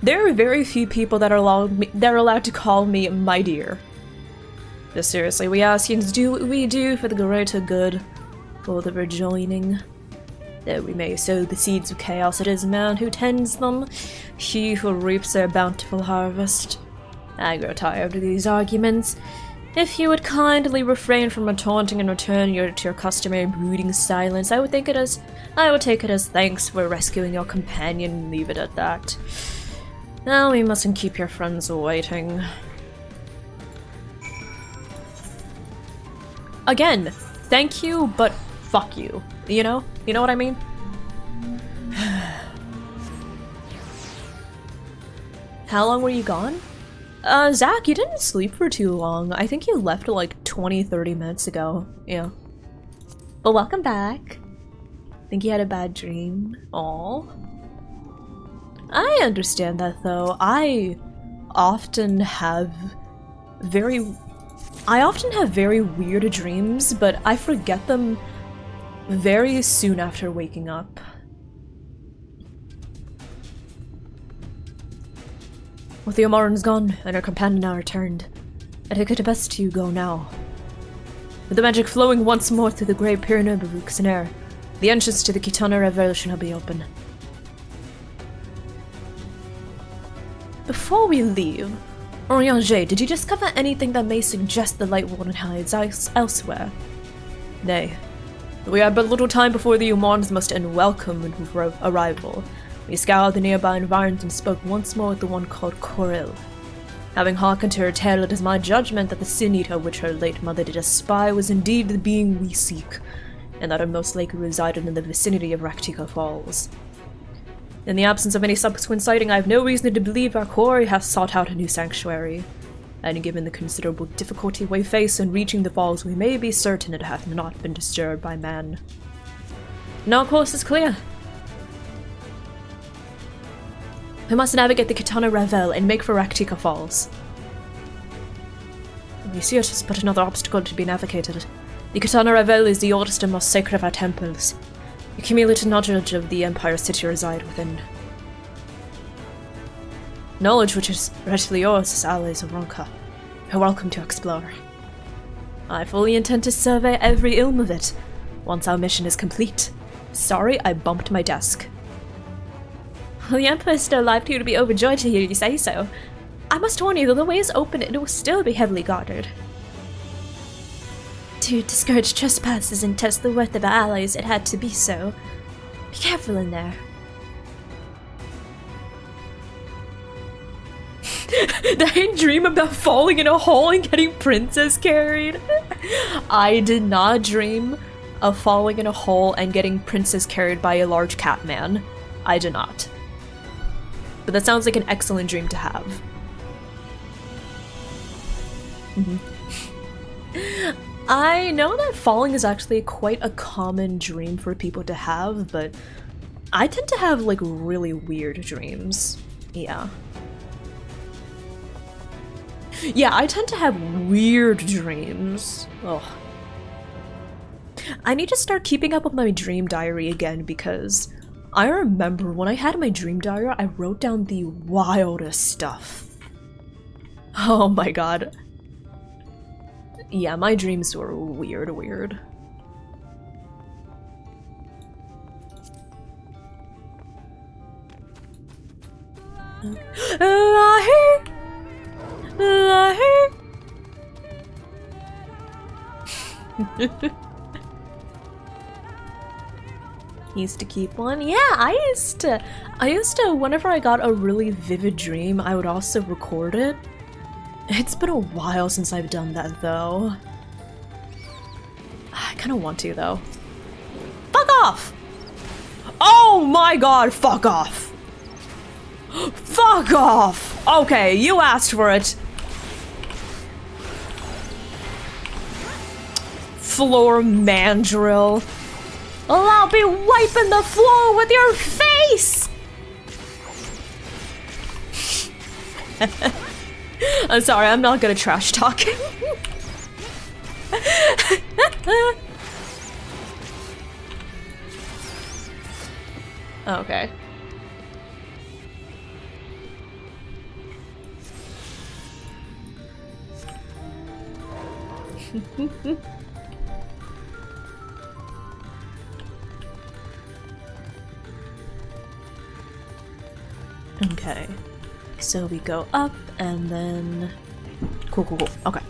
There are very few people that are allowed to call me my dear. But seriously, we Askians do what we do for the greater good, for the rejoining. That we may sow the seeds of chaos, it is man who tends them, he who reaps their bountiful harvest. I grow tired of these arguments. If you would kindly refrain from taunting and return to your customary brooding silence, I would take it as thanks for rescuing your companion and leave it at that. Now we mustn't keep your friends waiting. Again, thank you, but fuck you. You know? You know what I mean? How long were you gone? Zach, you didn't sleep for too long. I think you left like 20-30 minutes ago. Yeah. But welcome back. Think you had a bad dream? Aw. I understand that though. I often have very weird dreams, but I forget them very soon after waking up. With the Omarans gone and her companion now returned, I think it best you go now. With the magic flowing once more through the great pyramid of Ruxanair, the entrance to the Kitana Revel shall be open. Before we leave, Orianger, did you discover anything that may suggest the Light Warden hides elsewhere? Nay. We have but little time before the Omarans must welcome arrival. We scoured the nearby environs and spoke once more with the one called Coril. Having hearkened to her tale, it is my judgment that the Sin Eater which her late mother did espy was indeed the being we seek, and that it most likely resided in the vicinity of Raktika Falls. In the absence of any subsequent sighting, I have no reason to believe our quarry has sought out a new sanctuary, and given the considerable difficulty we face in reaching the falls, we may be certain it hath not been disturbed by man. Now our course is clear. We must navigate the Kitana Revel and make for Raktika Falls. You see, it is but another obstacle to be navigated. The Kitana Revel is the oldest and most sacred of our temples. The cumulative knowledge of the Empire City reside within. Knowledge which is readily yours as allies of Ronka. You're welcome to explore. I fully intend to survey every ilm of it, once our mission is complete. Sorry, I bumped my desk. Well, the Emperor is still alive to be overjoyed to hear you say so. I must warn you, though the way is open, it will still be heavily guarded. To discourage trespassers and test the worth of our allies, it had to be so. Be careful in there. Did I dream about falling in a hole and getting princess carried? I did not dream of falling in a hole and getting princess carried by a large cat man. I did not. But that sounds like an excellent dream to have. I know that falling is actually quite a common dream for people to have, but I tend to have like really weird dreams. Yeah. Yeah, I tend to have weird dreams. Ugh. I need to start keeping up with my dream diary again because I remember when I had my dream diary, I wrote down the wildest stuff. Oh my god. Yeah, my dreams were weird. Used to keep one? Yeah, I used to, whenever I got a really vivid dream, I would also record it. It's been a while since I've done that, though. I kind of want to, though. Fuck off! Oh my god, fuck off! Fuck off! Okay, you asked for it. Floor mandrill. Well, I'll be wiping the floor with your face! I'm sorry, I'm not good at trash talking. Okay. Okay, so we go up and then cool. Okay.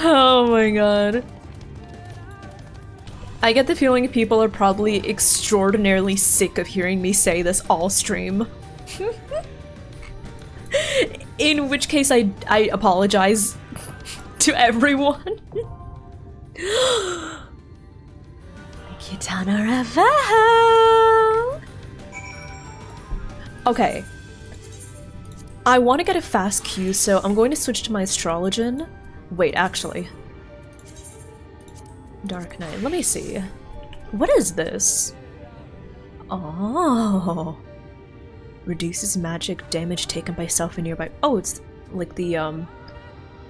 Oh my god. I get the feeling people are probably extraordinarily sick of hearing me say this all stream. In which case I apologize to everyone. Kitana Ravo. Okay. I want to get a fast Q, so I'm going to switch to my Astrologian. Wait, actually. Dark Knight, let me see. What is this? Oh. Reduces magic damage taken by self and nearby. Oh, it's like the,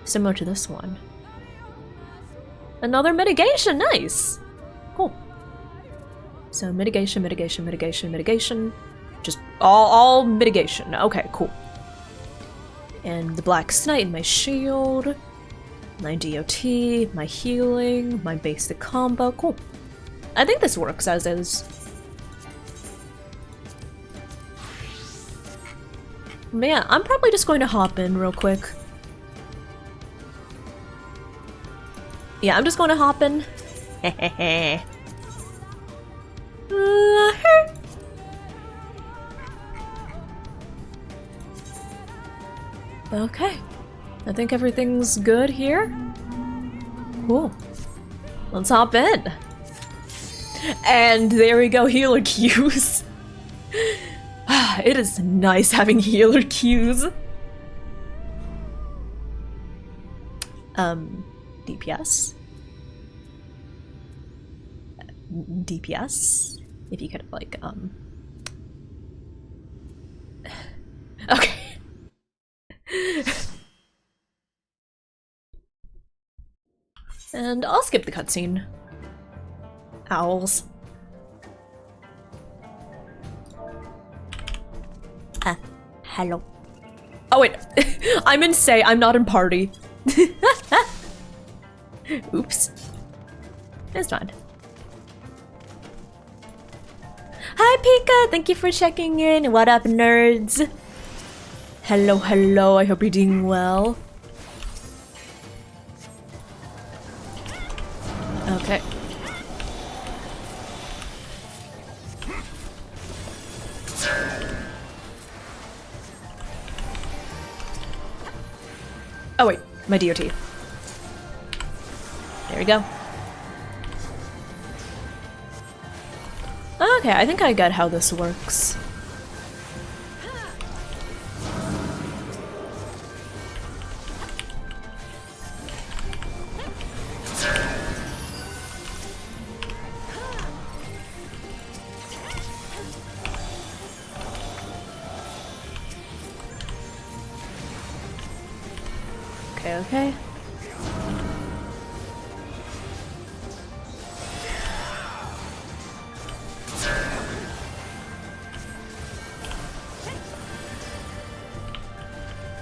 similar to this one. Another mitigation, nice! Cool. So mitigation. Just all mitigation. Okay, cool. And the Black Knight, my shield, my DOT, my healing, my basic combo. Cool. I think this works as is. But yeah, I'm probably just going to hop in real quick. Yeah, I'm just going to hop in. Okay. I think everything's good here. Cool. Let's hop in. And there we go, healer cues. It is nice having healer cues. DPS? DPS? If you could, like, Okay. And I'll skip the cutscene. Owls. Hello. Oh wait, I'm in say, I'm not in party. Oops. It's fine. Hi Pika, thank you for checking in. What up, nerds? Hello, I hope you're doing well. Okay. Oh wait, my DOT. There we go. Okay, I think I get how this works. Okay.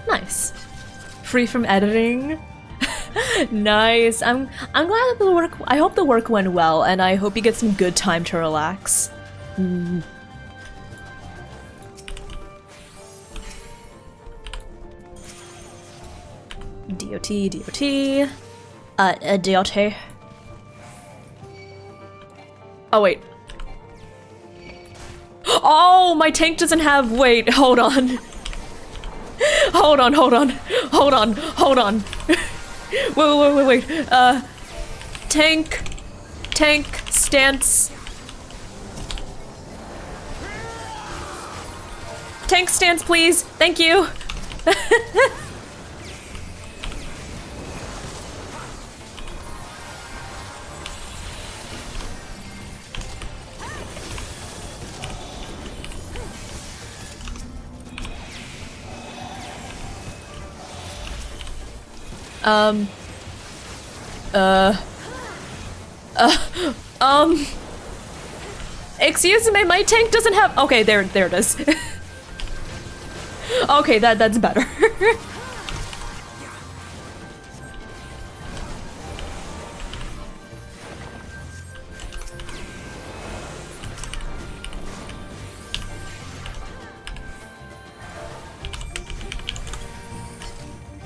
Nice. Free from editing. Nice. I'm glad that the work. I hope the work went well, and I hope you get some good time to relax. DOT. DOT. Oh, wait. Oh, my tank doesn't have. Wait, hold on. Hold on. Wait. Tank stance. Tank stance, please. Thank you. Excuse me, my tank doesn't have— okay, there it is. Okay, that's better.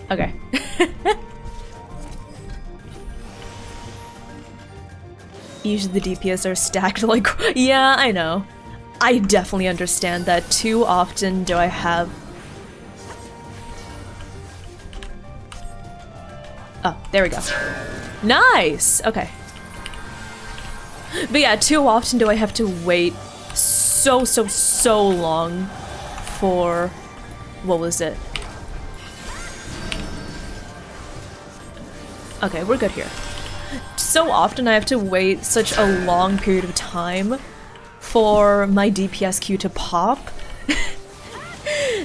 Okay. Usually the DPS are stacked like— yeah, I know. I definitely understand that. Too often do I have— oh, there we go. Nice! Okay. But yeah, too often do I have to wait so long for— what was it? Okay, we're good here. So often I have to wait such a long period of time for my DPS queue to pop.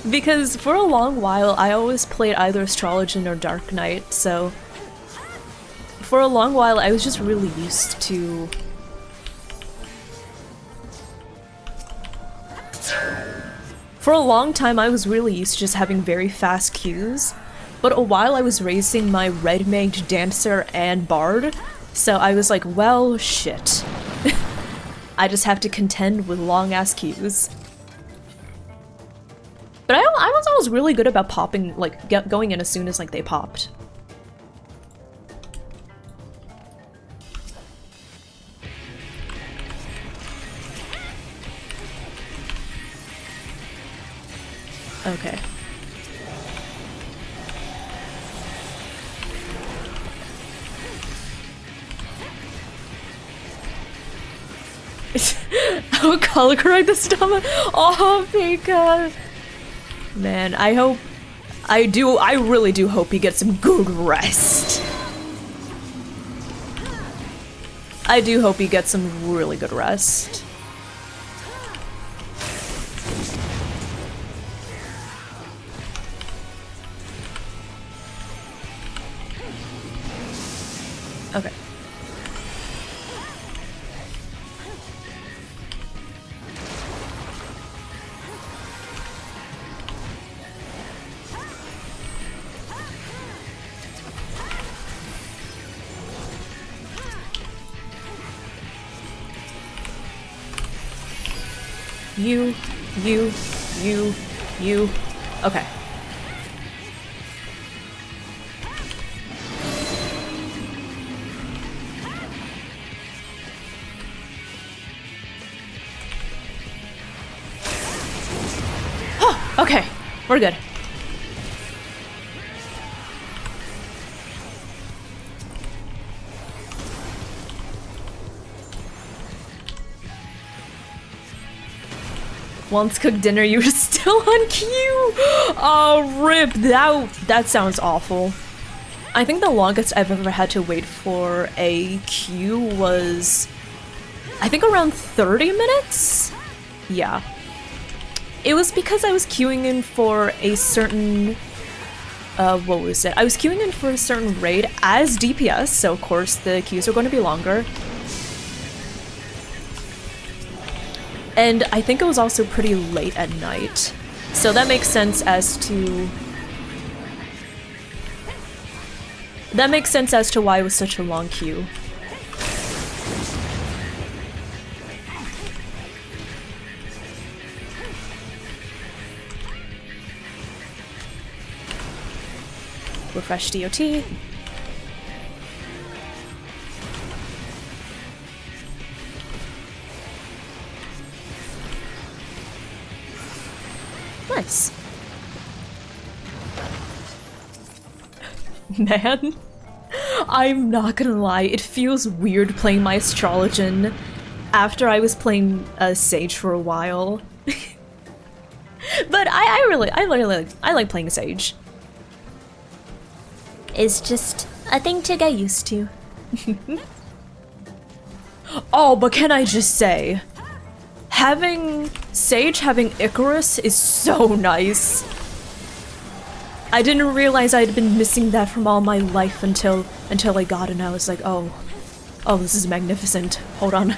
Because for a long while I always played either Astrologian or Dark Knight, so for a long while I was just really used to— for a long time I was really used to just having very fast queues. But a while I was raising my Red Mage, Dancer, and Bard, so I was like, well, shit. I just have to contend with long-ass queues. But I was always really good about popping, like, going in as soon as, like, they popped. Okay. I'll color correct the stomach. Oh my god. Man, I really do hope he gets some good rest. I do hope he gets some really good rest. Okay. You. Okay. Oh, okay. We're good. Once cooked dinner, you were still on queue! Oh, rip! That sounds awful. I think the longest I've ever had to wait for a queue was— I think around 30 minutes? Yeah. It was because I was queuing in for a certain— what was it? I was queuing in for a certain raid as DPS, so of course the queues are going to be longer. And I think it was also pretty late at night. So that makes sense as to— that makes sense as to why it was such a long queue. Refresh DOT. Nice. Man, I'm not gonna lie, it feels weird playing my Astrologian after I was playing Sage for a while. But I like playing Sage. It's just a thing to get used to. Oh, but can I just say, having Icarus is so nice. I didn't realize I'd been missing that from all my life until I got it, and I was like, oh, this is magnificent. Hold on.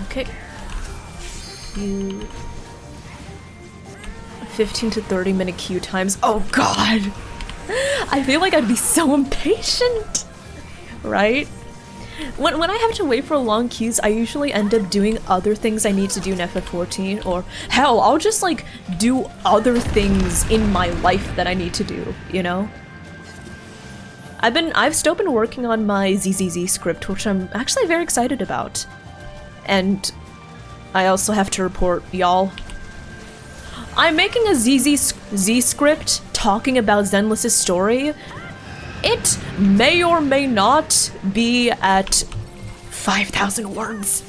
Okay. 15 to 30 minute queue times. Oh god! I feel like I'd be so impatient! Right? When I have to wait for long queues, I usually end up doing other things I need to do in FF14, or hell, I'll just like do other things in my life that I need to do, you know? I've still been working on my ZZZ script, which I'm actually very excited about. And I also have to report, y'all, I'm making a ZZ script talking about Zenless's story. It may or may not be at 5,000 words.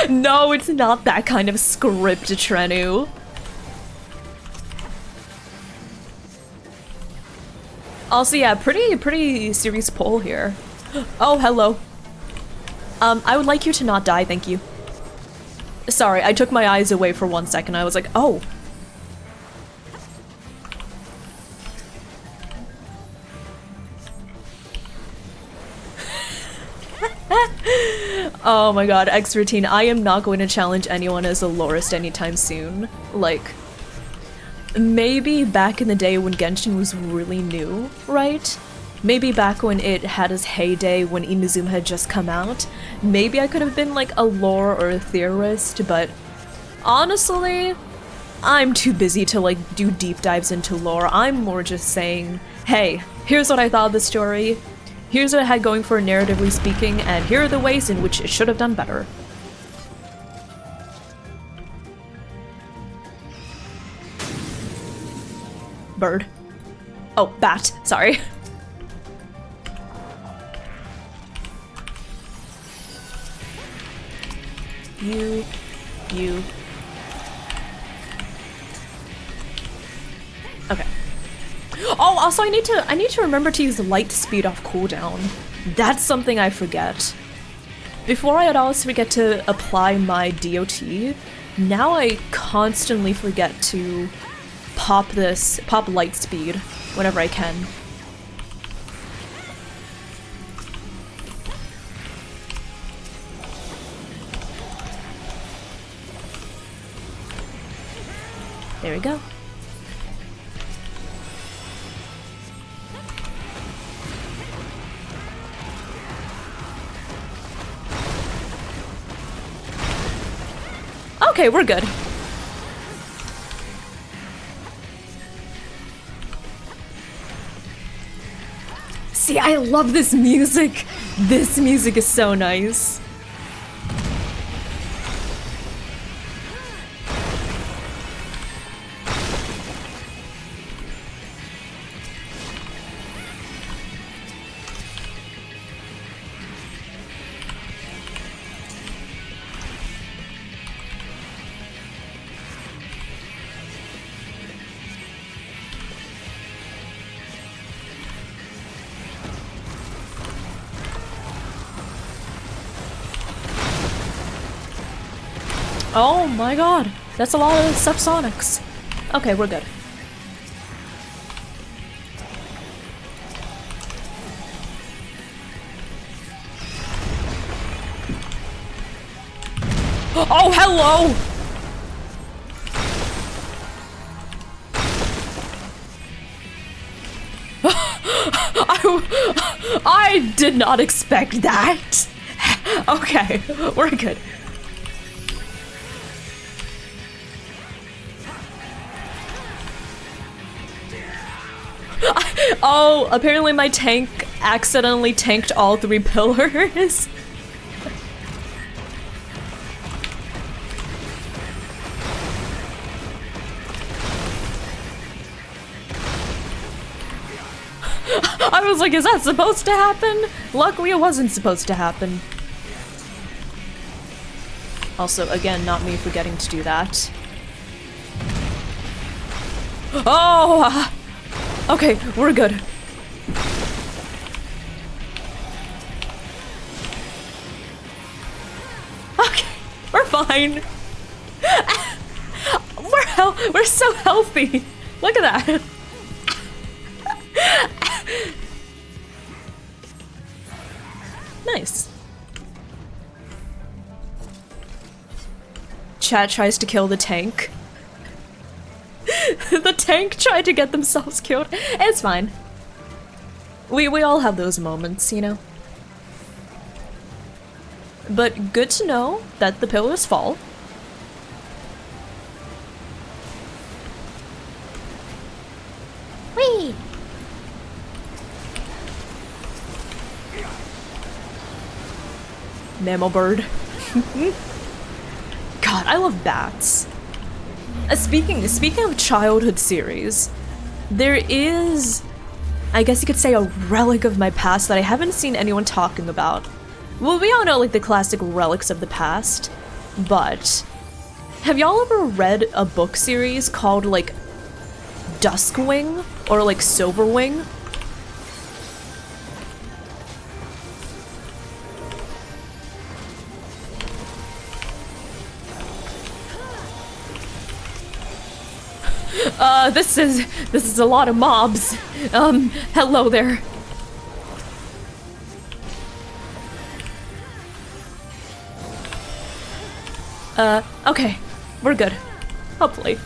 No, it's not that kind of script, Trenu. Also, yeah, pretty serious poll here. Oh, hello. I would like you to not die, thank you. Sorry, I took my eyes away for 1 second. I was like, oh. Oh my god, X13, I am not going to challenge anyone as a lorist anytime soon. Like, maybe back in the day when Genshin was really new, right? Maybe back when it had its heyday when Inazuma had just come out. Maybe I could have been like a lore or a theorist, but honestly, I'm too busy to like do deep dives into lore. I'm more just saying, hey, here's what I thought of the story. Here's what it had going for it narratively speaking, and here are the ways in which it should have done better. Bird. Oh, bat. Sorry. You. Okay. Oh, also I need to remember to use light speed off cooldown. That's something I forget. Before I'd always forget to apply my DOT. Now I constantly forget to pop light speed whenever I can. There we go. Okay, we're good. See, I love this music. This music is so nice. Oh my god, that's a lot of subsonics. Okay, we're good. Oh, hello! I did not expect that. Okay, we're good. Oh, apparently my tank accidentally tanked all 3 pillars. I was like, is that supposed to happen? Luckily, it wasn't supposed to happen. Also, again, not me forgetting to do that. Oh! Okay, we're good. Okay, we're fine. We're so healthy. Look at that. Nice. Chat tries to kill the tank. The tank tried to get themselves killed. It's fine. We all have those moments, you know? But good to know that the pillars fall. Whee! Mammal bird. God, I love bats. Speaking of childhood series, there is, I guess you could say, a relic of my past that I haven't seen anyone talking about. Well, we all know, like, the classic relics of the past, but have y'all ever read a book series called, like, Duskwing or, like, Silverwing? This is a lot of mobs. Hello there. Okay. We're good. Hopefully.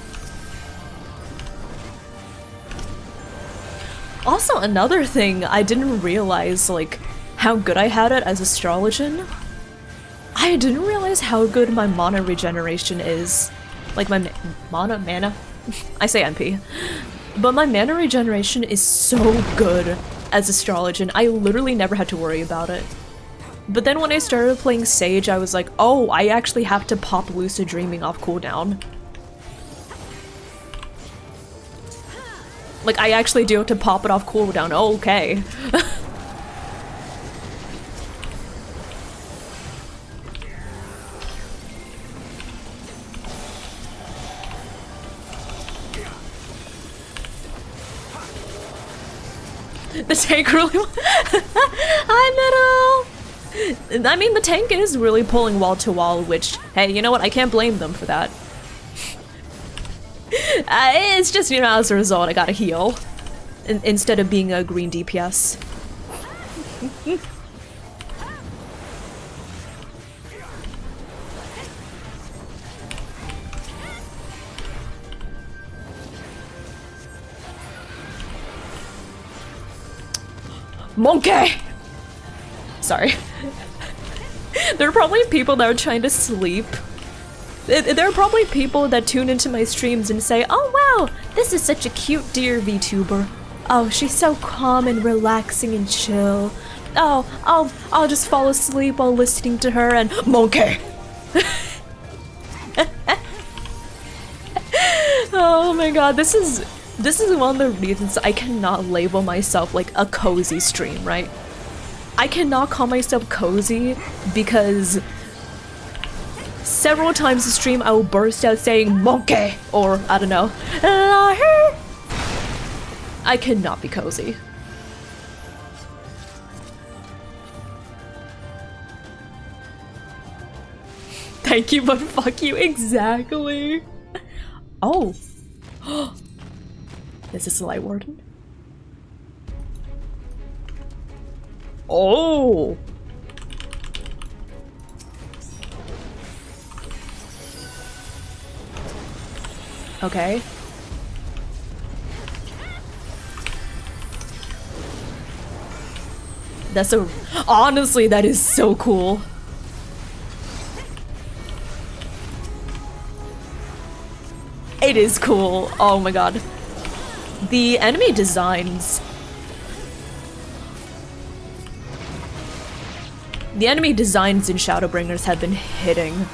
Also, another thing I didn't realize, like, how good I had it as Astrologian. I didn't realize how good my mana regeneration is. Like, my mana? I say MP. But my mana regeneration is so good as Astrologian. I literally never had to worry about it. But then when I started playing Sage, I was like, oh, I actually have to pop Lucid Dreaming off cooldown. Like, I actually do have to pop it off cooldown. Oh, okay. The tank really. Hi, Middle! I mean, the tank is really pulling wall to wall, which, hey, you know what? I can't blame them for that. It's just, you know, as a result, I gotta heal. Instead of being a green DPS. Monkey! Sorry. There are probably people that are trying to sleep. There are probably people that tune into my streams and say, oh wow, this is such a cute deer VTuber. Oh, she's so calm and relaxing and chill. Oh, I'll just fall asleep while listening to her and monkey. Oh my god, this is one of the reasons I cannot label myself like a cozy stream, right? I cannot call myself cozy because several times a stream I will burst out saying monkey or I don't know. I cannot be cozy. Thank you, but fuck you, exactly. Oh. Is this a Light Warden? Oh! Okay. That's so... Honestly, that is so cool. It is cool. Oh my god. The enemy designs... The enemy designs in Shadowbringers have been hitting.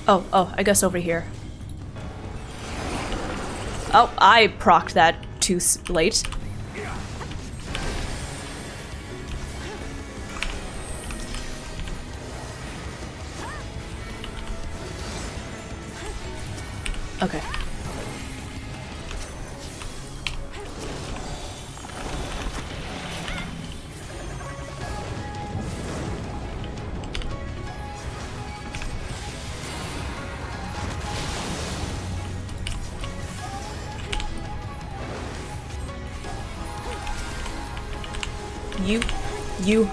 Oh, I guess over here. Oh, I procced that too late. Okay. You.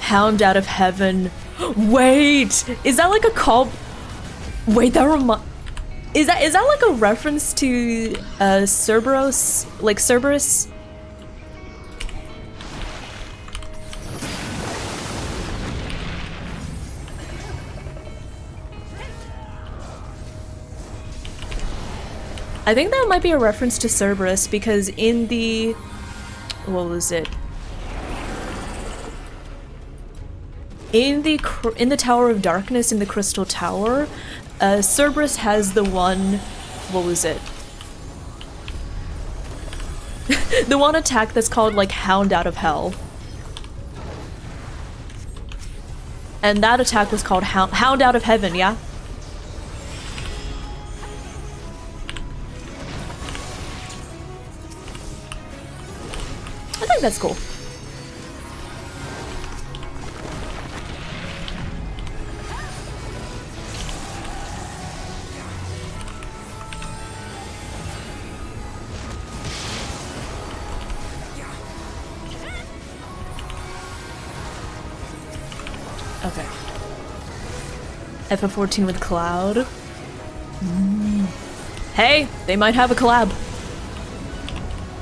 Hound out of heaven. Wait, is that like a call? Wait, is that like a reference to Cerberus? Like Cerberus? I think that might be a reference to Cerberus because in the... what was it? In the Tower of Darkness, in the Crystal Tower, Cerberus has the one... what was it? The one attack that's called, like, Hound out of Hell. And that attack was called Hound out of Heaven, yeah? I think that's cool. Okay. FF14 with Cloud. Hey, they might have a collab.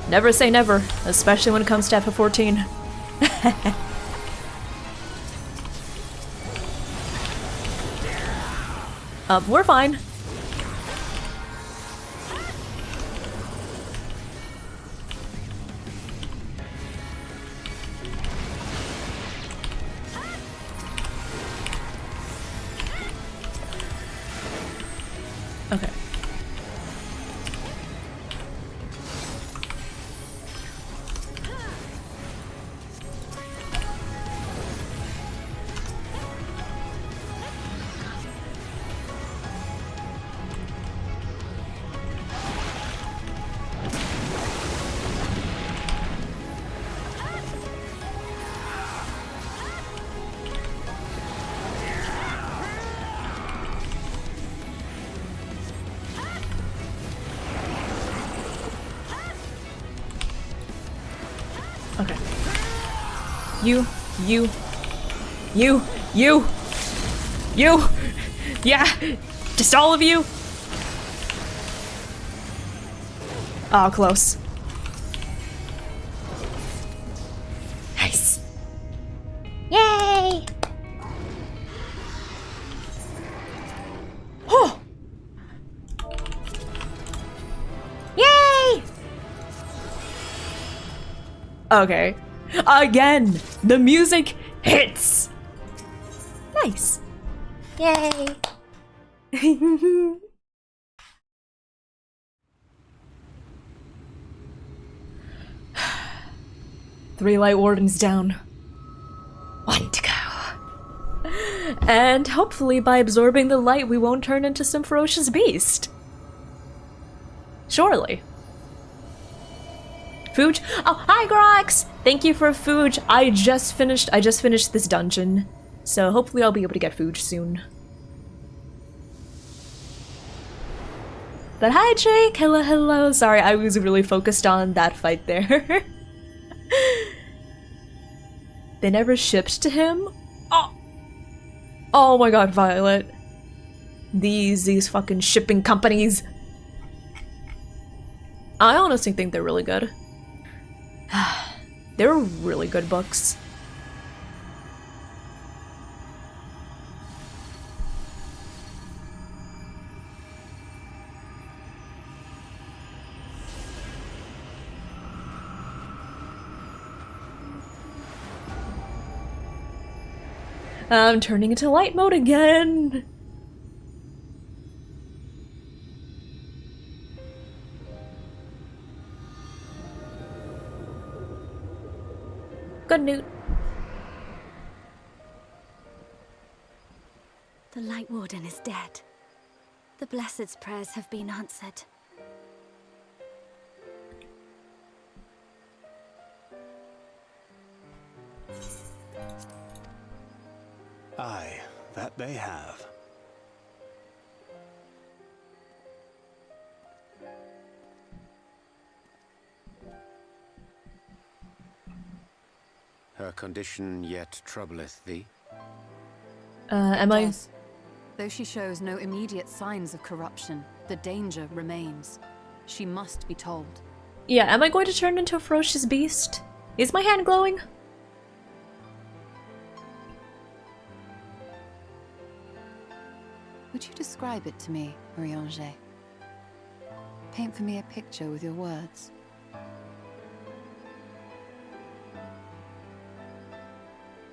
Never say never, especially when it comes to FF14. We're fine. Okay. Okay. You. Yeah, just all of you. Oh, close. Nice. Yay! Oh. Yay! Okay. Again, the music hits. Nice. Yay! Three Light Wardens down. One to go. And hopefully by absorbing the light we won't turn into some ferocious beast. Surely. Fooj? Oh, hi Grox! Thank you for Fooj. I just finished this dungeon. So hopefully I'll be able to get Fooj soon. But hi Jake! Hello, hello! Sorry, I was really focused on that fight there. They never shipped to him? Oh! Oh my god, Violet. These fucking shipping companies. I honestly think they're really good. They're really good books. I'm turning into light mode again. Good news. The Light Warden is dead. The Blessed's prayers have been answered. Aye, that they have. Her condition yet troubleth thee? Am I? Yes. Though she shows no immediate signs of corruption, the danger remains. She must be told. Yeah, am I going to turn into a ferocious beast? Is my hand glowing? Would you describe it to me, Marie-Ange? Paint for me a picture with your words.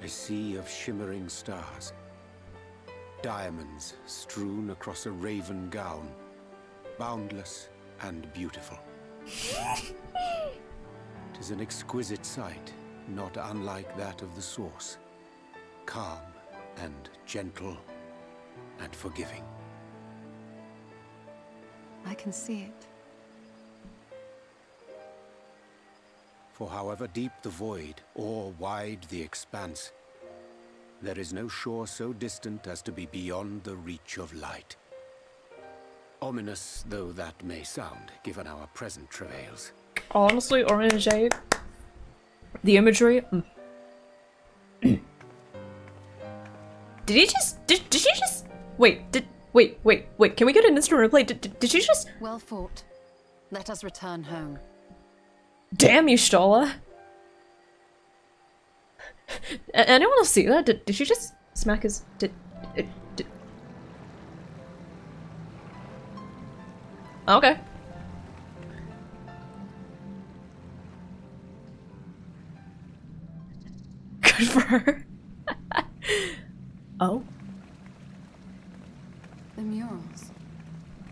A sea of shimmering stars. Diamonds strewn across a raven gown. Boundless and beautiful. 'Tis an exquisite sight, not unlike that of the source. Calm and gentle and forgiving. I can see it. For however deep the void, or wide the expanse, there is no shore so distant as to be beyond the reach of light. Ominous though that may sound, given our present travails. Honestly, Orange, the imagery. Did he just? Did she just? Wait. Wait. Can we get an instant replay? Did she just? Well fought. Let us return home. Damn you, Stola. Anyone else see that? Did she just smack his? Okay. Good for her. Oh. The murals.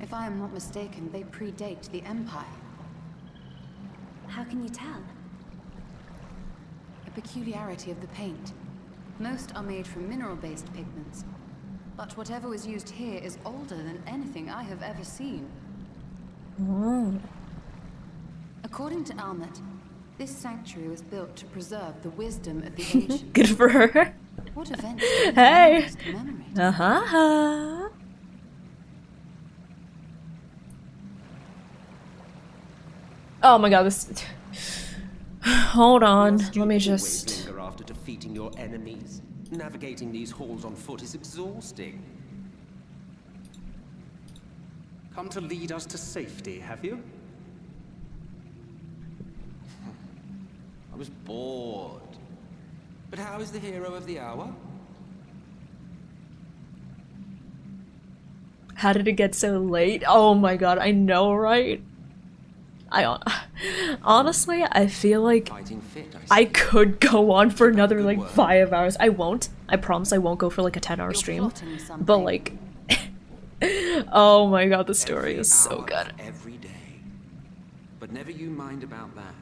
If I am not mistaken, they predate the Empire. How can you tell? A peculiarity of the paint. Most are made from mineral-based pigments. But whatever was used here is older than anything I have ever seen. Oh. According to Almet, this sanctuary was built to preserve the wisdom of the ancients. Good for her. What events do Hey. these commemorate? Uh-huh. Oh my god, this. Hold on, let me just. Linger after defeating your enemies. Navigating these halls on foot is exhausting. Come to lead us to safety, have you? I was bored. But how is the hero of the hour? How did it get so late? Oh my god, I know, right? Honestly, I feel like I could go on for another like 5 hours. I won't. I promise I won't go for like a 10-hour stream. But like, oh my god, the story is so good. Every day. But never you mind about that.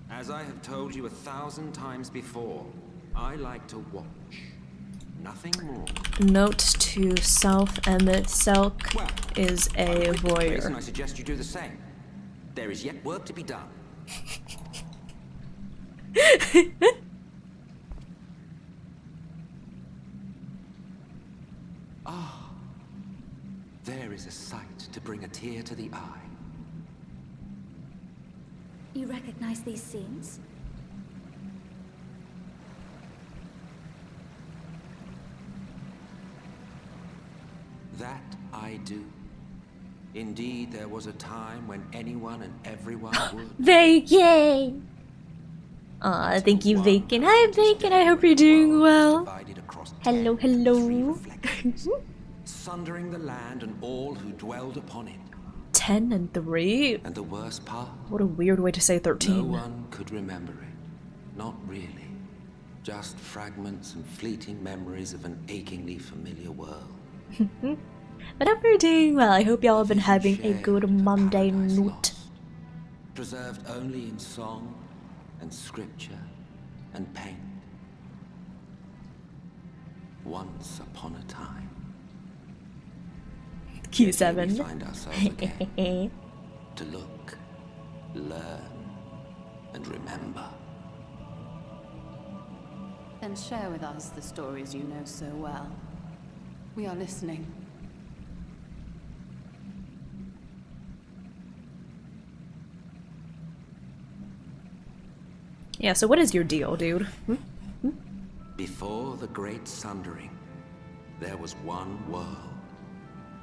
As I have told you 1,000 times before, I like to watch. Nothing more. Note to self, Emmett Selk is a And voyeur. I suggest you do the same. There is yet work to be done. Ah, there is a sight to bring a tear to the eye. You recognize these scenes? That I do. Indeed, there was a time when anyone and everyone would. Vacant! Aw, thank you, Vacant. Hi, Vacant. I hope you're doing well. Hello, hello. Sundering the land and all who dwelled upon it. 10 and 3? And the worst part? What a weird way to say 13. No one could remember it. Not really. Just fragments and fleeting memories of an achingly familiar world. But hope you're doing well. I hope y'all have been having a good Monday night. Preserved only in song and scripture and paint. Once upon a time. Q7. We find ourselves again. To look, learn, and remember. Then share with us the stories you know so well. We are listening. Yeah, so what is your deal, dude? Before the Great Sundering, there was one world.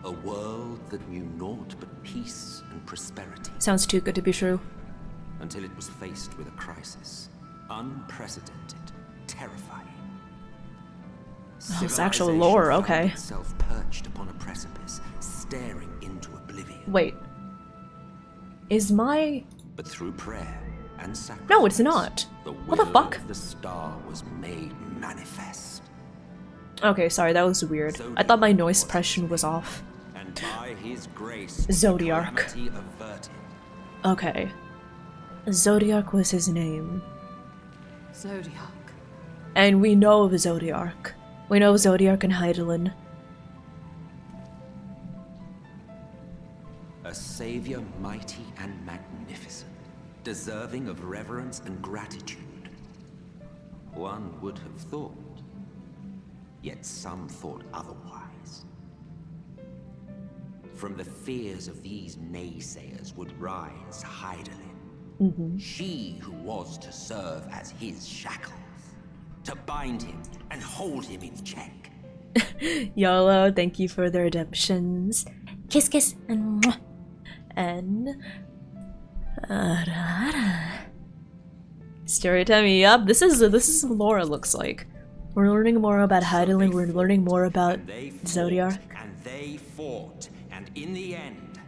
A world that knew naught but peace and prosperity. Sounds too good to be true. Until it was faced with a crisis. Unprecedented, terrifying. Oh, it's actual lore, okay. Itself perched upon a precipice, staring into oblivion. Wait. Is my... But through prayer and sacrifice... No, it's not. What the fuck? The star was made manifest. Okay, sorry, that was weird. I thought my noise suppression was off. And by his grace, Zodiark. calamity averted. Okay. Zodiark was his name. Zodiark. And we know of Zodiark. We know Zodiark and Hydaelyn. A savior mighty and magnificent, deserving of reverence and gratitude. One would have thought. Yet some thought otherwise. From the fears of these naysayers would rise Hydaelyn. She who was to serve as his shackles. To bind him and hold him in check. YOLO, thank you for the redemptions. Kiss, kiss, and mwah. And... Story time, yup. This is what Laura looks like. We're learning more about Hydaelyn, we're learning more about Zodiark. And they fought, and in the end,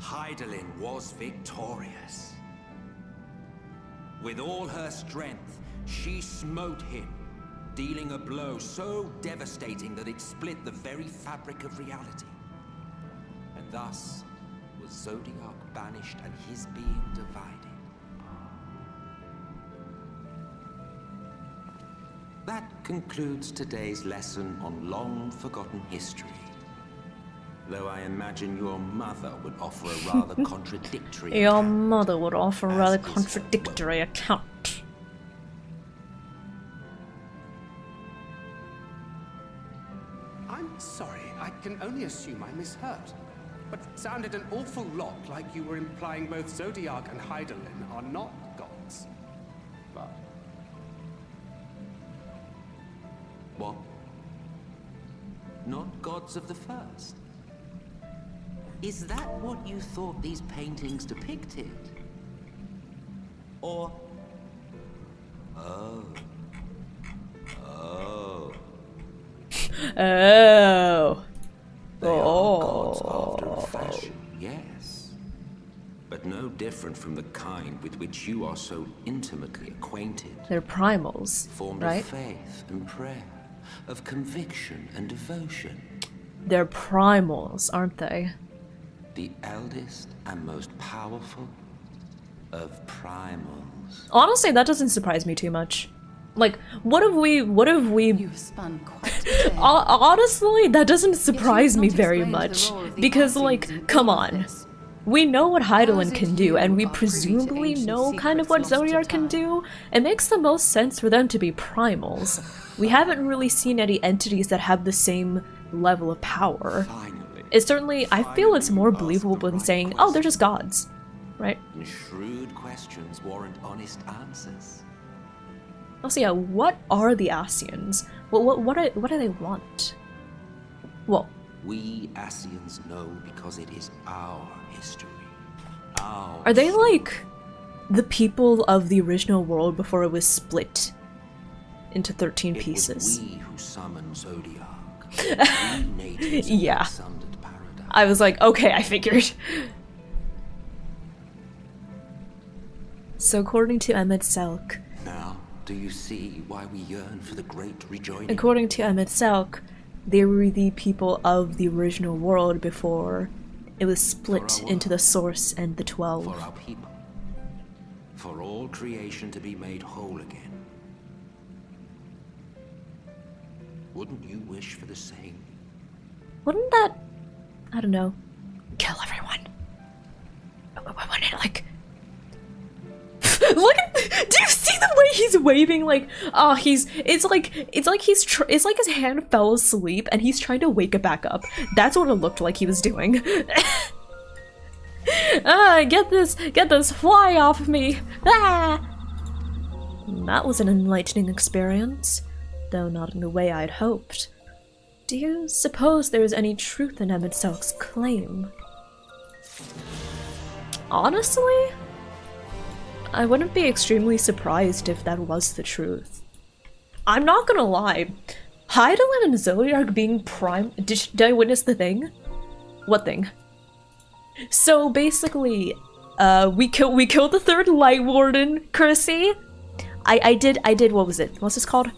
Hydaelyn was victorious. With all her strength, she smote him, dealing a blow so devastating that it split the very fabric of reality. And thus was Zodiark banished and his being divided. That concludes today's lesson on long-forgotten history. Though I imagine your mother would offer a rather contradictory Your account, mother would offer a rather as is her contradictory account. I'm sorry, I can only assume I misheard. But it sounded an awful lot like you were implying both Zodiark and Hydaelyn are not gods. But... What? Not gods of the first? Is that what you thought these paintings depicted? Or... Oh. Oh. Oh. They are gods after a fashion, yes. But no different from the kind with which you are so intimately acquainted. They're primals, Formed right? of faith and prayer, of conviction and devotion. They're primals, aren't they? The eldest and most powerful of primals. Honestly, that doesn't surprise me too much. Like, what if we You've spun quite a tale. honestly, that doesn't surprise not me very explained the much. role of the Because, Arthurs like, in come all of on. this. We know what How is Hydaelyn it can do, and we you are privy to presumably ancient know kind of what secrets lost to Zodiark can time? do. It makes the most sense for them to be primals. We haven't really seen any entities that have the same level of power. Finally. It's certainly, I feel it's more believable than saying, oh, they're just gods, right? And shrewd questions warrant honest answers. Also, yeah, what are the Ascians? What do they want? Well, We Ascians know because it is our history. Our are they story. like the people of the original world before it was split into 13 It pieces? was we who summoned Zodiark. We natives Yeah. of sundered paradise. I was like, okay, I figured. So according to Emmett Selk, Now, do you see why we yearn for the great rejoining? According to Emet-Selch, they were the people of the original world before it was split into the Source and the 12. For our people. For all creation to be made whole again. Wouldn't you wish for the same? Wouldn't that, I don't know, kill everyone? Wouldn't it, like... Look at, do you see the way he's waving? Like, oh, it's like his hand fell asleep and he's trying to wake it back up. That's what it looked like he was doing. Get this fly off of me. Ah! That was an enlightening experience, though not in the way I'd hoped. Do you suppose there is any truth in Emet-Selch's claim? Honestly, I wouldn't be extremely surprised if that was the truth. I'm not gonna lie, Hydaelyn and Zodiark being prime- did I witness the thing? What thing? So basically, we killed the third Light Warden, Cursey. I did, what was it? What's this called?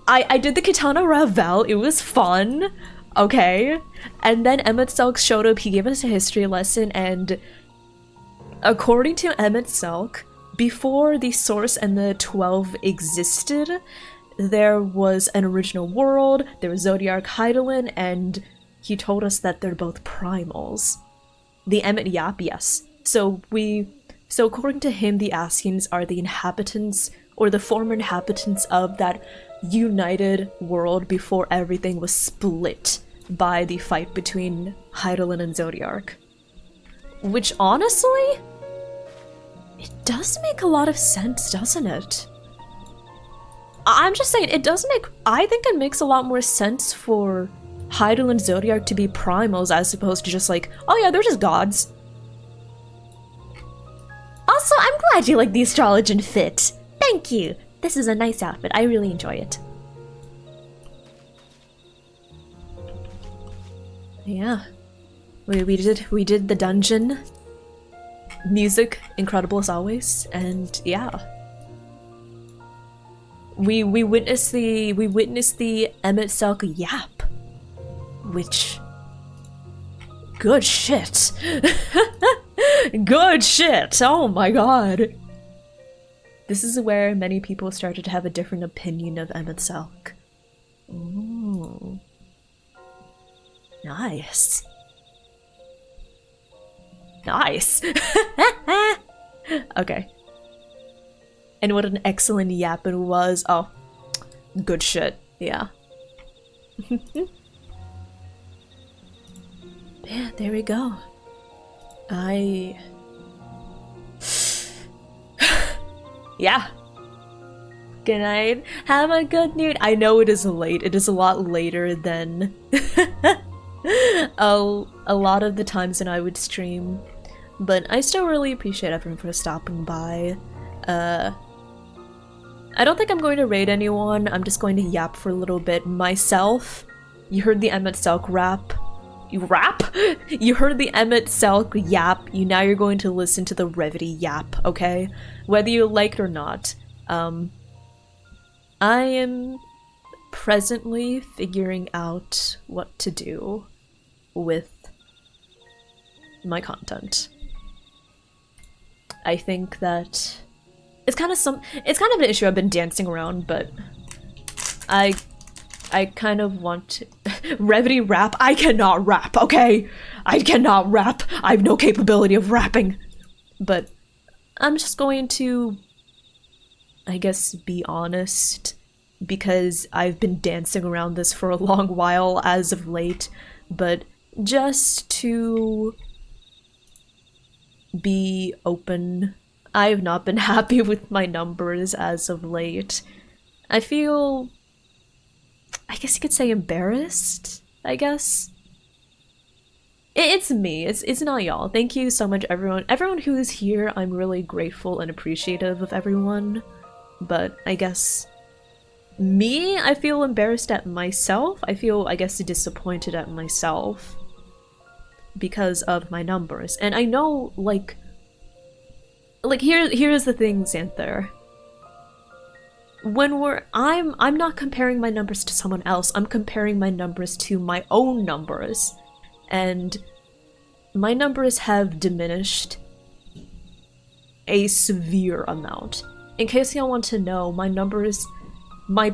I did the Katana Ravel, it was fun, okay? And then Emet-Selch showed up, he gave us a history lesson, and according to Emet-Selch, before the Source and the 12 existed, there was an original world, there was Zodiark, Hydaelyn, and he told us that they're both primals. The Emmet Yap, yes. So according to him, the Askians are the inhabitants, or the former inhabitants of that united world before everything was split by the fight between Hydaelyn and Zodiark. Which, honestly, it does make a lot of sense, doesn't it? I'm just saying, I think it makes a lot more sense for Hydaelyn and Zodiark to be primals as opposed to just like, oh yeah, they're just gods. Also, I'm glad you like the astrologian fit. Thank you. This is a nice outfit. I really enjoy it. Yeah. We did the dungeon. Music, incredible as always, and yeah. We witnessed the Emet-Selch Yap. Which, good shit. Good shit. Oh my god. This is where many people started to have a different opinion of Emet-Selch. Ooh. Nice. Nice. Okay. And what an excellent yap it was. Oh, good shit. Yeah. Yeah, there we go. Yeah. Good night. Have a good night. I know it is late. It is a lot later than a lot of the times when I would stream. But I still really appreciate everyone for stopping by. I don't think I'm going to raid anyone. I'm just going to yap for a little bit myself. You heard the Emet-Selch rap. You rap? You heard the Emet-Selch yap. Now you're going to listen to the Revity yap, okay? Whether you like it or not. I am presently figuring out what to do with my content. I think that it's kind of an issue I've been dancing around, but I kind of want to Revity rap. I cannot rap, okay? I cannot rap. I have no capability of rapping. But I'm just going to, I guess, be honest, because I've been dancing around this for a long while as of late, but just to be open, I have not been happy with my numbers as of late. I feel, I guess you could say, embarrassed, I guess. It's me, it's not y'all. Thank you so much, everyone. Everyone who is here, I'm really grateful and appreciative of everyone. But I guess me, I feel embarrassed at myself. I feel, I guess, disappointed at myself because of my numbers. And I know, like here's the thing, Xanther. I'm not comparing my numbers to someone else, I'm comparing my numbers to my own numbers. And my numbers have diminished a severe amount. In case y'all want to know, my numbers, my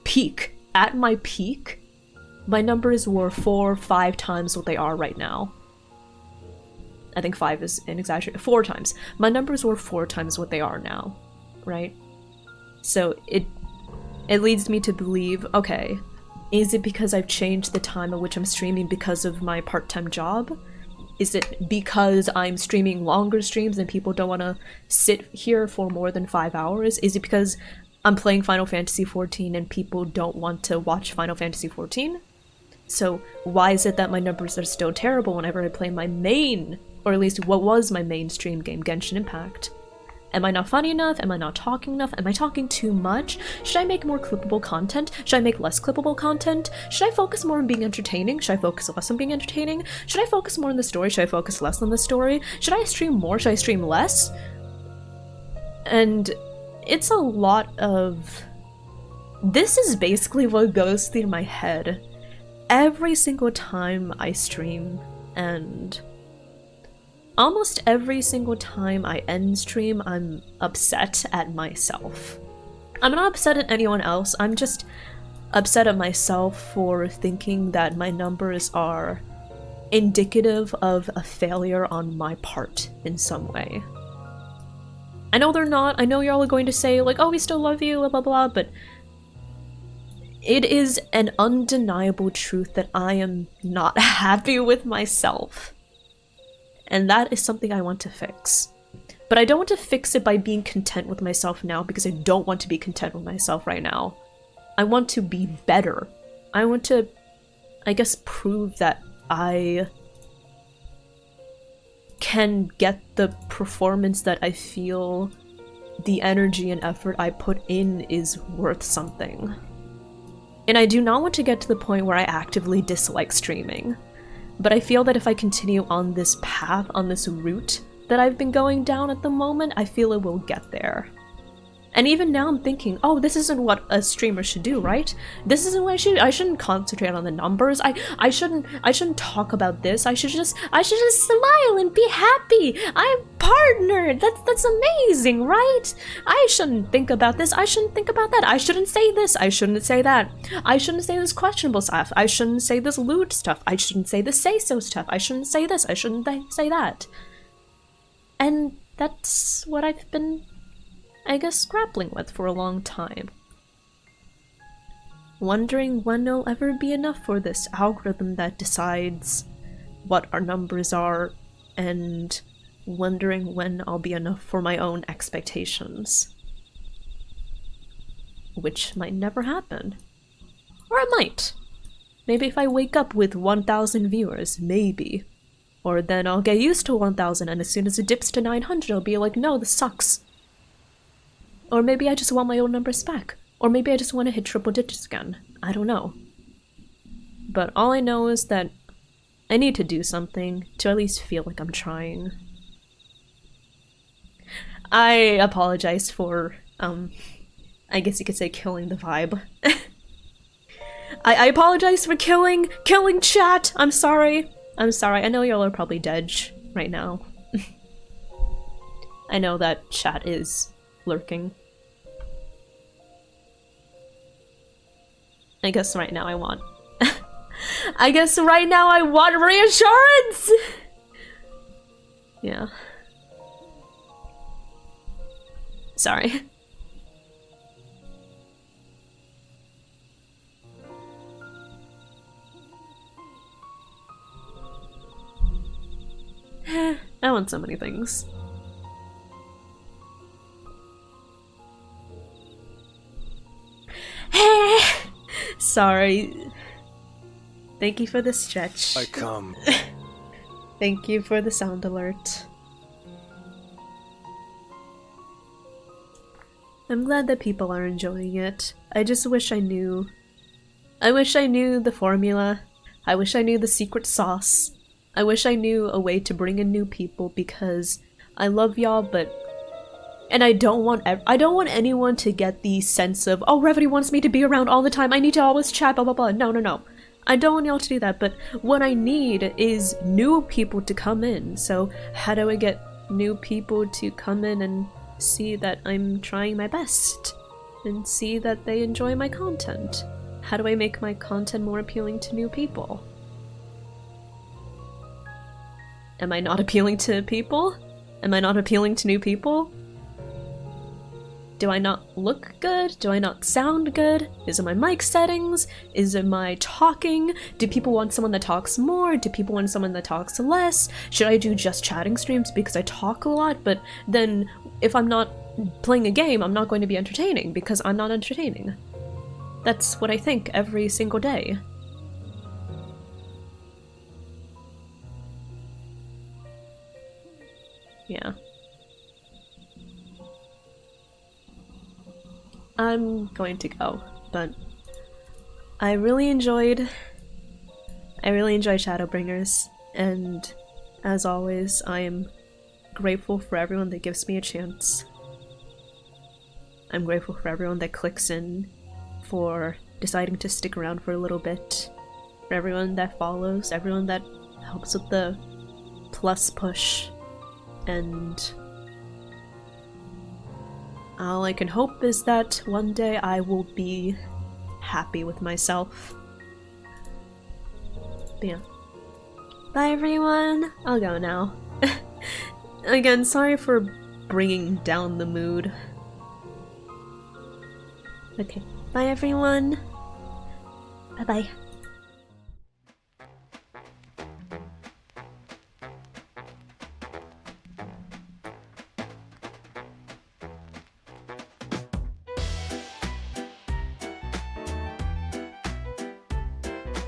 peak, at my peak, my numbers were 4 or 5 times what they are right now. I think 5 is an exaggeration. 4 times. My numbers were 4 times what they are now, right? So it leads me to believe, okay, is it because I've changed the time at which I'm streaming because of my part-time job? Is it because I'm streaming longer streams and people don't want to sit here for more than 5 hours? Is it because I'm playing Final Fantasy XIV and people don't want to watch Final Fantasy XIV? So why is it that my numbers are still terrible whenever I play my main, or at least what was my mainstream game, Genshin Impact? Am I not funny enough? Am I not talking enough? Am I talking too much? Should I make more clippable content? Should I make less clippable content? Should I focus more on being entertaining? Should I focus less on being entertaining? Should I focus more on the story? Should I focus less on the story? Should I stream more? Should I stream less? And it's a lot of... This is basically what goes through my head every single time I stream, and almost every single time I end stream, I'm upset at myself. I'm not upset at anyone else, I'm just upset at myself for thinking that my numbers are indicative of a failure on my part in some way. I know they're not, I know y'all are going to say like, oh, we still love you, blah blah blah, but it is an undeniable truth that I am not happy with myself. And that is something I want to fix. But I don't want to fix it by being content with myself now, because I don't want to be content with myself right now. I want to be better. I want to, I guess, prove that I can get the performance that I feel the energy and effort I put in is worth something. And I do not want to get to the point where I actively dislike streaming. But I feel that if I continue on this path, on this route that I've been going down at the moment, I feel it will get there. And even now I'm thinking, oh, this isn't what a streamer should do, right? This isn't what I shouldn't concentrate on the numbers. I shouldn't talk about this. I should just smile and be happy. I'm partnered. That's amazing, right? I shouldn't think about this. I shouldn't think about that. I shouldn't say this. I shouldn't say that. I shouldn't say this questionable stuff. I shouldn't say this lewd stuff. I shouldn't say this say-so stuff. I shouldn't say this. I shouldn't say that. And that's what I've been, I guess, grappling with for a long time. Wondering when there'll ever be enough for this algorithm that decides what our numbers are, and wondering when I'll be enough for my own expectations. Which might never happen. Or it might. Maybe if I wake up with 1,000 viewers, maybe. Or then I'll get used to 1,000 and as soon as it dips to 900 I'll be like, no, this sucks. Or maybe I just want my old numbers back. Or maybe I just want to hit triple digits again. I don't know. But all I know is that I need to do something to at least feel like I'm trying. I apologize for, I guess you could say killing the vibe. I apologize for killing chat! I'm sorry. I'm sorry. I know y'all are probably dead right now. I know that chat is lurking. I guess right now I want... I guess right now I want reassurance! Yeah. Sorry. I want so many things. Sorry. Thank you for the stretch. I come. Thank you for the sound alert. I'm glad that people are enjoying it. I just wish I knew. I wish I knew the formula. I wish I knew the secret sauce. I wish I knew a way to bring in new people, because I love y'all, but And I don't want anyone to get the sense of, oh, Revity wants me to be around all the time, I need to always chat, blah blah blah. No, no, no. I don't want y'all to do that, but what I need is new people to come in. So how do I get new people to come in and see that I'm trying my best? And see that they enjoy my content? How do I make my content more appealing to new people? Am I not appealing to people? Am I not appealing to new people? Do I not look good? Do I not sound good? Is it my mic settings? Is it my talking? Do people want someone that talks more? Do people want someone that talks less? Should I do just chatting streams because I talk a lot? But then if I'm not playing a game, I'm not going to be entertaining because I'm not entertaining. That's what I think every single day. Yeah. I'm going to go, but I really enjoyed Shadowbringers, and as always, I am grateful for everyone that gives me a chance. I'm grateful for everyone that clicks in, for deciding to stick around for a little bit, for everyone that follows, everyone that helps with the plus push, and all I can hope is that one day I will be happy with myself. But yeah. Bye everyone! I'll go now. Again, sorry for bringing down the mood. Okay, bye everyone! Bye bye.